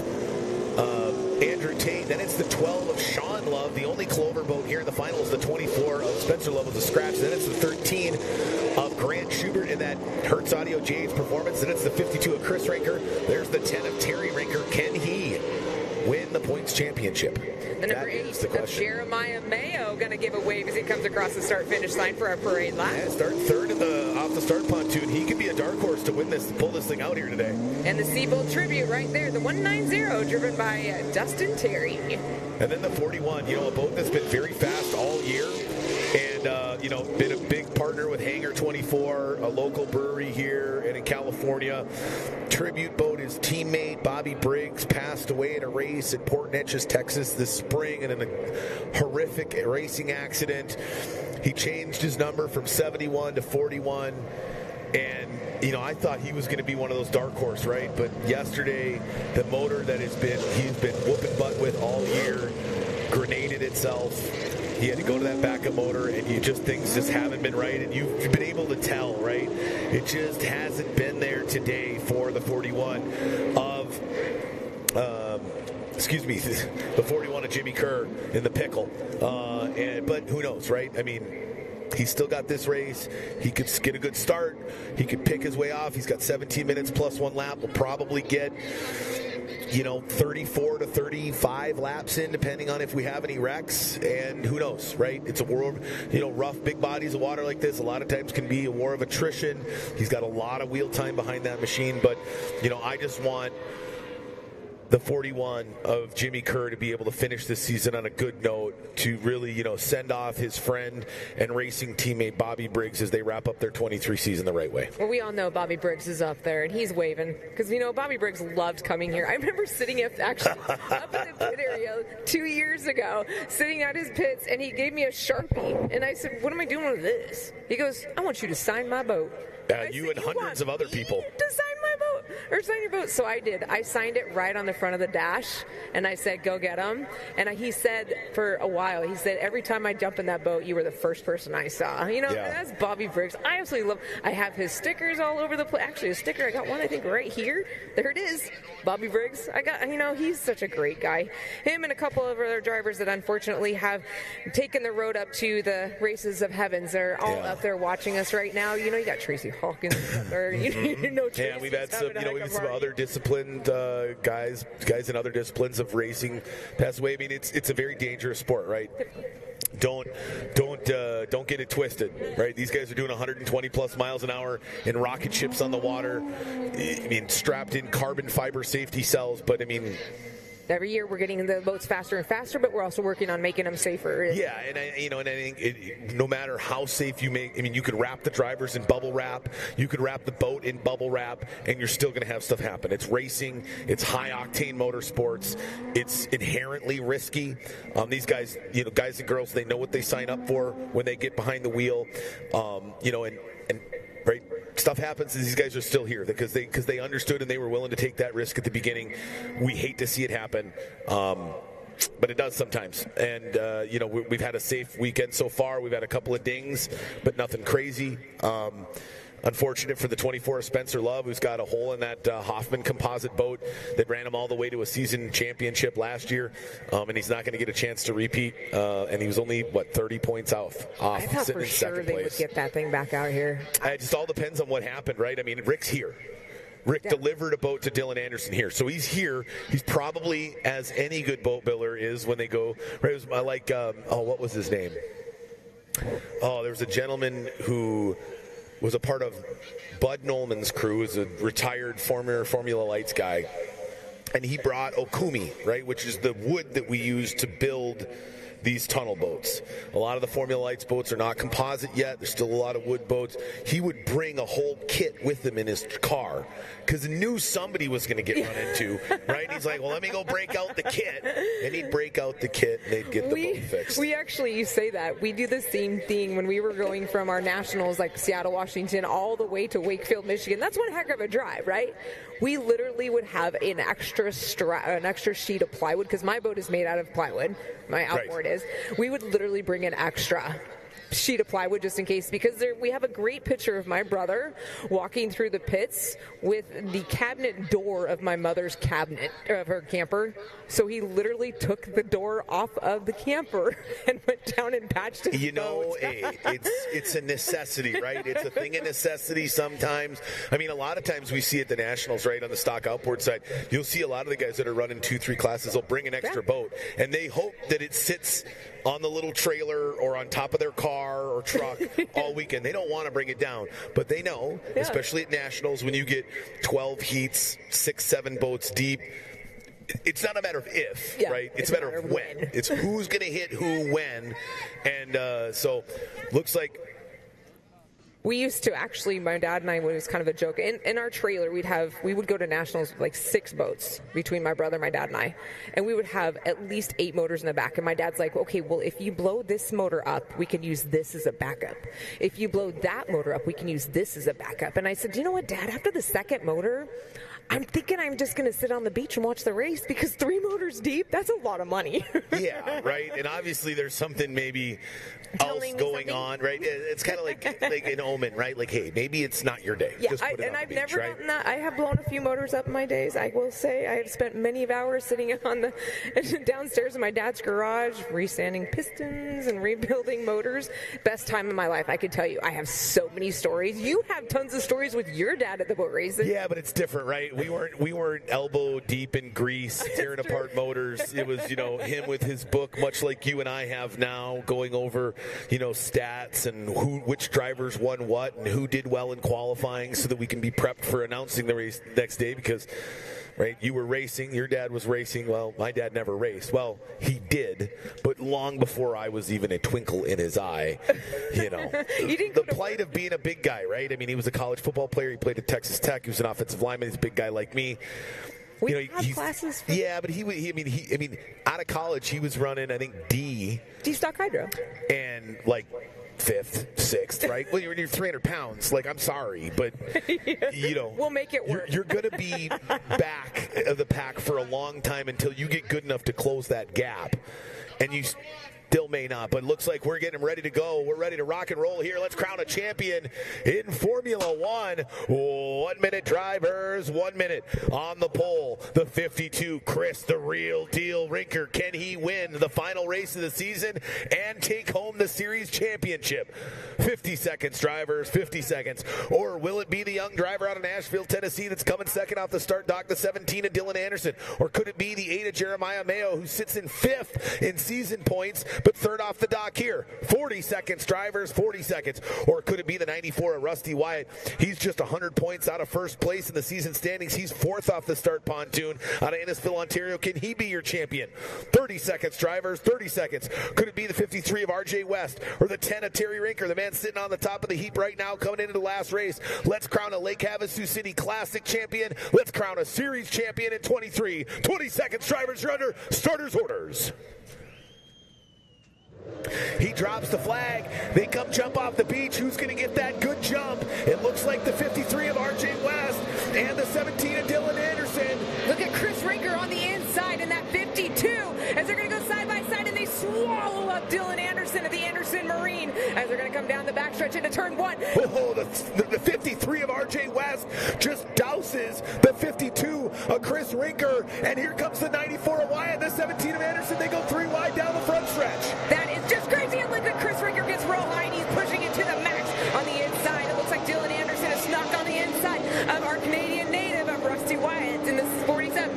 Andrew Tate. Then it's the 12 of Sean Love, the only Clover boat here in the finals, the 24 of Spencer Love with a scratch. Then it's the 13 of Grant Schubert in that Hertz Audio JH Performance. Then it's the 52 of Chris Rinker. There's the 10 of Terry Rinker. Can he win the points championship? The number 8 of Jeremiah Mayo going to give a wave as he comes across the start-finish line for our parade lap. Yeah, starting third off the start pontoon. He could be a dark horse to win this, to pull this thing out here today. And the Seabolt Tribute right there, the 190, driven by Dustin Terry. And then the 41, a boat that's been very fast all year. And, been a big partner with Hangar 24, a local brewery here and in California. Tribute boat, his teammate Bobby Briggs passed away in a race at Port Neches, Texas this spring in a horrific racing accident. He changed his number from 71 to 41. And, I thought he was going to be one of those dark horse, right? But yesterday, the motor that he's been whooping butt with all year grenaded itself. He had to go to that backup motor, and things just haven't been right, and you've been able to tell, right? It just hasn't been there today for the 41 of, the 41 of Jimmy Kerr in the pickle. But who knows, right? I mean, he's still got this race. He could get a good start. He could pick his way off. He's got 17 minutes plus one lap. We'll probably get 34 to 35 laps in, depending on if we have any wrecks. And who knows, right? It's a world, rough, big bodies of water like this a lot of times can be a war of attrition. He's got a lot of wheel time behind that machine. But, I just want the 41 of Jimmy Kerr to be able to finish this season on a good note, to really, send off his friend and racing teammate Bobby Briggs as they wrap up their 23 season the right way. Well, we all know Bobby Briggs is up there, and he's waving because, Bobby Briggs loved coming here. I remember sitting up in the pit area 2 years ago, sitting at his pits, and he gave me a Sharpie, and I said, "What am I doing with this?" He goes, "I want you to sign my boat." You and hundreds of other people. To sign my boat. or sign your boat. So I did. I signed it right on the front of the dash, and I said, go get them. And he said for a while, he said, every time I jump in that boat, you were the first person I saw. You know, that's Bobby Briggs. I absolutely love. I have his stickers all over the place. Actually, a sticker. I got one, I think, right here. There it is. Bobby Briggs. I got, he's such a great guy. Him and a couple of other drivers that unfortunately have taken the road up to the races of heavens. They're all up there watching us right now. You got Tracy Hawkins. Yeah, we've had some, we've had some other disciplined guys in other disciplines of racing pass away. I mean, it's a very dangerous sport, right? Don't get it twisted, right? These guys are doing 120 plus miles an hour in rocket ships on the water. I mean, strapped in carbon fiber safety cells, but I mean, every year we're getting the boats faster and faster, but we're also working on making them safer. Yeah, and I think no matter how safe you make, I mean, you could wrap the drivers in bubble wrap, you could wrap the boat in bubble wrap, and you're still going to have stuff happen. It's racing, it's high octane motorsports, it's inherently risky. These guys, guys and girls, they know what they sign up for when they get behind the wheel, and right. Stuff happens and these guys are still here because they understood and they were willing to take that risk at the beginning. We hate to see it happen, but it does sometimes. And, we've had a safe weekend so far. We've had a couple of dings, but nothing crazy. Unfortunate for the 24 Spencer Love, who's got a hole in that Hoffman composite boat that ran him all the way to a season championship last year, and he's not going to get a chance to repeat. And he was only 30 points off. I thought for sure they would get that thing back out here. It just all depends on what happened, right? I mean, Rick's here. Rick delivered a boat to Dylan Anderson here. So he's here. He's probably as any good boat builder is when they go. Right, it was what was his name? Oh, there was a gentleman who was a part of Bud Nolman's crew, is a retired former Formula Lights guy. And he brought Okumi, right, which is the wood that we use to build these tunnel boats. A lot of the Formula Lights boats are not composite yet. There's still a lot of wood boats. He would bring a whole kit with him in his car because he knew somebody was going to get run into, right? And he's like, well, let me go break out the kit. And he'd break out the kit and they'd get the boat fixed. We actually, you say that, we do the same thing when we were going from our nationals like Seattle, Washington, all the way to Wakefield, Michigan. That's one heck of a drive, right? We literally would have an extra sheet of plywood because my boat is made out of plywood. My outboard is. We would literally bring an extra sheet of plywood just in case, because we have a great picture of my brother walking through the pits with the cabinet door of my mother's cabinet of her camper. So he literally took the door off of the camper and went down and patched his boat. It's a necessity, right? It's a thing of necessity sometimes. I mean, a lot of times we see at the Nationals, right, on the stock outboard side, you'll see a lot of the guys that are running 2-3 classes, they'll bring an extra boat, and they hope that it sits on the little trailer or on top of their car or truck all weekend. They don't want to bring it down, but they know, especially at Nationals, when you get 12 heats, 6-7 boats deep, it's not a matter of if, right? It's a matter of when. It's who's going to hit who when. And so looks like we used to actually, my dad and I, it was kind of a joke. In our trailer, we would go to nationals with like 6 boats between my brother, my dad, and I. And we would have at least 8 motors in the back. And my dad's like, okay, well, if you blow this motor up, we can use this as a backup. If you blow that motor up, we can use this as a backup. And I said, you know what, Dad, after the second motor, I'm thinking I'm just going to sit on the beach and watch the race because 3 motors deep, that's a lot of money. Yeah, right. And obviously there's something maybe else going on, right? It's kind of like an omen, right? Like, hey, maybe it's not your day. Yeah, I've never gotten that. I have blown a few motors up in my days. I will say I have spent many hours sitting on the downstairs in my dad's garage, resanding pistons and rebuilding motors. Best time of my life, I can tell you. I have so many stories. You have tons of stories with your dad at the boat races. Yeah, but it's different, right? We weren't elbow deep in grease, tearing apart motors. It was, him with his book, much like you and I have now, going over, stats and which drivers won what and who did well in qualifying so that we can be prepped for announcing the race next day because, right, you were racing, your dad was racing. Well, my dad never raced. Well, he did, but long before I was even a twinkle in his eye, the plight of being a big guy, right? I mean, he was a college football player. He played at Texas Tech. He was an offensive lineman. He's a big guy like me. We have classes. But he out of college, he was running, I think, D stock hydro, and like 5th, 6th, right? Well, you're 300 pounds. Like, I'm sorry, but, you know. We'll make it work. You're going to be back of the pack for a long time until you get good enough to close that gap. And you still may not, but it looks like we're getting ready to go. We're ready to rock and roll here. Let's crown a champion in Formula One. 1 minute drivers, 1 minute on the pole. The 52, Chris, the real deal Rinker. Can he win the final race of the season and take home the series championship? 50 seconds, drivers, 50 seconds. Or will it be the young driver out of Nashville, Tennessee that's coming second off the start dock, the 17 of Dylan Anderson? Or could it be the 8 of Jeremiah Mayo, who sits in 5th in season points, but 3rd off the dock here? 40 seconds, drivers, 40 seconds. Or could it be the 94 of Rusty Wyatt? He's just 100 points out of first place in the season standings. He's 4th off the start pontoon out of Innisfil, Ontario. Can he be your champion? 30 seconds, drivers, 30 seconds. Could it be the 53 of RJ West or the 10 of Terry Rinker, the man sitting on the top of the heap right now coming into the last race? Let's crown a Lake Havasu City Classic champion. Let's crown a series champion in 23. 20 seconds, drivers, you're under starters orders. He drops the flag. They come jump off the beach. Who's going to get that good jump? It looks like the 53 of RJ West and the 17 of Dylan Anderson. Look at Chris Rinker on the inside in that 52 as they're going to go side by side, and they swallow up Dylan Anderson of the Anderson Marine as they're going to come down the backstretch into turn 1. Oh, the 53 of RJ West just douses the 52 of Chris Rinker, and here comes the 94 of Wyatt, the 17 of Anderson. They go 3 wide down the front stretch. That is just crazy. And look at Chris Rinker gets real high, and he's pushing it to the max on the inside. It looks like Dylan Anderson is snuck on the inside of our Canadian native of Rusty Wyatt in this 47.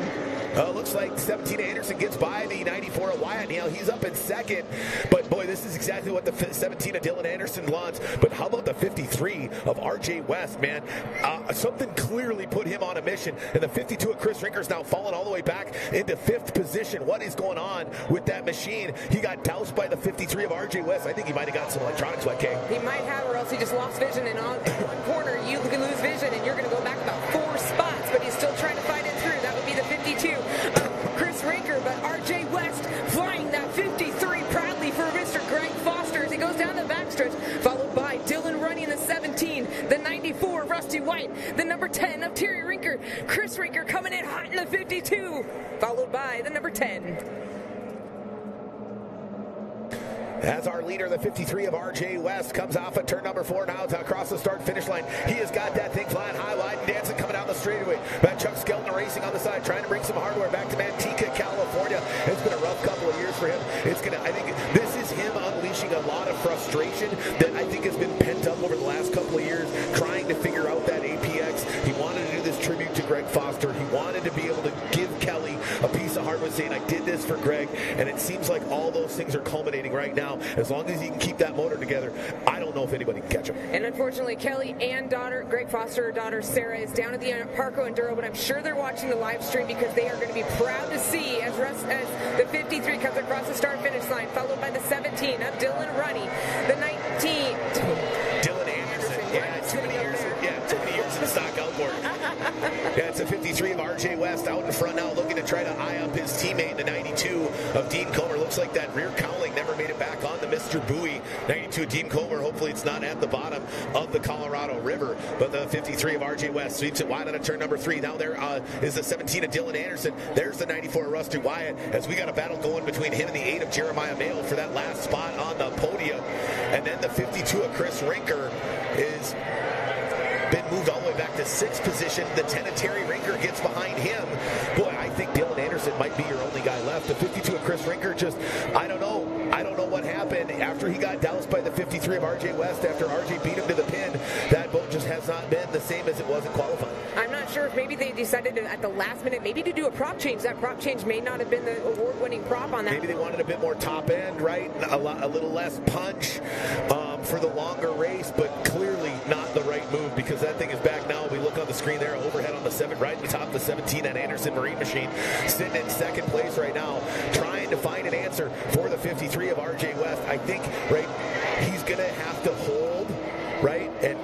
Looks like 17 Anderson gets by the 94 of Wyatt. Now he's up in second. But, boy, this is exactly what the 17 of Dylan Anderson wants. But how about the 53 of RJ West, man? Something clearly put him on a mission. And the 52 of Chris Rinker's now fallen all the way back into 5th position. What is going on with that machine? He got doused by the 53 of RJ West. I think he might have got some electronics wet, Kay. He might have, or else he just lost vision. And on one corner, you can lose vision, and you're going to go back about 4 spots. But he's still trying to fight it through. That would be the 52. Chris Rinker, but RJ West flying that 53 proudly for Mr. Greg Foster as he goes down the backstretch, followed by Dylan running the 17, the 94 of Rusty White, the number 10 of Terry Rinker, Chris Rinker coming in hot in the 52, followed by the number 10. As our leader, the 53 of RJ West, comes off at turn number 4 now to across the start-finish line. He has got that thing flying high, wide, and dancing coming down the straightaway. But Chuck Skelton racing on the side, trying to bring some hardware back to Manteca, California. It's been a rough couple of years for him. I think this is him unleashing a lot of frustration that I think has been pent up over the last couple of years, trying to figure out that APX. He wanted to do this tribute to Greg Foster. He wanted to be able to give Kelly a piece of hardware saying, I did this for Greg, and it seems like all those things are culminating right now. As long as he can keep that motor together, I don't know if anybody can catch him. And unfortunately, Kelly and Greg Foster, daughter Sarah, is down at the Parco Enduro, but I'm sure they're watching the live stream because they are going to be proud to see as the 53 comes across the start-finish line, followed by the 17 of Dylan Runny, the 19. Dylan Anderson. Yeah, too many years in the stock outboard. Yeah, it's a 53 of RJ West out in front now, looking to try to eye up his teammate, the 92 of Dean Comer. Looks like that rear cowling never made it back on the Mr. Bowie. 92 of Dean Comer, hopefully it's not at the bottom of the Colorado River. But the 53 of RJ West sweeps it wide out of turn number 3. Now there is the 17 of Dylan Anderson. There's the 94 of Rusty Wyatt, as we got a battle going between him and the 8 of Jeremiah Mayo for that last spot on the podium. And then the 52 of Chris Rinker is been moved all the way back to 6th position. The 10 of Terry Rinker gets behind him. Boy, I think Dylan Anderson might be your only guy left. The 52 of Chris Rinker just, I don't know what happened after he got doused by the 53 of RJ West. After RJ beat him to the pin, that boat just has not been the same as it was in qualifying. I'm not sure if maybe they decided at the last minute maybe to do a prop change. That prop change may not have been the award-winning prop on that. Maybe they wanted a bit more top end, right? A little less punch for the longer race, but clearly not the right move, because that thing is back now. We look on the screen there, overhead on the 7, right at the top of the 17, that Anderson Marine machine, sitting in 2nd place right now, trying to find an answer for the 53 of RJ West. I think, right, he's going to have to hold, right, and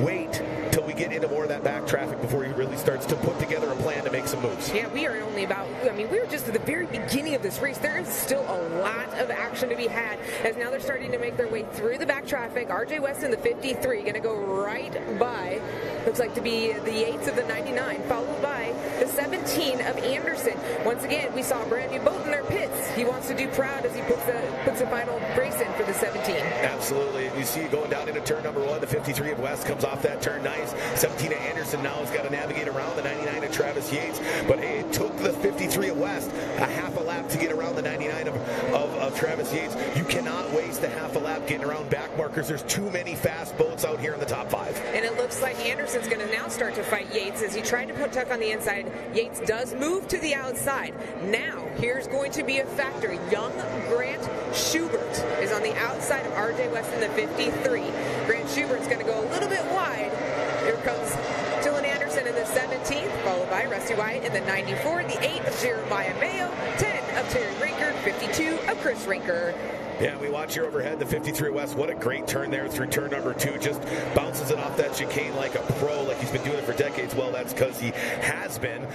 wait till we get into more of that back traffic before he really starts to put together a plan to make make some moves. Yeah, we are only about, we were just at the very beginning of this race. There is still a lot of action to be had, as now they're starting to make their way through the back traffic. RJ West in the 53, going to go right by, looks like to be the Yates of the 99, followed by the 17 of Anderson. Once again, we saw a brand new boat in their pits. He wants to do proud as he puts the final race in for the 17. Absolutely. You see going down into turn number 1, the 53 of West comes off that turn nice. 17 of Anderson now has got to navigate around the 99 of Travis Yates. But hey, it took the 53 of West a half a lap to get around the 99 of Travis Yates. You cannot waste a half a lap getting around back markers. There's too many fast boats out here in the top 5. And it looks like Anderson's going to now start to fight Yates as he tried to put Tuck on the inside. Yates does move to the outside. Now, here's going to be a factor. Young Grant Schubert is on the outside of RJ West in the 53. Grant Schubert's going to go a little bit wide. Here comes Dylan Anderson in the 17th, followed by Rusty Wyatt in the 94, the 8 of Jeremiah Mayo, 10 of Terry Rinker, 52 of Chris Rinker. Yeah, we watch here overhead, the 53 West. What a great turn there through turn number 2. Just bounces it off that chicane like a pro, like he's been doing it for decades. Well, that's because he has been.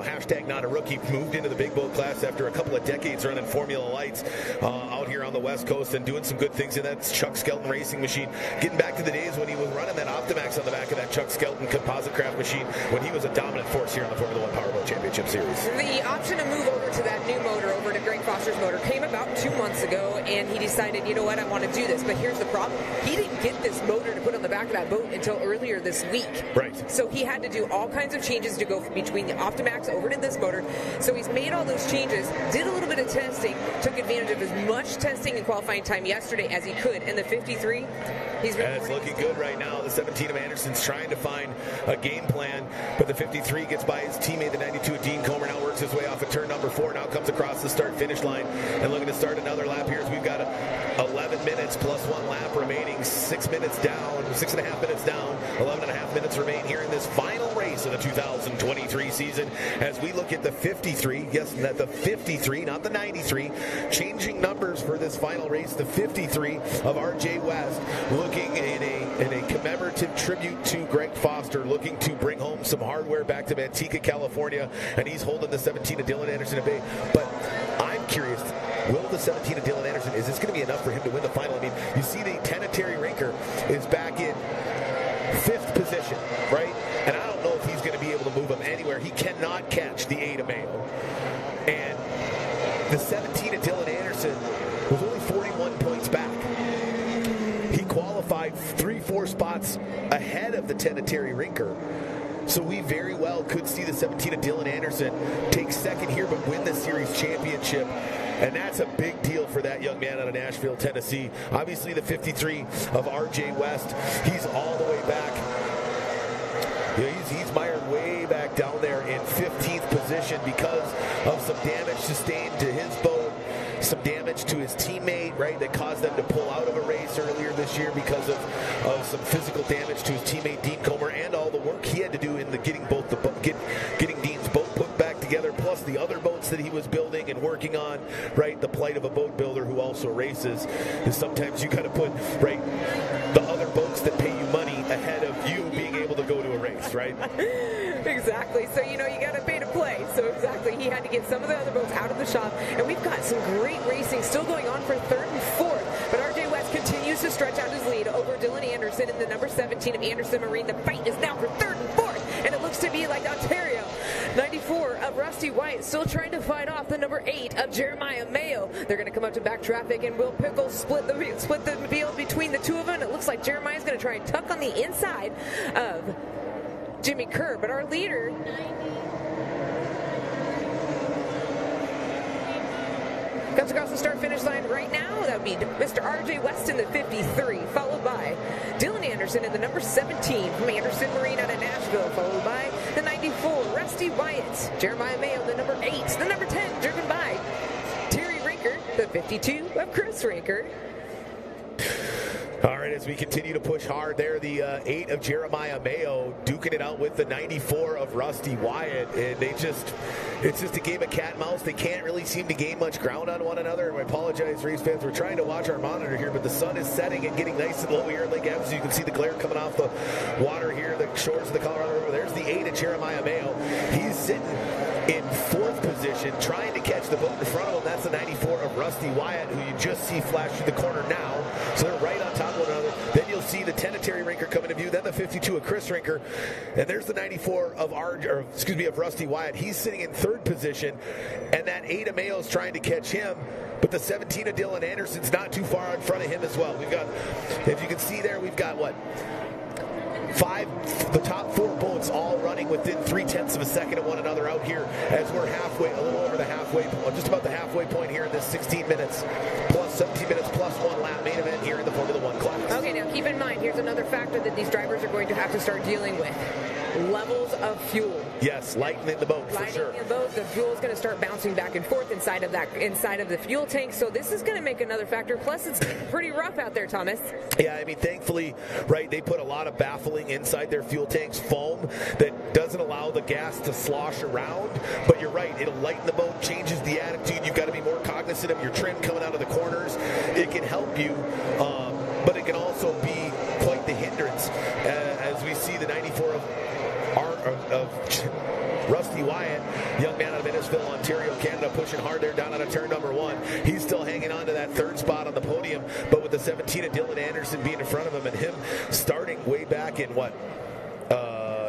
Hashtag not a rookie. Moved into the big boat class after a couple of decades running Formula Lights out here on the West Coast and doing some good things in that Chuck Skelton racing machine. Getting back to the days when he was running that Optimax on the back of that Chuck Skelton composite craft machine when he was a dominant force here on the Formula 1 Powerboat Championship Series. The option to move over to that new motor, over to Greg Foster's motor, came about 2 months ago, and he decided, you know what, I want to do this. But here's the problem. He didn't get this motor to put on the back of that boat until earlier this week. Right. So he had to do all kinds of changes to go between the Optimax over to this motor. So he's made all those changes, did a little bit of testing, took advantage of as much testing and qualifying time yesterday as he could. In the 53, he's been... And it's looking good right now. The 17 of Anderson's trying to find a game plan, but the 53 gets by his teammate, the 92 of Dean Comer, now works his way off of turn number 4, now comes across the start-finish line and looking to start another lap here as we've got 11 minutes plus 1 lap remaining, 6 minutes down, 6.5 minutes down, 11.5 minutes remain here in this final race of the 2023 season as we look at the 53, yes, the 53, not the 93, changing numbers for this final race, the 53 of RJ West, looking in a commemorative tribute to Greg Foster, looking to bring home some hardware back to Manteca, California, and he's holding the 17 of Dylan Anderson at bay. But I'm curious, will the 17 of Dylan Anderson, is this going to be enough for him to win the final? I mean, you see the 10 of Terry Rinker is back in 5th position, right? And I don't know if he's going to be able to move him anywhere. He cannot catch the 8 of Mayo. And the 17 of Dylan Anderson was only 41 points back. He qualified 3-4 spots ahead of the 10 of Terry Rinker. So we very well could see the 17 of Dylan Anderson take second here but win the series championship. And that's a big deal for that young man out of Nashville, Tennessee. Obviously the 53 of RJ West, he's all the way back. He's mired way back down there in 15th position because of some damage sustained to his boat, some damage to his teammate, right, that caused them to pull out of a race earlier this year because of some physical damage to his teammate Dean Comer and all the work he had to do in the getting Dean's boat put back together, plus the other boats that he was building and working on, right? The plight of a boat builder who also races is sometimes you got to put, right, the other boats that pay you money ahead of you being able to go to a race, right? Exactly. So, you got to pay to play. So, exactly. He had to get some of the other boats out of the shop. And we've got some great racing still going on for 3rd and 4th. But RJ West continues to stretch out his lead over Dylan Anderson in the number 17 of Anderson Marine. The fight is now for 3rd and 4th. And it looks to be like Ontario. 94 of Rusty White still trying to fight off the number 8 of Jeremiah Mayo. They're going to come up to back traffic, and Will Pickles split the field between the two of them. And it looks like Jeremiah's going to try and tuck on the inside of Jimmy Kerr. But our leader comes across the start-finish line right now. That would be Mr. RJ West in the 53, followed by Dylan Anderson in the number 17 from Anderson Marine out of Nashville, followed by the 94, Rusty Wyatt. Jeremiah Mayo, the number 8. The number 10, driven by Terry Rinker. The 52 of Chris Rinker. All right, as we continue to push hard there, the 8 of Jeremiah Mayo duking it out with the 94 of Rusty Wyatt. And it's just a game of cat and mouse. They can't really seem to gain much ground on one another. And I apologize, race fans. We're trying to watch our monitor here, but the sun is setting and getting nice and low here in Lake Havasu. You can see the glare coming off the water here, the shores of the Colorado River. There's the 8 of Jeremiah Mayo. He's sitting in 4th position, trying to catch the boat in front of him. That's the 94 of Rusty Wyatt, who you just see flash through the corner now. So they're right on top of one another. Then you'll see the 10 of Terry Rinker come into view. Then the 52 of Chris Rinker. And there's the 94 of Rusty Wyatt. He's sitting in 3rd position. And that 8 of Mayo's trying to catch him. But the 17 of Dylan Anderson's not too far in front of him as well. We've got, if you can see there, we've got what? The top 4 boats all running within 0.3 of a second of one another out here as we're halfway, a little over the halfway, just about the halfway point here in this 16 minutes plus 17 minutes plus 1 lap main event here in the Formula 1 class. Okay, now keep in mind, here's another factor that these drivers are going to have to start dealing with. Levels of fuel. Yes, lightening the boat for sure. Lightening the boat, the fuel is going to start bouncing back and forth inside of the fuel tank. So this is going to make another factor. Plus, it's pretty rough out there, Thomas. Yeah, I mean, thankfully, right, they put a lot of baffling inside their fuel tanks, foam that doesn't allow the gas to slosh around. But you're right, it'll lighten the boat, changes the attitude. You've got to be more cognizant of your trim coming out of the corners. It can help you, but it can also be quite the hindrance. As we see the 94 of Rusty Wyatt, young man out of Innisfil, Ontario, Canada, pushing hard there down out of turn number 1. He's still hanging on to that 3rd spot on the podium, but with the 17 of Dylan Anderson being in front of him and him starting way back in what?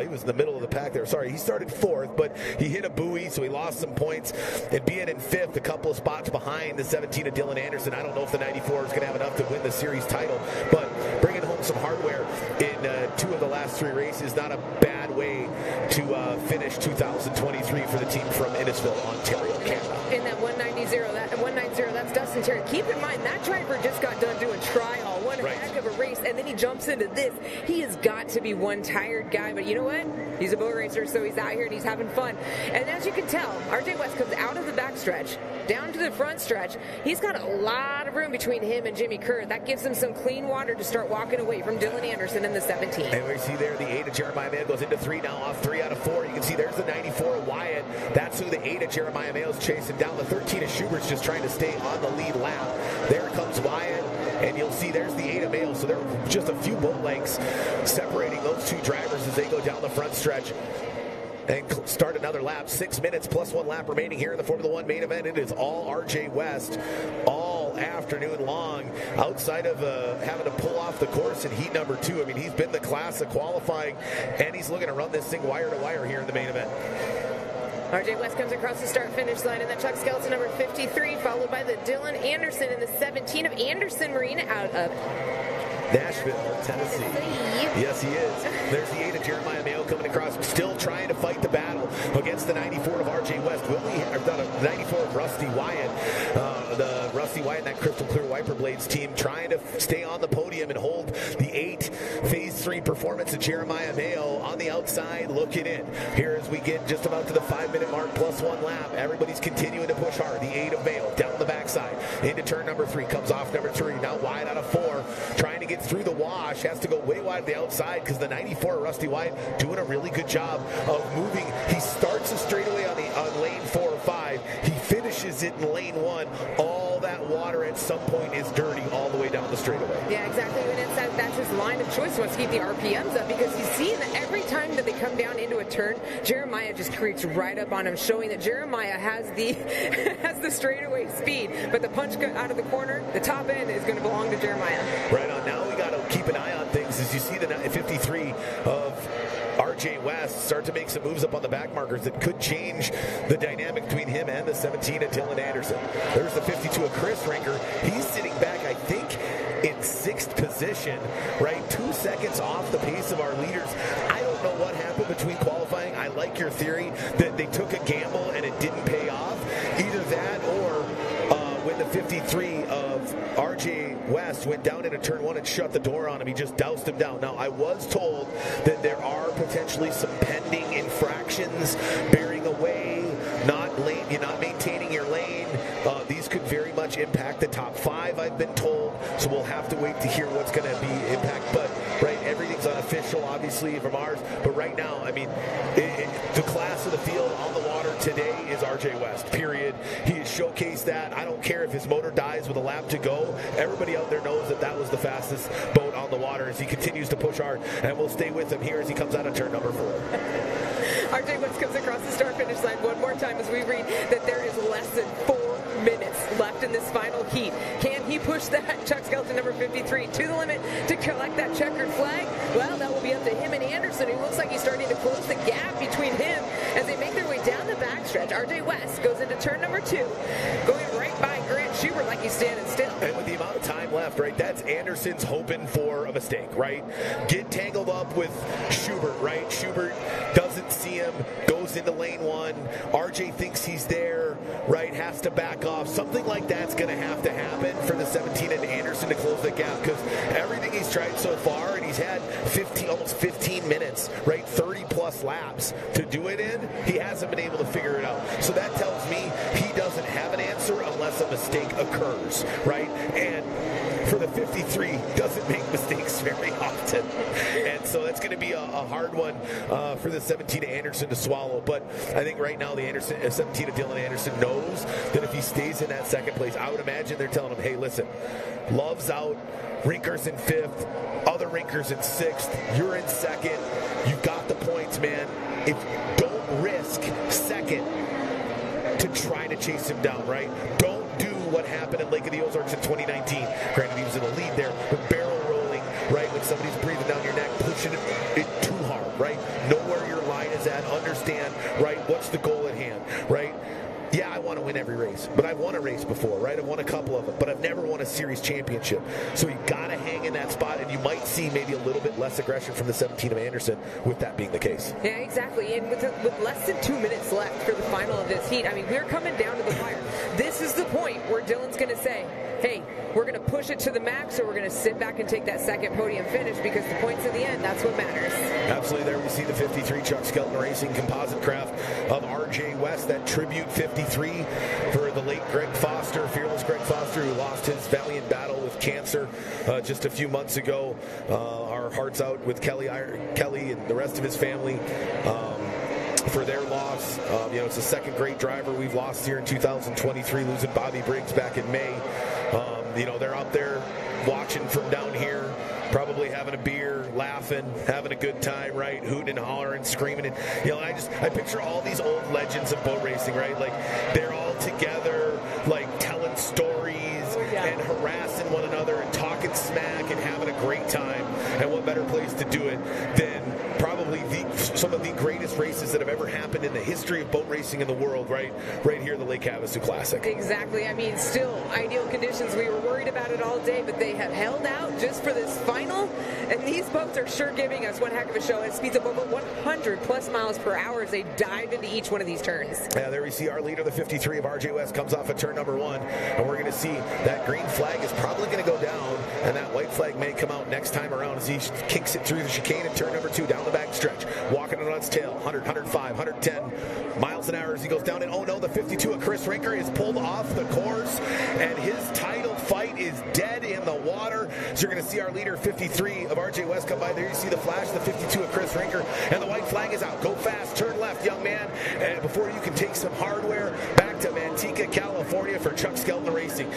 He was in the middle of the pack there. Sorry, he started 4th, but he hit a buoy, so he lost some points. And being in 5th, a couple of spots behind the 17 of Dylan Anderson, I don't know if the 94 is going to have enough to win the series title, but bringing home some hardware in 2 of the last 3 races, not a bad way to finish 2023 for the team from Innisfil, Ontario, Canada. In that 190, that's Dustin Terry. Keep in mind, that driver just got done doing trial, one heck of a race, and then he jumps into this. He has got to be one tired guy, but you know what? He's a boat racer, so he's out here and he's having fun. And as you can tell, RJ West comes out of the back stretch, down to the front stretch. He's got a lot of room between him and Jimmy Kerr. That gives him some clean water to start walking away from Dylan Anderson in the 17. And we see there the 8 of Jeremiah Mayo goes into 3 now, off 3 out of 4. You can see there's the 94 of Wyatt. That's who the 8 of Jeremiah Mayo's chasing down. The 13 of Schubert's just trying to stay on the lead lap. There comes Wyatt, and you'll see there's the 8 of Mayo. So there are just a few boat lengths separating those 2 drivers as they go down the front stretch and start another lap. 6 minutes plus 1 lap remaining here in the Formula 1 main event. It is all RJ West all afternoon long, outside of having to pull off the course in heat number 2. I mean, he's been the class of qualifying, and he's looking to run this thing wire to wire here in the main event. RJ West comes across the start-finish line in that Chuck Skeleton number 53, followed by the Dylan Anderson in the 17 of Anderson Marine out of Nashville, Tennessee. Yes, he is. There's the 8 of Jeremiah Mayo coming across, still trying to fight the battle against the 94 of RJ West. Will he have done a 94 of Rusty Wyatt? The Rusty Wyatt and that Crystal Clear Wiper Blades team trying to stay on the podium and hold the 8 Phase 3 performance of Jeremiah Mayo on the outside looking in. Here as we get just about to the 5-minute mark plus 1 lap, everybody's continuing to push hard. The 8 of Mayo down the backside into turn number 3, comes off number 3, now wide out of 4, trying to get through the wash, has to go way wide to the outside because the 94 Rusty Wyatt doing a really good job of moving. He starts a straightaway on lane 4 or 5. He finishes it in lane 1. All that water at some point is dirty all the way down the straightaway. Yeah, exactly. And that's his line of choice. He wants to keep the RPMs up because he's seeing that every time that they come down into a turn, Jeremiah just creeps right up on him, showing that Jeremiah has the has the straightaway speed. But the punch out of the corner, the top end is going to belong to Jeremiah. Right on. Now we got to keep an eye on things as you see the 53 of RJ West start to make some moves up on the back markers that could change the dynamic between him and the 17 of Dylan Anderson. There's the 52 of Chris Rinker. He's sitting back, I think, in 6th position, right? 2 seconds off the pace of our leaders. I don't know what happened between qualifying. I like your theory that they took a gamble and it didn't pay off. Either that or when the 53 of RJ West went down into turn 1 and shut the door on him, he just doused him down. Now, I was told that there are potentially some pending infractions, bearing away, not maintaining your lane. These could very much much impact the top 5, I've been told. So we'll have to wait to hear what's going to be impact. But, right, everything's unofficial, obviously, from ours. But right now, I mean, the class of the field on the water today is RJ West, period. He has showcased that. I don't care if his motor dies with a lap to go. Everybody out there knows that that was the fastest boat on the water as he continues to push hard. And we'll stay with him here as he comes out of turn number 4. RJ West comes across the start-finish line one more time as we read that there is less than 4 minutes left in this final heat. Can he push that Chuck Skelton number 53 to the limit to collect that checkered flag? Well, that will be up to him and Anderson. It looks like he's starting to close the gap between him as they make their way down the backstretch. RJ West goes into turn number 2, going right by Grant Schubert like he's standing still. And with the amount of time left, right, that's Anderson's hoping for a mistake, right? Get tangled up with Schubert, right? Schubert doesn't see him, goes into lane 1. RJ thinks he's there, right? Has to back off. Something like that's going to have to happen for the 17 and Anderson to close the gap, because everything he's tried so far, and he's had almost 15 minutes, right? 30-plus laps to do it in, he hasn't been able to figure it out. So that tells me he doesn't have an answer unless a mistake occurs, right? And for the 53, doesn't make mistakes very often. And so that's going to be a hard one for the 17 of Anderson to swallow. But I think right now the 17 of Dylan Anderson knows that if he stays in that second place, I would imagine they're telling him, hey, listen, Love's out, Rinker's in 5th, other Rinker's in 6th, you're in 2nd, you've got the points, man. If don't risk 2nd to try to chase him down, right? Don't do what happened at Lake of the Ozarks in 2019. Granted, he was in the lead there, but barrel rolling, right? When somebody's breathing down your neck, pushing it too hard, right? Know where your line is at, understand, right? What's the goal at hand, right? Yeah, I want to win every race, but I've won a race before, right? I've won a couple of them, but I've never won a series championship. So you got to hang in that spot, and you might see maybe a little bit less aggression from the 17 of Anderson with that being the case. Yeah, exactly. And with less than 2 minutes left for the final of this heat, I mean, we're coming down to the wire. This is the point where Dylan's going to say, hey, we're going to push it to the max, or we're going to sit back and take that second podium finish, because the points in the end, that's what matters. Absolutely. There we see the 53 Chuck Skelton Racing composite craft of RJ West, that tribute 53 for the late Greg Foster, fearless Greg Foster, who lost his valiant battle with cancer just a few months ago. Our hearts out with Kelly and the rest of his family for their loss. It's the second great driver we've lost here in 2023, losing Bobby Briggs back in May. They're out there watching from down here, probably having a beer, laughing, having a good time, right? Hooting and hollering, screaming. And, I picture all these old legends of boat racing, right? Like, they're all together, like, telling stories and harassing one another and talking smack and having a great time. And what better place to do it than probably some of the greatest races that have ever happened in the history of boat racing in the world, right here at the Lake Havasu Classic. Exactly. I mean, still ideal conditions. We were worried about it all day, but they have held out just for this final, and these boats are sure giving us one heck of a show at speeds of over 100 plus miles per hour as they dive into each one of these turns. Yeah, there we see our leader, the 53 of RJ West, comes off of turn number 1, and we're going to see that green flag is probably going to go down, and that white flag may come out next time around as he kicks it through the chicane in turn number 2 down the back stretch, walking it on its tail, 100, 105, 110 miles an hour as he goes down. And oh no, the 52 of Chris Rinker is pulled off the course, and his title fight is dead in the water. So you're going to see our leader, 53 of RJ West, come by. There you see the flash, the 52 of Chris Rinker, and the white flag is out. Go fast, turn left, young man, and before you can take some hardware back to Manteca, California for Chuck Skelton Racing.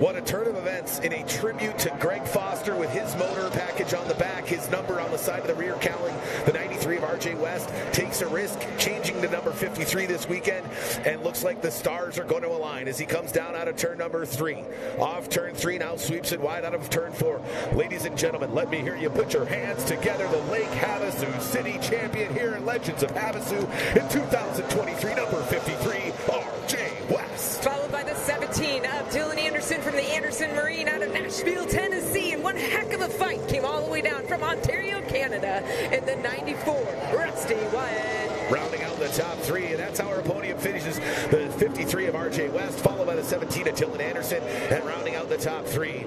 What a turn of events in a tribute to Greg Foster with his motor package on the back, his number on the side of the rear cowling. The 93 of RJ West takes a risk, changing to number 53 this weekend, and looks like the stars are going to align as he comes down out of turn number 3. Off turn 3, now sweeps it wide out of turn 4. Ladies and gentlemen, let me hear you put your hands together. The Lake Havasu City Champion here in Legends of Havasu in 2023, number 53, RJ West. Followed by the 17 of Dylan Anderson from the Anderson Marine out of Nashville, Tennessee. And one heck of a fight came all the way down from Ontario, Canada in the 94, Rusty Wyatt. Rounding out the top 3, and that's how our podium finishes. The 53 of RJ West, followed by the 17 of Dylan Anderson, and rounding out the top 3,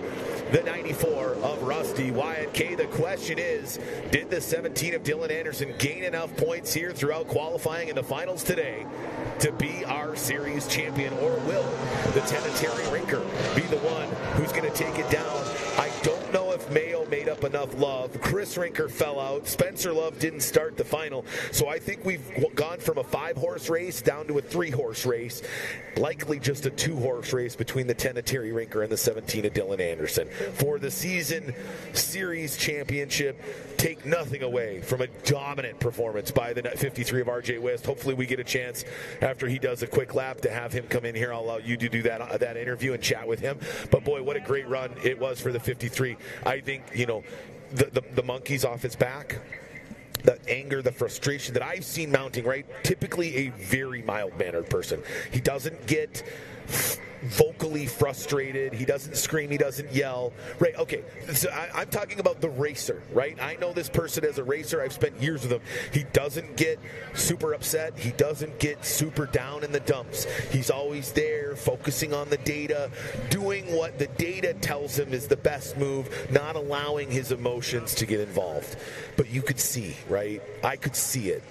the 94 of Rusty Wyatt K. The question is, did the 17 of Dylan Anderson gain enough points here throughout qualifying in the finals today to be our series champion, or will the 10 of Terry Rinker be the one who's going to take it down? I don't know if Mayo made up enough love. Chris Rinker fell out. Spencer Love didn't start the final. So I think we've gone from a 5-horse race down to a 3-horse race. Likely just a 2-horse race between the 10 of Terry Rinker and the 17 of Dylan Anderson. For the season series championship, take nothing away from a dominant performance by the 53 of RJ West. Hopefully we get a chance after he does a quick lap to have him come in here. I'll allow you to do that interview and chat with him. But boy, what a great run it was for the 53. I think, the monkey's off his back. The anger, the frustration that I've seen mounting, right? Typically a very mild-mannered person. He doesn't get vocally frustrated. He doesn't scream. He doesn't yell. Right, okay. So I'm talking about the racer, right? I know this person as a racer. I've spent years with him. He doesn't get super upset. He doesn't get super down in the dumps. He's always there, focusing on the data, doing what the data tells him is the best move, not allowing his emotions to get involved. But you could see, right? I could see it.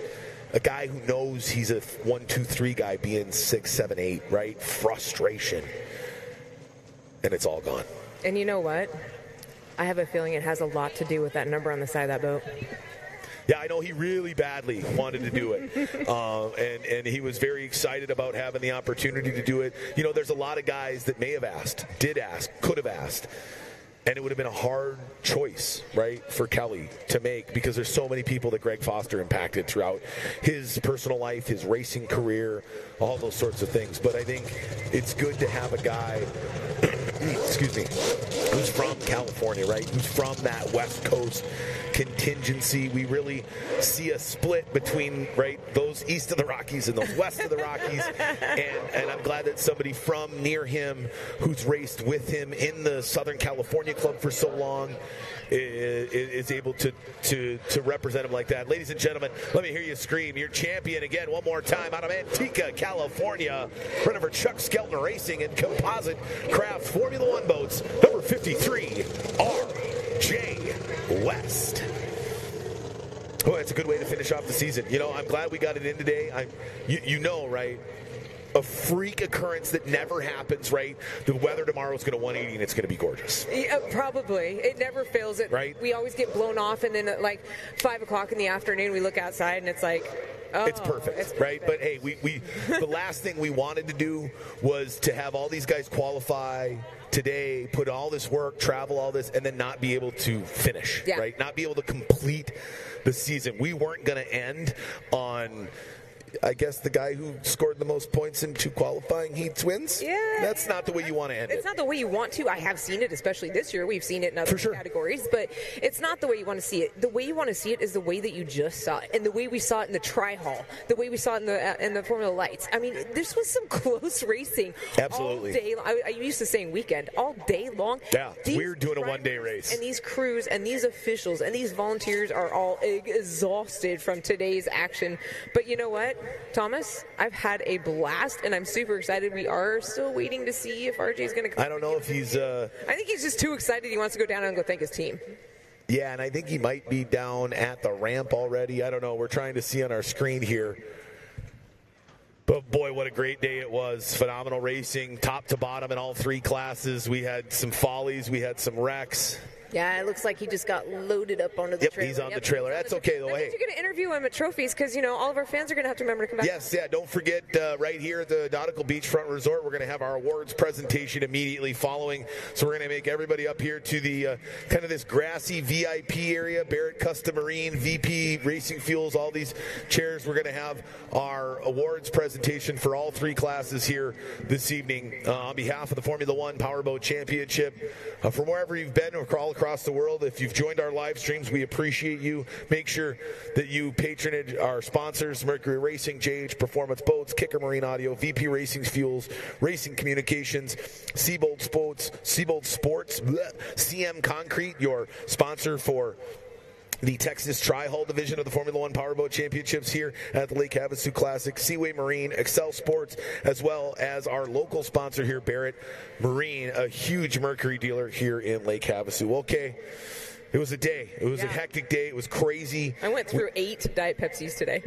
A guy who knows he's a 1, 2, 3 guy being 6, 7, 8, right? Frustration. And it's all gone. And you know what? I have a feeling it has a lot to do with that number on the side of that boat. Yeah, I know he really badly wanted to do it. And he was very excited about having the opportunity to do it. There's a lot of guys that may have asked, did ask, could have asked. And it would have been a hard choice, right, for Kelly to make, because there's so many people that Greg Foster impacted throughout his personal life, his racing career, all those sorts of things. But I think it's good to have a guy, excuse me, who's from California, right, who's from that West Coast contingency. We really see a split between, right, those east of the Rockies and those west of the Rockies. And I'm glad that somebody from near him who's raced with him in the Southern California Club for so long is able to represent him like that. Ladies and gentlemen, let me hear you scream. Your champion again one more time out of Antigua, California. Running for Chuck Skelton Racing and Composite Craft Formula One boats, number 53, R.J. West. Oh, that's a good way to finish off the season. I'm glad we got it in today. Right? A freak occurrence that never happens, right? The weather tomorrow is going to 180 and it's going to be gorgeous. Yeah, probably. It never fails. Right? We always get blown off, and then at 5 o'clock in the afternoon we look outside and it's like, oh, it's perfect, right? But hey, we the last thing we wanted to do was to have all these guys qualify today, put all this work, travel all this, and then not be able to finish, right? Not be able to complete the season. We weren't going to end on, I guess, the guy who scored the most points in 2 qualifying heats wins. Yeah. That's not the way you want to end it. It's not the way you want to. I have seen it, especially this year. We've seen it in other categories, but it's not the way you want to see it. The way you want to see it is the way that you just saw it, and the way we saw it in the Tri-Hall, the way we saw it in the Formula Lights. I mean, this was some close racing. Absolutely. All day. I'm used to saying weekend. All day long. Yeah, we're doing a one-day race. And these crews and these officials and these volunteers are all exhausted from today's action. But you know what, Thomas? I've had a blast, and I'm super excited. We are still waiting to see if RJ's going to come. I don't know if he's... I think he's just too excited. He wants to go down and go thank his team. Yeah, and I think he might be down at the ramp already. I don't know. We're trying to see on our screen here. But, boy, what a great day it was. Phenomenal racing, top to bottom in all 3 classes. We had some follies. We had some wrecks. Yeah, it looks like he just got loaded up onto the trailer. He's on the trailer. That's okay, though. That means you're going to interview him at Trophies because, all of our fans are going to have to remember to come back. Yes, yeah. Don't forget, right here at the Nautical Beachfront Resort, we're going to have our awards presentation immediately following. So we're going to make everybody up here to the kind of this grassy VIP area, Barrett Custom Marine, VP Racing Fuels, all these chairs. We're going to have our awards presentation for all 3 classes here this evening on behalf of the Formula One Powerboat Championship. From wherever you've been or all across the world, if you've joined our live streams, we appreciate you. Make sure that you patronage our sponsors: Mercury Racing, JH Performance Boats, Kicker Marine Audio, VP Racing Fuels, Racing Communications, Seabold Sports, CM Concrete, your sponsor for the Texas Tri-Hull division of the Formula One Powerboat Championships here at the Lake Havasu Classic, Seaway Marine, Excel Sports, as well as our local sponsor here, Barrett Marine, a huge Mercury dealer here in Lake Havasu. Okay, it was a day. It was a hectic day. It was crazy. I went through 8 Diet Pepsis today.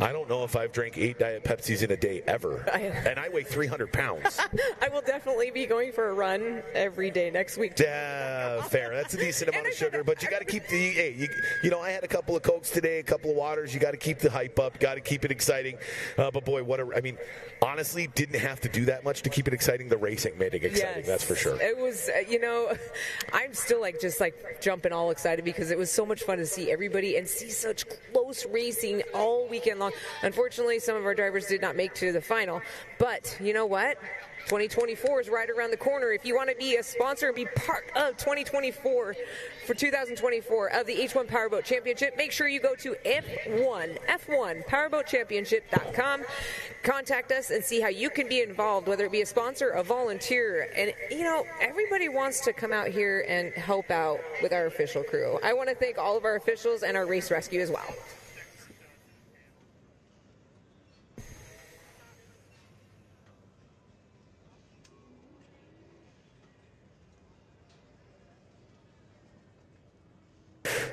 I don't know if I've drank 8 Diet Pepsis in a day ever. And I weigh 300 pounds. I will definitely be going for a run every day next week. Yeah, fair. That's a decent amount of sugar, but you got to keep the. You know, I had a couple of Cokes today, a couple of waters. You got to keep the hype up. Got to keep it exciting. But boy, I mean, honestly, didn't have to do that much to keep it exciting. The racing made it exciting. Yes, that's for sure. It was, I'm still just jumping all excited because it was so much fun to see everybody and see such close racing all weekend long. Unfortunately, some of our drivers did not make to the final, but you know what? 2024 is right around the corner. If you want to be a sponsor and be part of 2024 for 2024 of the H1 Powerboat Championship, make sure you go to F1PowerboatChampionship.com. Contact us and see how you can be involved, whether it be a sponsor, a volunteer. And, everybody wants to come out here and help out with our official crew. I want to thank all of our officials and our race rescue as well.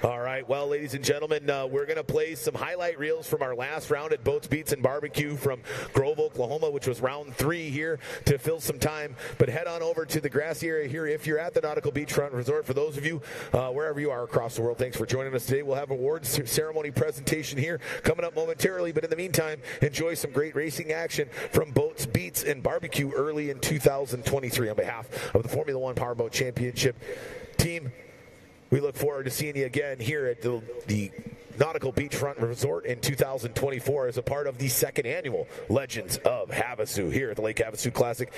All right, well, ladies and gentlemen, we're going to play some highlight reels from our last round at Boats, Beats, and Barbecue from Grove, Oklahoma, which was round 3 here to fill some time. But head on over to the grassy area here if you're at the Nautical Beachfront Resort. For those of you, wherever you are across the world, thanks for joining us today. We'll have awards ceremony presentation here coming up momentarily. But in the meantime, enjoy some great racing action from Boats, Beats, and Barbecue early in 2023 on behalf of the Formula One Powerboat Championship team. We look forward to seeing you again here at the Nautical Beachfront Resort in 2024 as a part of the 2nd annual Legends of Havasu here at the Lake Havasu Classic.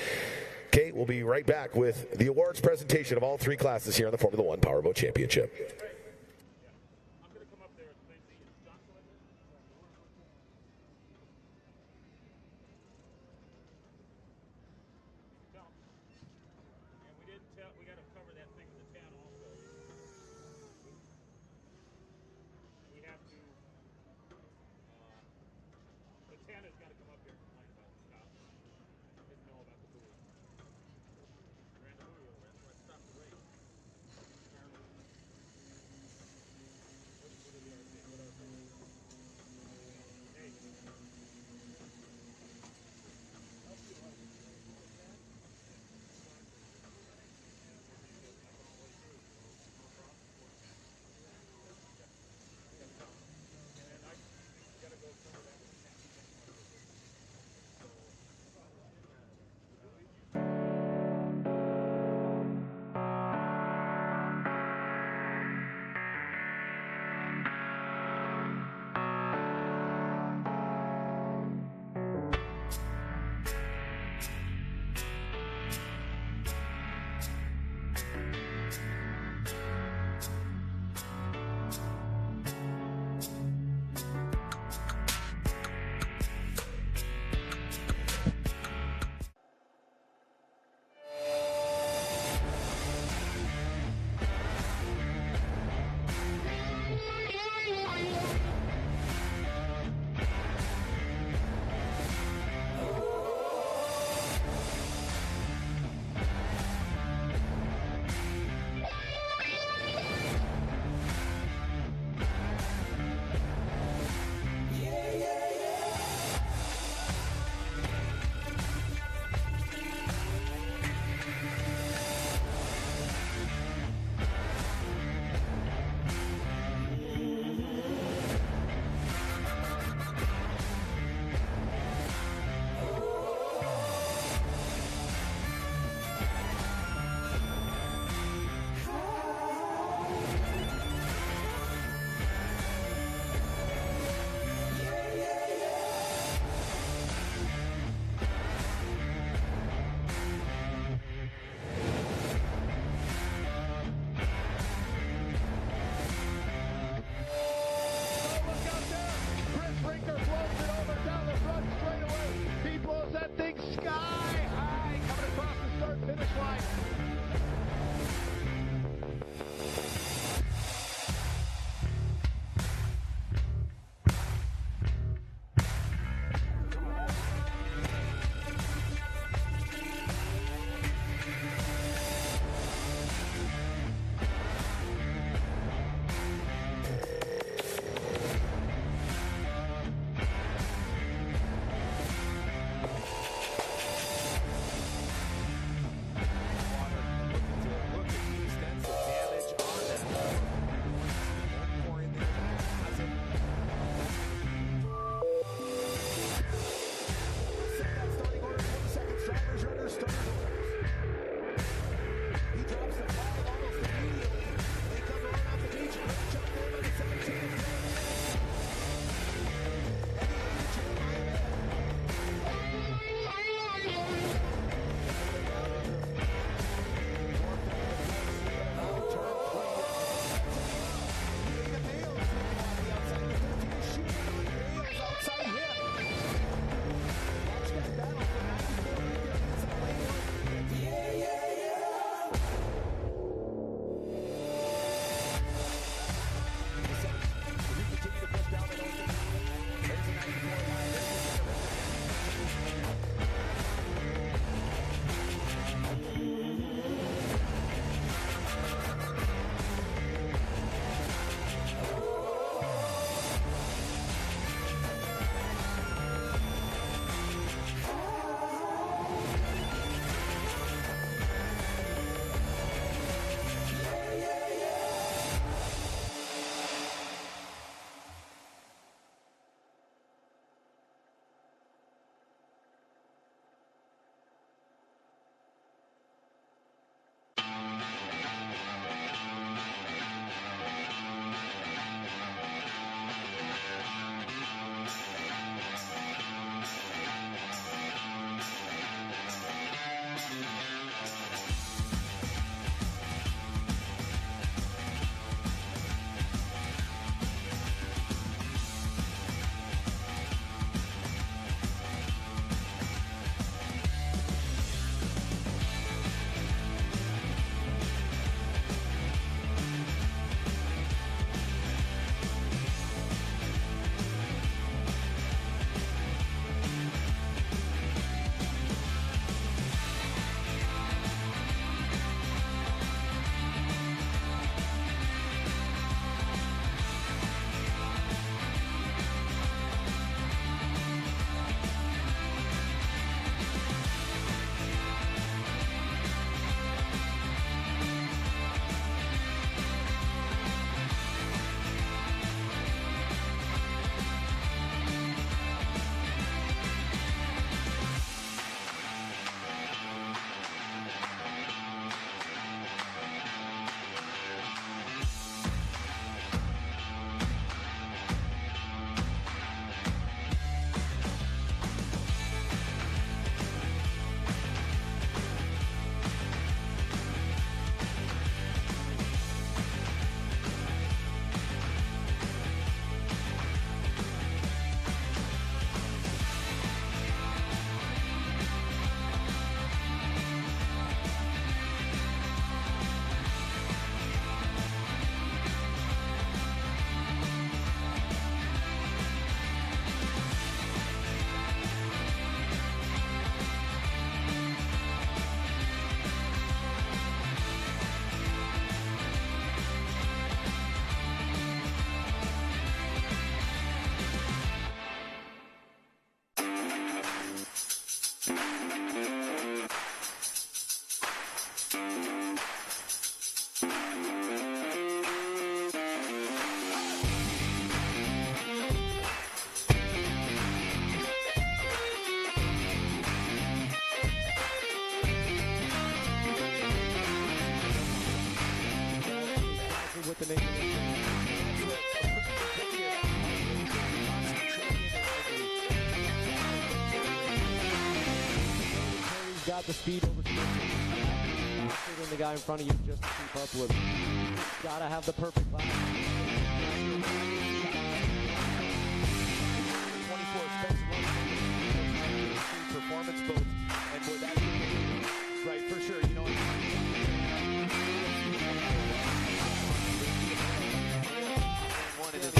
Okay, we'll be right back with the awards presentation of all 3 classes here on the Formula One Powerboat Championship. got the speed over speed. The guy in front of you just to keep up with him. Gotta have the perfect lap. 24 expensive performance boats, and boy, that's right for sure. You know, one in his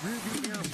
rearview mirror.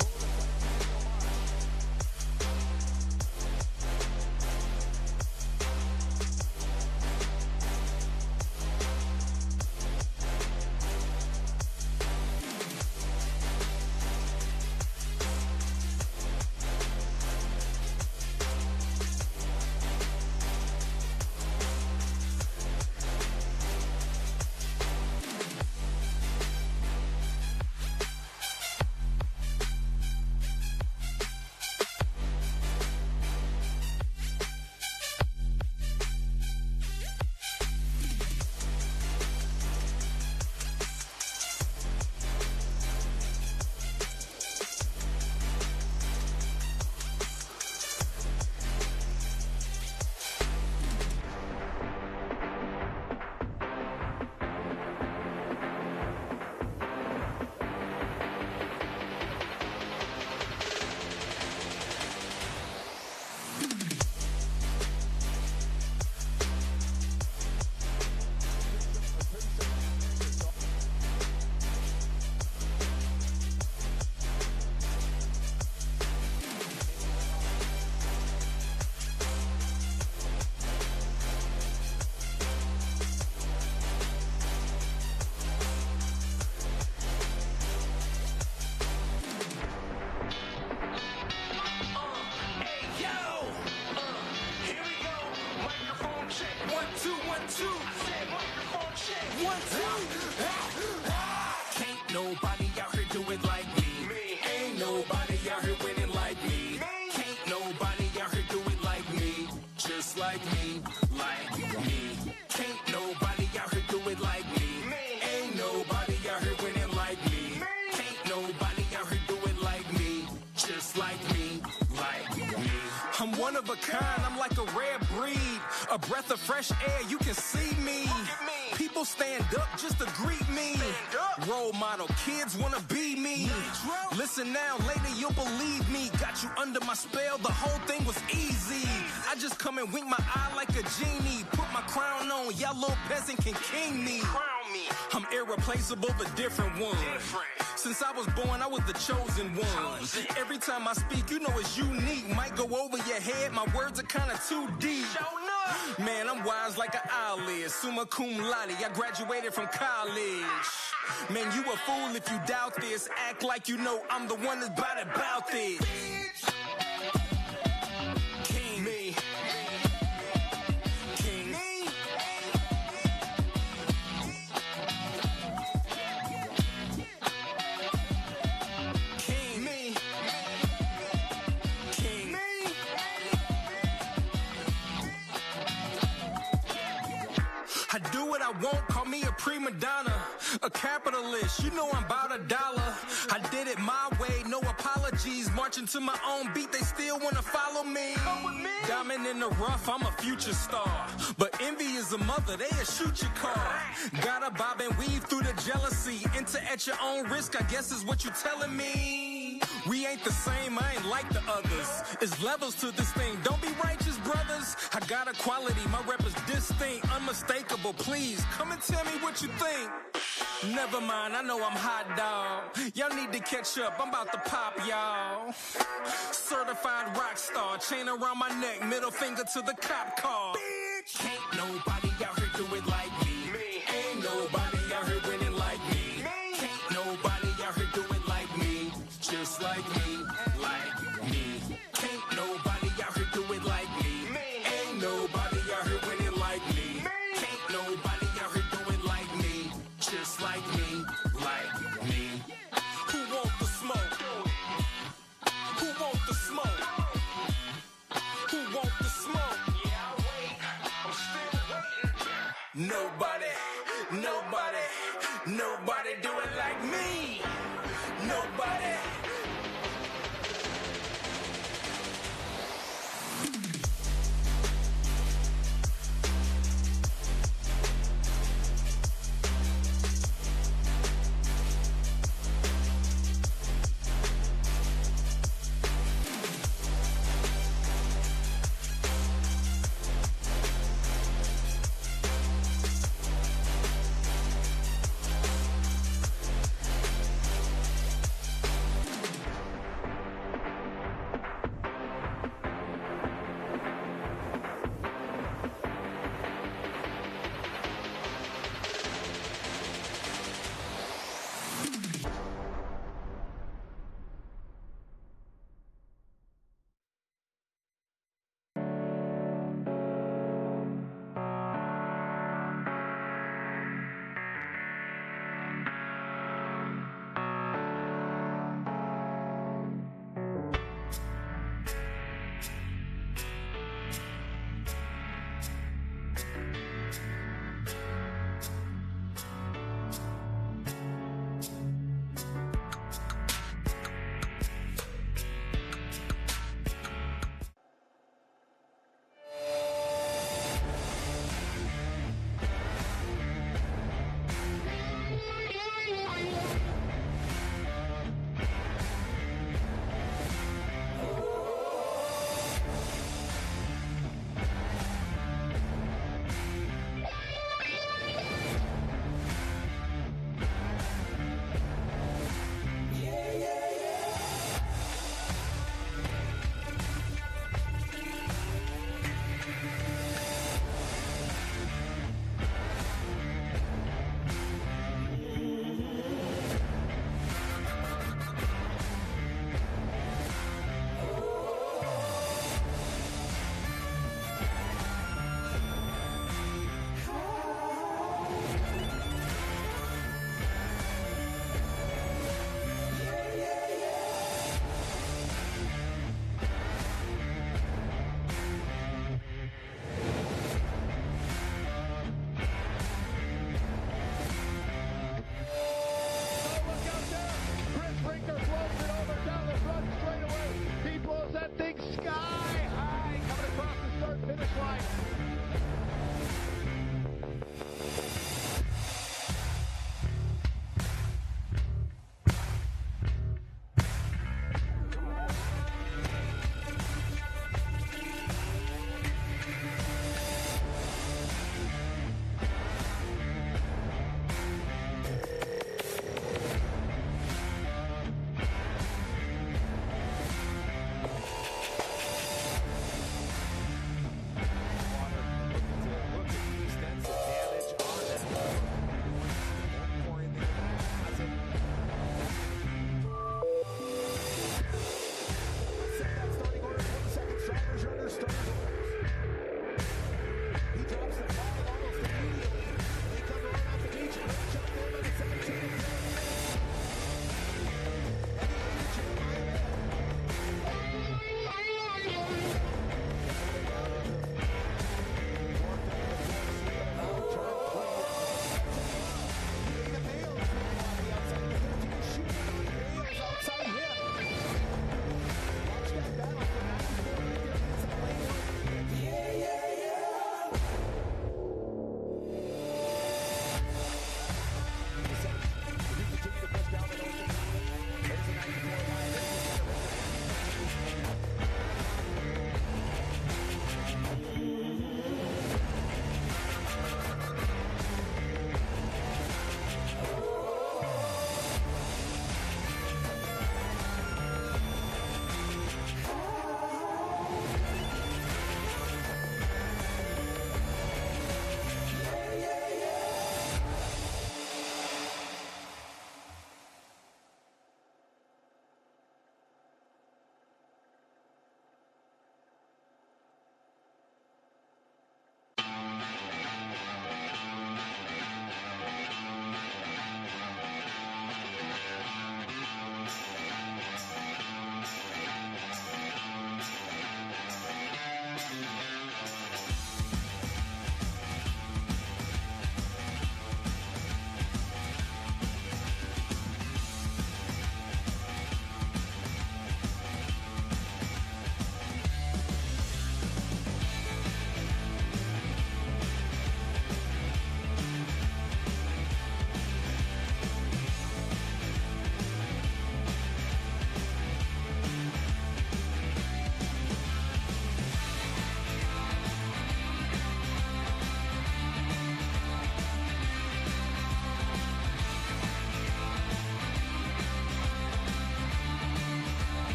Can't nobody out here do it like me. Ain't nobody out here winning like me. Can't nobody out here do it like me. Just like me, like me. Can't nobody out here do it like me. Ain't nobody out here winning like me. Can't nobody out here do it like me. Just like me, like me. I'm one of a kind, I'm like a rare breed. A breath of fresh air, you can see me. People stand up just to greet me. Role model, kids wanna be me. Listen now, later you'll believe me. Got you under my spell, the whole thing was easy. I just come and wink my eye like a genie. Put my crown on, y'all little peasant can king me. I'm irreplaceable, the different one. Since I was born, I was the chosen one. Every time I speak, you know it's unique. Might go over your head, my words are kinda too deep. Man, I'm wise like an eyelid. Summa cum laude, I graduated from college. Man, you a fool if you doubt this. Act like you know I'm the one that's about this. King me. King me. I do what I want, call me a prima donna, a capitalist, you know I'm about $1. I did it my way, no apologies, marching to my own beat, they still wanna follow me. Diamond in the rough, I'm a future star, but envy is a mother, they'll shoot your car. Gotta bob and weave through the jealousy, enter at your own risk, I guess is what you're telling me. We ain't the same, I ain't like the others. It's levels to this thing, don't be righteous, brothers. I got a quality, my rep is distinct, unmistakable. Please, come and tell me what you think. Never mind, I know I'm hot dog. Y'all need to catch up, I'm about to pop, y'all. Certified rock star, chain around my neck, middle finger to the cop car. Bitch, ain't nobody out here do it like me. Ain't nobody out here winning like me. Ain't nobody out here do it like me. Just like me, like me. Ain't nobody out here do it like me. Ain't nobody out here winning like me. Ain't nobody out here do it like me. Just like me, like me. Who want the smoke? Who want the smoke? Who want the smoke? Yeah, I wait. I'm still waiting. Nobody, nobody, nobody do it like me. Nobody.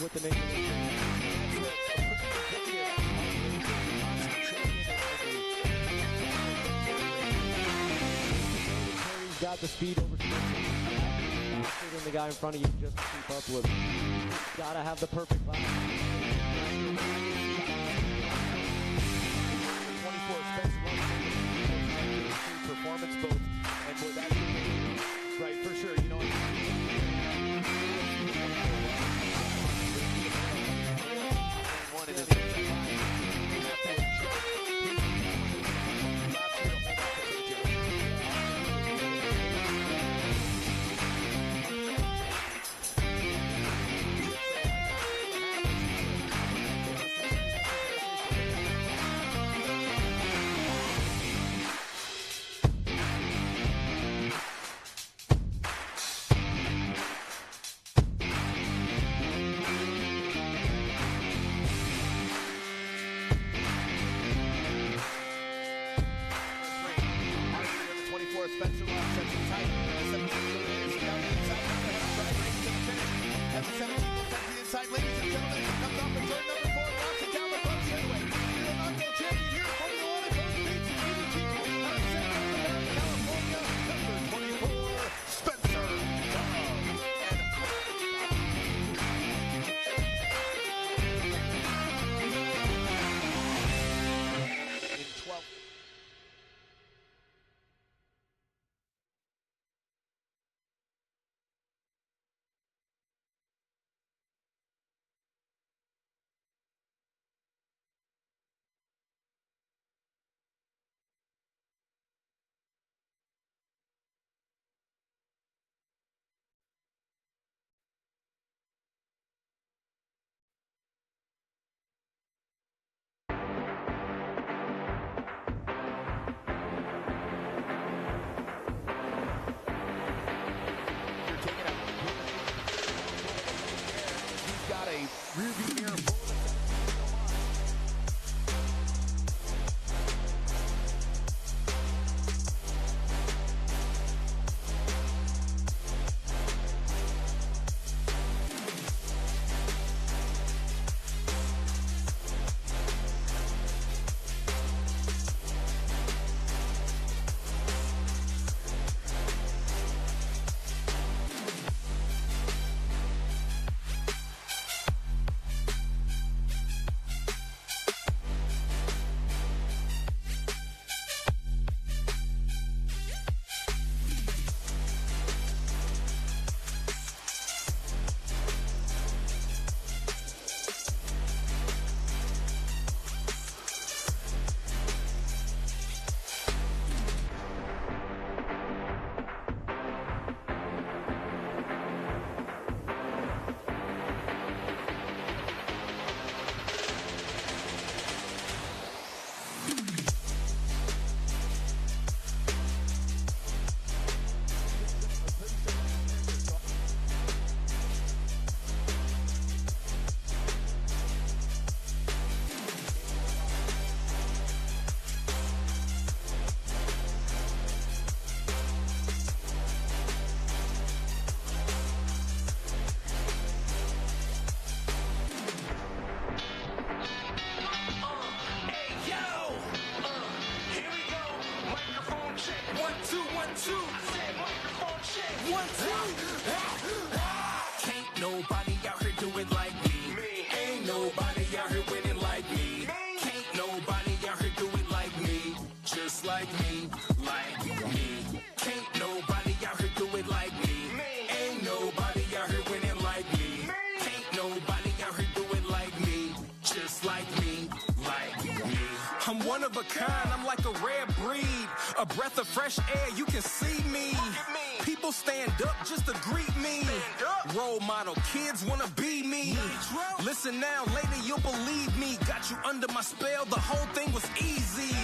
with the name. He's got the speed over the guy in front of you just to keep up with him. Gotta have the perfect lap. 24 expensive performance boats, and boy, that's right for sure. You know. One in his Spencer Ross sets it tight. 17 goes down the inside. Right race to the finish. At the 17 goes down the inside, ladies and gentlemen. Comes off the turn number 4, knocks it down the front straightaway. He's a knockdown champion here. Formula 1 is going to beat the leading team out of San Diego, California. Number 24, Spencer in 12th. Rearview mirror. Can't nobody out here do it like me. Ain't nobody out here winning like me. Can't nobody out here do it like me. Just like me, like me. Can't nobody out here do it like me. Ain't nobody out here winning like me. Can't nobody out here do it like me. Just like me, like me. I'm one of a kind, I'm like a rare breed. A breath of fresh air, you can see me. People stand up just to greet me. Role model, kids wanna be me. Listen now, later you'll believe me. Got you under my spell, the whole thing was easy.